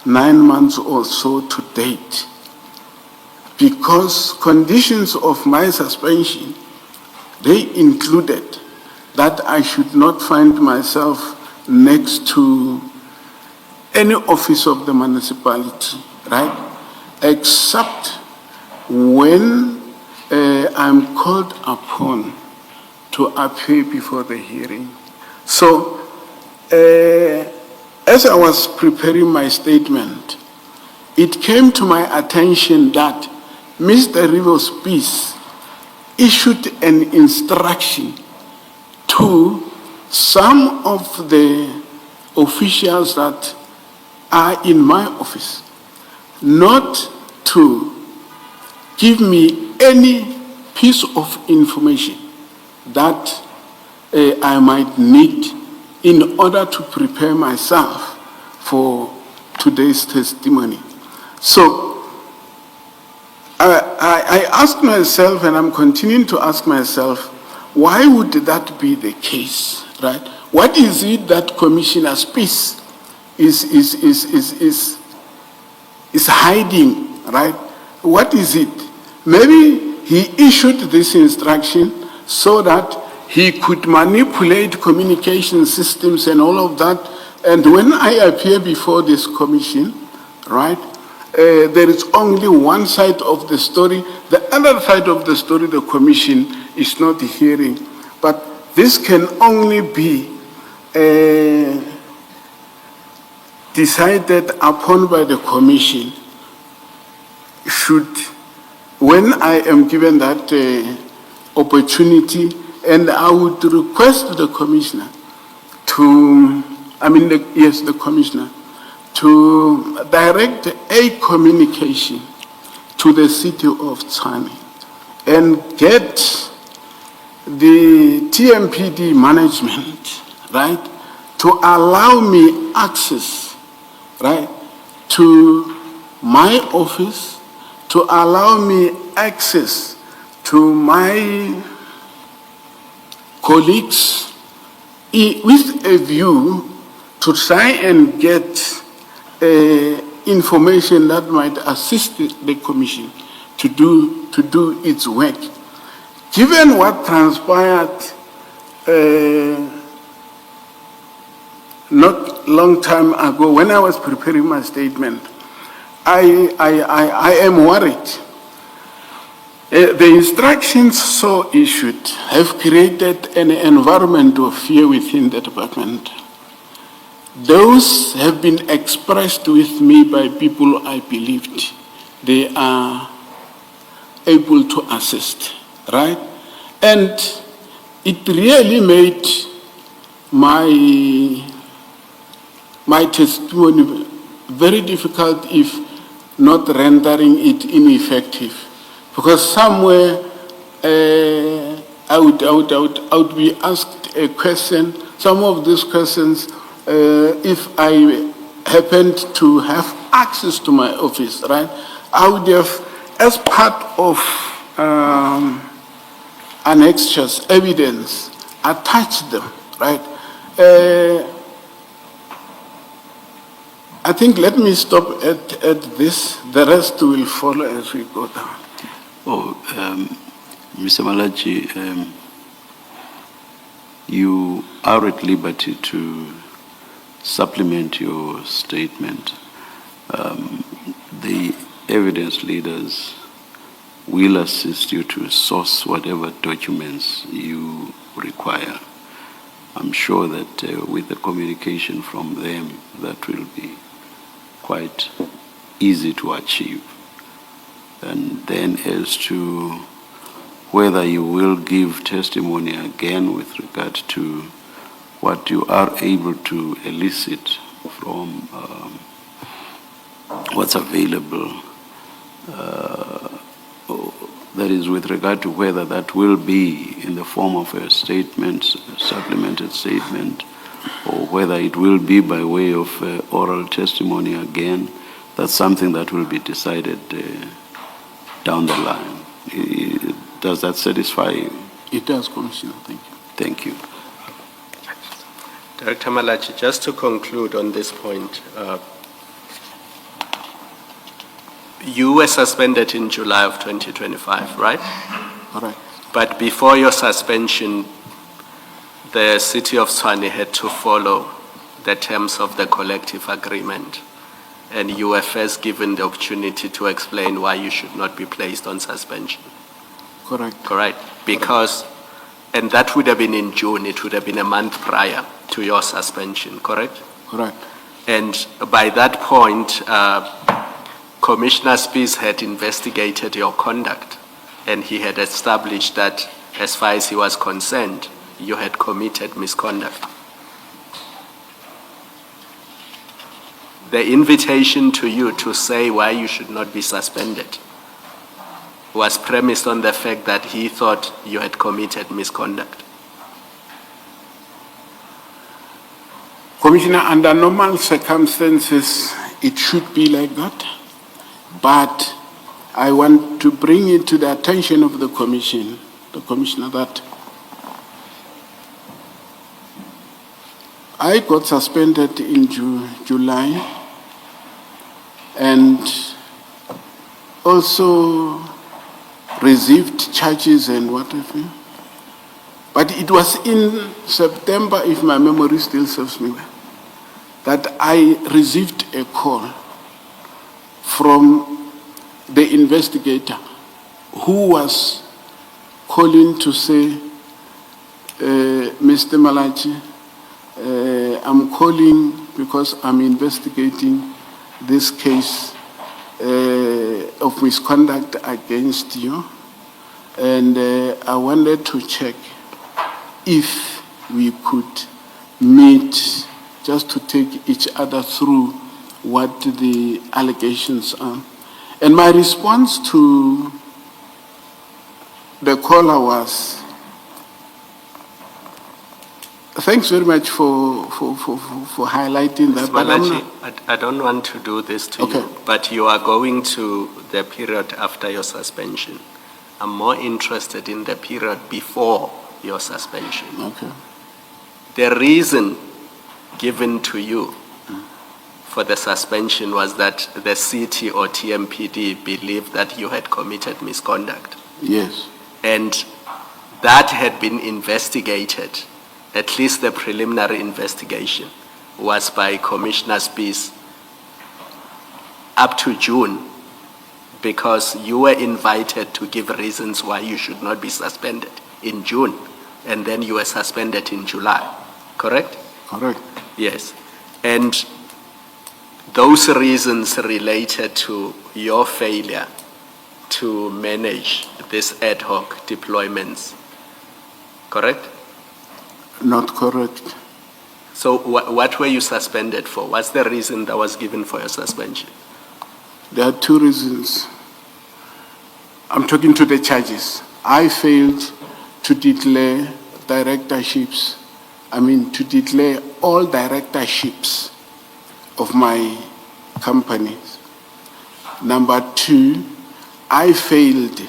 9 months or so to date, because conditions of my suspension, they included that I should not find myself next to any office of the municipality, right? Except when I'm called upon to appear before the hearing. So, as I was preparing my statement, it came to my attention that Mr. Rivers Peace issued an instruction to some of the officials that are in my office not to give me any piece of information that I might need in order to prepare myself for today's testimony. So I asked myself, and I'm continuing to ask myself, why would that be the case, right? What is it that Commissioner Peace is hiding, right? What is it? Maybe he issued this instruction so that he could manipulate communication systems and all of that. And when I appear before this commission, right, there is only one side of the story. The other side of the story, the commission is not hearing. But this can only be decided upon by the commission when I am given that opportunity, and I would request the commissioner the commissioner to direct a communication to the city of Tshwane and get the TMPD management, right, to allow me access, right, to my office, to allow me access to my colleagues with a view to try and get information that might assist the commission to do its work. Given what transpired not long time ago when I was preparing my statement, I am worried. The instructions so issued have created an environment of fear within the department. Those have been expressed with me by people I believed they are able to assist, right? And it really made my testimony very difficult, if not rendering it ineffective. Because somewhere I would be asked a question. Some of these questions, if I happened to have access to my office, right, I would have, as part of annexures, evidence, attached them, right? I think let me stop at this. The rest will follow as we go down. Mr. Malatji, you are at liberty to supplement your statement. The evidence leaders will assist you to source whatever documents you require. I'm sure that with the communication from them, that will be quite easy to achieve. And then as to whether you will give testimony again with regard to what you are able to elicit from what's available, that is with regard to whether that will be in the form of a statement, a supplemented statement, or whether it will be by way of oral testimony again, that's something that will be decided down the line. Does that satisfy you? It does, Commissioner. Thank you. Thank you. Director Malatji, just to conclude on this point, you were suspended in July of 2025, right? All right. But before your suspension, the city of Tshwane had to follow the terms of the collective agreement. And you were first given the opportunity to explain why you should not be placed on suspension. Correct. Correct. Because And that would have been in June. It would have been a month prior to your suspension, correct? Correct. And by that point, Commissioner Spies had investigated your conduct, and he had established that, as far as he was concerned, you had committed misconduct. The invitation to you to say why you should not be suspended was premised on the fact that he thought you had committed misconduct. Commissioner, under normal circumstances, it should be like that. But I want to bring it to the attention of the Commissioner, that I got suspended in July and also received charges and whatever. But it was in September, if my memory still serves me well, that I received a call from the investigator who was calling to say, Mr. Malatji, I'm calling because I'm investigating this case of misconduct against you, and I wanted to check if we could meet just to take each other through what the allegations are. And my response to the caller was, thanks very much for highlighting that. But Malachi, I don't want to do this to Okay. you, but you are going to the period after your suspension. I'm more interested in the period before your suspension. Okay. The reason given to you for the suspension was that the city or TMPD believed that you had committed misconduct. Yes. And that had been investigated, at least the preliminary investigation was by Commissioner Spies up to June, because you were invited to give reasons why you should not be suspended in June, and then you were suspended in July, correct? Correct. Yes. And those reasons related to your failure to manage these ad hoc deployments, correct? Not correct. So what were you suspended for? What's the reason that was given for your suspension? There are two reasons. I'm talking to the charges. I failed to declare directorships. To declare all directorships of my companies. Number two, I failed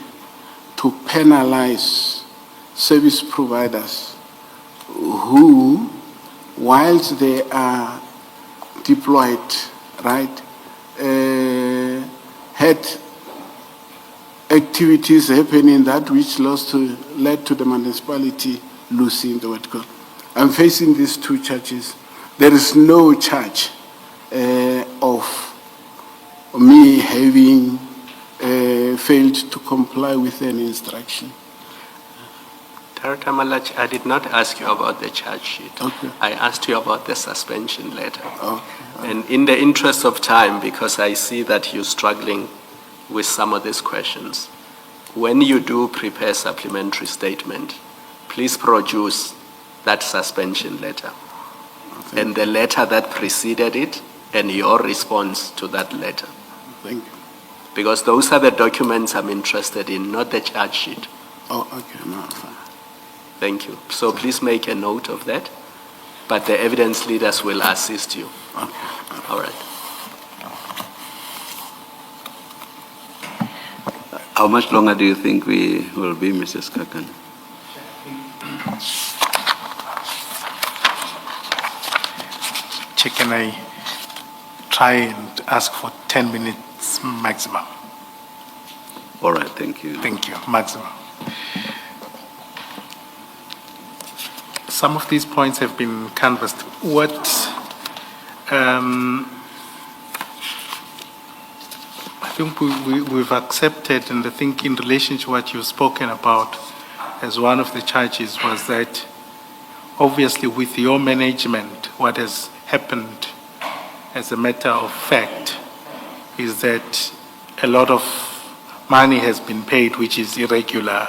to penalize service providers who, whilst they are deployed, right, had activities happening that which led to the municipality losing the word call. I'm facing these two charges. There is no charge of me having failed to comply with any instruction. Director Malatji, I did not ask you about the charge sheet. Okay. I asked you about the suspension letter. Okay. And in the interest of time, because I see that you're struggling with some of these questions, when you do prepare supplementary statement, please produce that suspension letter and the letter that preceded it and your response to that letter. Thank you. Because those are the documents I'm interested in, not the charge sheet. Oh, okay. No, fine. Thank you. So please make a note of that, but the evidence leaders will assist you. Okay. All right. How much longer do you think we will be, Mrs. Kakan? Chair, can I try and ask for 10 minutes maximum? All right, thank you. Thank you, maximum. Some of these points have been canvassed. What I think we've accepted, and I think in relation to what you've spoken about, as one of the charges was that obviously with your management, what has happened as a matter of fact is that a lot of money has been paid which is irregular,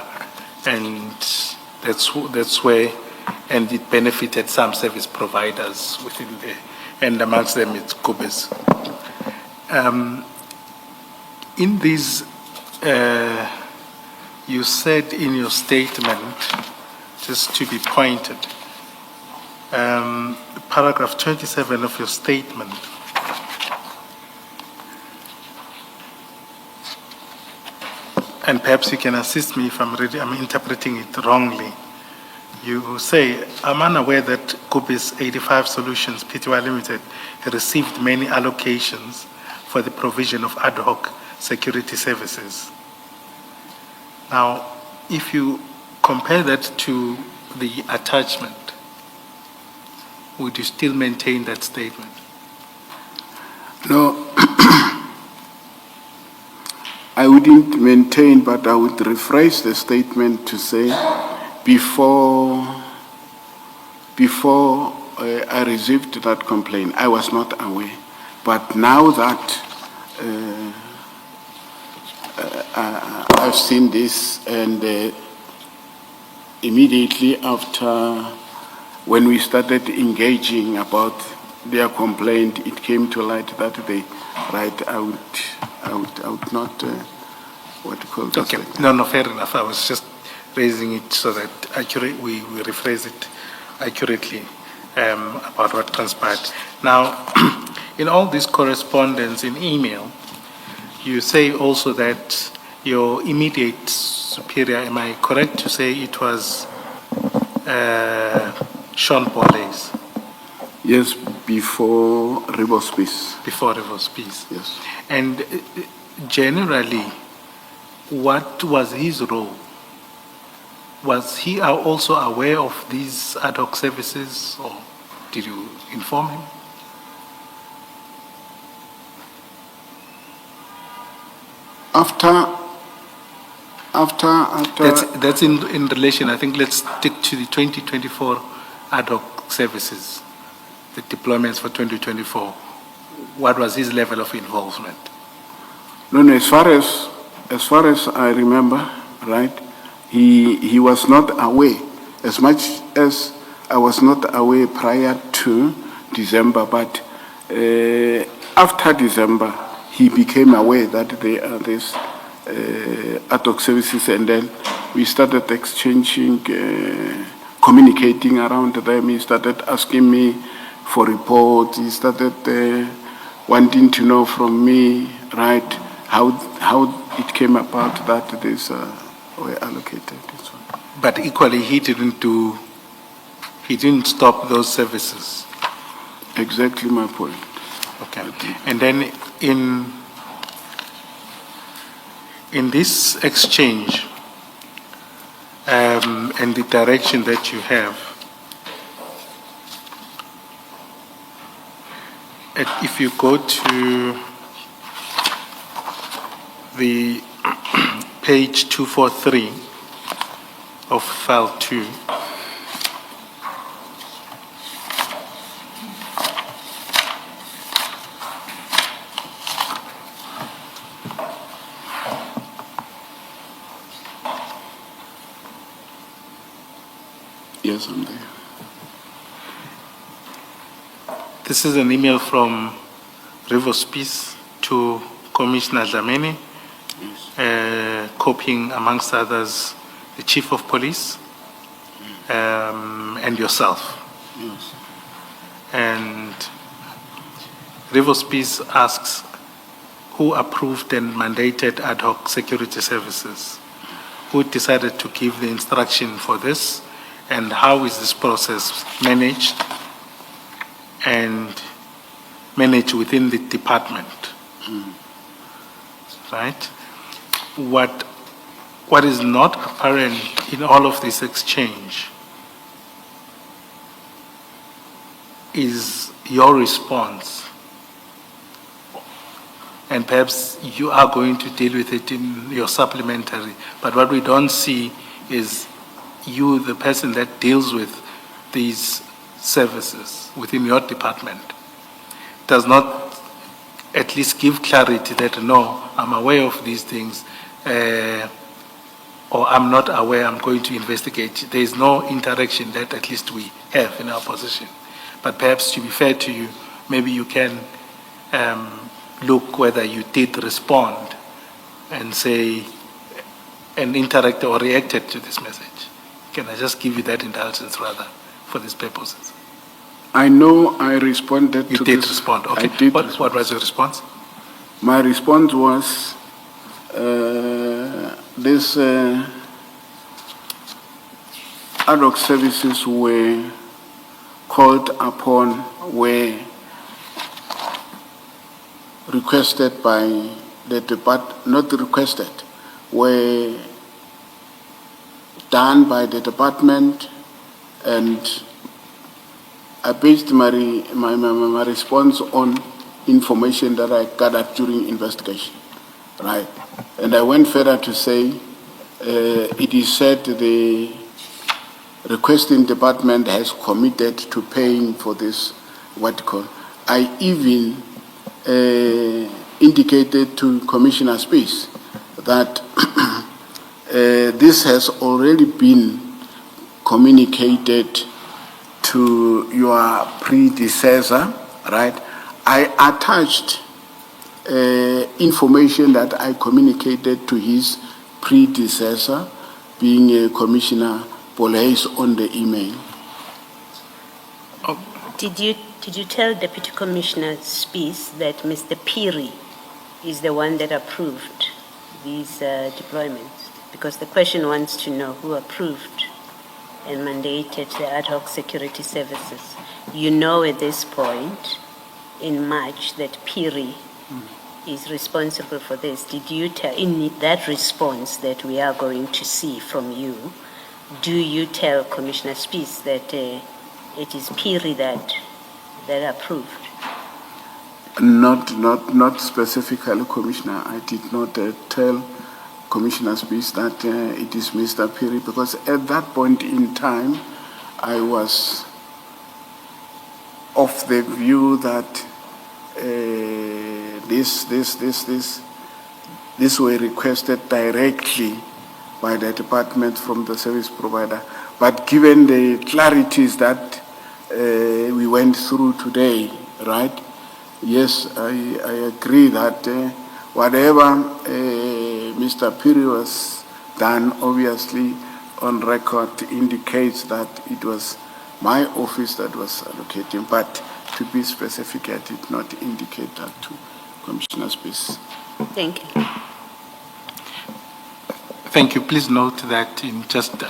and that's where, and it benefited some service providers within there, and amongst them it's Kubis. In these, you said in your statement, just to be pointed, paragraph 27 of your statement, and perhaps you can assist me if I'm interpreting it wrongly. You say, I'm unaware that Kubis 85 Solutions Pty Limited received many allocations for the provision of ad hoc security services. Now, if you compare that to the attachment, would you still maintain that statement? No, I wouldn't maintain, but I would rephrase the statement to say, before I received that complaint, I was not aware. But now that I've seen this, and immediately after, when we started engaging about their complaint, it came to light that they, right, I would not, what to call this? Okay, no, fair enough. I was just raising it so that we rephrase it accurately about what transpired. Now, in all this correspondence in email, you say also that your immediate superior, am I correct to say it was Sean Paules? Yes, before Rivers Peace. Before Rivers Peace. Yes. And generally, what was his role? Was he also aware of these ad hoc services, or did you inform him? After That's in relation, I think let's stick to the 2024 ad hoc services, the deployments for 2024. What was his level of involvement? No, as far as I remember, right, he was not aware, as much as I was not aware prior to December, but after December, he became aware that there are these ad hoc services, and then we started exchanging, communicating around them. He started asking me for reports. He started wanting to know from me, right, how it came about that these were allocated. But equally, he didn't stop those services. Exactly my point. Okay. And then in this exchange and the direction that you have, if you go to the page 243 of file 2, yes, I'm there. this is an email from Rivers Peace to Commissioner Dlamini, copying amongst others the Chief of Police and yourself. Yes. And Rivers Peace asks, who approved and mandated ad hoc security services? Who decided to give the instruction for this? And how is this process managed and managed within the department? Right? What is not apparent in all of this exchange is your response. And perhaps you are going to deal with it in your supplementary, but what we don't see is you, the person that deals with these services within your department, does not at least give clarity that, no, I'm aware of these things, or I'm not aware, I'm going to investigate. There is no interaction that at least we have in our position. But perhaps to be fair to you, maybe you can look whether you did respond and say, and interacted or reacted to this message. Can I just give you that indulgence rather for these purposes? I know I responded You to did this. respond, okay. I did. What was your response? My response was this ad hoc services were called upon, were requested by the department, not requested, were done by the department, and I based my response on information that I gathered during investigation, right? And I went further to say, it is said the requesting department has committed to paying for this, what you call. I even indicated to Commissioner Space that this has already been communicated to your predecessor, right? I attached information that I communicated to his predecessor, being Commissioner Polais, on the email. Did you tell Deputy Commissioner Spies that Mr. Piri is the one that approved these deployments? Because the question wants to know who approved and mandated the ad hoc security services. You know at this point, in March, that Piri is responsible for this. Did you tell, in that response that we are going to see from you, do you tell Commissioner Spies that it is Piri that approved? Not specifically, Commissioner. I did not tell Commissioner Spies that it is Mr. Piri, because at that point in time, I was of the view that this were requested directly by the department from the service provider. But given the clarities that we went through today, right? Yes, I agree that whatever Mr. Piri was done, obviously on record indicates that it was my office that was allocating, but to be specific, I did not indicate that to Commissioner Space. Thank you. Thank you. Please note that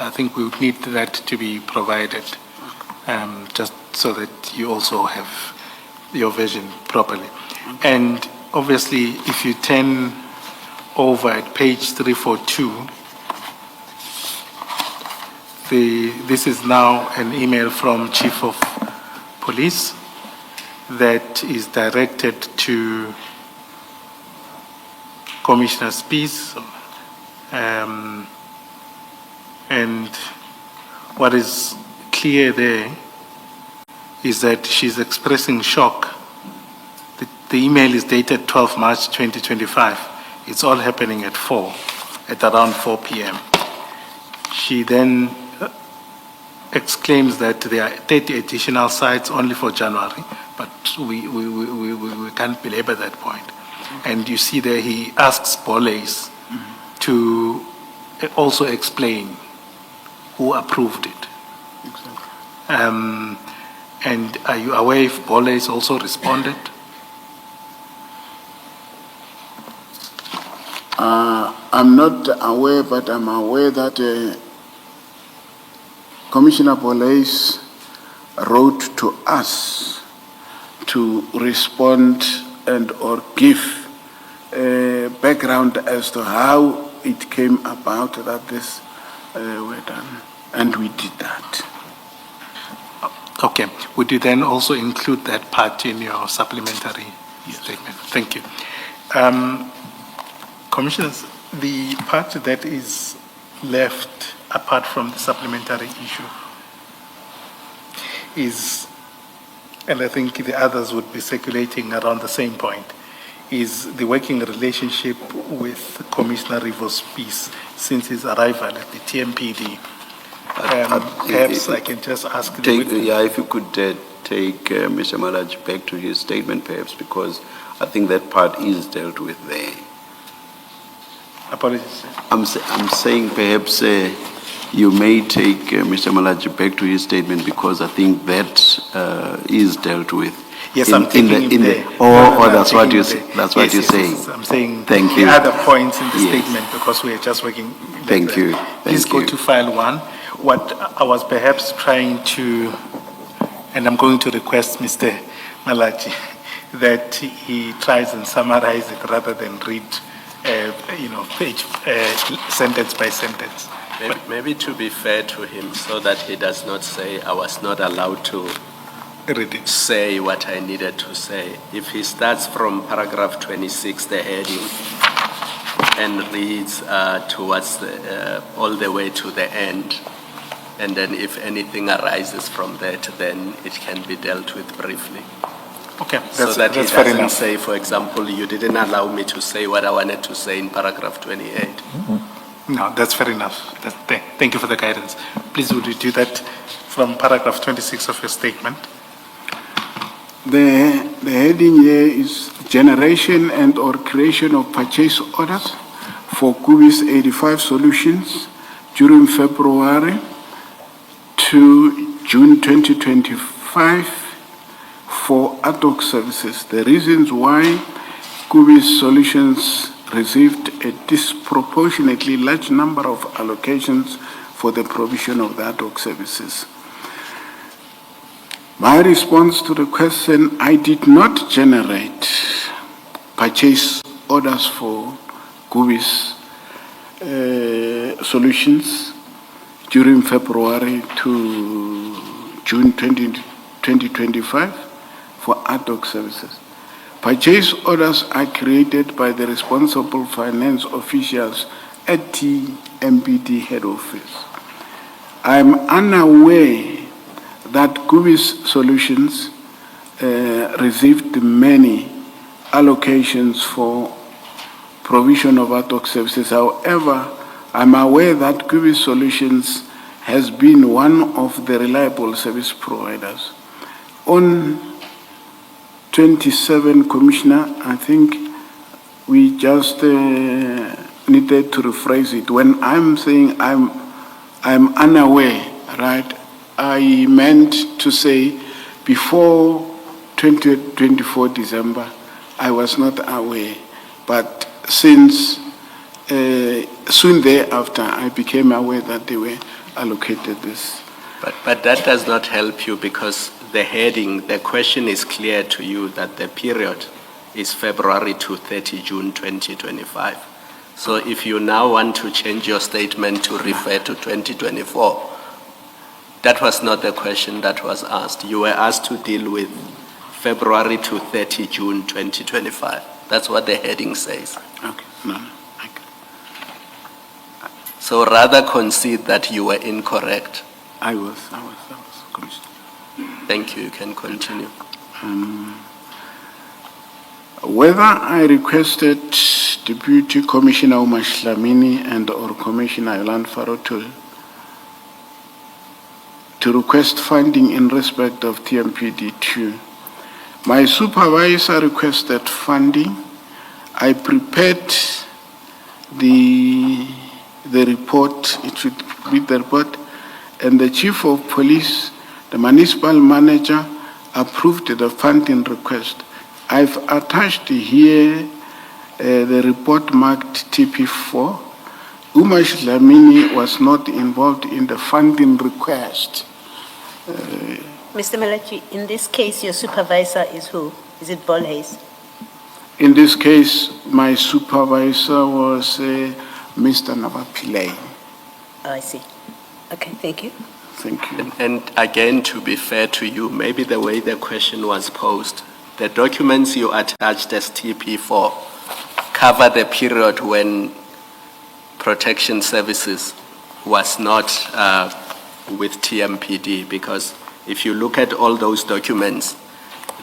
I think we would need that to be provided, just so that you also have your version properly. And obviously, if you turn over at page 342, this is now an email from Chief of Police that is directed to Commissioner Spies. And what is clear there is that she's expressing shock. The email is dated 12 March 2025. It's all happening at around 4 p.m. She then exclaims that there are 30 additional sites only for January, but we can't belabor that point. And you see there he asks Polais to also explain who approved it. Exactly. And are you aware if Polais also responded? I'm not aware, but I'm aware that Commissioner Polais wrote to us to respond and or give background as to how it came about that this were done, and we did that. Okay. Would you then also include that part in your supplementary statement? Thank you. Commissioners, the part that is left apart from the supplementary issue, is, and I think the others would be circulating around the same point, is the working relationship with Commissioner Rivers Peace since his arrival at the TMPD. Perhaps I can just ask the witness. If you could take Mr. Malatji back to his statement, perhaps, because I think that part is dealt with there. Apologies. I'm saying perhaps you may take Mr. Malatji back to his statement because I think that is dealt with. Yes, I'm taking him there. That's what you're saying. That's what you're saying. Yes, I'm saying Thank the you. other points in the Yes. statement because we are just working. Thank you. Please Thank go you. to file 1. What I was perhaps trying to, and I'm going to request Mr. Malatji that he tries and summarize it rather than read, page, sentence by sentence. Maybe to be fair to him, so that he does not say, I was not allowed to Read it. say what I needed to say. If he starts from paragraph 26, the heading, and reads towards all the way to the end, and then if anything arises from that, then it can be dealt with briefly. Okay, So that he that's fair doesn't enough. say, for example, you didn't allow me to say what I wanted to say in paragraph 28. No, that's fair enough. Thank you for the guidance. Please, would you do that from paragraph 26 of your statement? The heading here is generation and or creation of purchase orders for Kubis 85 solutions during February to June 2025 for ad hoc services. The reasons why Kubis solutions received a disproportionately large number of allocations for the provision of the ad hoc services. My response to the question, I did not generate purchase orders for Kubis solutions during February to June 2025 for ad hoc services. Purchase orders are created by the responsible finance officials at the MPD head office. I am unaware that Kubis Solutions received many allocations for provision of ad hoc services. However, I'm aware that Kubis Solutions has been one of the reliable service providers. On 27, Commissioner, I think we just needed to rephrase it. When I'm saying I'm unaware, right? I meant to say before 2024 December, I was not aware. But since soon thereafter, I became aware that they were allocated this. But that does not help you because the heading, the question is clear to you that the period is February to 30 June 2025. So if you now want to change your statement to refer to 2024, that was not the question that was asked. You were asked to deal with February to 30 June 2025. That's what the heading says. Okay, no. So rather concede that you were incorrect. I was, Commissioner. Thank you. You can continue. Whether I requested Deputy Commissioner Umashlamini and or Commissioner Ilan Faro to request funding in respect of TMPD2. My supervisor requested funding. I prepared the report, it should be the report, and the Chief of Police, the municipal manager, approved the funding request. I've attached here the report marked TP4. Umash Lamini was not involved in the funding request. Mr. Malatji, in this case, your supervisor is who? Is it Volhays? In this case, my supervisor was Mr. Navapillay. Oh, I see. Okay, thank you. Thank you. And again, to be fair to you, maybe the way the question was posed, the documents you attached as TP4 cover the period when protection services was not with TMPD, because if you look at all those documents,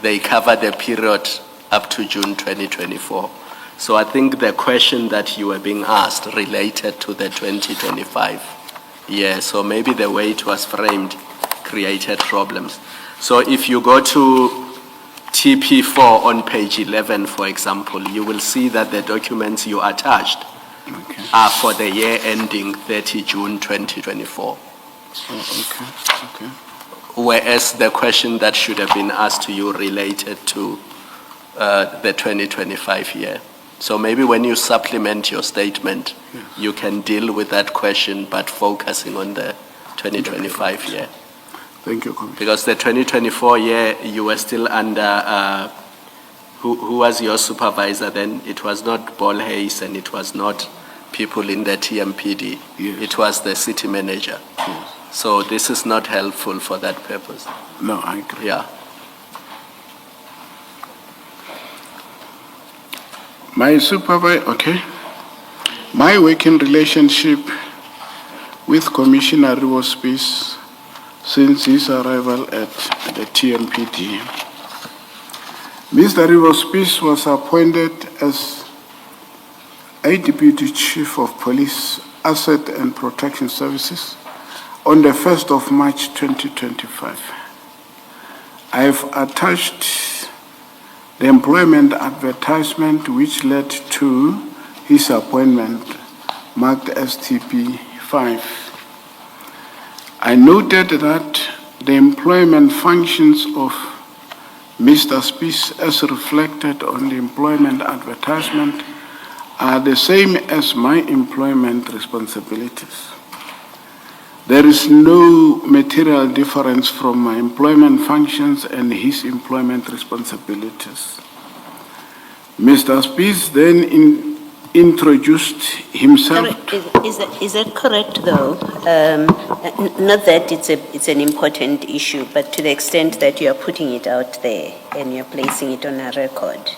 they cover the period up to June 2024. So I think the question that you were being asked related to the 2025 year. So maybe the way it was framed created problems. So if you go to TP4 on page 11, for example, you will see that the documents you attached are for the year ending 30 June 2024. Okay. Whereas the question that should have been asked to you related to the 2025 year. So maybe when you supplement your statement, you can deal with that question, but focusing on the 2025 year. Thank you, Commissioner. Because the 2024 year, you were still under, who was your supervisor then? It was not Paul Hayes and it was not people in the TMPD. Yes. It was the city manager. Yes. So this is not helpful for that purpose. No, I agree. Yeah. My supervisor, okay. My working relationship with Commissioner Rivospeace since his arrival at the TMPD. Mr. Rivospeace was appointed as a Deputy Chief of Police Asset and Protection Services on the 1st of March 2025. I have attached the employment advertisement which led to his appointment, marked as TP5. I noted that the employment functions of Mr. Speace, as reflected on the employment advertisement, are the same as my employment responsibilities. There is no material difference from my employment functions and his employment responsibilities. Mr. Speace then introduced himself. Is that correct, though? Not that it's an important issue, but to the extent that you are putting it out there and you're placing it on a record,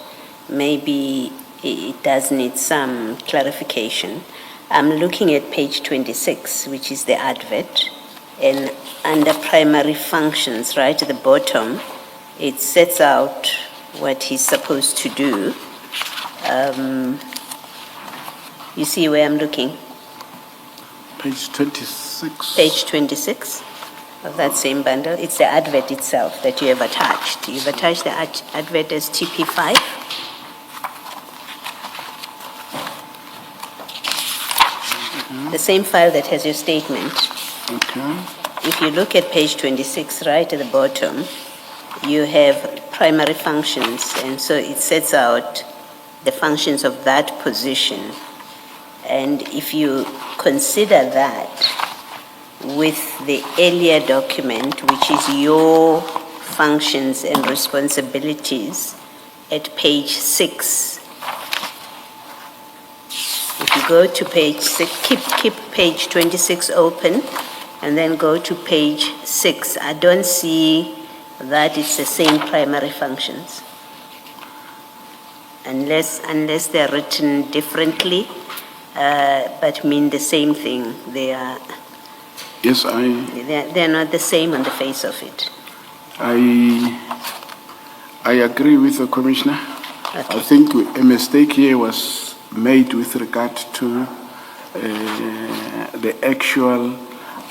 maybe it does need some clarification. I'm looking at page 26, which is the advert, and under primary functions, right at the bottom, it sets out what he's supposed to do. You see where I'm looking? Page 26. Page 26 of that same bundle. It's the advert itself that you have attached. You've attached the advert as TP5. The same file that has your statement. Okay. If you look at page 26, right at the bottom, you have primary functions, and so it sets out the functions of that position. And if you consider that with the earlier document, which is your functions and responsibilities at page 6, if you go to page 6, keep page 26 open, and then go to page 6. I don't see that it's the same primary functions. Unless they're written differently, but mean the same thing. They're not the same on the face of it. I agree with the Commissioner. Okay. I think a mistake here was made with regard to the actual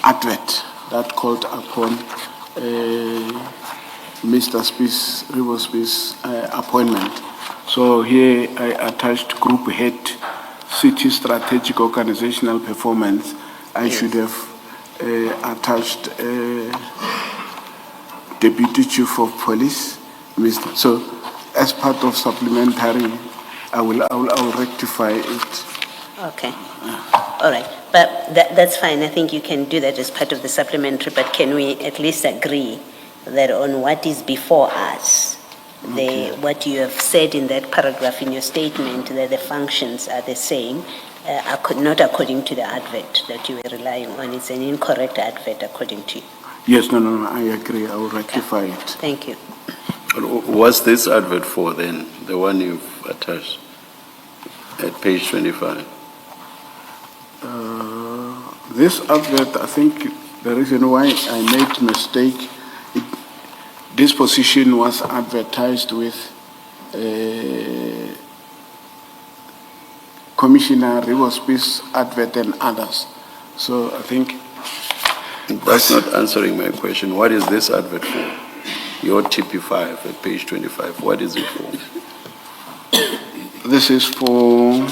advert that called upon Mr. Rivospeace's appointment. So here I attached group head, city strategic organizational performance. I should have attached Deputy Chief of Police, Mr. So as part of supplementary, I will rectify it. Okay. All right. But that's fine. I think you can do that as part of the supplementary, but can we at least agree that on what is before us, what you have said in that paragraph in your statement, that the functions are the same, not according to the advert that you were relying on. It's an incorrect advert according to you. Yes, no, I agree. I will rectify it. Thank you. What's this advert for then, the one you've attached at page 25? This advert, I think the reason why I made mistake, this position was advertised with Commissioner Rivospi's advert and others. So I think That's not answering my question. What is this advert for? Your TP5 at page 25, what is it for? this is for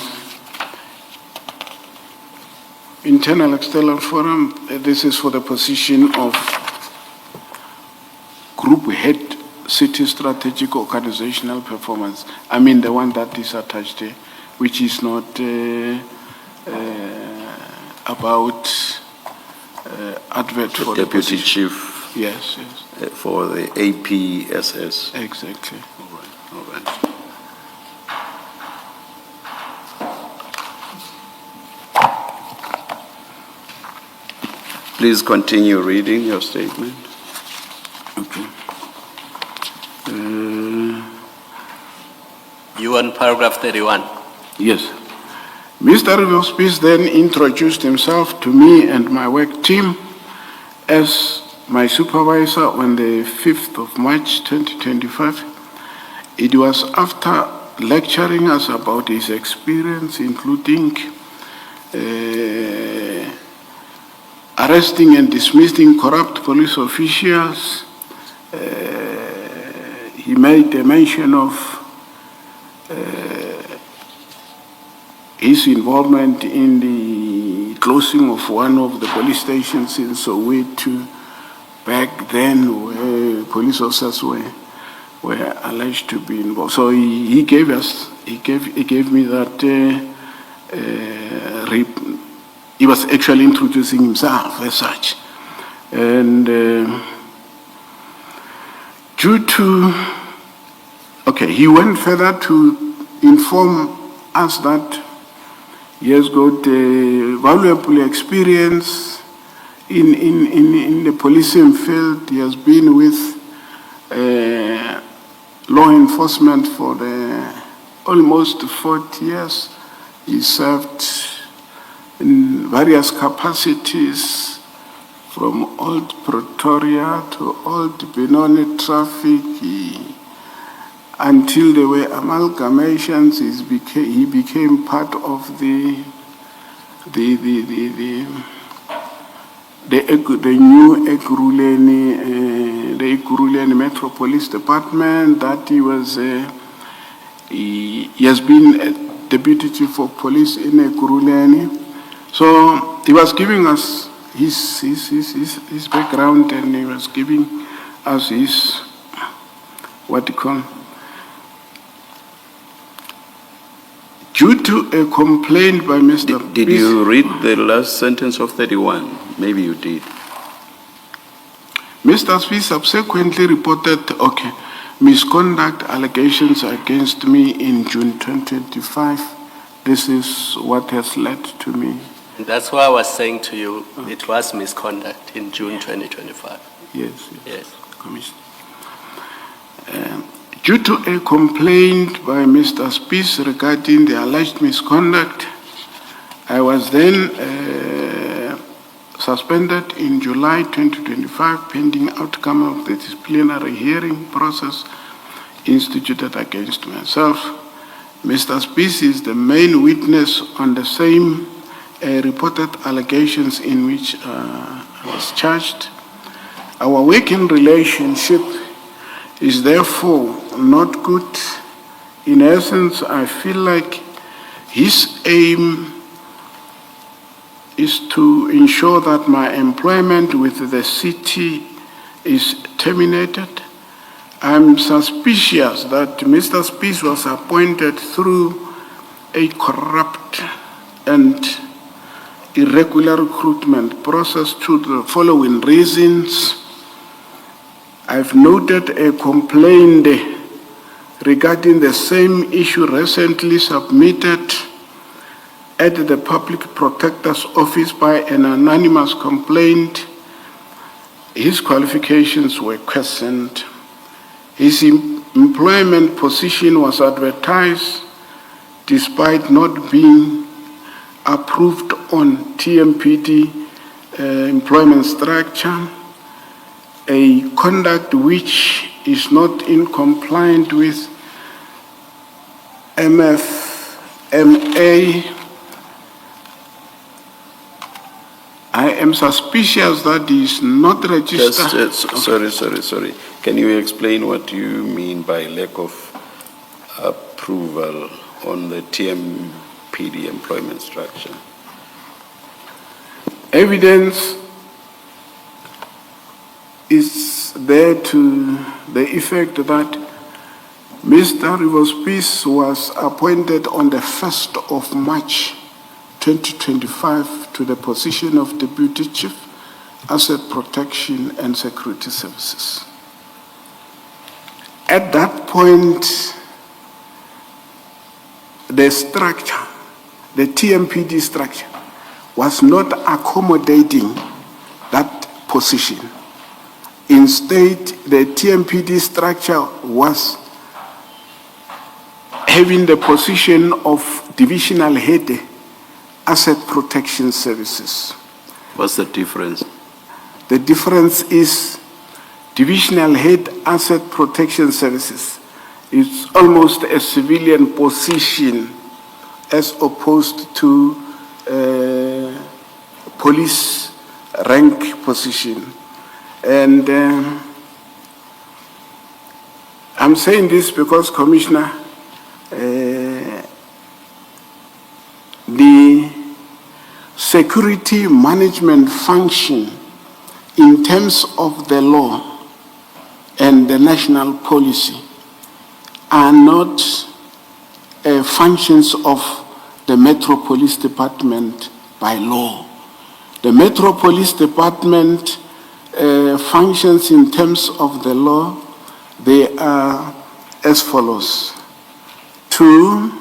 internal external forum. This is for the position of group head city strategic organizational performance. I mean the one that is attached there, which is not about advert for the Deputy position. Chief Yes, yes, for the APSS. exactly. All right. Please continue reading your statement. Okay. You on paragraph 31. Yes. Mr. Rivospis then introduced himself to me and my work team as my supervisor on the 5th of March 2025. It was after lecturing us about his experience, including arresting and dismissing corrupt police officials. He made a mention of his involvement in the closing of one of the police stations in Soweto back then, where police officers were alleged to be involved. So he gave me that. He was actually introducing himself as such, and he went further to inform us that he has got valuable experience in the policing field. He has been with law enforcement for almost 40 years. He served in various capacities, from Old Pretoria to Old Benoni traffic, until there were amalgamations. He became part of the new Ekurhuleni Metro Police Department. That he has been a deputy chief of police in Ekurhuleni. So he was giving us his background, and he was giving us his due to a complaint by Mr. Did you read the last sentence of 31? Maybe you did. Mr. Smith subsequently reported, misconduct allegations against me in June 2025. This is what has led to me. That's why I was saying to you, it was misconduct in June 2025. Yes. Yes. Commissioner. Due to a complaint by Mr. Spies regarding the alleged misconduct, I was then suspended in July 2025 pending outcome of the disciplinary hearing process instituted against myself. Mr. Spies is the main witness on the same reported allegations in which I was charged. Our working relationship is therefore not good. In essence, I feel like his aim is to ensure that my employment with the city is terminated. I'm suspicious that Mr. Spies was appointed through a corrupt and irregular recruitment process to the following reasons. I've noted a complaint regarding the same issue recently submitted at the Public Protector's Office by an anonymous complaint. His qualifications were questioned. His employment position was advertised despite not being approved on TMPD employment structure, a conduct which is not in compliance with MFMA. I am suspicious that he is not registered. Sorry. Can you explain what you mean by lack of approval on the TMPD employment structure? Evidence is there to the effect that Mr. Rivos-Peace was appointed on the 1st of March 2025 to the position of Deputy Chief, Asset Protection and Security Services. At that point, the structure, the TMPD structure, was not accommodating that position. Instead, the TMPD structure was having the position of divisional head, Asset Protection Services. What's the difference? The difference is divisional head, Asset Protection Services. It's almost a civilian position as opposed to police rank position. And I'm saying this because, Commissioner, the security management function in terms of the law and the national policy are not functions of the Metro Police Department by law. The Metro Police Department functions in terms of the law. They are as follows: to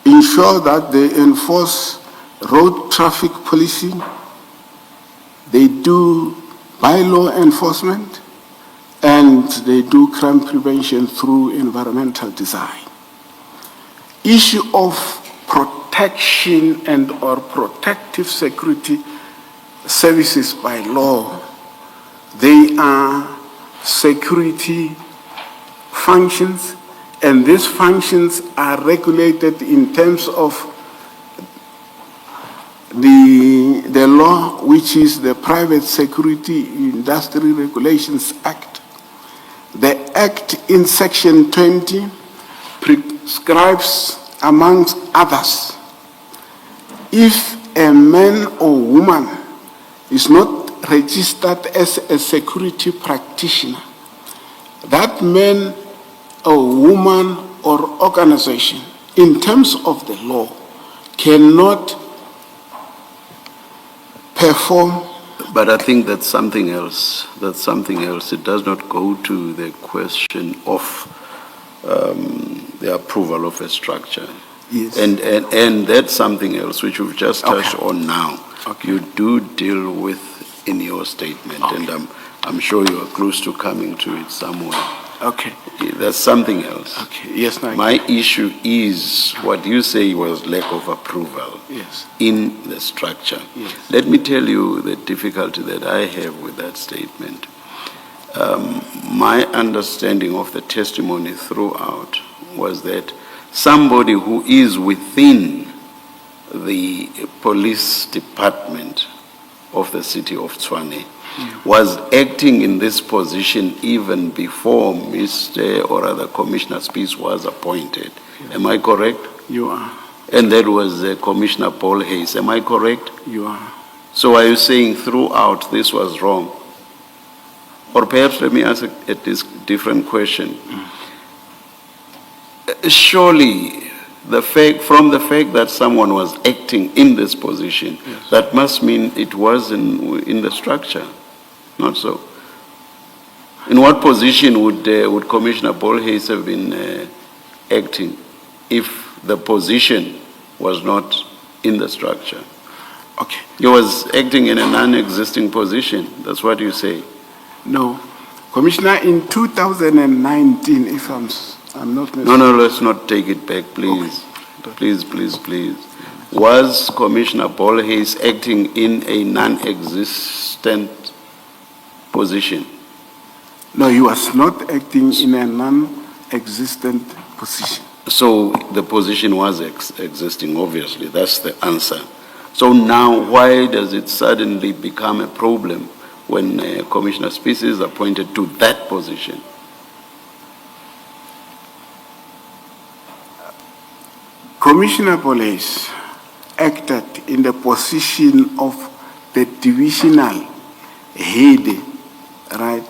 ensure that they enforce road traffic policy, they do bylaw enforcement, and they do crime prevention through environmental design. Issue of protection and or protective security services by law, they are security functions, and these functions are regulated in terms of the law, which is the Private Security Industry Regulations Act. The Act in Section 20 prescribes, amongst others, if a man or woman is not registered as a security practitioner, that man or woman or organization, in terms of the law, cannot perform. But I think that's something else. That's something else. It does not go to the question of the approval of a structure. Yes. And that's something else which we've just touched Okay. on now. Okay. You do deal with in your statement, Okay. and I'm sure you are close to coming to it somewhere. Okay. That's something else. Okay. Yes, thank you. My issue is what you say was lack of approval Yes. in the structure. Yes. Let me tell you the difficulty that I have with that statement. My understanding of the testimony throughout was that somebody who is within the police department of the city of Tshwane was acting in this position even before Mr. or rather Commissioner Spies was appointed. Am I correct? You are. And that was Commissioner Paul Hayes. Am I correct? You are. So are you saying throughout this was wrong? Or perhaps let me ask a different question. Surely, from the fact that someone was acting in this position, Yes. that must mean it was in the structure, not so? In what position would Commissioner Paul Hayes have been acting if the position was not in the structure? Okay. He was acting in a non-existing position. That's what you say. No. Commissioner, in 2019, if I'm not mistaken. No, let's not take it back, please. Okay. Please. Was Commissioner Paul Hayes acting in a non-existent position? No, he was not acting in a non-existent position. So the position was existing, obviously, that's the answer. So now why does it suddenly become a problem when Commissioner Species is appointed to that position? Commissioner Police acted in the position of the divisional head, right,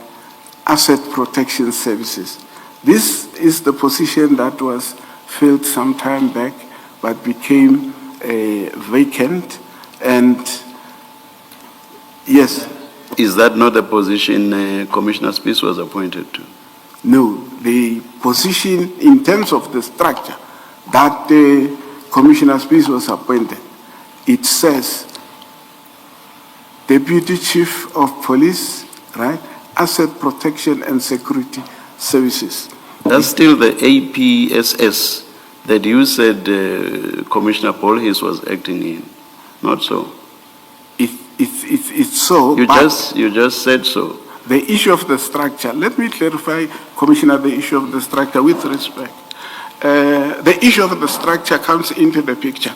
asset protection services. This is the position that was filled some time back, but became vacant, and yes. Is that not the position Commissioner Species was appointed to? No, the position in terms of the structure that Commissioner Species was appointed, it says Deputy Chief of Police, right? Asset Protection and Security Services. That's still the APSS that you said Commissioner Paul Hayes was acting in, not so? It's so. You just said so. The issue of the structure, let me clarify, Commissioner, the issue of the structure with respect. The issue of the structure comes into the picture.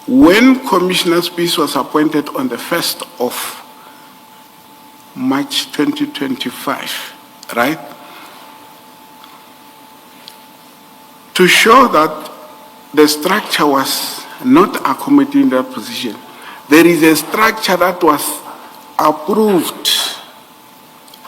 When Commissioner Species was appointed on the 1st of March 2025, right? To show that the structure was not accommodating that position, there is a structure that was approved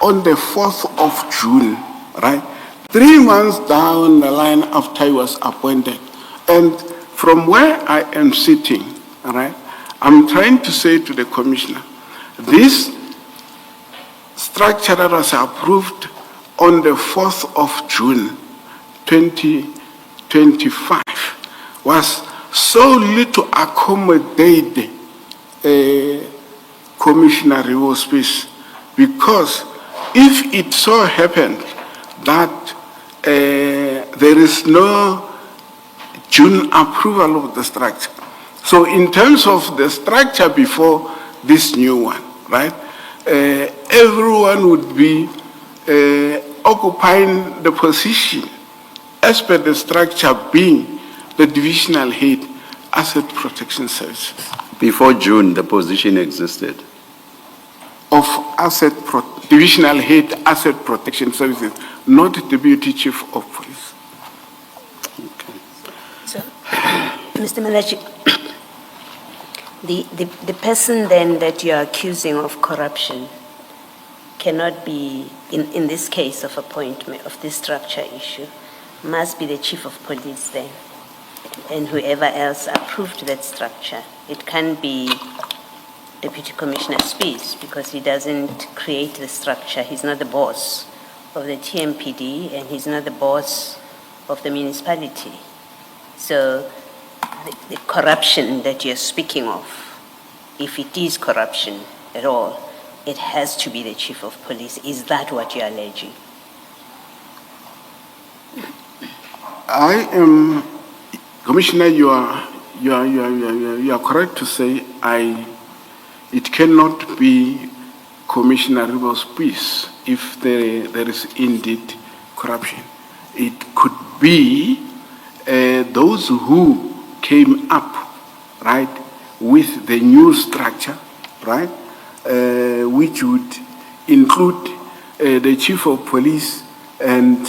on the 4th of June, right? 3 months down the line after he was appointed. And from where I am sitting, all right, I'm trying to say to the commissioner, this structure that was approved on the 4th of June 2025 was solely to accommodate Commissioner Rivo Species, because if it so happened that there is no June approval of the structure. So in terms of the structure before this new one, right, everyone would be occupying the position as per the structure being the divisional head, asset protection services. Before June, the position existed? Of divisional head, asset protection services, not deputy chief of police. Okay. So, Mr. Malatji, the person then that you are accusing of corruption cannot be, in this case of appointment of this structure issue, must be the chief of police then, and whoever else approved that structure. It can be Deputy Commissioner Species, because he doesn't create the structure. He's not the boss of the TMPD, and he's not the boss of the municipality. So the corruption that you're speaking of, if it is corruption at all, it has to be the chief of police. Is that what you're alleging? I am, Commissioner, you are correct to say it cannot be Commissioner Rivo Species if there is indeed corruption. It could be those who came up, right, with the new structure, right, which would include the chief of police and,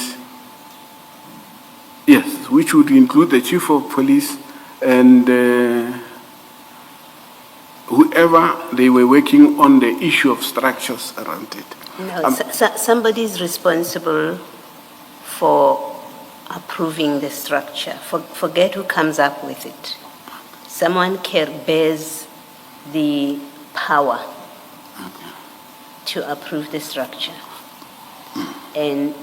yes, which would include the chief of police and whoever they were working on the issue of structures around it. No, somebody is responsible for approving the structure. Forget who comes up with it. Someone bears the power to approve the structure. And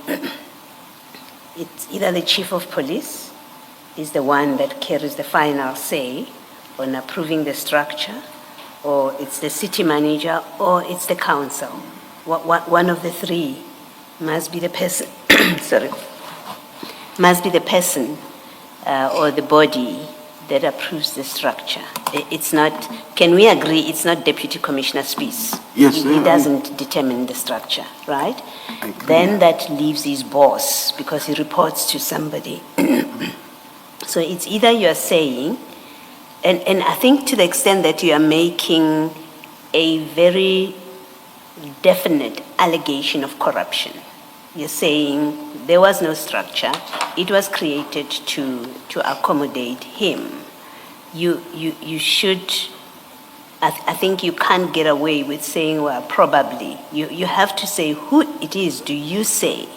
it's either the chief of police is the one that carries the final say on approving the structure, or it's the city manager, or it's the council. One of the three must be the person, must be the person or the body that approves the structure. It's not, can we agree it's not Deputy Commissioner Spies? Yes, He doesn't determine the structure, right? Then that leaves his boss because he reports to somebody. So it's either you're saying, and I think to the extent that you are making a very definite allegation of corruption. You're saying there was no structure, it was created to accommodate him. You should, I think you can't get away with saying, well, probably. You have to say who it is, do you say,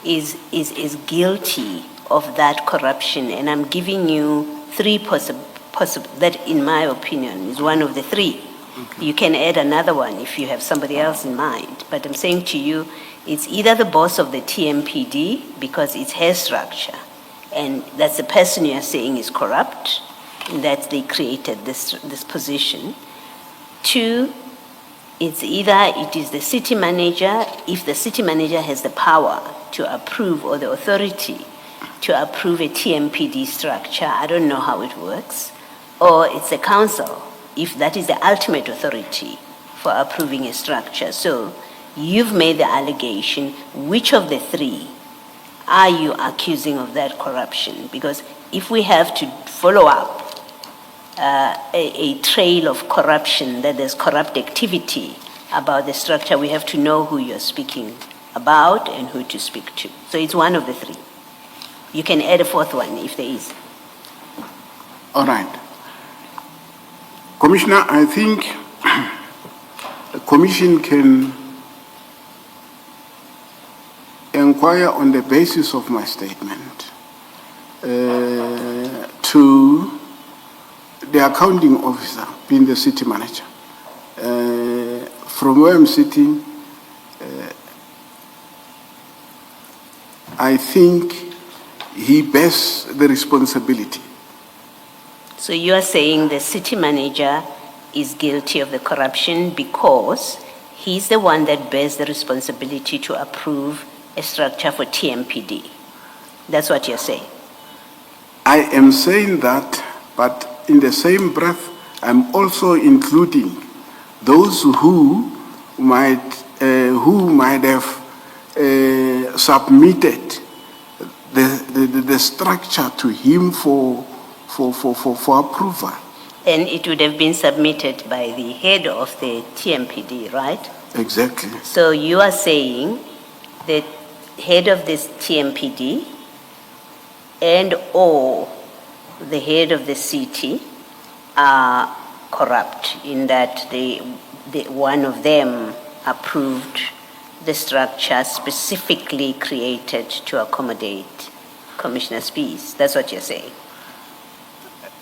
is guilty of that corruption? And I'm giving you three that in my opinion is one of the three. You can add another one if you have somebody else in mind. But I'm saying to you, it's either the boss of the TMPD because it's her structure, and that's the person you are saying is corrupt, that they created this position. Two, it's either it is the city manager, if the city manager has the power to approve or the authority to approve a TMPD structure, I don't know how it works, or it's the council, if that is the ultimate authority for approving a structure. So you've made the allegation. Which of the three are you accusing of that corruption? Because if we have to follow up a trail of corruption, that there's corrupt activity about the structure, we have to know who you're speaking about and who to speak to. So it's one of the three. You can add a fourth one if there is. All right. Commissioner, I think the Commission can inquire on the basis of my statement to the accounting officer, being the city manager. From where I'm sitting, I think he bears the responsibility. So you are saying the city manager is guilty of the corruption because he's the one that bears the responsibility to approve a structure for TMPD. That's what you're saying. I am saying that, but in the same breath, I'm also including those who might have submitted the structure to him for approval. And it would have been submitted by the head of the TMPD, right? Exactly. So you are saying that head of this TMPD and or the head of the city are corrupt in that one of them approved the structure specifically created to accommodate Commissioner Spies. That's what you're saying.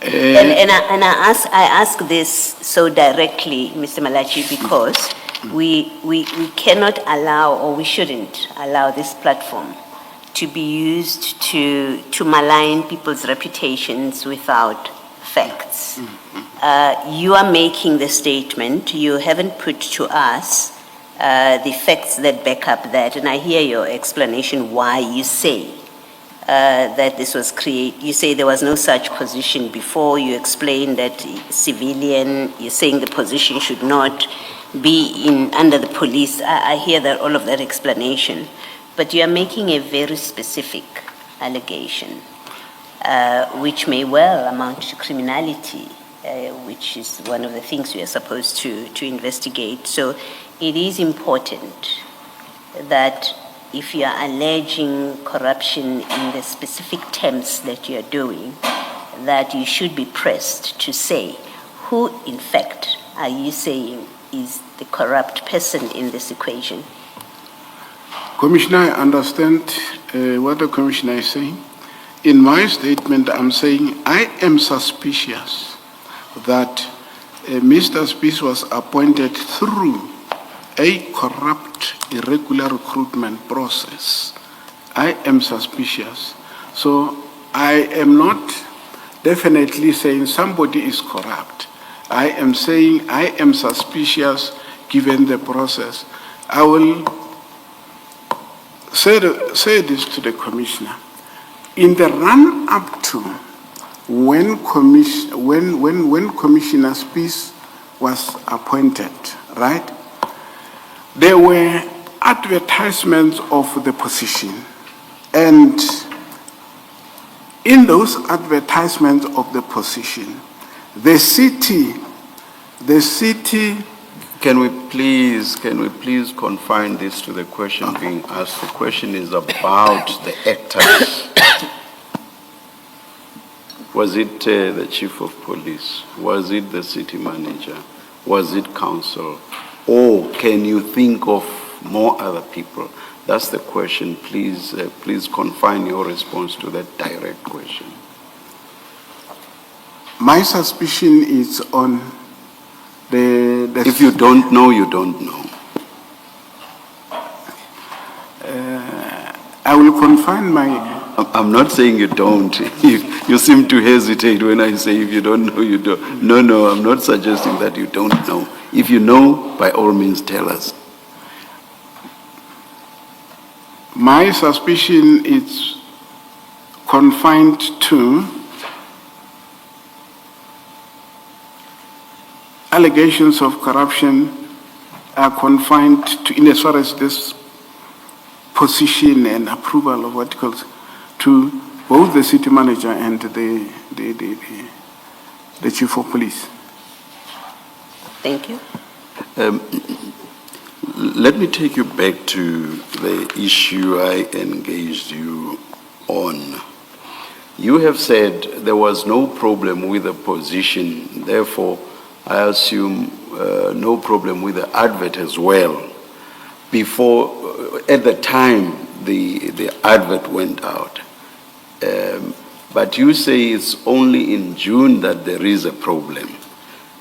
And I ask this so directly, Mr. Malatji, because we cannot allow, or we shouldn't allow this platform to be used to malign people's reputations without facts. You are making the statement, you haven't put to us the facts that back up that, and I hear your explanation why you say that this was created. You say there was no such position before. You explain that civilian, you're saying the position should not be under the police. I hear that, all of that explanation. But you are making a very specific allegation, which may well amount to criminality, which is one of the things we are supposed to investigate. So it is important that if you are alleging corruption in the specific terms that you are doing, that you should be pressed to say who, in fact, are you saying is the corrupt person in this equation? Commissioner, I understand what the Commissioner is saying. In my statement, I'm saying I am suspicious that Mr. Spies was appointed through a corrupt, irregular recruitment process. I am suspicious. So I am not definitely saying somebody is corrupt. I am saying I am suspicious given the process. I will say this to the Commissioner. In the run-up to when Commissioner Spies was appointed, right? There were advertisements of the position, and in those advertisements of the position, the city. Can we please confine this to the question being asked? The question is about the actors. Was it the chief of police? Was it the city manager? Was it council? Or can you think of more other people? That's the question. Please confine your response to that direct question. My suspicion is on the If you don't know, you don't know. I will confine my. I'm not saying you don't. You seem to hesitate when I say if you don't know, you don't. No, I'm not suggesting that you don't know. If you know, by all means, tell us. My suspicion is confined to allegations of corruption are confined to, in as far as this position and approval of what calls to both the city manager and the chief of police. Thank you. Let me take you back to the issue I engaged you on. You have said there was no problem with the position, therefore I assume no problem with the advert as well. Before, at the time the advert went out. But you say it's only in June that there is a problem.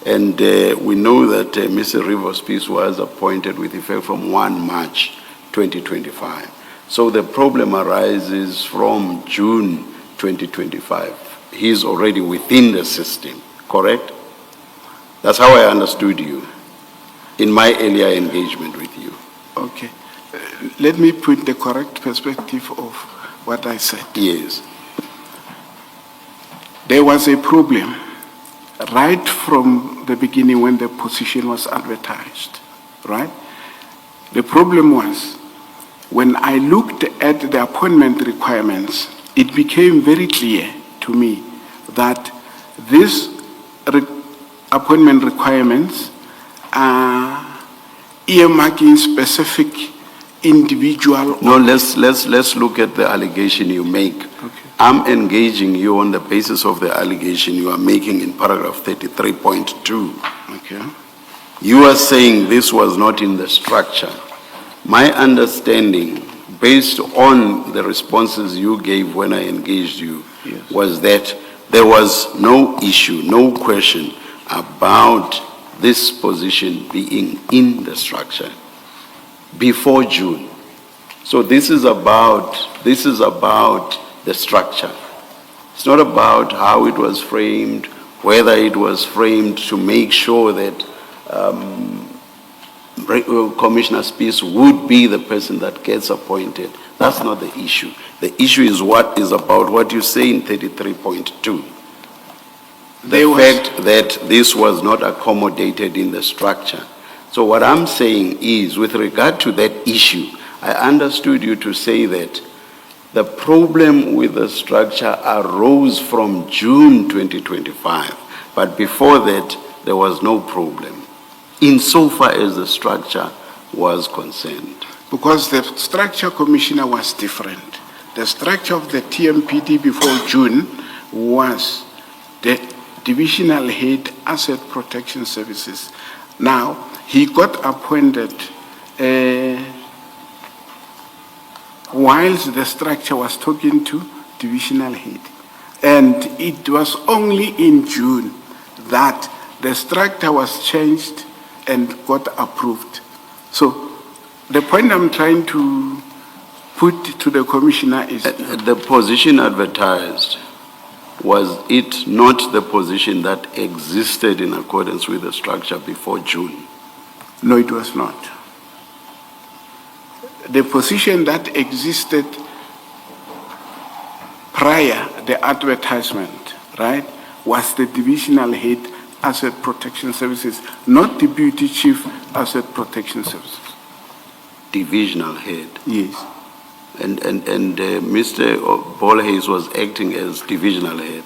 And we know that Mr. Rivers Peace was appointed with effect from 1 March 2025. So the problem arises from June 2025. He's already within the system, correct? That's how I understood you in my earlier engagement with you. Okay. Let me put the correct perspective of what I said. Yes. There was a problem right from the beginning when the position was advertised, right? The problem was when I looked at the appointment requirements, it became very clear to me that these appointment requirements are earmarking specific individual. No, let's look at the allegation you make. Okay. I'm engaging you on the basis of the allegation you are making in paragraph 33.2. Okay. You are saying this was not in the structure. My understanding, based on the responses you gave when I engaged you, Yes. was that there was no issue, no question about this position being in the structure before June. So this is about the structure. It's not about how it was framed, whether it was framed to make sure that Commissioner Spies would be the person that gets appointed. That's not the issue. The issue is what is about what you say in 33.2. The fact that this was not accommodated in the structure. So what I'm saying is, with regard to that issue, I understood you to say that the problem with the structure arose from June 2025, but before that, there was no problem, insofar as the structure was concerned. Because the structure, Commissioner, was different. The structure of the TMPD before June was the Divisional Head Asset Protection Services. Now, he got appointed whilst the structure was talking to Divisional Head. And it was only in June that the structure was changed and got approved. So the point I'm trying to put to the Commissioner is... The position advertised, was it not the position that existed in accordance with the structure before June? No, it was not. The position that existed prior the advertisement, right, was the divisional head, Asset Protection Services, not Deputy Chief, Asset Protection Services. Divisional head. Yes. And Mr. Bolhayes was acting as divisional head.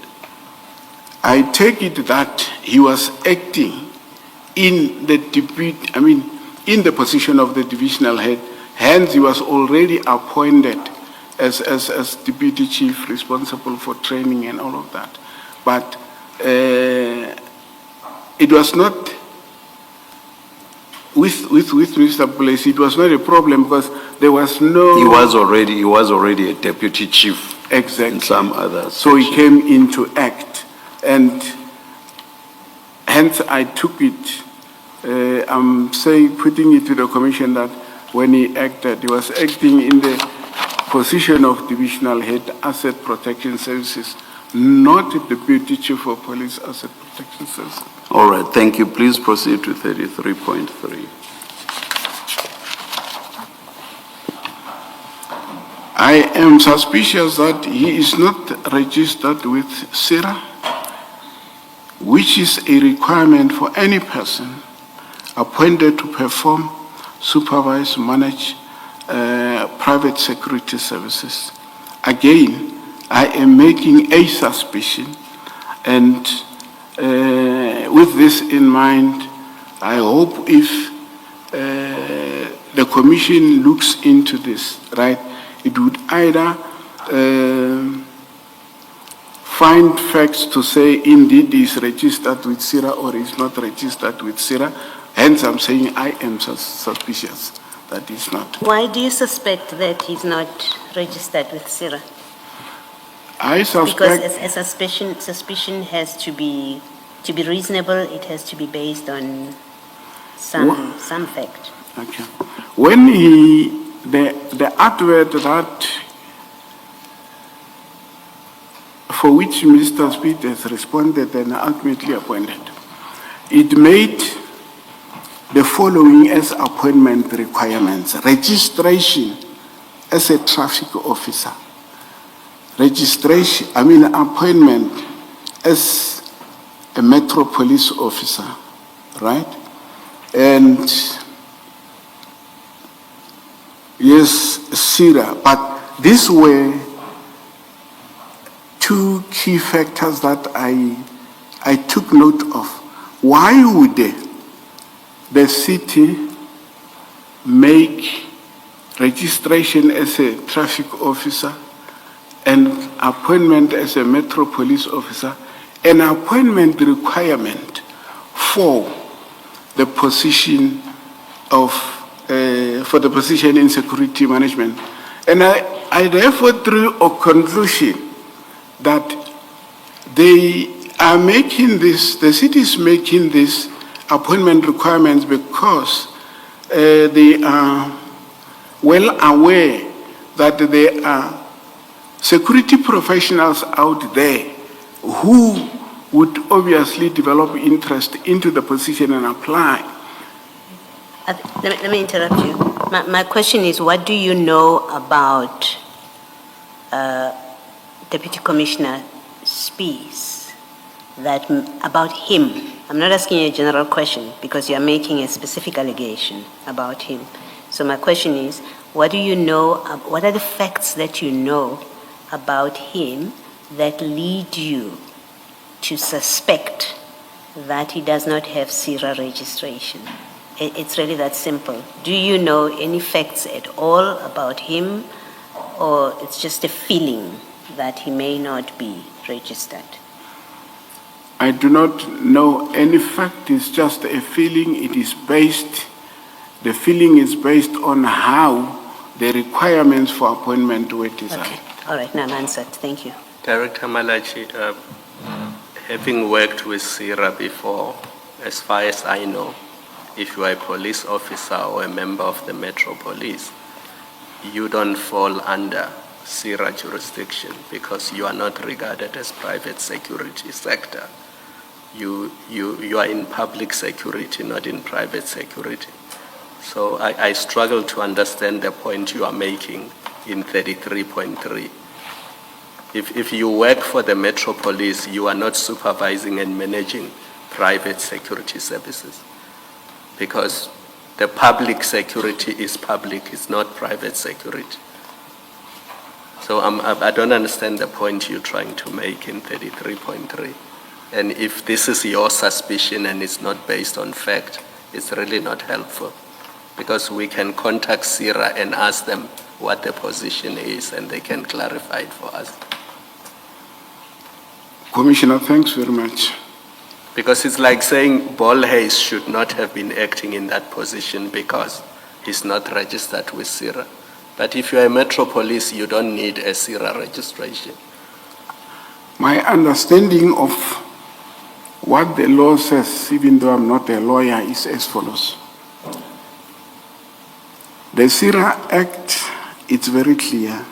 I take it that he was acting in the in the position of the divisional head. Hence, he was already appointed as deputy chief responsible for training and all of that. But it was not with Mr. Place. It was not a problem because there was no. He was already a deputy chief. Exactly. In some other. So he came into act, and hence I took it. I'm putting it to the commission that when he acted, he was acting in the position of divisional head, Asset Protection Services, not the deputy chief of police, Asset Protection Services. All right, thank you. Please proceed to 33.3. I am suspicious that he is not registered with SIRA, which is a requirement for any person appointed to perform, supervise, manage private security services. Again, I am making a suspicion, and with this in mind, I hope if the commission looks into this, right, it would either find facts to say indeed he is registered with SIRA or is not registered with SIRA. Hence, I'm saying I am suspicious that he's not. Why do you suspect that he's not registered with SIRA? I suspect... Because a suspicion has to be reasonable, it has to be based on some fact. Okay. When the advert that for which Mr. Speed has responded and ultimately appointed, it made the following as appointment requirements: registration as a traffic officer, appointment as a metro police officer, right? And yes, SIRA, but these were two key factors that I took note of. Why would the city make registration as a traffic officer and appointment as a metro police officer an appointment requirement for the position of for the position in security management? And I therefore drew a conclusion that they are making this, the city is making this appointment requirements because they are well aware that there are security professionals out there who would obviously develop interest into the position and apply. Let me interrupt you. My question is, what do you know about Deputy Commissioner Spies, about him? I'm not asking you a general question because you're making a specific allegation about him. So my question is, what do you know, what are the facts that you know about him that lead you to suspect that he does not have SIRA registration? It's really that simple. Do you know any facts at all about him, or it's just a feeling that he may not be registered? I do not know any fact. It's just a feeling. It is based, the feeling is based on how the requirements for appointment were designed. Okay, all right, now I'm answered. Thank you. Director Malatji, having worked with SIRA before, as far as I know, if you are a police officer or a member of the Metro Police, you don't fall under SIRA jurisdiction because you are not regarded as private security sector. You are in public security, not in private security. So I struggle to understand the point you are making in 33.3. If you work for the Metro Police, you are not supervising and managing private security services. Because the public security is public, it's not private security. So I don't understand the point you're trying to make in 33.3. And if this is your suspicion and it's not based on fact, it's really not helpful. Because we can contact SIRA and ask them what the position is and they can clarify it for us. Commissioner, thanks very much. Because it's like saying Ball Hayes should not have been acting in that position because he's not registered with SIRA. But if you're a Metro Police, you don't need a SIRA registration. My understanding of what the law says, even though I'm not a lawyer, is as follows. The SIRA Act, it's very clear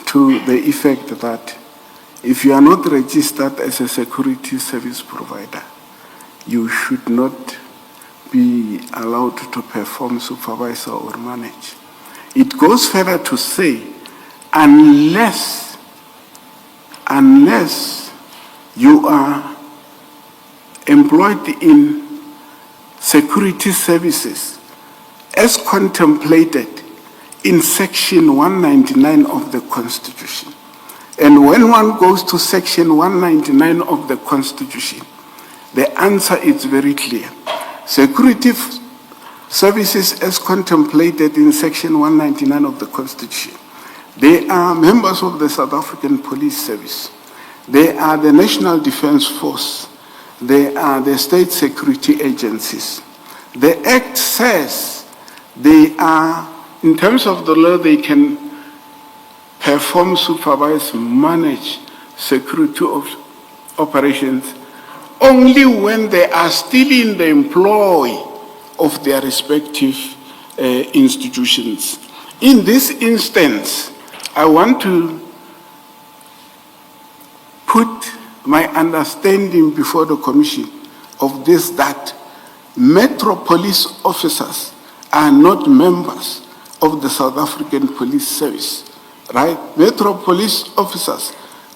to the effect that if you are not registered as a security service provider, you should not be allowed to perform, supervise, or manage. It goes further to say, unless you are employed in security services as contemplated in Section 199 of the Constitution. And when one goes to Section 199 of the Constitution, the answer is very clear. Security services as contemplated in Section 199 of the Constitution, they are members of the South African Police Service. They are the National Defense Force. They are the state security agencies. The Act says they are, in terms of the law, they can perform, supervise, manage security operations only when they are still in the employ of their respective institutions. In this instance, I want to put my understanding before the Commission of this, that Metro Police officers are not members of the South African Police Service. Right? Metro Police officers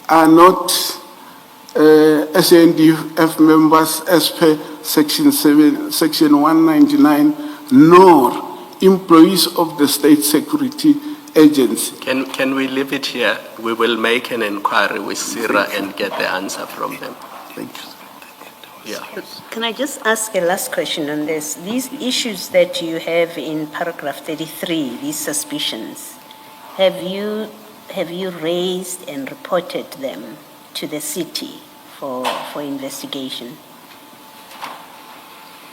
are not SANDF members as per Section 199, nor employees of the State Security Agency. Can we leave it here? We will make an inquiry with SIRA and get the answer from them. Thank you. Yeah. Can I just ask a last question on this? These issues that you have in paragraph 33, these suspicions, have you raised and reported them to the city for investigation?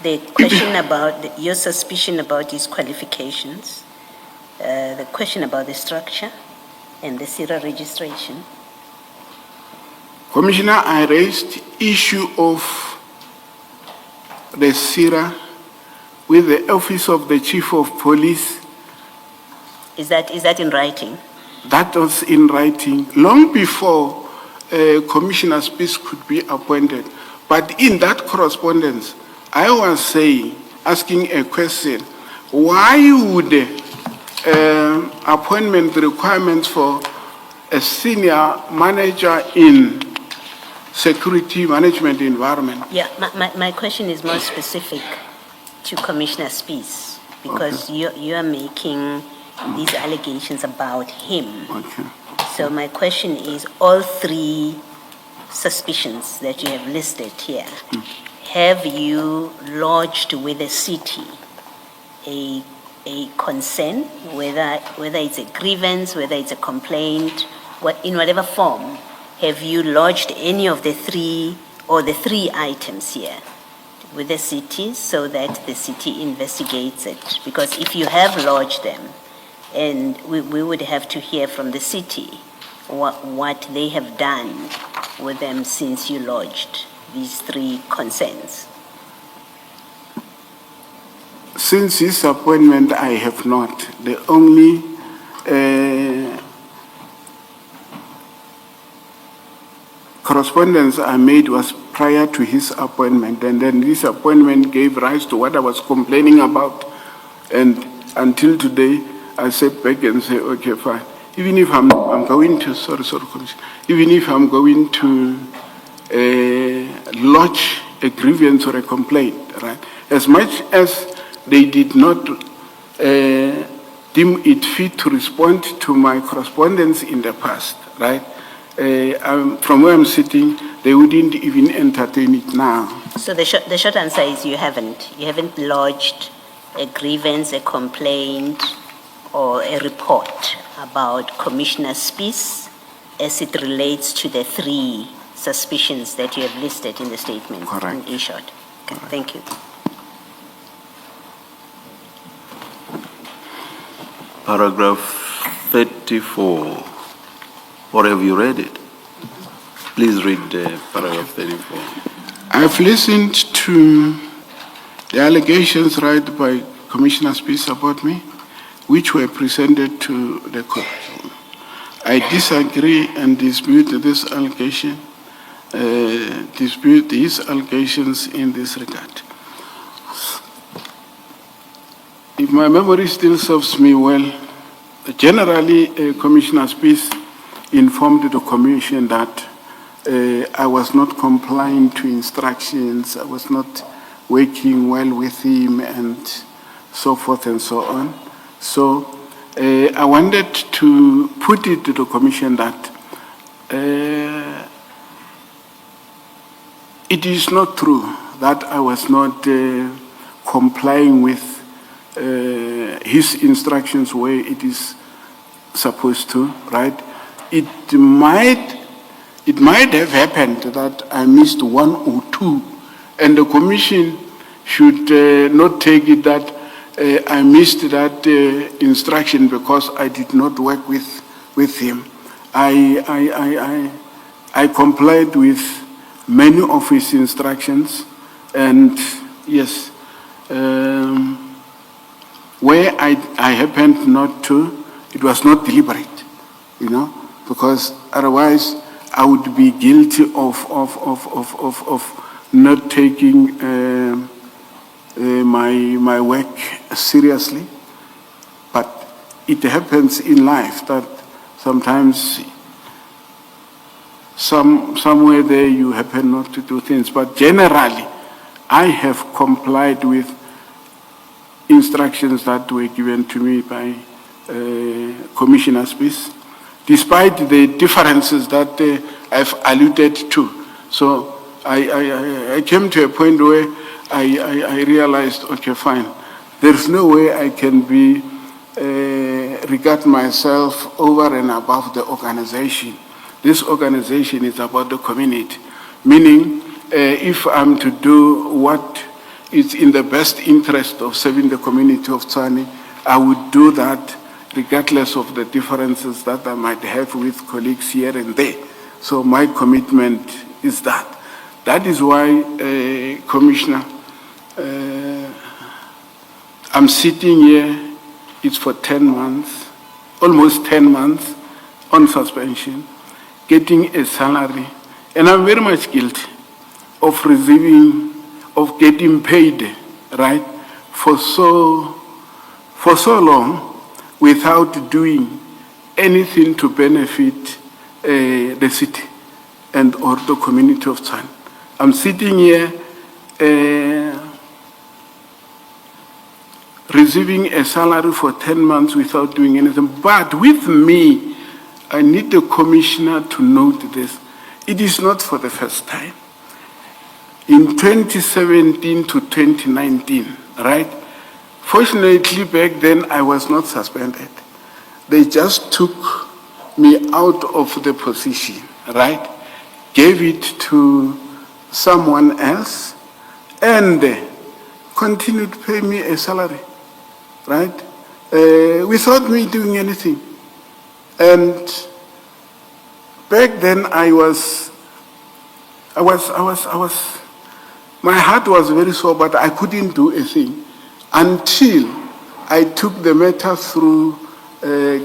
The question about your suspicion about his qualifications, the question about the structure and the SIRA registration. Commissioner, I raised issue of the SIRA with the Office of the Chief of Police. Is that in writing? That was in writing long before Commissioner Spies could be appointed. But in that correspondence, I was asking a question: why would appointment requirements for a senior manager in security management environment? Yeah, my question is more specific to Commissioner Spies, because okay, you are making these allegations about him. Okay. So my question is, all three suspicions that you have listed here, have you lodged with the city a concern, whether it's a grievance, whether it's a complaint, in whatever form? Have you lodged any of the three or the three items here with the city so that the city investigates it? Because if you have lodged them, and we would have to hear from the city what they have done with them since you lodged these three concerns. Since his appointment, I have not. The only correspondence I made was prior to his appointment, and then this appointment gave rise to what I was complaining about. And until today, I sit back and say, okay, fine. even if I'm going to, sorry, Commissioner, even if I'm going to lodge a grievance or a complaint, right? As much as they did not deem it fit to respond to my correspondence in the past, right? From where I'm sitting, they wouldn't even entertain it now. So the short answer is you haven't lodged a grievance, a complaint, or a report about Commissioner Spies as it relates to the 3 suspicions that you have listed in the statement. Correct. In short. Okay, thank you. Paragraph 34. Or have you read it? Please read paragraph 34. I've listened to the allegations raised by Commissioner Spies about me, which were presented to the court. I disagree and dispute this allegation, dispute these allegations in this regard. If my memory still serves me well, generally Commissioner Spies informed the Commission that I was not complying to instructions, I was not working well with him and so forth and so on. So I wanted to put it to the Commission that it is not true that I was not complying with his instructions where it is supposed to, right? It might have happened that I missed 1 or 2, and the Commission should not take it that I missed that instruction because I did not work with him. I complied with many of his instructions, and yes, where I happened not to, it was not deliberate, because otherwise I would be guilty of not taking my work seriously. But it happens in life that sometimes somewhere there you happen not to do things. But generally, I have complied with instructions that were given to me by Commissioner Spies, despite the differences that I've alluded to. So I came to a point where I realized, okay, fine, there's no way I can be regard myself over and above the organization. This organization is about the community, meaning if I'm to do what is in the best interest of serving the community of Tswane, I would do that regardless of the differences that I might have with colleagues here and there. So my commitment is that. That is why, Commissioner, I'm sitting here, it's for 10 months, almost 10 months on suspension, getting a salary, and I'm very much guilty of getting paid, right, for so long without doing anything to benefit the city and or the community of Tswane. I'm sitting here receiving a salary for 10 months without doing anything. But with me, I need the commissioner to note this. It is not for the first time. In 2017 to 2019, right? Fortunately, back then, I was not suspended. They just took me out of the position, right? Gave it to someone else and continued to pay me a salary, right? Without me doing anything. And back then my heart was very sore, but I couldn't do a thing until I took the matter through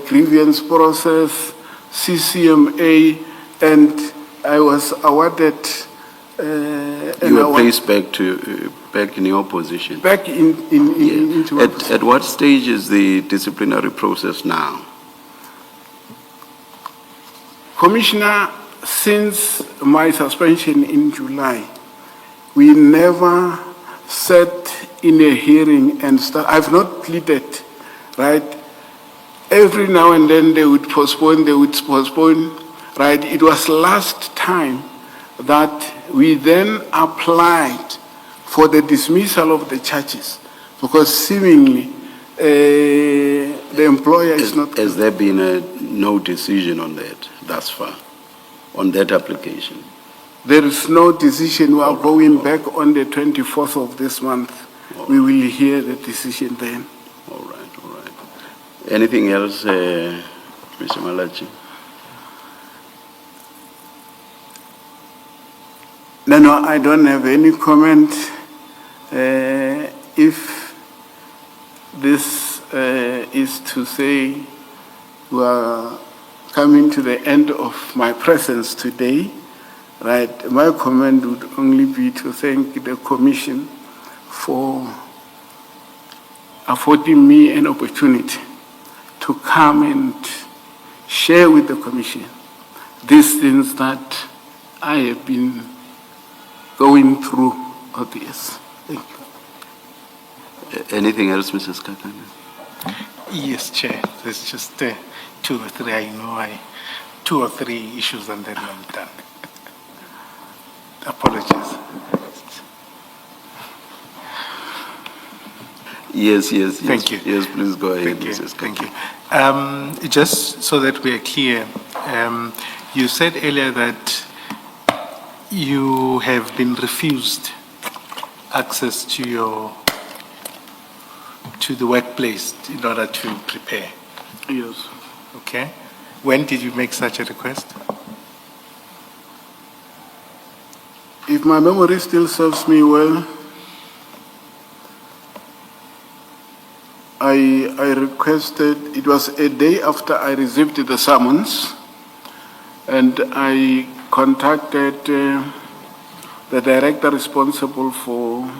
grievance process, CCMA, and I was awarded. You were placed back in your position. Back into At what stage is the disciplinary process now? Commissioner, since my suspension in July, we never sat in a hearing and I've not pleaded, right? Every now and then they would postpone, right? It was last time that we then applied for the dismissal of the charges because seemingly the employer is not. Has there been no decision on that thus far, on that application? There is no decision. We are going back on the 24th of this month. We will hear the decision then. All right. Anything else, Mr. Malatji? No, I don't have any comment. If this is to say we are coming to the end of my presence today, right, my comment would only be to thank the Commission for affording me an opportunity to come and share with the Commission these things that I have been going through all this. Thank you. Anything else, Mrs. Kakane? Yes, Chair. There's just 2 or 3. I know 2 or 3 issues and then I'm done. Apologies. Yes. Thank you. Yes, please go ahead, Thank you. Mrs. Kakane. Thank you. Just so that we are clear, you said earlier that you have been refused access to the workplace in order to prepare. Yes. Okay. When did you make such a request? If my memory still serves me well, I requested, it was a day after I received the summons, and I contacted the director responsible for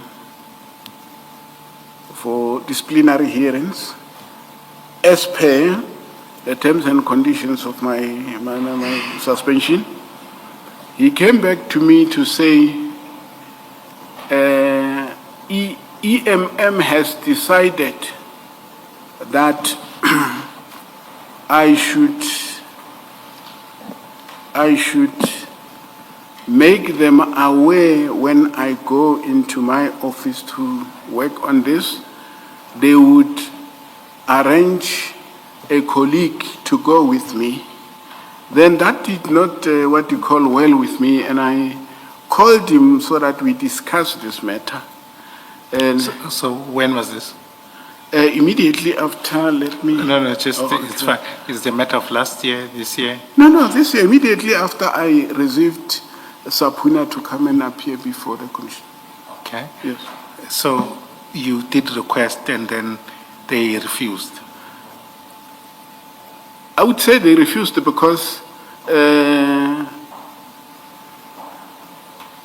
disciplinary hearings as per the terms and conditions of my suspension. He came back to me to say EMM has decided that I should make them aware when I go into my office to work on this. They would arrange a colleague to go with me. Then that did not what you call well with me, and I called him so that we discuss this matter. And So when was this? immediately after, let me... No, just, Oh, it's okay. fine. It's the matter of last year, this year? No, this year, immediately after I received a subpoena to come and appear before the commission. Okay. Yes. So you did request and then they refused? I would say they refused because,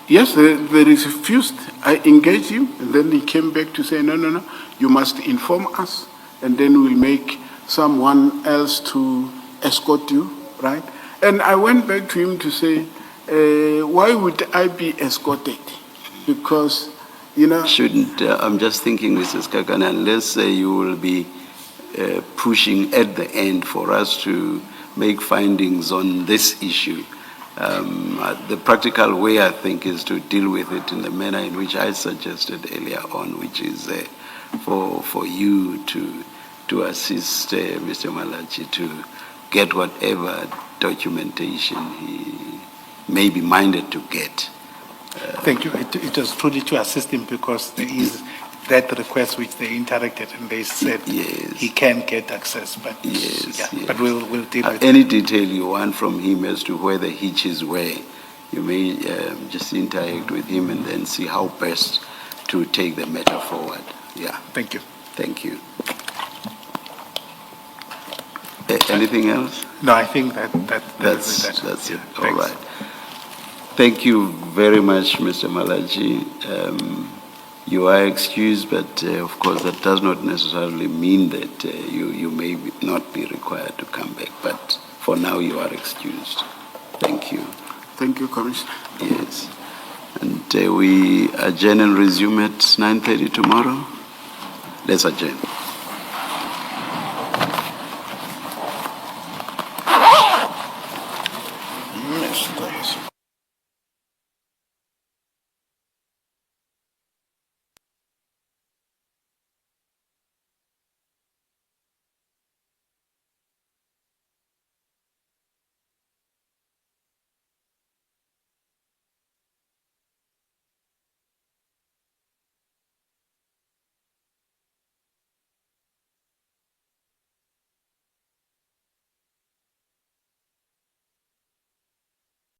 yes, they refused. I engaged him, and then he came back to say, no, you must inform us, and then we'll make someone else to escort you, right? And I went back to him to say, why would I be escorted? Because, Shouldn't, I'm just thinking, Mrs. Kakane, unless you will be pushing at the end for us to make findings on this issue. The practical way, I think, is to deal with it in the manner in which I suggested earlier on, which is for you to assist Mr. Malatji to get whatever documentation he may be minded to get. Thank you. It was truly to assist him because there is that request which they interacted and they said Yes. he can get access, but Yes, yeah, yes. but we'll deal with Any it. detail you want from him as to where the hitches were, you may just interact with him and then see how best to take the matter forward. Yeah, Thank you. thank you. Anything else? No, I think that's That's it. All Thanks. right. Thank you very much, Mr. Malatji. You are excused, but of course that does not necessarily mean that you may not be required to come back. But for now, you are excused. Thank you. Thank you, Commissioner. Yes. And we adjourn and resume at 9:30 tomorrow. Let's adjourn. Yes,